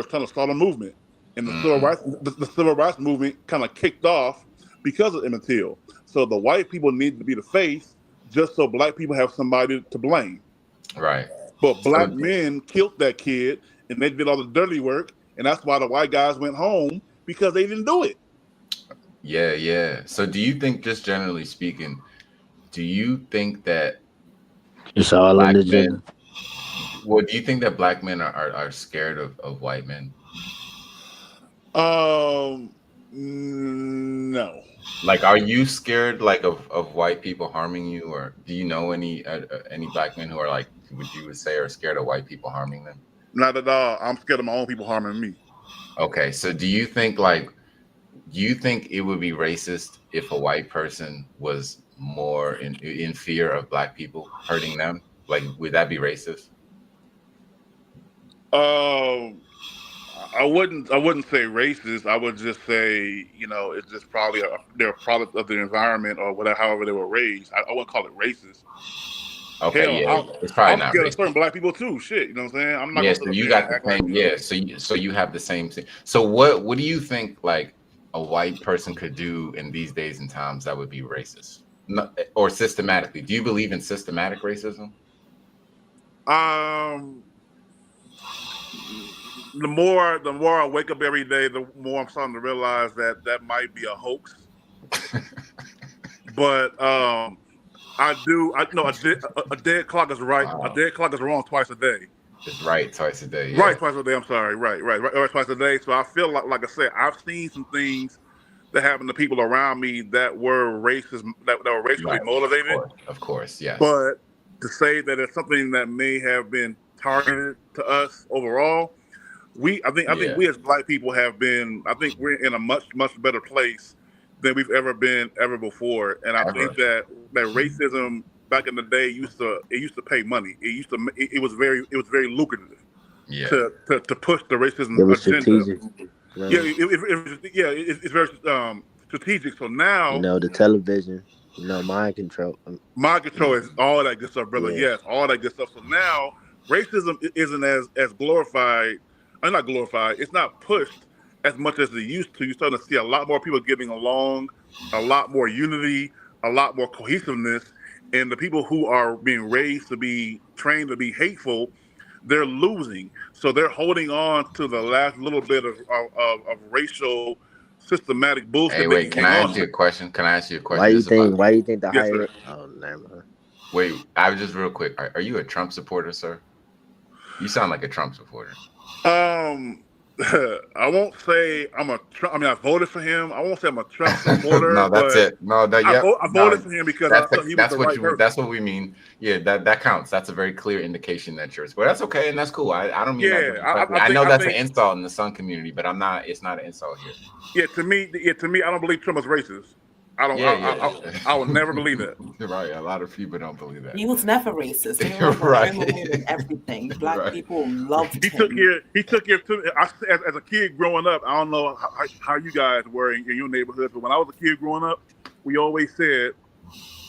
[SPEAKER 14] trying to start a movement, and the civil rights movement kind of kicked off because of Emmett Till. So the white people need to be the face, just so black people have somebody to blame.
[SPEAKER 4] Right.
[SPEAKER 14] But black men killed that kid, and they did all the dirty work, and that's why the white guys went home, because they didn't do it.
[SPEAKER 4] Yeah. So do you think, just generally speaking, do you think that
[SPEAKER 17] it's all
[SPEAKER 4] black
[SPEAKER 17] in the
[SPEAKER 4] men,
[SPEAKER 17] gender?
[SPEAKER 4] well, do you think that black men are scared of white men?
[SPEAKER 14] No.
[SPEAKER 4] Like, are you scared of white people harming you, or do you know any black men who are like, would you say are scared of white people harming them?
[SPEAKER 14] Not at all. I'm scared of my own people harming me.
[SPEAKER 4] Okay, so do you think it would be racist if a white person was more in fear of black people hurting them? Like, would that be racist?
[SPEAKER 14] I wouldn't say racist. I would just say, it's just probably they're a product of the environment or whatever, however they were raised. I wouldn't call it racist.
[SPEAKER 4] Okay,
[SPEAKER 14] hell,
[SPEAKER 4] it's probably
[SPEAKER 14] I'm
[SPEAKER 4] not
[SPEAKER 14] scared
[SPEAKER 4] racist.
[SPEAKER 14] of certain black people too. Shit, you know what I'm saying? I'm not
[SPEAKER 4] Yeah,
[SPEAKER 14] gonna
[SPEAKER 4] so you got the same. So you have the same thing. So what do you think like a white person could do in these days and times that would be racist, or systematically? Do you believe in systematic racism?
[SPEAKER 14] The more I wake up every day, the more I'm starting to realize that might be a hoax. But I know a dead clock is right. Wow. A dead clock is wrong twice a day.
[SPEAKER 4] It's right twice a day. Yeah.
[SPEAKER 14] Right twice a day. I'm sorry. Right twice a day. So I feel like I said, I've seen some things that happened to people around me that were racist, that were racially motivated.
[SPEAKER 4] Of course, yes.
[SPEAKER 14] But to say that it's something that may have been targeted to us overall, I think we as black people have been. I think we're in a much better place than we've ever been before. And I think that racism back in the day used to pay money. It was very lucrative.
[SPEAKER 4] Yeah.
[SPEAKER 14] To push the racism
[SPEAKER 17] It was
[SPEAKER 14] agenda.
[SPEAKER 17] strategic.
[SPEAKER 14] It's very strategic. So now,
[SPEAKER 17] the television, mind control.
[SPEAKER 14] Mind control is all that good stuff, brother.
[SPEAKER 17] Yeah.
[SPEAKER 14] Yes, all that good stuff. So now racism isn't as glorified. Not glorified. It's not pushed as much as it used to. You're starting to see a lot more people getting along, a lot more unity, a lot more cohesiveness. And the people who are being raised to be trained to be hateful, they're losing. So they're holding on to the last little bit of racial systematic bullshit.
[SPEAKER 4] Hey, wait, can I ask you a question?
[SPEAKER 17] Why you think the higher? Oh, never mind.
[SPEAKER 4] Wait, I was just real quick. Are you a Trump supporter, sir? You sound like a Trump supporter.
[SPEAKER 14] I won't say I'm a Trump. I mean, I voted for him. I won't say I'm a Trump supporter.
[SPEAKER 4] No, that's it. No,
[SPEAKER 14] I voted for him because I thought he was the right person.
[SPEAKER 4] That's what we mean. Yeah, that counts. That's a very clear indication that yours. But that's okay, and that's cool. I don't mean that. I know that's an insult in the Sun community, but I'm not. It's not an insult here.
[SPEAKER 14] Yeah, to me, I don't believe Trump is racist. I don't. I will never believe that.
[SPEAKER 4] Right. A lot of people don't believe that.
[SPEAKER 2] He was never racist.
[SPEAKER 4] Right.
[SPEAKER 2] Everything. Black people loved him.
[SPEAKER 14] He took care to. As a kid growing up, I don't know how you guys were in your neighborhoods, but when I was a kid growing up, we always said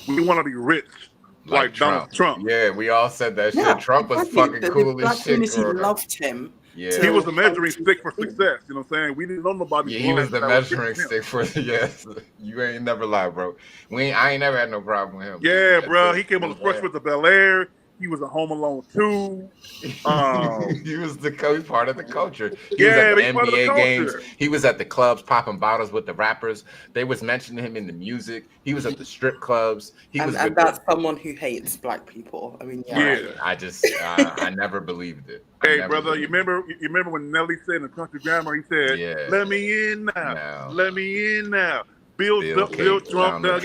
[SPEAKER 14] we want to be rich like Donald Trump.
[SPEAKER 4] Yeah, we all said that shit. Trump was fucking cool as shit.
[SPEAKER 2] He loved him.
[SPEAKER 14] Yeah. He was the measuring stick for success. You know what I'm saying? We didn't know nobody.
[SPEAKER 4] Yeah, he was the measuring stick for yes. You ain't never lied, bro. I ain't never had no problem with him.
[SPEAKER 14] Yeah, bro. He came on the Fresh with the Bel Air. He was a Home Alone 2.
[SPEAKER 4] He was part of the culture.
[SPEAKER 14] He was at the
[SPEAKER 4] NBA games. He was at the clubs popping bottles with the rappers. They was mentioning him in the music. He was at the strip clubs.
[SPEAKER 5] And that's someone who hates black people. I mean,
[SPEAKER 14] yeah.
[SPEAKER 4] I never believed it.
[SPEAKER 14] Hey, brother, you remember when Nelly said in the country grammar, he said, "Let me in now. Let me in now. Bill Trump, let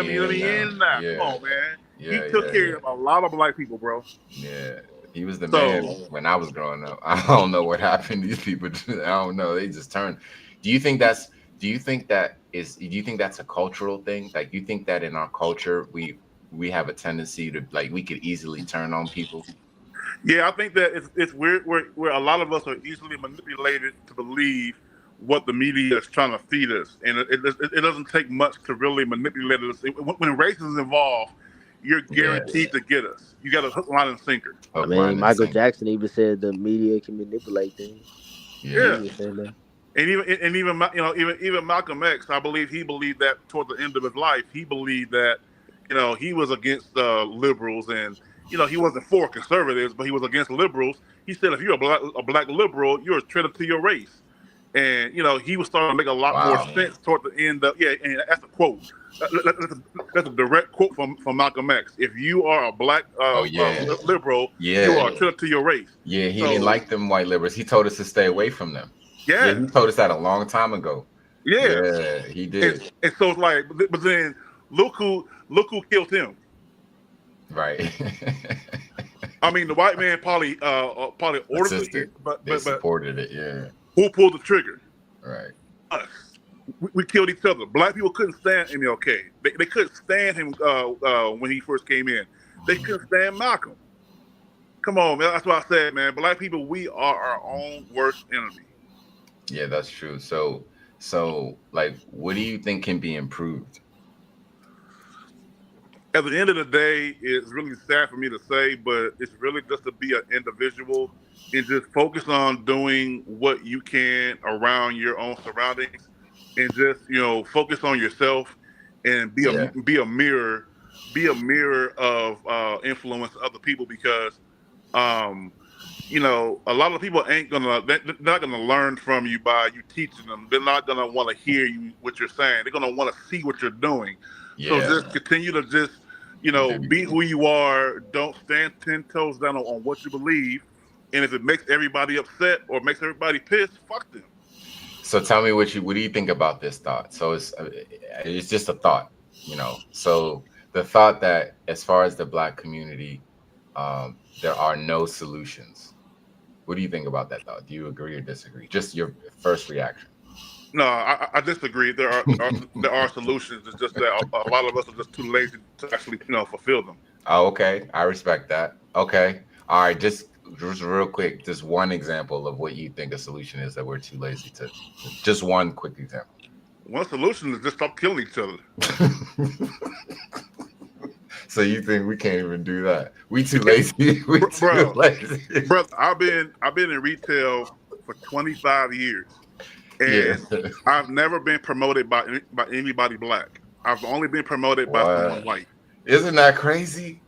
[SPEAKER 14] me in now.
[SPEAKER 4] Yeah.
[SPEAKER 14] Come on, man."
[SPEAKER 4] Yeah,
[SPEAKER 14] he took care of a lot of black people, bro.
[SPEAKER 4] Yeah, he was the man when I was growing up. I don't know what happened to these people. I don't know. They just turned. Do you think that's a cultural thing? Like, you think that in our culture we have a tendency to, like, we could easily turn on people?
[SPEAKER 14] Yeah, I think that it's weird where a lot of us are easily manipulated to believe what the media is trying to feed us, and it doesn't take much to really manipulate us. When race is involved, you're guaranteed to get us. You got a hook, line, and sinker.
[SPEAKER 17] I mean, Michael Jackson even said the media can manipulate things.
[SPEAKER 14] Yeah.
[SPEAKER 17] He was saying that.
[SPEAKER 14] And even even Malcolm X, I believe he believed that toward the end of his life, he believed that he was against liberals, and he wasn't for conservatives, but he was against liberals. He said if you're a black liberal, you're a traitor to your race, and he was starting to make a lot more sense toward the end of and that's a quote. That's a direct quote from Malcolm X. If you are a black liberal, you are a traitor to your race.
[SPEAKER 4] Yeah, he didn't like them white liberals. He told us to stay away from them.
[SPEAKER 14] Yeah,
[SPEAKER 4] he told us that a long time ago.
[SPEAKER 14] Yeah,
[SPEAKER 4] he did.
[SPEAKER 14] And so it's like, but then look who killed him.
[SPEAKER 4] Right.
[SPEAKER 14] I mean, the white man probably ordered it, but
[SPEAKER 4] supported it. Yeah.
[SPEAKER 14] Who pulled the trigger?
[SPEAKER 4] Right.
[SPEAKER 14] Us. We killed each other. Black people couldn't stand MLK. They couldn't stand him when he first came in. They couldn't stand Malcolm. Come on, man. That's what I said, man. Black people, we are our own worst enemy.
[SPEAKER 4] Yeah, that's true. So like, what do you think can be improved?
[SPEAKER 14] At the end of the day, it's really sad for me to say, but it's really just to be an individual and just focus on doing what you can around your own surroundings, and just focus on yourself and be a mirror of influence to other people, because a lot of people they're not gonna learn from you by you teaching them. They're not gonna want to hear you what you're saying. They're gonna want to see what you're doing. So just continue to just be who you are. Don't stand 10 toes down on what you believe. And if it makes everybody upset or makes everybody pissed, fuck them.
[SPEAKER 4] So tell me what do you think about this thought? So it's just a thought, So the thought that as far as the Black community, there are no solutions. What do you think about that thought? Do you agree or disagree? Just your first reaction.
[SPEAKER 14] No, I disagree. There are solutions. It's just that a lot of us are just too lazy to actually fulfill them.
[SPEAKER 4] Oh, okay. I respect that. Okay. All right. Just real quick, just one example of what you think a solution is that we're too lazy to. Just one quick example.
[SPEAKER 14] One solution is just stop killing each other.
[SPEAKER 4] So you think we can't even do that? We too lazy. We too lazy.
[SPEAKER 14] Brother, I've been in retail for 25 years, and I've never been promoted by anybody Black. I've only been promoted by someone white.
[SPEAKER 4] Isn't that crazy?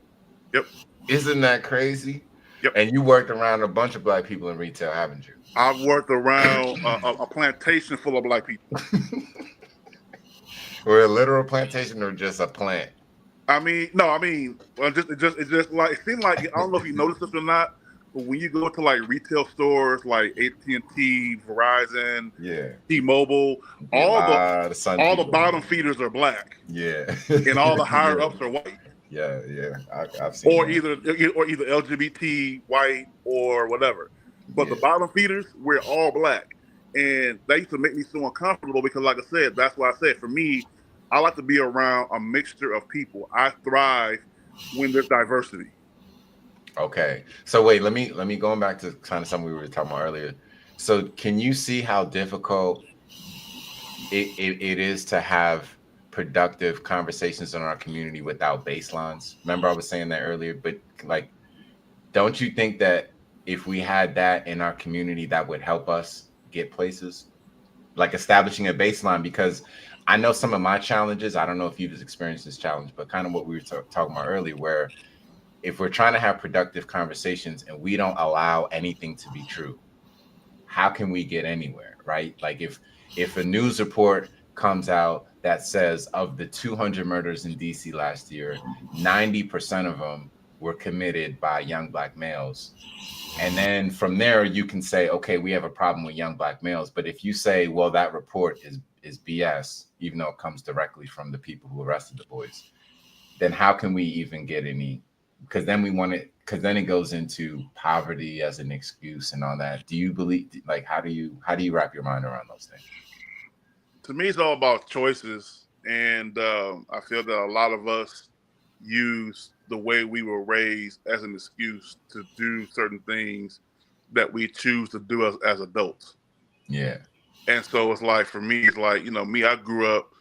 [SPEAKER 14] Yep.
[SPEAKER 4] Isn't that crazy?
[SPEAKER 14] Yep.
[SPEAKER 4] And you worked around a bunch of Black people in retail, haven't you?
[SPEAKER 14] I've worked around a plantation full of Black people.
[SPEAKER 4] Or a literal plantation, or just a plant?
[SPEAKER 14] It just like, it seemed like, I don't know if you noticed this or not, but when you go to like retail stores like AT&T, Verizon, T-Mobile, all the bottom feeders are Black.
[SPEAKER 4] Yeah.
[SPEAKER 14] And all the higher ups are white.
[SPEAKER 4] Yeah. I've seen
[SPEAKER 14] or either LGBT, white, or whatever. But the bottom feeders, we're all Black. And that used to make me so uncomfortable, because like I said, that's why I said, for me, I like to be around a mixture of people. I thrive when there's diversity.
[SPEAKER 4] Okay. So wait, let me going back to kind of something we were talking about earlier. So can you see how difficult it is to have productive conversations in our community without baselines? Remember I was saying that earlier, but like, don't you think that if we had that in our community, that would help us get places? Like establishing a baseline, because I know some of my challenges, I don't know if you've experienced this challenge, but kind of what we were talking about earlier, where if we're trying to have productive conversations and we don't allow anything to be true, how can we get anywhere, right? Like if a news report comes out that says of the 200 murders in DC last year, 90% of them were committed by young Black males. And then from there, you can say, okay, we have a problem with young Black males. But if you say, well, that report is BS, even though it comes directly from the people who arrested the boys, then how can we even get any? Because then it goes into poverty as an excuse and all that. Do you believe, like, how do you wrap your mind around those things?
[SPEAKER 14] To me, it's all about choices, and I feel that a lot of us use the way we were raised as an excuse to do certain things that we choose to do as adults.
[SPEAKER 4] Yeah.
[SPEAKER 14] And so it's like, for me, it's like, me, I grew up,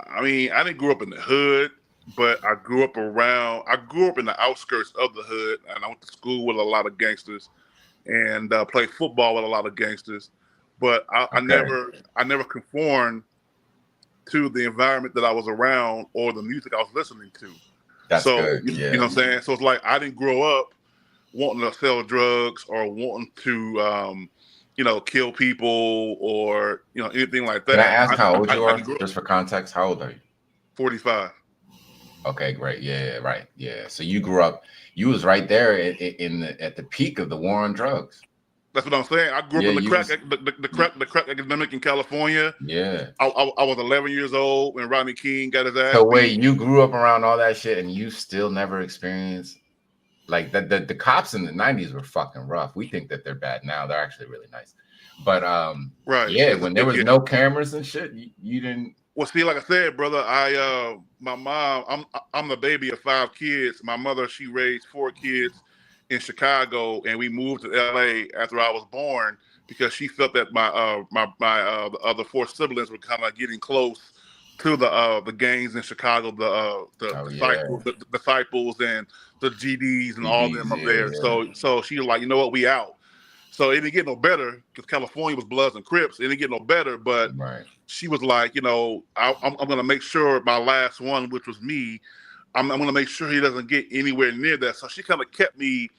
[SPEAKER 14] I mean, I didn't grow up in the hood, but I grew up in the outskirts of the hood, and I went to school with a lot of gangsters and played football with a lot of gangsters. But I never conformed to the environment that I was around or the music I was listening to.
[SPEAKER 4] That's
[SPEAKER 14] so,
[SPEAKER 4] good. Yeah.
[SPEAKER 14] You know what I'm saying? So it's like, I didn't grow up wanting to sell drugs or wanting to, kill people or, anything like that.
[SPEAKER 4] Can I ask how old you are?
[SPEAKER 14] I
[SPEAKER 4] Just for context, how old are you?
[SPEAKER 14] 45.
[SPEAKER 4] Okay, great. Yeah, right. Yeah. So you grew up, you was right there at the peak of the war on drugs.
[SPEAKER 14] That's what I'm saying. I grew up in the crack epidemic in California.
[SPEAKER 4] Yeah.
[SPEAKER 14] I was 11 years old when Rodney King got his ass
[SPEAKER 4] So
[SPEAKER 14] beat.
[SPEAKER 4] wait, you grew up around all that shit and you still never experienced like the cops in the 90s were fucking rough. We think that they're bad now. They're actually really nice. But
[SPEAKER 14] right.
[SPEAKER 4] Yeah, when there was no cameras and shit, you didn't.
[SPEAKER 14] Well, see, like I said, brother, my mom, I'm the baby of 5 kids. My mother, she raised 4 kids in Chicago, and we moved to LA after I was born because she felt that the other 4 siblings were kind of getting close to the gangs in Chicago, the disciples and the GDs and all them up there.
[SPEAKER 4] Yeah.
[SPEAKER 14] So she was like, you know what, we out. So it didn't get no better because California was Bloods and Crips. It didn't get no better, but she was like, I'm going to make sure my last one, which was me, I'm going to make sure he doesn't get anywhere near that. So she kind of kept me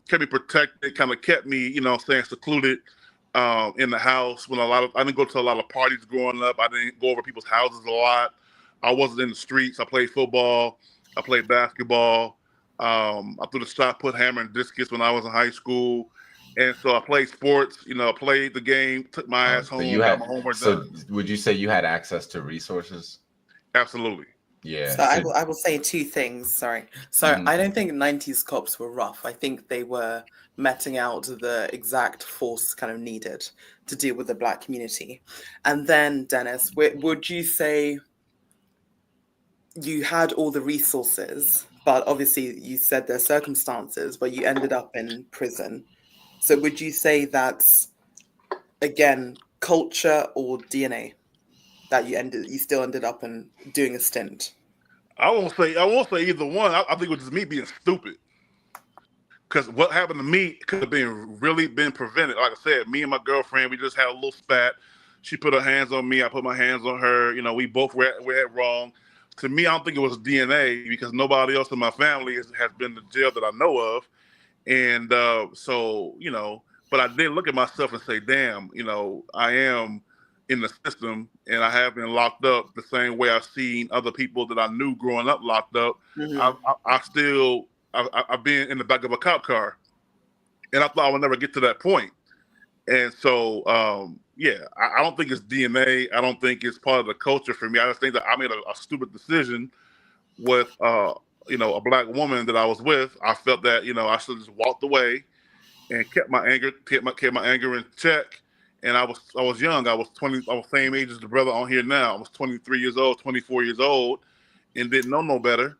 [SPEAKER 14] protected, kind of kept me, secluded in the house. I didn't go to a lot of parties growing up. I didn't go over people's houses a lot. I wasn't in the streets. I played football. I played basketball. I threw the shot put, hammer, and discus when I was in high school. And so I played sports, played the game, took my ass home, got my homework done.
[SPEAKER 4] Would you say you had access to resources?
[SPEAKER 14] Absolutely.
[SPEAKER 4] Yeah.
[SPEAKER 5] So I will say 2 things. Sorry. So I don't think 90s cops were rough. I think they were meting out the exact force kind of needed to deal with the Black community. And then, Dennis, would you say you had all the resources, but obviously you said there's circumstances, but you ended up in prison. So would you say that's, again, culture or DNA that you still ended up in doing a stint?
[SPEAKER 14] I won't say either one. I think it was just me being stupid. Because what happened to me could have been prevented. Like I said, me and my girlfriend, we just had a little spat. She put her hands on me. I put my hands on her. We both were at wrong. To me, I don't think it was DNA because nobody else in my family has been to jail that I know of. And but I did look at myself and say, damn, I am in the system and I have been locked up the same way I've seen other people that I knew growing up locked up.
[SPEAKER 5] Mm-hmm.
[SPEAKER 14] I've been in the back of a cop car and I thought I would never get to that point. And so, I don't think it's DNA. I don't think it's part of the culture for me. I just think that I made a stupid decision with, a Black woman that I was with. I felt that, I should have just walked away and kept my anger in check. And I was young. I was same age as the brother on here now. I was 23 years old, 24 years old, and didn't know no better.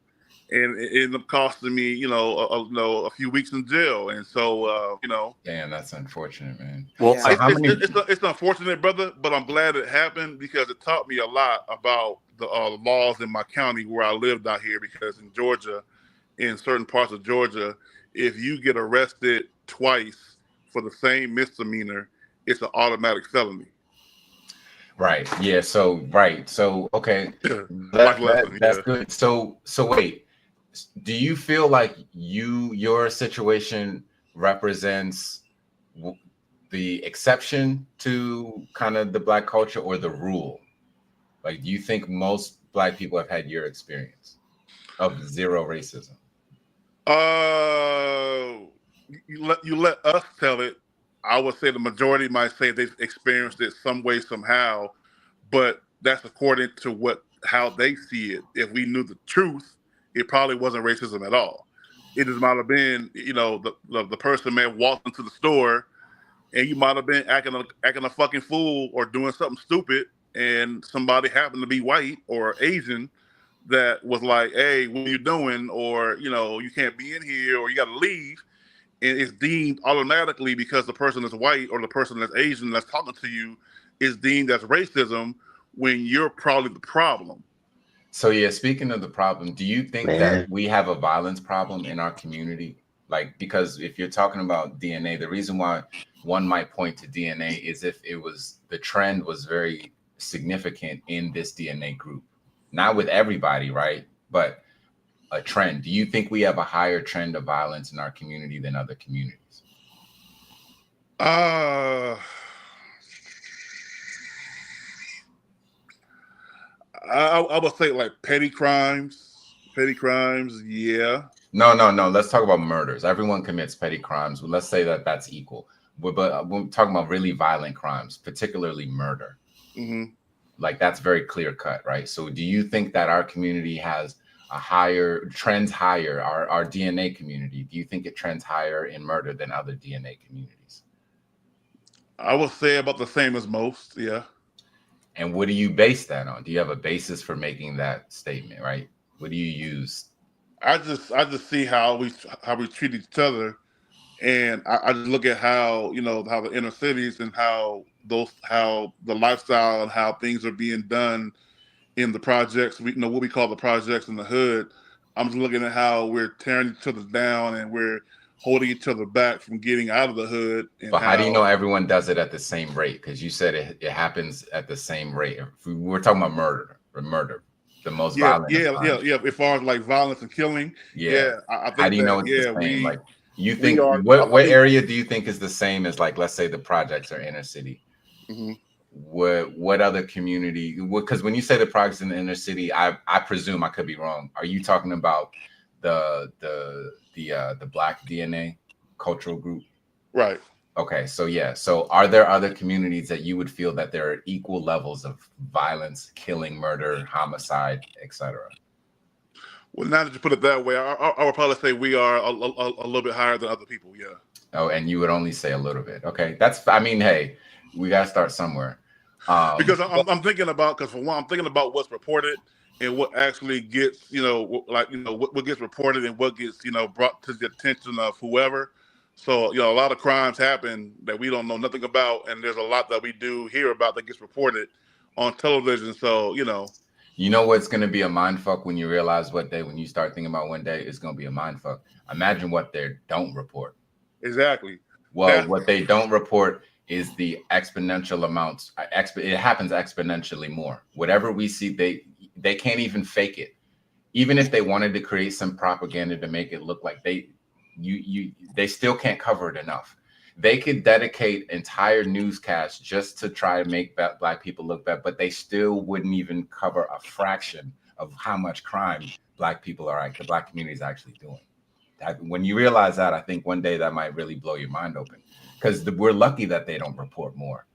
[SPEAKER 14] And it ended up costing me, a few weeks in jail. And so,
[SPEAKER 4] Damn, that's unfortunate, man.
[SPEAKER 14] Well, it's unfortunate, brother, but I'm glad it happened because it taught me a lot about the laws in my county where I lived out here. Because in Georgia, in certain parts of Georgia, if you get arrested twice for the same misdemeanor, it's an automatic felony.
[SPEAKER 4] Right. Yeah. So okay. That's good. So wait. Do you feel like your situation represents the exception to kind of the Black culture or the rule? Like, do you think most Black people have had your experience of zero racism?
[SPEAKER 14] You let us tell it. I would say the majority might say they've experienced it some way, somehow, but that's according to how they see it. If we knew the truth, it probably wasn't racism at all. It just might have been, the person may have walked into the store and you might have been acting a fucking fool or doing something stupid, and somebody happened to be white or Asian that was like, "Hey, what are you doing?" Or, you can't be in here, or you got to leave. And it's deemed automatically, because the person is white or the person that's Asian that's talking to you is deemed as racism, when you're probably the problem.
[SPEAKER 4] So yeah, speaking of the problem, do you think
[SPEAKER 17] Man.
[SPEAKER 4] that we have a violence problem in our community? Like, because if you're talking about DNA, the reason why one might point to DNA is if the trend was very significant in this DNA group. Not with everybody, right? But a trend. Do you think we have a higher trend of violence in our community than other communities?
[SPEAKER 14] I would say like petty crimes. Petty crimes, yeah.
[SPEAKER 4] No. Let's talk about murders. Everyone commits petty crimes. Let's say that that's equal. But we're talking about really violent crimes, particularly murder.
[SPEAKER 14] Mm-hmm.
[SPEAKER 4] Like, that's very clear cut, right? So do you think that our community has trends higher, our DNA community, do you think it trends higher in murder than other DNA communities?
[SPEAKER 14] I would say about the same as most, yeah.
[SPEAKER 4] And what do you base that on? Do you have a basis for making that statement, right? What do you use?
[SPEAKER 14] I just see how we treat each other, and I just look at how how the inner cities and how the lifestyle and how things are being done in the projects. What we call the projects in the hood. I'm just looking at how we're tearing each other down and we're holding each other back from getting out of the hood. And
[SPEAKER 4] But how do you know everyone does it at the same rate? Because you said it happens at the same rate. If we're talking about murder, the most violent.
[SPEAKER 14] Yeah. As far as like violence and killing, I think
[SPEAKER 4] how do you know it's the same? Like, you think what area do you think is the same as, like, let's say the projects are inner city?
[SPEAKER 14] Mm-hmm.
[SPEAKER 4] What other community? Because when you say the projects in the inner city, I presume, I could be wrong. Are you talking about the Black DNA cultural group?
[SPEAKER 14] Right.
[SPEAKER 4] Okay, so yeah. So are there other communities that you would feel that there are equal levels of violence, killing, murder, homicide, etc.?
[SPEAKER 14] Well, now that you put it that way, I would probably say we are a little bit higher than other people. Yeah.
[SPEAKER 4] Oh, and you would only say a little bit. Okay, hey, we got to start somewhere.
[SPEAKER 14] Because I'm thinking about, for one, I'm thinking about what's reported and what actually gets, what gets reported and what gets, brought to the attention of whoever. So, a lot of crimes happen that we don't know nothing about, and there's a lot that we do hear about that gets reported on television. So,
[SPEAKER 4] You know what's going to be a mindfuck when you realize when you start thinking about one day, it's going to be a mindfuck. Imagine what they don't report.
[SPEAKER 14] Exactly.
[SPEAKER 4] Well, what they don't report is the exponential amounts. It happens exponentially more. Whatever we see, they can't even fake it. Even if they wanted to create some propaganda to make it look like they still can't cover it enough. They could dedicate entire newscasts just to try to make Black people look bad, but they still wouldn't even cover a fraction of how much crime Black people the Black community is actually doing. When you realize that, I think one day that might really blow your mind open, because we're lucky that they don't report more.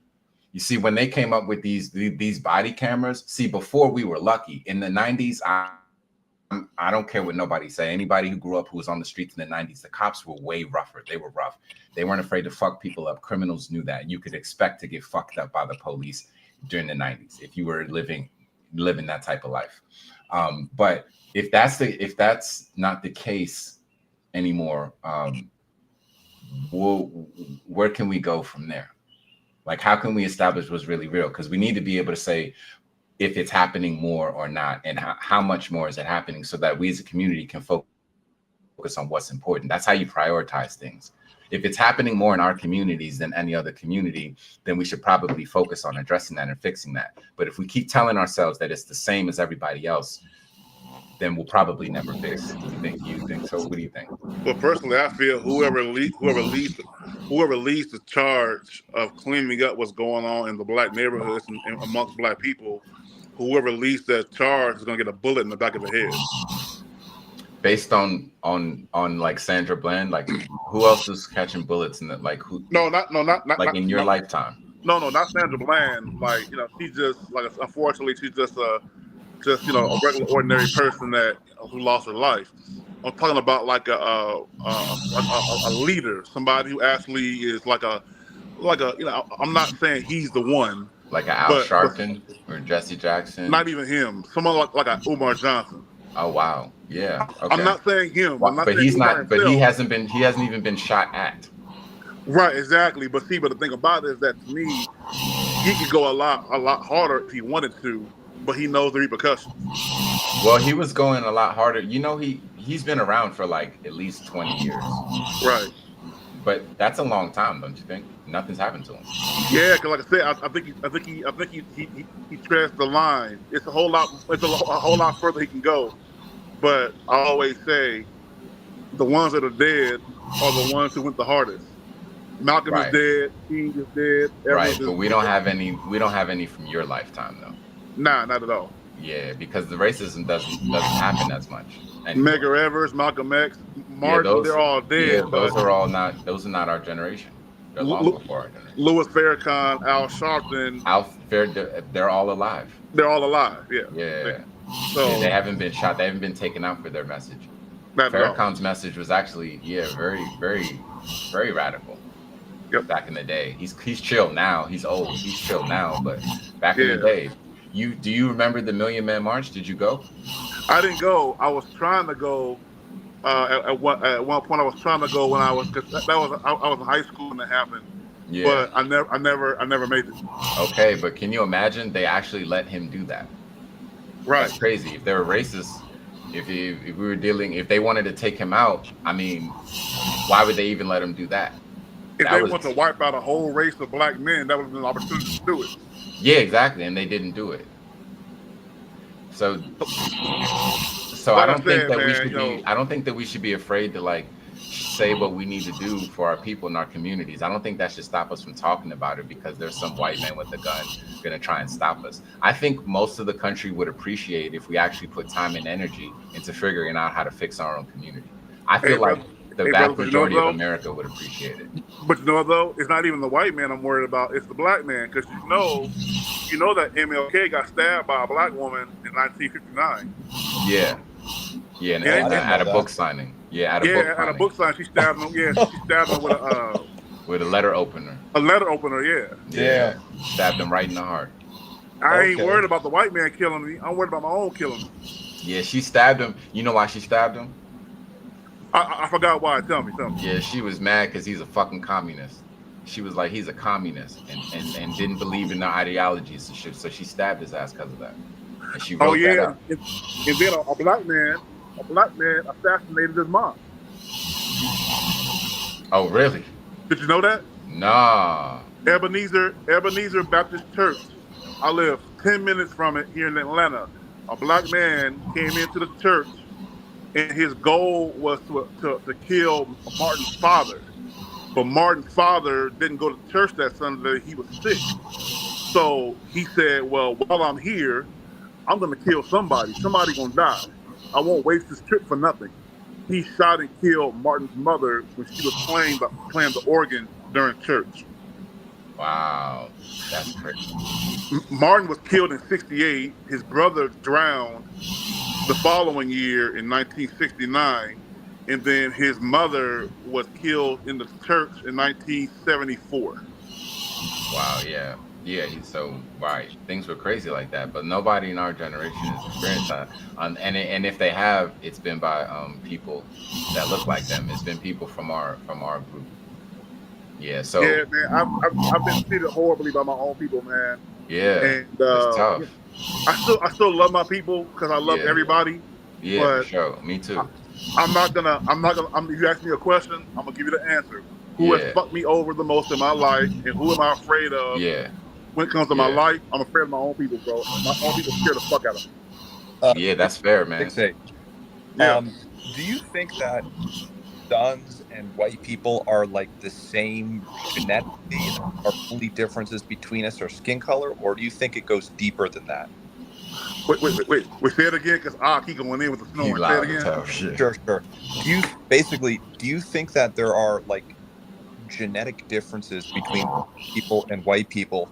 [SPEAKER 4] You see, when they came up with these body cameras, before we were lucky. In the 90s, I don't care what nobody say. Anybody who grew up who was on the streets in the 90s, the cops were way rougher. They were rough. They weren't afraid to fuck people up. Criminals knew that. You could expect to get fucked up by the police during the 90s if you were living that type of life. But if that's not the case anymore, where can we go from there? Like, how can we establish what's really real? Because we need to be able to say if it's happening more or not, and how much more is it happening, so that we as a community can focus on what's important. That's how you prioritize things. If it's happening more in our communities than any other community, then we should probably focus on addressing that and fixing that. But if we keep telling ourselves that it's the same as everybody else, then we'll probably never fix it. You think so? What do you think?
[SPEAKER 14] Well, personally, I feel whoever leads the charge of cleaning up what's going on in the Black neighborhoods and amongst Black people, whoever leads that charge is going to get a bullet in the back of the head.
[SPEAKER 4] Based on like Sandra Bland, like who else is catching bullets in the not in your lifetime?
[SPEAKER 14] No, not Sandra Bland. Like, she's just unfortunately she's just a regular ordinary person who lost her life. I'm talking about like a leader, somebody who actually is like a I'm not saying he's the one,
[SPEAKER 4] Like an Al Sharpton or Jesse Jackson?
[SPEAKER 14] Not even him. Someone like a Umar Johnson.
[SPEAKER 4] Oh wow, yeah. Okay.
[SPEAKER 14] I'm not saying him. I'm not
[SPEAKER 4] but
[SPEAKER 14] saying
[SPEAKER 4] he's
[SPEAKER 14] Umar
[SPEAKER 4] not.
[SPEAKER 14] himself.
[SPEAKER 4] But he hasn't even been shot at.
[SPEAKER 14] Right, exactly. But the thing about it is that to me, he could go a lot harder if he wanted to, but he knows the repercussions.
[SPEAKER 4] Well, he was going a lot harder. You know, he's been around for like at least 20 years.
[SPEAKER 14] Right.
[SPEAKER 4] But that's a long time, don't you think? Nothing's happened to him.
[SPEAKER 14] Yeah, because like I said, I think he treads the line. It's a whole lot. It's a whole lot further he can go. But I always say, the ones that are dead are the ones who went the hardest. Malcolm is dead. King is dead.
[SPEAKER 4] Right, but we don't have any. We don't have any from your lifetime, though.
[SPEAKER 14] Nah, not at all.
[SPEAKER 4] Yeah, because the racism doesn't happen as much. Anymore.
[SPEAKER 14] Medgar Evers, Malcolm X, Martin, they're all dead.
[SPEAKER 4] Yeah, those are not our generation. They're long before our generation.
[SPEAKER 14] Louis Farrakhan, Al Sharpton.
[SPEAKER 4] They're all alive.
[SPEAKER 14] They're all alive, yeah.
[SPEAKER 4] Yeah.
[SPEAKER 14] So
[SPEAKER 4] they haven't been shot. They haven't been taken out for their message. Farrakhan's message was actually, very, very, very radical.
[SPEAKER 14] Yep.
[SPEAKER 4] Back in the day. He's chill now. He's old. He's chill now. But back in the day, do you remember the Million Man March? Did you go?
[SPEAKER 14] I didn't go. I was trying to go. At one point, I was trying to go when I was in high school when it happened.
[SPEAKER 4] Yeah.
[SPEAKER 14] But I never made it.
[SPEAKER 4] Okay, but can you imagine they actually let him do that?
[SPEAKER 14] Right.
[SPEAKER 4] That's crazy. If they were racist, if they wanted to take him out, I mean, why would they even let him do that?
[SPEAKER 14] If they want to wipe out a whole race of black men, that would have been an opportunity to do it.
[SPEAKER 4] Yeah, exactly, and they didn't do it. So I don't think that we should be. I don't think that we should be afraid to like say what we need to do for our people in our communities. I don't think that should stop us from talking about it because there's some white man with a gun going to try and stop us. I think most of the country would appreciate if we actually put time and energy into figuring out how to fix our own community. I feel like the vast majority of America would appreciate it.
[SPEAKER 14] But though, it's not even the white man I'm worried about. It's the black man, because you know that MLK got stabbed by a black woman in 1959.
[SPEAKER 4] Yeah, and at a book signing. Yeah,
[SPEAKER 14] at a book signing, she stabbed him. Yeah, she stabbed him
[SPEAKER 4] with a letter opener.
[SPEAKER 14] A letter opener, yeah.
[SPEAKER 4] Yeah, stabbed him right in the heart.
[SPEAKER 14] I ain't worried about the white man killing me. I'm worried about my own killing me.
[SPEAKER 4] Yeah, she stabbed him. You know why she stabbed him?
[SPEAKER 14] I forgot why. Tell me.
[SPEAKER 4] Yeah, she was mad because he's a fucking communist. She was like, he's a communist and didn't believe in their ideologies and shit. So she stabbed his ass because of that. And she wrote that out.
[SPEAKER 14] And then a black man assassinated his mom.
[SPEAKER 4] Oh, really?
[SPEAKER 14] Did you know that?
[SPEAKER 4] Nah.
[SPEAKER 14] Ebenezer Baptist Church. I live 10 minutes from it here in Atlanta. A black man came into the church, and his goal was to kill Martin's father. But Martin's father didn't go to church that Sunday. He was sick. So he said, well, while I'm here, I'm going to kill somebody. Somebody's going to die. I won't waste this trip for nothing. He shot and killed Martin's mother when she was playing the organ during church.
[SPEAKER 4] Wow. That's crazy.
[SPEAKER 14] Martin was killed in 1968. His brother drowned the following year in 1969. And then his mother was killed in the church in 1974.
[SPEAKER 4] Wow, yeah. Yeah, right. Things were crazy like that, but nobody in our generation has experienced that. And if they have, it's been by people that look like them. It's been people from our group. Yeah, so
[SPEAKER 14] yeah, man, I've been treated horribly by my own people, man.
[SPEAKER 4] Yeah,
[SPEAKER 14] and
[SPEAKER 4] it's tough.
[SPEAKER 14] I still love my people because I love everybody.
[SPEAKER 4] Yeah,
[SPEAKER 14] but
[SPEAKER 4] for sure. Me too.
[SPEAKER 14] I'm not gonna. If you ask me a question, I'm gonna give you the answer. Who has fucked me over the most in my life, and who am I afraid of?
[SPEAKER 4] Yeah.
[SPEAKER 14] When it comes to my life, I'm afraid of my own people, bro. My own people scare the fuck out of me.
[SPEAKER 4] Yeah, that's fair, man.
[SPEAKER 3] Do you think that Duns and white people are like the same genetically? Are only differences between us are skin color, or do you think it goes deeper than that?
[SPEAKER 14] Wait, say it again, because I keep going in with the snoring. Say it again.
[SPEAKER 3] Sure. Do you think that there are like genetic differences between people and white people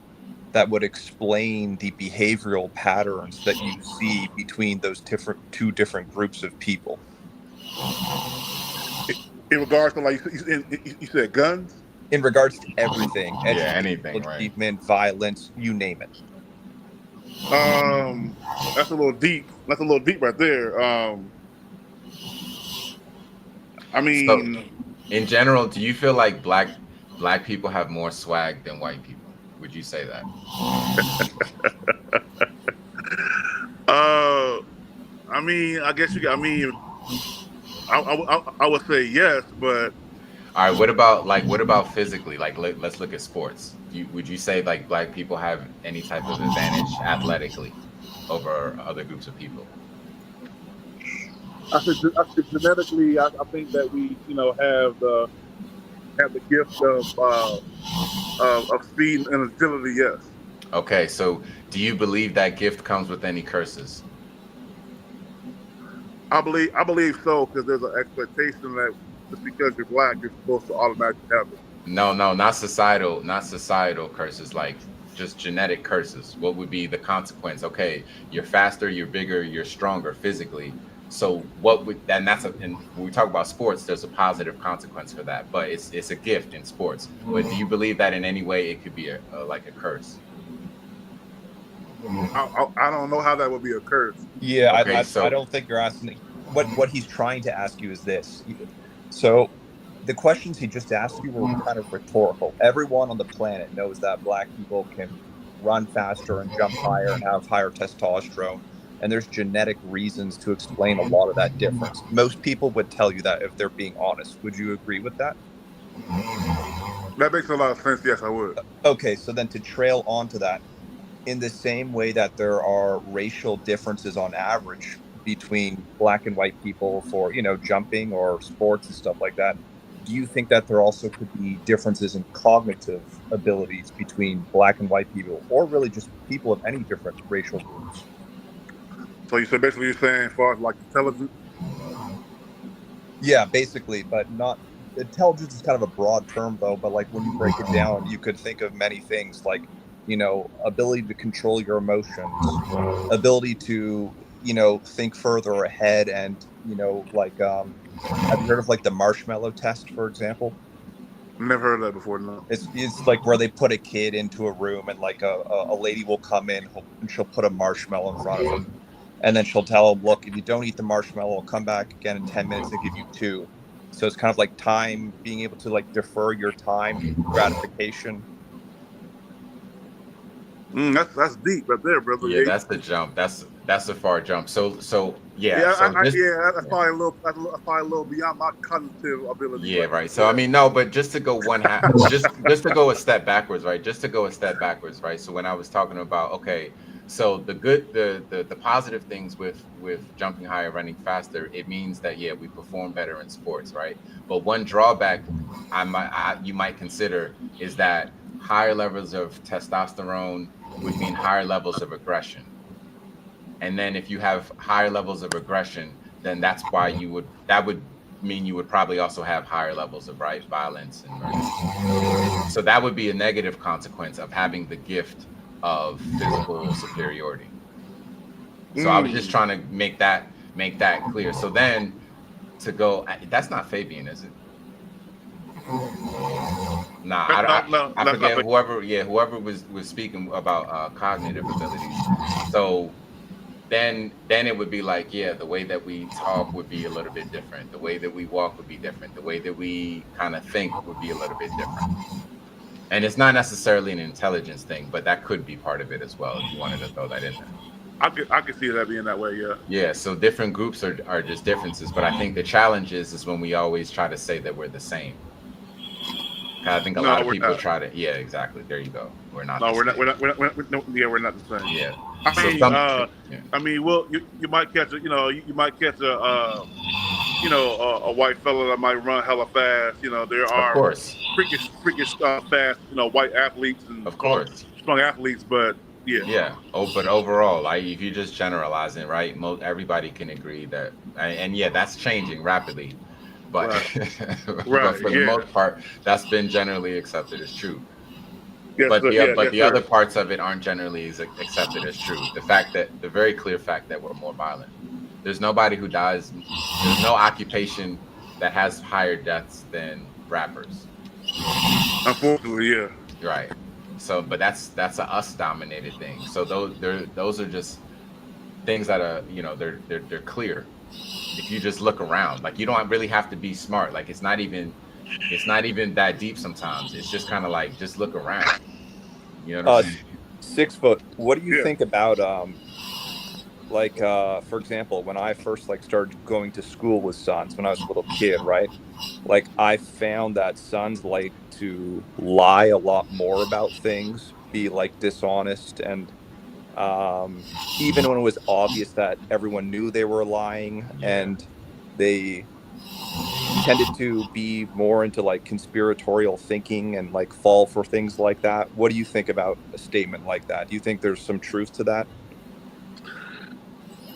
[SPEAKER 3] that would explain the behavioral patterns that you see between those two different groups of people?
[SPEAKER 14] In regards to, like, you said guns?
[SPEAKER 3] In regards to everything,
[SPEAKER 4] anything, right?
[SPEAKER 3] Achievement, violence, you name it.
[SPEAKER 14] That's a little deep. That's a little deep right there. I mean,
[SPEAKER 4] so in general, do you feel like black people have more swag than white people? Would you say that?
[SPEAKER 14] I mean, I guess you got. I mean, I would say yes, but
[SPEAKER 4] all right. What about physically? Like, let's look at sports. Would you say like black people have any type of advantage athletically over other groups of people?
[SPEAKER 14] I said genetically, I think that we, have the gift of speed and agility. Yes.
[SPEAKER 4] Okay, so do you believe that gift comes with any curses?
[SPEAKER 14] I believe so, because there's an expectation that just because you're black, you're supposed to automatically have it.
[SPEAKER 4] No, not societal curses, like just genetic curses. What would be the consequence? Okay, you're faster, you're bigger, you're stronger physically. So what would and and when we talk about sports, there's a positive consequence for that, but it's a gift in sports. But do you believe that in any way it could be like a curse?
[SPEAKER 14] I don't know how that would be a curse.
[SPEAKER 3] Yeah,
[SPEAKER 4] okay,
[SPEAKER 3] I don't think you're asking. What he's trying to ask you is this. So the questions he just asked you were kind of rhetorical. Everyone on the planet knows that black people can run faster and jump higher and have higher testosterone. And there's genetic reasons to explain a lot of that difference. Most people would tell you that if they're being honest. Would you agree with that?
[SPEAKER 14] That makes a lot of sense. Yes, I would.
[SPEAKER 3] Okay, so then to trail onto that, in the same way that there are racial differences on average between black and white people for, jumping or sports and stuff like that, do you think that there also could be differences in cognitive abilities between black and white people, or really just people of any different racial groups?
[SPEAKER 14] So you said basically you're saying as far as like intelligence?
[SPEAKER 3] Yeah, basically, but not intelligence is kind of a broad term though, but like when you break it down, you could think of many things like, ability to control your emotions, ability to, think further ahead and, like, have you heard of like the marshmallow test, for example?
[SPEAKER 14] Never heard of that before, no.
[SPEAKER 3] It's like where they put a kid into a room and like a lady will come in and she'll put a marshmallow in front of him. And then she'll tell him, look, if you don't eat the marshmallow, I'll come back again in 10 minutes and give you 2. So it's kind of like time, being able to like defer your time gratification.
[SPEAKER 14] That's deep right there, brother.
[SPEAKER 4] Yeah, that's the jump. That's a far jump. So yeah.
[SPEAKER 14] That's probably a little beyond my cognitive ability.
[SPEAKER 4] Yeah, right. So I mean, no, but just to go just to go a step backwards, right? Just to go a step backwards, right? So when I was talking about, okay, so the positive things with jumping higher, running faster, it means that we perform better in sports, right? But one drawback you might consider is that higher levels of testosterone would mean higher levels of aggression. And then if you have higher levels of aggression, then that would mean you would probably also have higher levels of violence and murder. So that would be a negative consequence of having the gift of physical superiority. So I was just trying to make that clear. So then to go, that's not Fabian, is it? Nah, I forget whoever was speaking about cognitive abilities. So then it would be like, the way that we talk would be a little bit different. The way that we walk would be different. The way that we kind of think would be a little bit different. And it's not necessarily an intelligence thing, but that could be part of it as well, if you wanted to throw that in there.
[SPEAKER 14] I could see that being that way, yeah.
[SPEAKER 4] Yeah, so different groups are just differences, but I think the challenge is when we always try to say that we're the same. I think a lot of people try to. Yeah, exactly. There you go. We're not.
[SPEAKER 14] No, we're not the same.
[SPEAKER 4] Yeah.
[SPEAKER 14] I mean, well, you might catch a, you might catch a white fella that might run hella fast. There are freakish fast, white athletes and
[SPEAKER 4] of course
[SPEAKER 14] strong athletes, but yeah.
[SPEAKER 4] Yeah. But overall, like if you just generalize it, right? Everybody can agree that, and that's changing rapidly. But, but for the most part, that's been generally accepted as true. Yes, but the other parts of it aren't generally accepted as true. The very clear fact that we're more violent. There's nobody who dies. There's no occupation that has higher deaths than rappers.
[SPEAKER 14] Unfortunately, yeah.
[SPEAKER 4] Right. So, but that's a us dominated thing. So those are just things that are, you know, they're clear. If you just look around, like you don't really have to be smart. Like it's not even that deep sometimes. It's just kind of like just look around. You know what I'm saying?
[SPEAKER 3] 6 foot. What do you
[SPEAKER 14] Yeah.
[SPEAKER 3] think about like for example, when I first like started going to school with sons when I was a little kid, right? Like I found that sons like to lie a lot more about things, be like dishonest, and um even when it was obvious that everyone knew they were lying, and they tended to be more into like conspiratorial thinking and like fall for things like that. What do you think about a statement like that? Do you think there's some truth to that?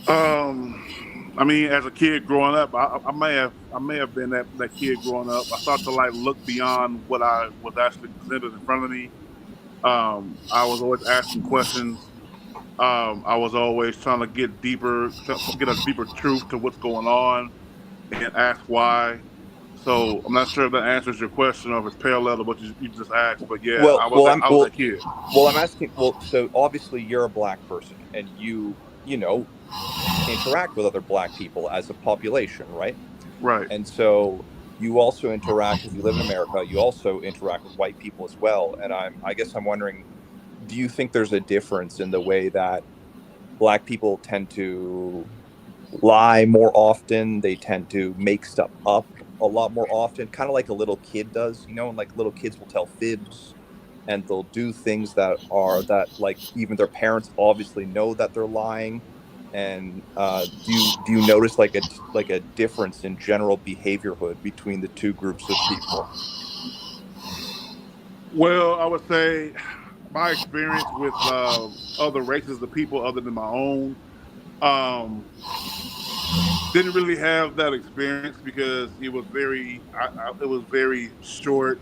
[SPEAKER 14] I mean, as a kid growing up, I may have been that kid growing up. I started to like look beyond what I was actually presented in front of me. I was always asking questions. I was always trying to get deeper, get a deeper truth to what's going on, and ask why. So I'm not sure if that answers your question or if it's parallel to what you just asked. But yeah,
[SPEAKER 3] Well, well, I'm
[SPEAKER 14] I was
[SPEAKER 3] well,
[SPEAKER 14] that kid.
[SPEAKER 3] well, I'm asking. Well, so obviously you're a black person, and you know, interact with other black people as a population, right?
[SPEAKER 14] Right.
[SPEAKER 3] And so you also interact, if you live in America, you also interact with white people as well. And I guess I'm wondering, do you think there's a difference in the way that black people tend to lie more often? They tend to make stuff up a lot more often, kind of like a little kid does, you know, and like little kids will tell fibs, and they'll do things that like even their parents obviously know that they're lying. And do you notice like a difference in general behaviorhood between the two groups of people?
[SPEAKER 14] Well, I would say my experience with other races of people other than my own um, didn't really have that experience because it was it was very short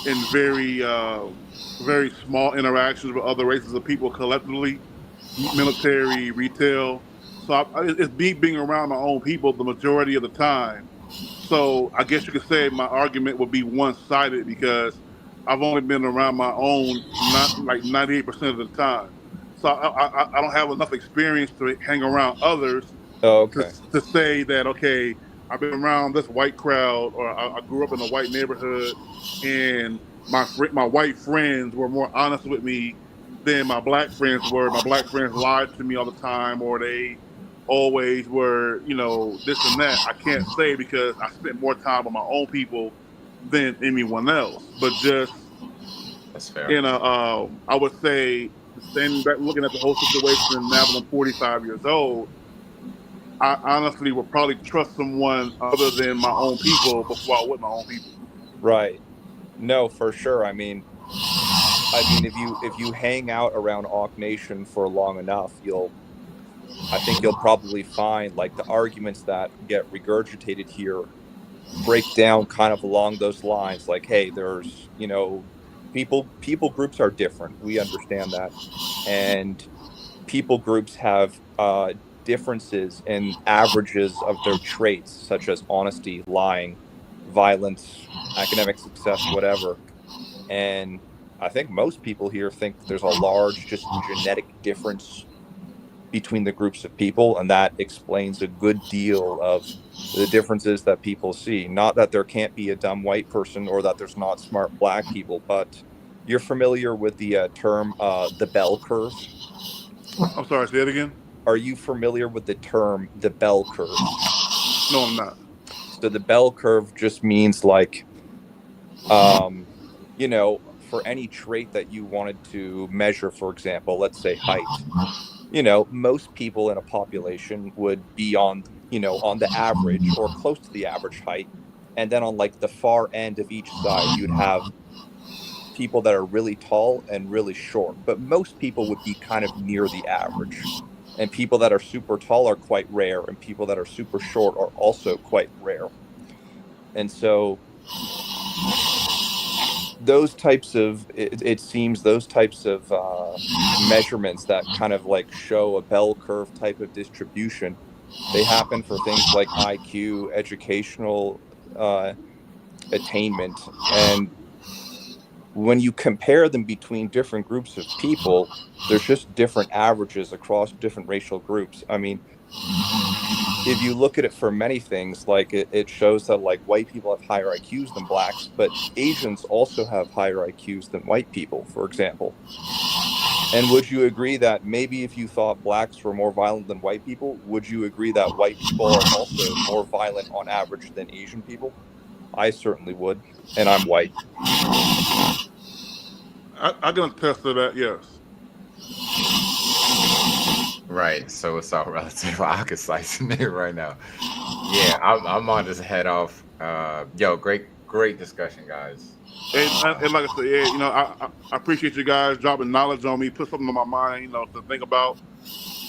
[SPEAKER 14] and very small interactions with other races of people collectively, military, retail. So it's me being around my own people the majority of the time. So I guess you could say my argument would be one sided because I've only been around my own not like 98% of the time. So I don't have enough experience to hang around others
[SPEAKER 3] Oh,
[SPEAKER 14] to,
[SPEAKER 3] okay.
[SPEAKER 14] to say that, okay, I've been around this white crowd or I grew up in a white neighborhood and my white friends were more honest with me than my black friends were. My black friends lied to me all the time, or they always were, you know, this and that. I can't say because I spent more time with my own people than anyone else. But just,
[SPEAKER 4] That's fair.
[SPEAKER 14] you know, I would say, standing back, looking at the whole situation now that I'm 45 years old, I honestly would probably trust someone other than my own people before I would my own people.
[SPEAKER 3] Right. No, for sure. I mean, if you hang out around Awk Nation for long enough, I think you'll probably find like the arguments that get regurgitated here break down kind of along those lines. Like, hey, there's, people groups are different. We understand that. And people groups have differences in averages of their traits, such as honesty, lying, violence, academic success, whatever. And I think most people here think there's a large just genetic difference between the groups of people, and that explains a good deal of the differences that people see. Not that there can't be a dumb white person or that there's not smart black people, but you're familiar with the term the bell curve?
[SPEAKER 14] I'm sorry, say it again.
[SPEAKER 3] Are you familiar with the term the bell curve?
[SPEAKER 14] No, I'm not.
[SPEAKER 3] So the bell curve just means like, um, for any trait that you wanted to measure, for example, let's say height, most people in a population would be on the average or close to the average height. And then on like the far end of each side, you'd have people that are really tall and really short. But most people would be kind of near the average. And people that are super tall are quite rare, and people that are super short are also quite rare. And so it seems those types of measurements that kind of like show a bell curve type of distribution, they happen for things like IQ, educational uh, attainment, and when you compare them between different groups of people, there's just different averages across different racial groups. I mean, if you look at it for many things, like it shows that like white people have higher IQs than blacks, but Asians also have higher IQs than white people, for example. And would you agree that maybe if you thought blacks were more violent than white people, would you agree that white people are also more violent on average than Asian people? I certainly would, and I'm white.
[SPEAKER 14] I can attest to that. Yes.
[SPEAKER 4] Right. So it's all relative. I could slicing it right now. Yeah, I'm on this head off. Yo, great discussion, guys.
[SPEAKER 14] And like I said, yeah, I appreciate you guys dropping knowledge on me, put something on my mind, to think about.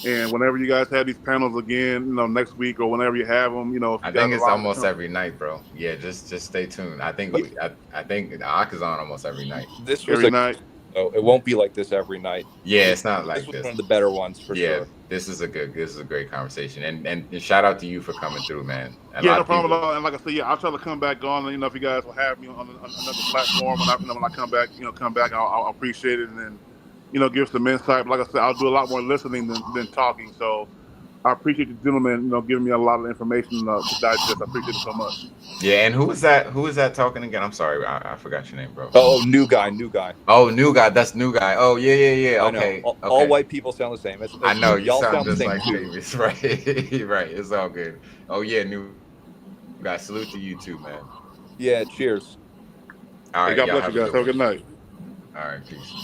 [SPEAKER 14] And whenever you guys have these panels again, next week or whenever you have them, if you
[SPEAKER 4] I
[SPEAKER 14] guys
[SPEAKER 4] think it's
[SPEAKER 14] allow me to
[SPEAKER 4] almost
[SPEAKER 14] come.
[SPEAKER 4] every night, bro. Yeah, just stay tuned. I think
[SPEAKER 3] But
[SPEAKER 4] I think the Ak is on almost every night.
[SPEAKER 3] this was
[SPEAKER 14] Every night.
[SPEAKER 3] so it won't be like this every night.
[SPEAKER 4] Yeah, it's not
[SPEAKER 3] This
[SPEAKER 4] like
[SPEAKER 3] was
[SPEAKER 4] this.
[SPEAKER 3] one of the better ones for
[SPEAKER 4] Yeah,
[SPEAKER 3] sure.
[SPEAKER 4] this is a great conversation. And shout out to you for coming through, man. A
[SPEAKER 14] Yeah,
[SPEAKER 4] lot
[SPEAKER 14] no
[SPEAKER 4] of
[SPEAKER 14] problem
[SPEAKER 4] people.
[SPEAKER 14] at all. And like I said, yeah, I'll try to come back on. And, if you guys will have me on another platform, when I come back, I'll appreciate it, and then, give some insight. But like I said, I'll do a lot more listening than talking. So I appreciate you gentlemen, giving me a lot of information to digest. I appreciate it so much.
[SPEAKER 4] Yeah, and who is that? Who is that talking again? I'm sorry, I forgot your name, bro.
[SPEAKER 3] Oh, new guy.
[SPEAKER 4] Oh, new guy. That's new guy. Oh, yeah.
[SPEAKER 3] I know.
[SPEAKER 4] Okay.
[SPEAKER 3] All white people sound the same.
[SPEAKER 4] I know you
[SPEAKER 3] y'all
[SPEAKER 4] sound
[SPEAKER 3] the
[SPEAKER 4] just
[SPEAKER 3] same
[SPEAKER 4] like
[SPEAKER 3] too.
[SPEAKER 4] Davis, right? Right. It's all good. Oh yeah, new guy. Salute to you too, man.
[SPEAKER 3] Yeah. Cheers.
[SPEAKER 4] All right.
[SPEAKER 14] Hey, God
[SPEAKER 4] Y'all
[SPEAKER 14] bless
[SPEAKER 4] have
[SPEAKER 14] you
[SPEAKER 4] a
[SPEAKER 14] guys.
[SPEAKER 4] good
[SPEAKER 14] Have a
[SPEAKER 4] one.
[SPEAKER 14] good night.
[SPEAKER 4] All right. Peace.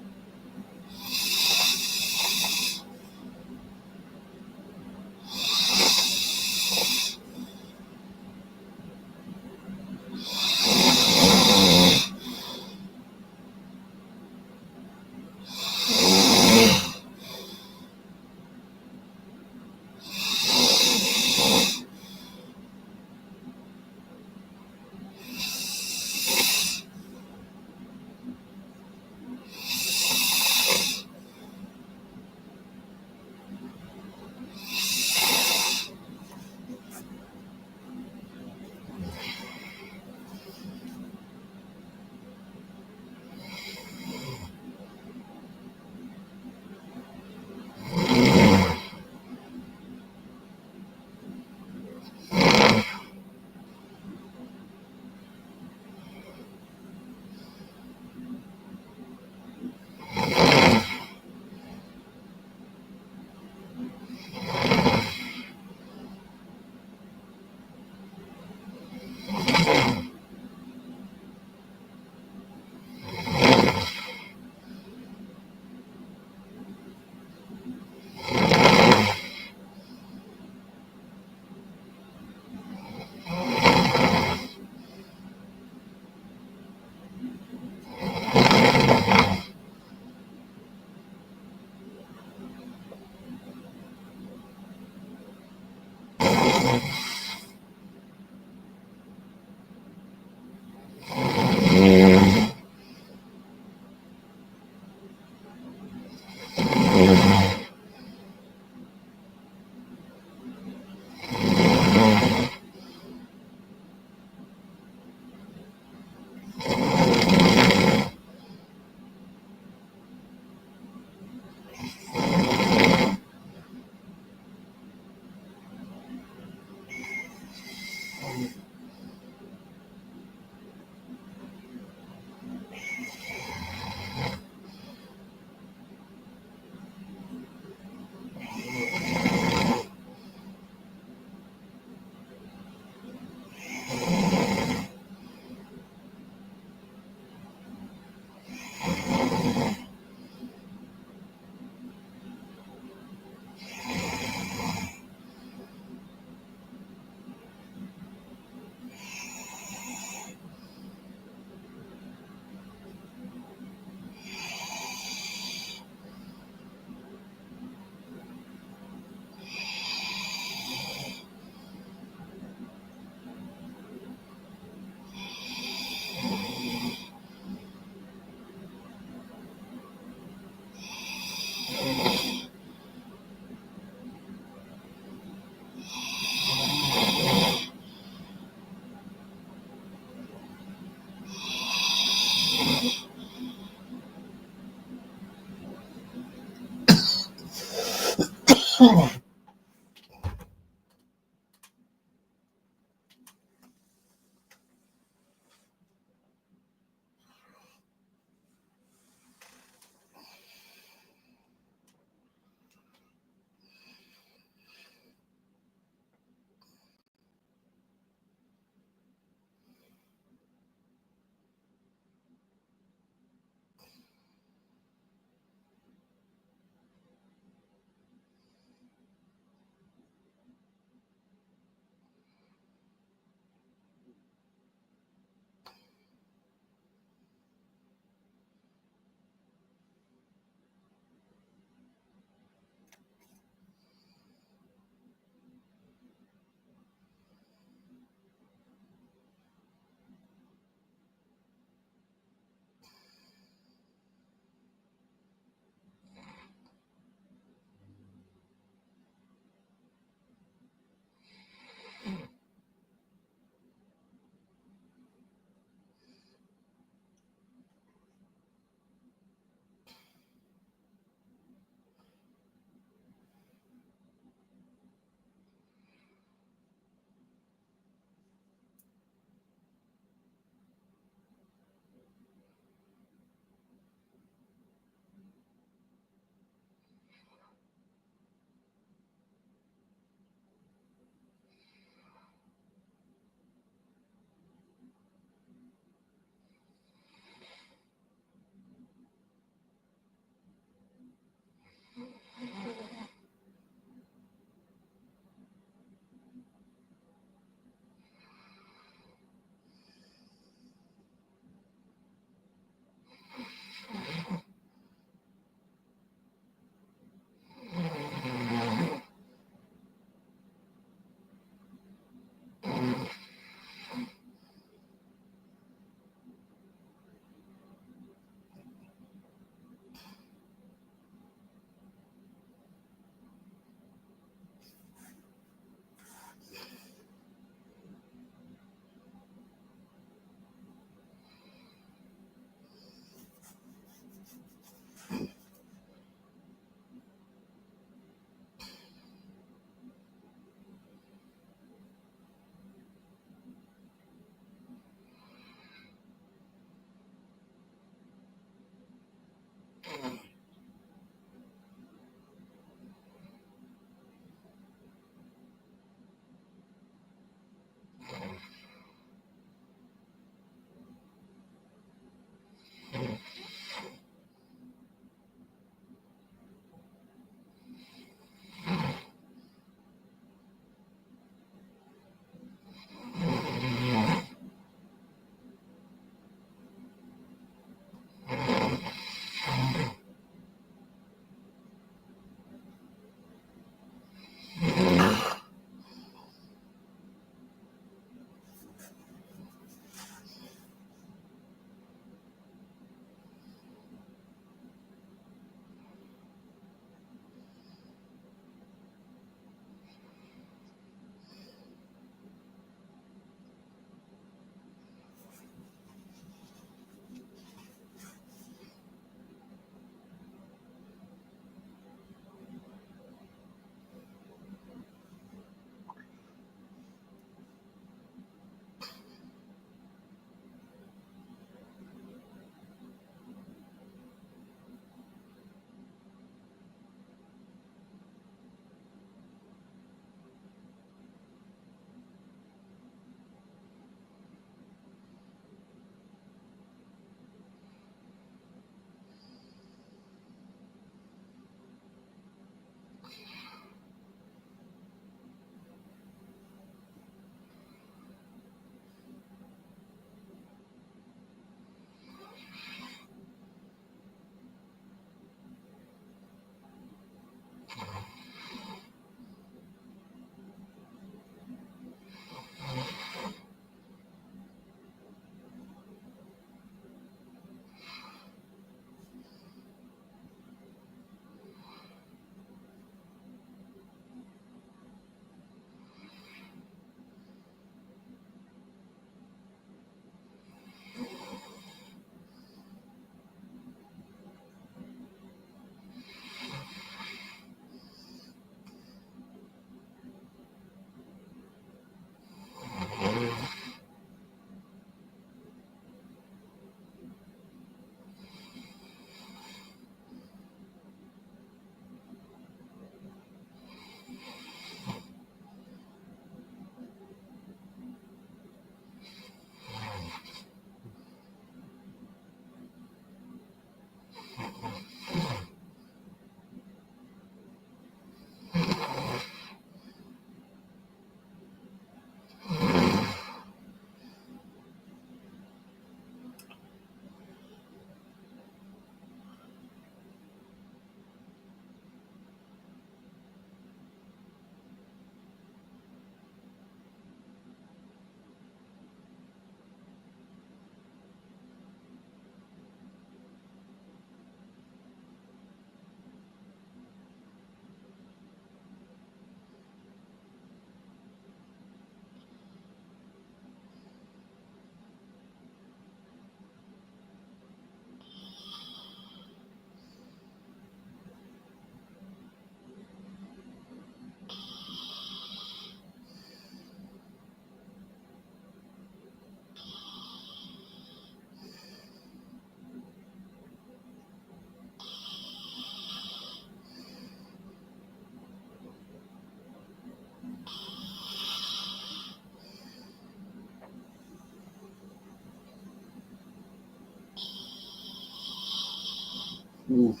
[SPEAKER 1] Oof.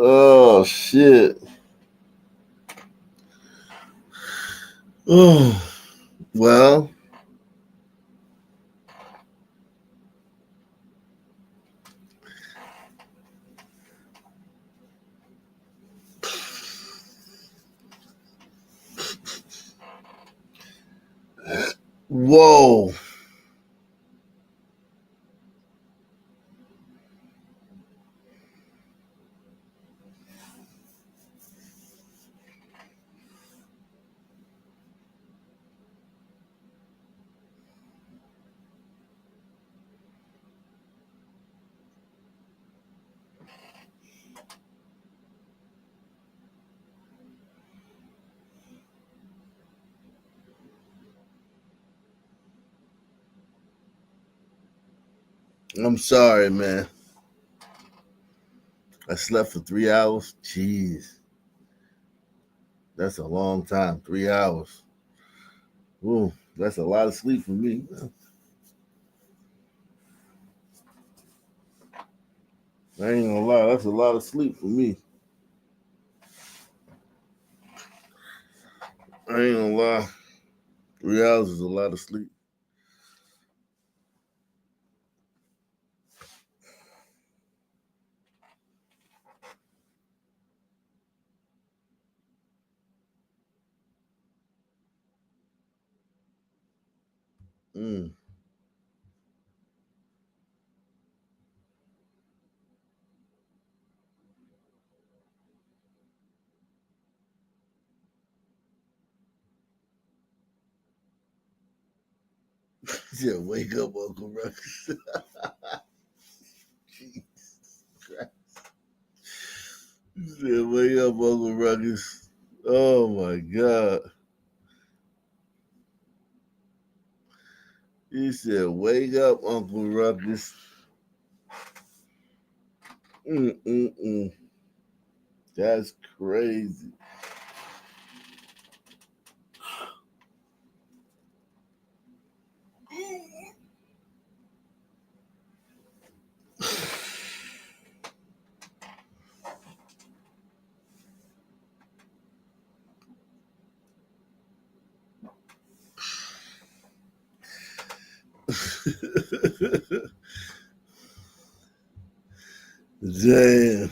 [SPEAKER 1] Oh shit. Oh well. Whoa. I'm sorry, man. I slept for 3 hours. Jeez. That's a long time. 3 hours. Ooh, that's a lot of sleep for me. I ain't gonna lie, that's a lot of sleep for me. I ain't gonna lie. 3 hours is a lot of sleep. Mm. Yeah, wake up, Uncle Ruckus. Jesus Christ. Yeah, wake up, Uncle Ruckus. Oh my God. He said, wake up, Uncle Ruckus. Mm-mm-mm. That's crazy. Damn.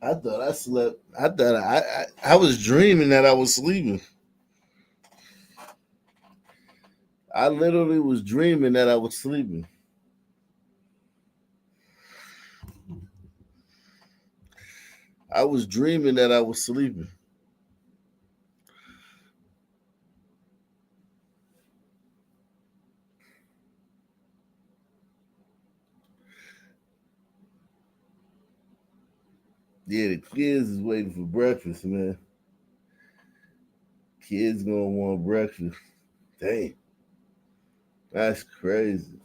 [SPEAKER 1] I thought I slept. I thought I was dreaming that I was sleeping. I literally was dreaming that I was sleeping. I was dreaming that I was sleeping. Yeah, the kids is waiting for breakfast, man. Kids gonna want breakfast. Dang. That's crazy.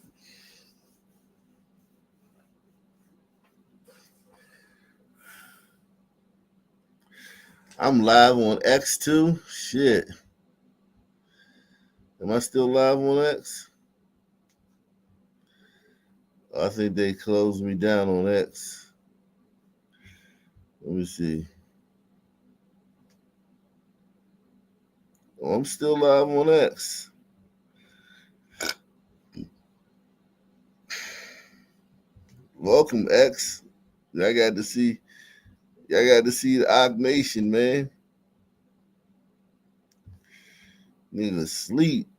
[SPEAKER 1] I'm live on X too. Shit. Am I still live on X? I think they closed me down on X. Let me see. Oh, I'm still live on X. Welcome, X. I got to see. I got to see the Og Nation, man. Nigga sleep.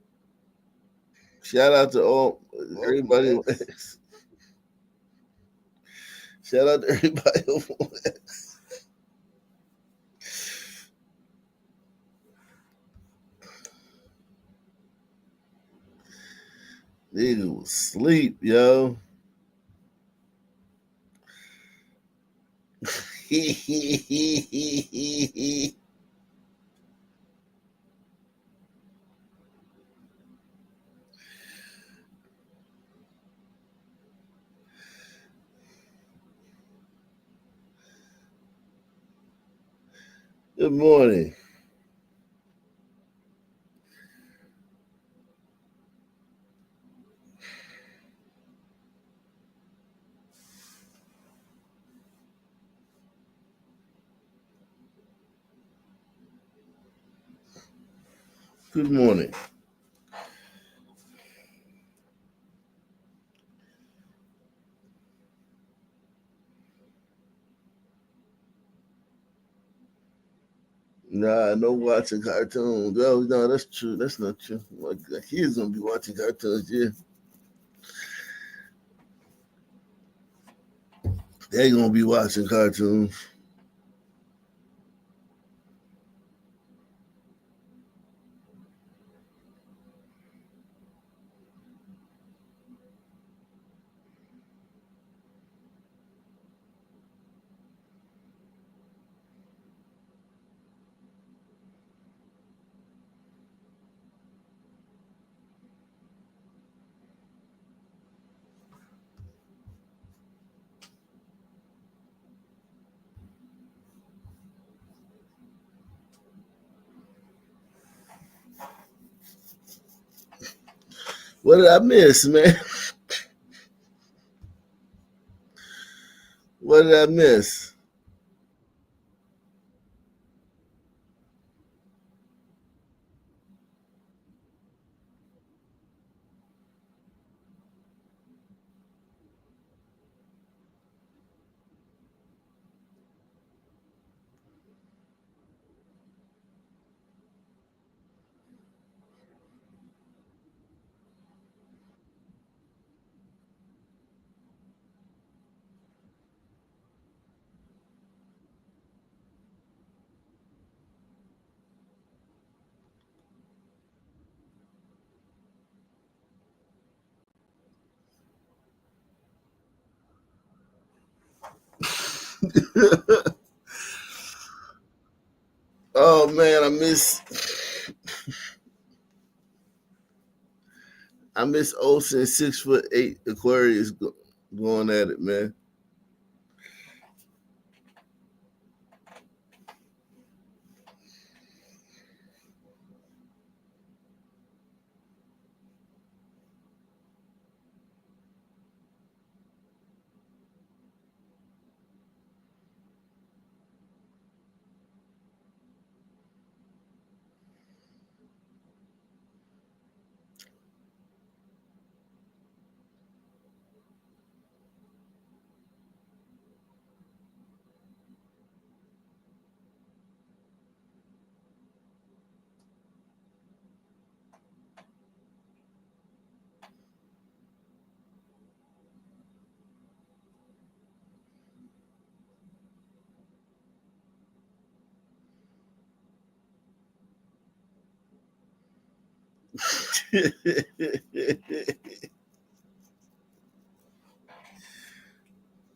[SPEAKER 1] Shout out to all everybody on X. Shout out to everybody on X. Nigga was asleep, yo. Good morning. Good morning. Nah, no watching cartoons. No, that's true. That's not true. My kids gonna be watching cartoons, yeah. They gonna be watching cartoons. What did I miss, man? What did I miss? Oh man, I miss Olsen 6'8" Aquarius going at it, man.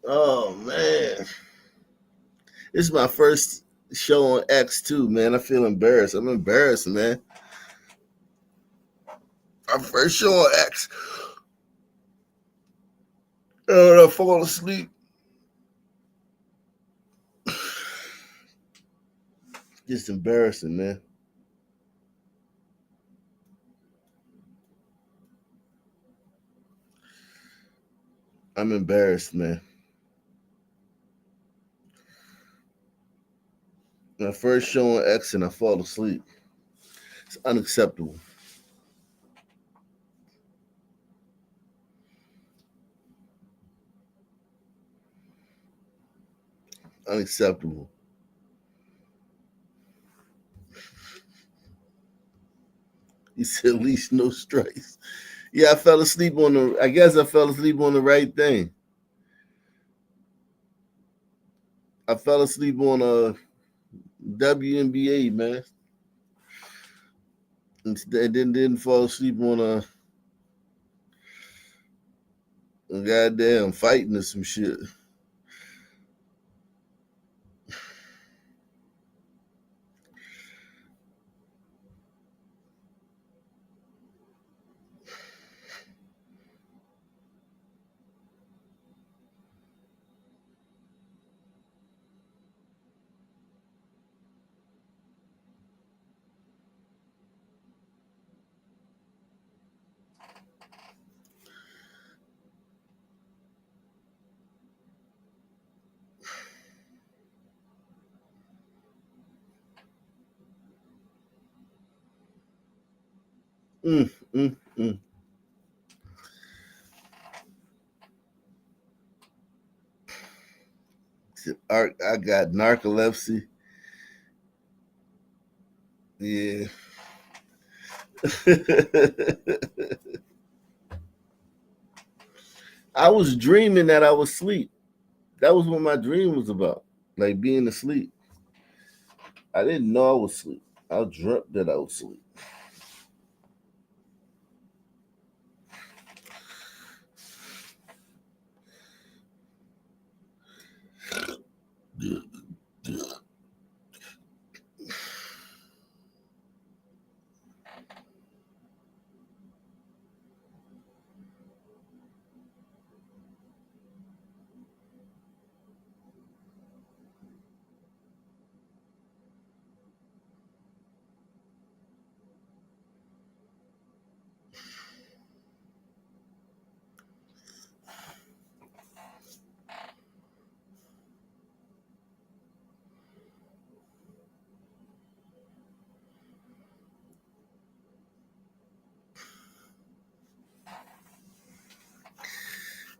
[SPEAKER 1] Oh man, this is my first show on X too, man. I feel embarrassed. I'm embarrassed, man. Our first show on X. Oh, I fall asleep. Just embarrassing, man. I'm embarrassed, man. My first show on X and I fall asleep. It's unacceptable. Unacceptable. He said, at least no strikes. Yeah, I fell asleep on I guess I fell asleep on the right thing. I fell asleep on a WNBA, man. And then didn't fall asleep on goddamn fighting or some shit. Mm, mm, mm. I got narcolepsy. Yeah. I was dreaming that I was asleep. That was what my dream was about, like being asleep. I didn't know I was asleep. I dreamt that I was asleep.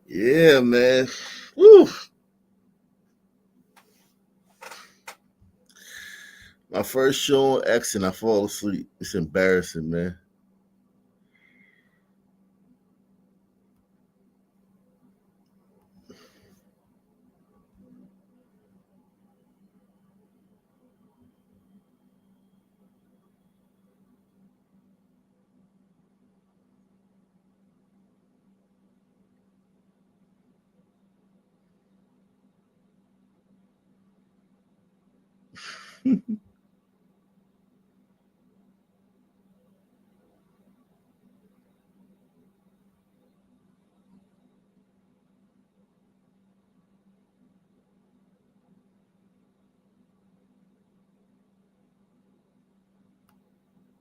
[SPEAKER 1] Yeah, man. Woo. My first show on X and I fall asleep. It's embarrassing, man.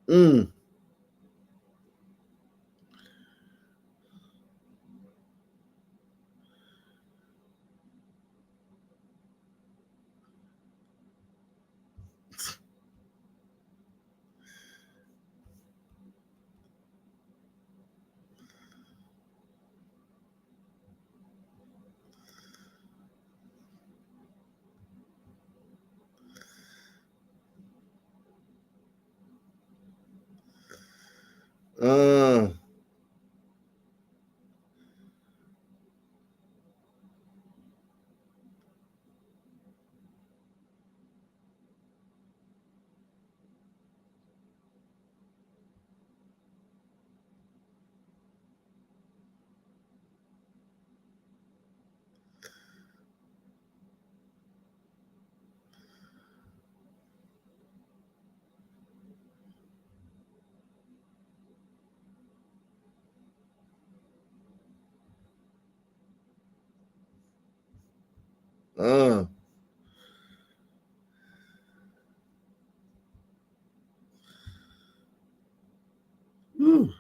[SPEAKER 1] Mm. Uh. Uh. Woo.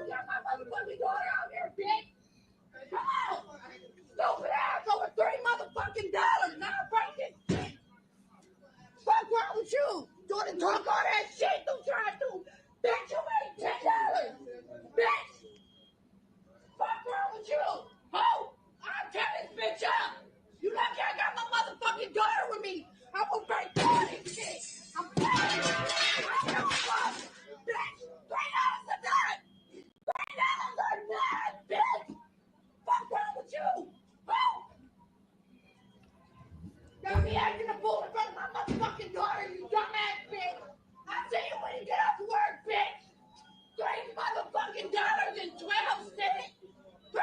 [SPEAKER 19] got my motherfucking daughter out here, bitch. Come on. Stupid ass over $3 motherfucking dollars. Now breaking shit. Fuck wrong with you? Doing talk all that shit you trying to. Bitch, you made $10. Bitch. Fuck wrong with you? Ho! I'll tear this bitch up. You lucky I got my motherfucking daughter with me. I'm gonna break all this shit. I'm paying. I don't fuck. Bitch, $3 a night. $3 a night, bitch. Fuck wrong with you? Ho! Don't be acting a fool in front of my motherfucking daughter, you dumbass bitch. I'll see you when you get off work, bitch. $3 motherfucking dollars and 12 cents. $3.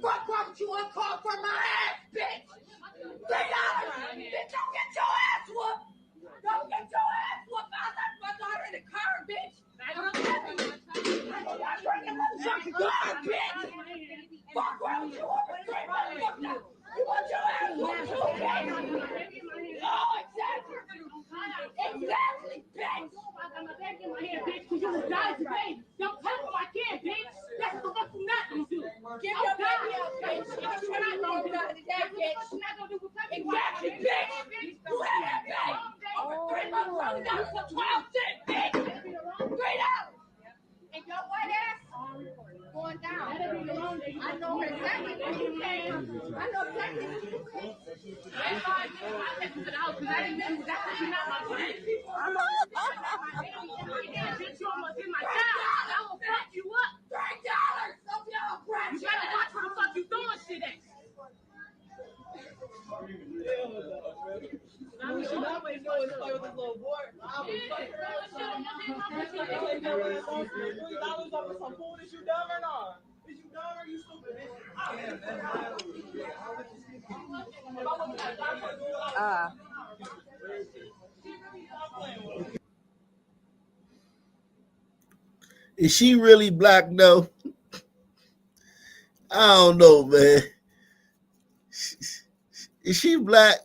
[SPEAKER 19] Fuck wrong with you? I'm calling for my ass, bitch. $3. Bitch, don't get your ass whooped. Don't get your ass whooped. I left my daughter in the car, bitch. I'm not bringing motherfucking car, bitch. Fuck wrong with you? Over $3 motherfuckers. You want your ass whooped too, bitch? Oh, exactly. Exactly, bitch. Don't tell me I can't, bitch. That's the fuck I'm not gonna do. Give your baby up, bitch. If you're not gonna do that, bitch. Exactly, bitch. You had that baby. Over $3 motherfuckers for 12 cents, bitch. $3. And your white ass going down. I know exactly where you came. I know exactly where you came. That's why I took to the house because I didn't know exactly not my friend. I'm bitch, you almost hit my child. I will fuck you up. $3 of your breath. You better watch where the fuck you throwing shit at. I wish you always know it's play with this little boy. I was fucking $3 over some food. Is you dumb or not? Is you dumb or you stupid, bitch?
[SPEAKER 1] Is she really black though? I don't know, man. Is she black?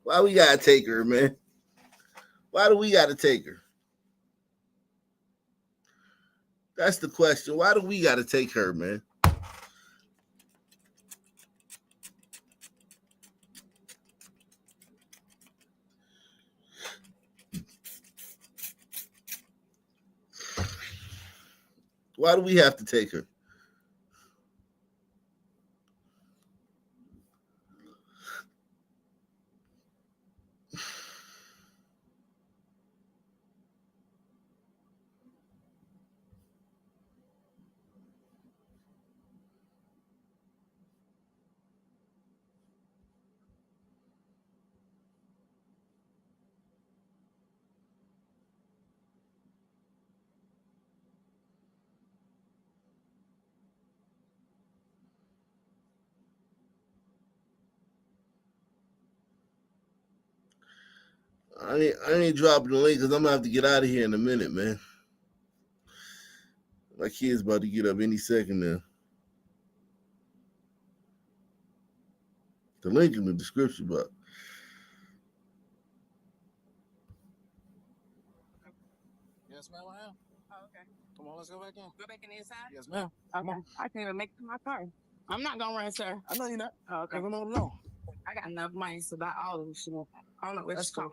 [SPEAKER 1] Why we gotta take her, man? Why do we gotta take her? That's the question. Why do we gotta take her, man? Why do we have to take her? I ain't dropping the link because I'm gonna have to get out of here in a minute, man. My kid's about to get up any second now. The link in the description box.
[SPEAKER 7] Yes, ma'am, I am.
[SPEAKER 16] Oh, okay.
[SPEAKER 7] Come on, let's go back in.
[SPEAKER 16] Go back in the inside?
[SPEAKER 7] Yes, ma'am.
[SPEAKER 16] Okay. I can't even make it to my car. I'm not gonna run, sir.
[SPEAKER 7] I know you're not.
[SPEAKER 16] Oh, okay.
[SPEAKER 7] I'm on the loan.
[SPEAKER 16] I got enough money to buy all of this shit. I don't know which
[SPEAKER 7] That's cool.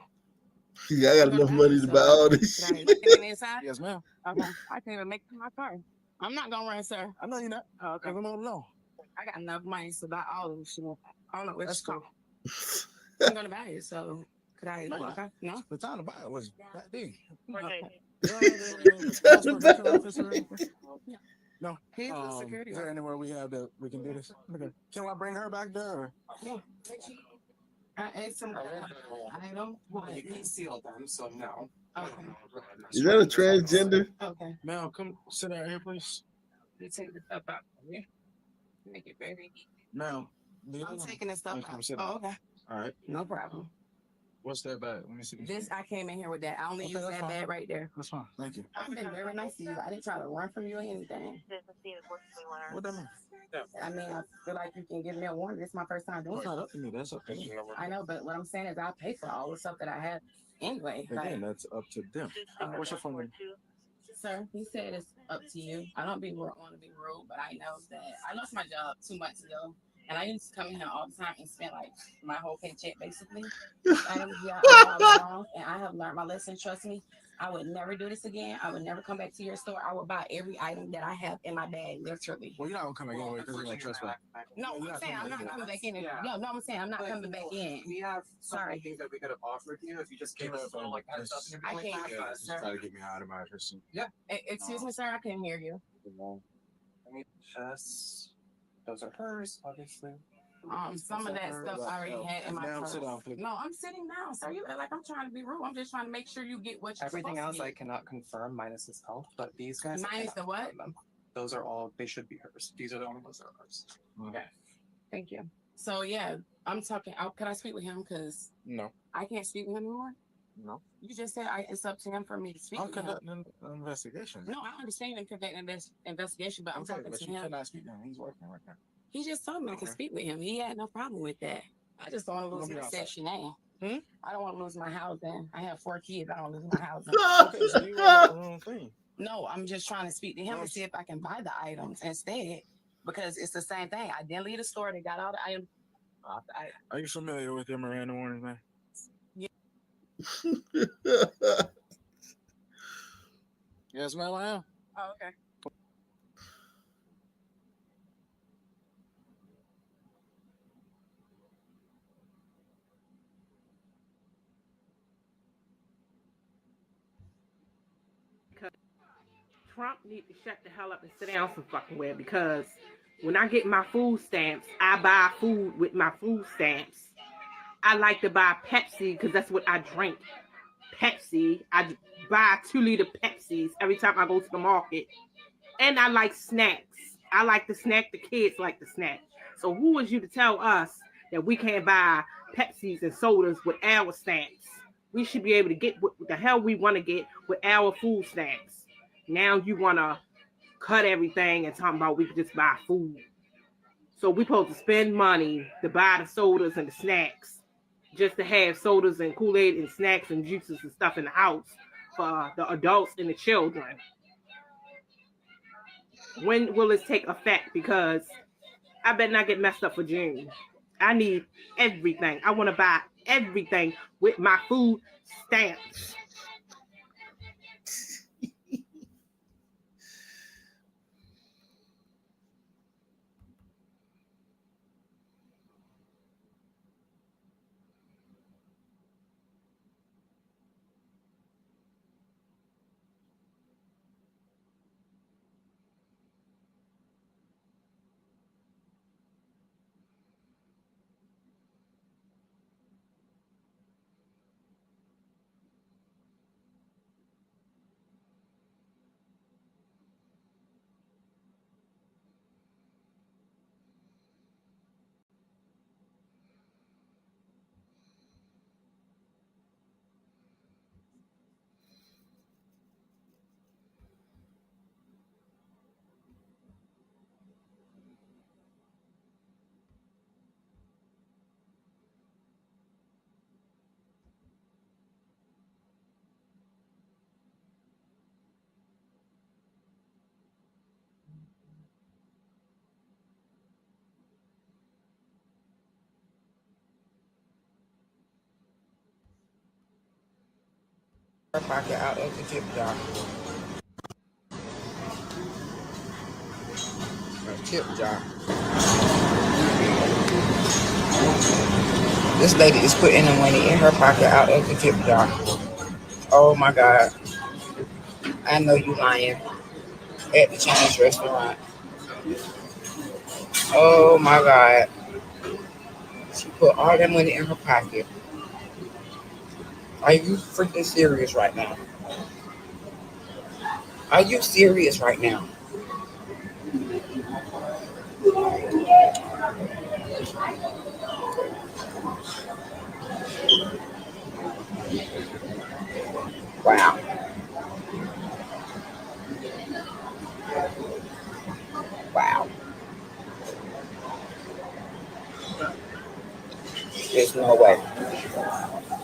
[SPEAKER 1] Yeah, I got enough money to buy all this
[SPEAKER 16] Can I
[SPEAKER 1] shit.
[SPEAKER 16] look in the inside?
[SPEAKER 7] Yes, ma'am.
[SPEAKER 16] Okay. I can't even make it to my car. I'm not gonna run, sir.
[SPEAKER 7] I know you're not.
[SPEAKER 16] Oh, okay.
[SPEAKER 7] I'm on the loan.
[SPEAKER 16] I got enough money to buy all of this shit. I don't know which
[SPEAKER 7] That's cool.
[SPEAKER 16] I'm gonna buy it, so could I?
[SPEAKER 7] No,
[SPEAKER 16] Okay. No.
[SPEAKER 7] the time to buy it was that big.
[SPEAKER 16] Okay.
[SPEAKER 7] No.
[SPEAKER 16] He's the security.
[SPEAKER 7] Is there anywhere we have that we can do this? Okay. Can I bring her back there? Or?
[SPEAKER 16] Yeah. I asked him. I don't want to conceal them, so no. Okay.
[SPEAKER 1] Is that a transgender?
[SPEAKER 16] Okay.
[SPEAKER 7] Ma'am, come sit down here, please.
[SPEAKER 16] You take the stuff out. Yeah. Make it very easy.
[SPEAKER 7] Ma'am.
[SPEAKER 16] I'm taking the stuff out.
[SPEAKER 7] Come sit
[SPEAKER 16] Oh,
[SPEAKER 7] down.
[SPEAKER 16] okay.
[SPEAKER 7] All right.
[SPEAKER 16] No problem.
[SPEAKER 7] What's that bag? Let me see.
[SPEAKER 16] This I came in here with that. I only use that bag right there.
[SPEAKER 7] That's fine. Thank you.
[SPEAKER 16] I've been very nice to you. I didn't try to run from you or anything.
[SPEAKER 7] What that mean?
[SPEAKER 16] I mean, I feel like you can give me a warning. This is my first time doing
[SPEAKER 7] It's
[SPEAKER 16] it.
[SPEAKER 7] not up to me. That's up to me.
[SPEAKER 16] I know, but what I'm saying is I pay for all the stuff that I have anyway.
[SPEAKER 7] Again, that's up to them. What's your phone number?
[SPEAKER 16] Sir, he said it's up to you. I don't want to be rude, but I know that I lost my job 2 months ago, and I used to come in here all the time and spend like my whole paycheck basically. I know I was wrong, and I have learned my lesson. Trust me, I would never do this again. I would never come back to your store. I would buy every item that I have in my bag, literally.
[SPEAKER 7] Well, you're not gonna come back anyway because you're gonna trespass.
[SPEAKER 16] No, I'm saying I'm not coming back in. No, I'm saying I'm not coming back in.
[SPEAKER 9] We have
[SPEAKER 16] Sorry.
[SPEAKER 9] things that we could have offered you if you just gave us a little like heads up.
[SPEAKER 16] I can't hear you, sir.
[SPEAKER 7] Try to get me out of my person.
[SPEAKER 9] Yeah.
[SPEAKER 16] Excuse me, sir. I couldn't hear you.
[SPEAKER 9] I mean, those are hers, obviously.
[SPEAKER 16] Some of that stuff I already had in my purse.
[SPEAKER 7] Sit down, please.
[SPEAKER 16] No, I'm sitting down, sir. You like I'm trying to be rude. I'm just trying to make sure you get what you're
[SPEAKER 9] Everything else
[SPEAKER 16] supposed
[SPEAKER 9] I cannot confirm minus this call, but these guys.
[SPEAKER 16] Minus the what?
[SPEAKER 9] Those are all. They should be hers. These are the only ones that are hers.
[SPEAKER 16] Okay. Thank you. So yeah, I'm talking. Can I speak with him? Because
[SPEAKER 7] No.
[SPEAKER 16] I can't speak with him anymore.
[SPEAKER 7] No.
[SPEAKER 16] You just said it's up to him for me to speak.
[SPEAKER 7] I'm
[SPEAKER 16] with him.
[SPEAKER 7] conducting an investigation.
[SPEAKER 16] No, I understand you conducting an investigation, but I'm
[SPEAKER 7] Okay,
[SPEAKER 16] talking
[SPEAKER 7] but
[SPEAKER 16] to
[SPEAKER 7] you
[SPEAKER 16] him.
[SPEAKER 7] cannot speak to him. He's working right now.
[SPEAKER 16] He just told me I can speak with him. He had no problem with that. I just don't want to lose
[SPEAKER 7] We'll be
[SPEAKER 16] my
[SPEAKER 7] outside.
[SPEAKER 16] Section A. I don't want to lose my housing. I have 4 kids. I don't lose my housing.
[SPEAKER 7] Okay, so you got the wrong thing.
[SPEAKER 16] No, I'm just trying to speak to him to see if I can buy the items instead. Because it's the same thing. I didn't leave the store. They got all the items.
[SPEAKER 7] Are you familiar with your Miranda warnings, man? Yes, ma'am, I am.
[SPEAKER 16] Oh, okay.
[SPEAKER 18] Trump need to shut the hell up and sit down some fucking way, because when I get my food stamps, I buy food with my food stamps. I like to buy Pepsi because that's what I drink. Pepsi. I buy 2-liter Pepsis every time I go to the market. And I like snacks. I like to snack. The kids like to snack. So who is you to tell us that we can't buy Pepsis and sodas with our stamps? We should be able to get what the hell we want to get with our food stamps. Now you want to cut everything and talking about we can just buy food. So we supposed to spend money to buy the sodas and the snacks just to have sodas and Kool-Aid and snacks and juices and stuff in the house for the adults and the children. When will this take effect? Because I better not get messed up for June. I need everything. I want to buy everything with my food stamps.
[SPEAKER 16] Her pocket out of the tip jar. A tip jar. This lady is putting the money in her pocket out of the tip jar. Oh my God. I know you lying. At the Chinese restaurant. Oh my God. She put all that money in her pocket. Are you freaking serious right now? Are you serious right now?
[SPEAKER 2] Wow. Wow. There's no way.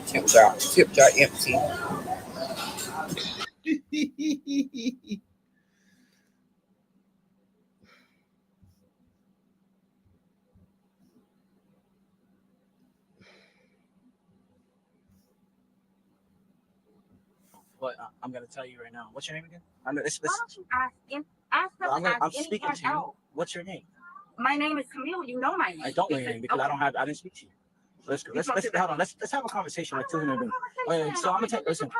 [SPEAKER 2] Tip jar empty.
[SPEAKER 15] But I'm gonna tell you right now. What's your name again?
[SPEAKER 20] Why don't you ask them to
[SPEAKER 15] I'm speaking to you. What's your name?
[SPEAKER 20] My name is Camille. You know my name.
[SPEAKER 15] I don't know your name because I didn't speak to you. Let's hold on. Let's have a conversation like two human beings. Okay, so I'm gonna tell you. Listen,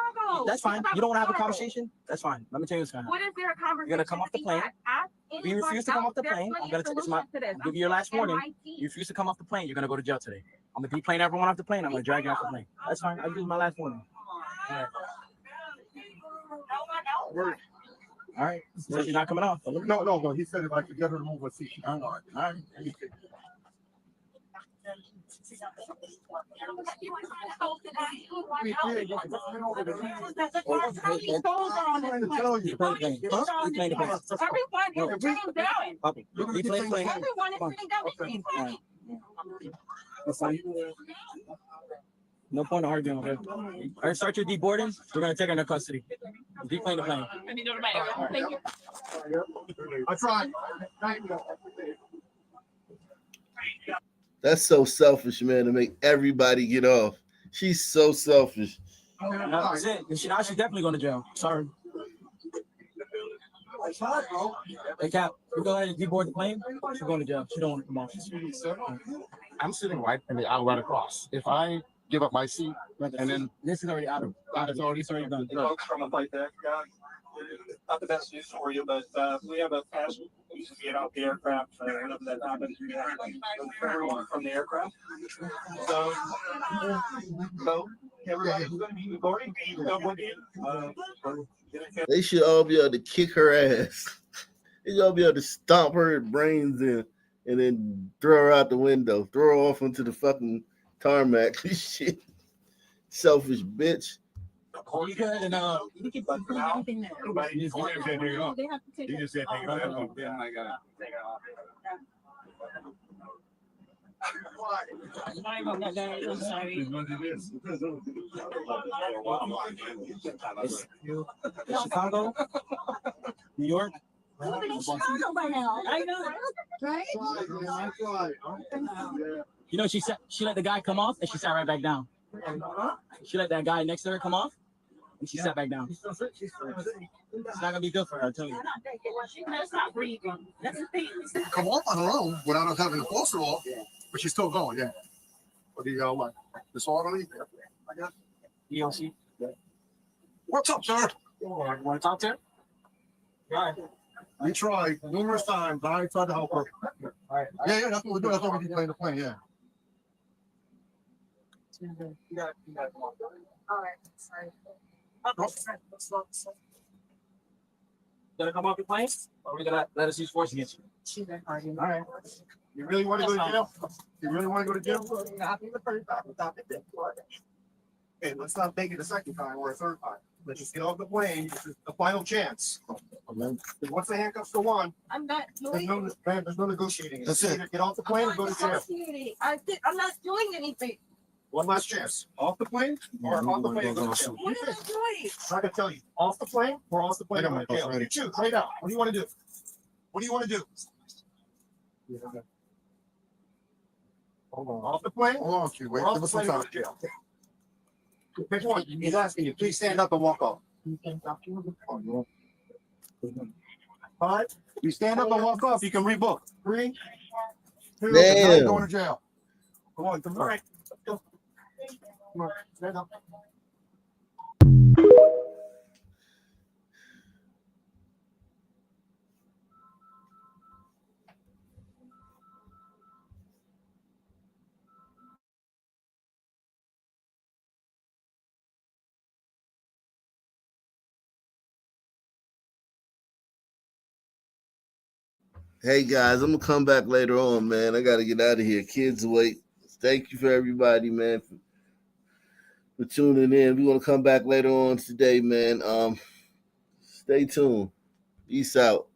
[SPEAKER 15] that's fine. You don't want to have a conversation? That's fine. Let me tell you what's gonna happen.
[SPEAKER 20] What is there a conversation?
[SPEAKER 15] You're gonna come off the plane. If you refuse to come off the plane, I'm gonna give you your last warning. You refuse to come off the plane, you're gonna go to jail today. I'm gonna deplane everyone off the plane. I'm gonna drag you off the plane. That's fine. I'll give you my last warning. All right. So she's not coming off.
[SPEAKER 21] No. He said if I could get her to move a seat. All right.
[SPEAKER 15] No point in arguing with her. All right, start your deboarding. We're gonna take her into custody. Deplane the plane.
[SPEAKER 20] Thank you.
[SPEAKER 21] I tried.
[SPEAKER 1] That's so selfish, man, to make everybody get off. She's so selfish.
[SPEAKER 15] That's it. She's definitely going to jail. Sorry. Hey, Cap, you go ahead and deboard the plane. She's going to jail. She don't want to come off.
[SPEAKER 21] I'm sitting right in the aisle right across. If I give up my seat, and then
[SPEAKER 15] this is already out of. It's already done.
[SPEAKER 9] Folks from the flight deck, not the best news for you, but we have a fast to get out the aircraft. Whenever that happens, we have everyone from the aircraft. So everybody's going to be boarding.
[SPEAKER 1] They should all be able to kick her ass. They should all be able to stomp her brains in and then throw her out the window, throw her off into the fucking tarmac. Shit. Selfish bitch.
[SPEAKER 15] You good? And you keep on everything there.
[SPEAKER 21] You just said take it off.
[SPEAKER 15] I'm sorry. Chicago, New York.
[SPEAKER 20] Chicago by now. I know, right?
[SPEAKER 15] You know, she let the guy come off and she sat right back down. She let that guy next to her come off and she sat back down. It's not gonna be good for her, I tell you.
[SPEAKER 21] Come off on her own without us having to force her off, but she's still going, yeah. What do you what? Disorderly? I guess.
[SPEAKER 15] EOC.
[SPEAKER 21] What's up, sir?
[SPEAKER 15] You want to talk to her?
[SPEAKER 21] Yeah. We tried numerous times. I tried to help her. Yeah, that's what we're doing. That's what we playing the plane, yeah.
[SPEAKER 20] All right, sorry.
[SPEAKER 15] Gonna come off your plane, or are we gonna let us use force against you?
[SPEAKER 21] All right. You really want to go to jail? You really want to go to jail? Hey, let's not make it a second time or a third time. Let's just get off the plane. This is the final chance. Once the handcuffs go on,
[SPEAKER 20] I'm not doing
[SPEAKER 21] there's no negotiating. That's it. Either get off the plane or go to jail.
[SPEAKER 20] I'm not doing anything.
[SPEAKER 21] One last chance. Off the plane or off the plane and go to jail.
[SPEAKER 20] What am I doing?
[SPEAKER 21] I'm not gonna tell you. Off the plane or off the plane and go to jail. You choose right now. What do you want to do? What do you want to do? Hold on. Off the plane? Hold on, wait. Off the plane or go to jail. Pick one. He's asking you. Please stand up and walk off. 5. You stand up and walk off. You can rebook. 3, 2. Now you're going to jail. Come on, come on. Come on, stand up.
[SPEAKER 1] Hey guys, I'm gonna come back later on, man. I gotta get out of here. Kids wait. Thank you for everybody, man, for tuning in. We're gonna come back later on today, man. Stay tuned. Peace out.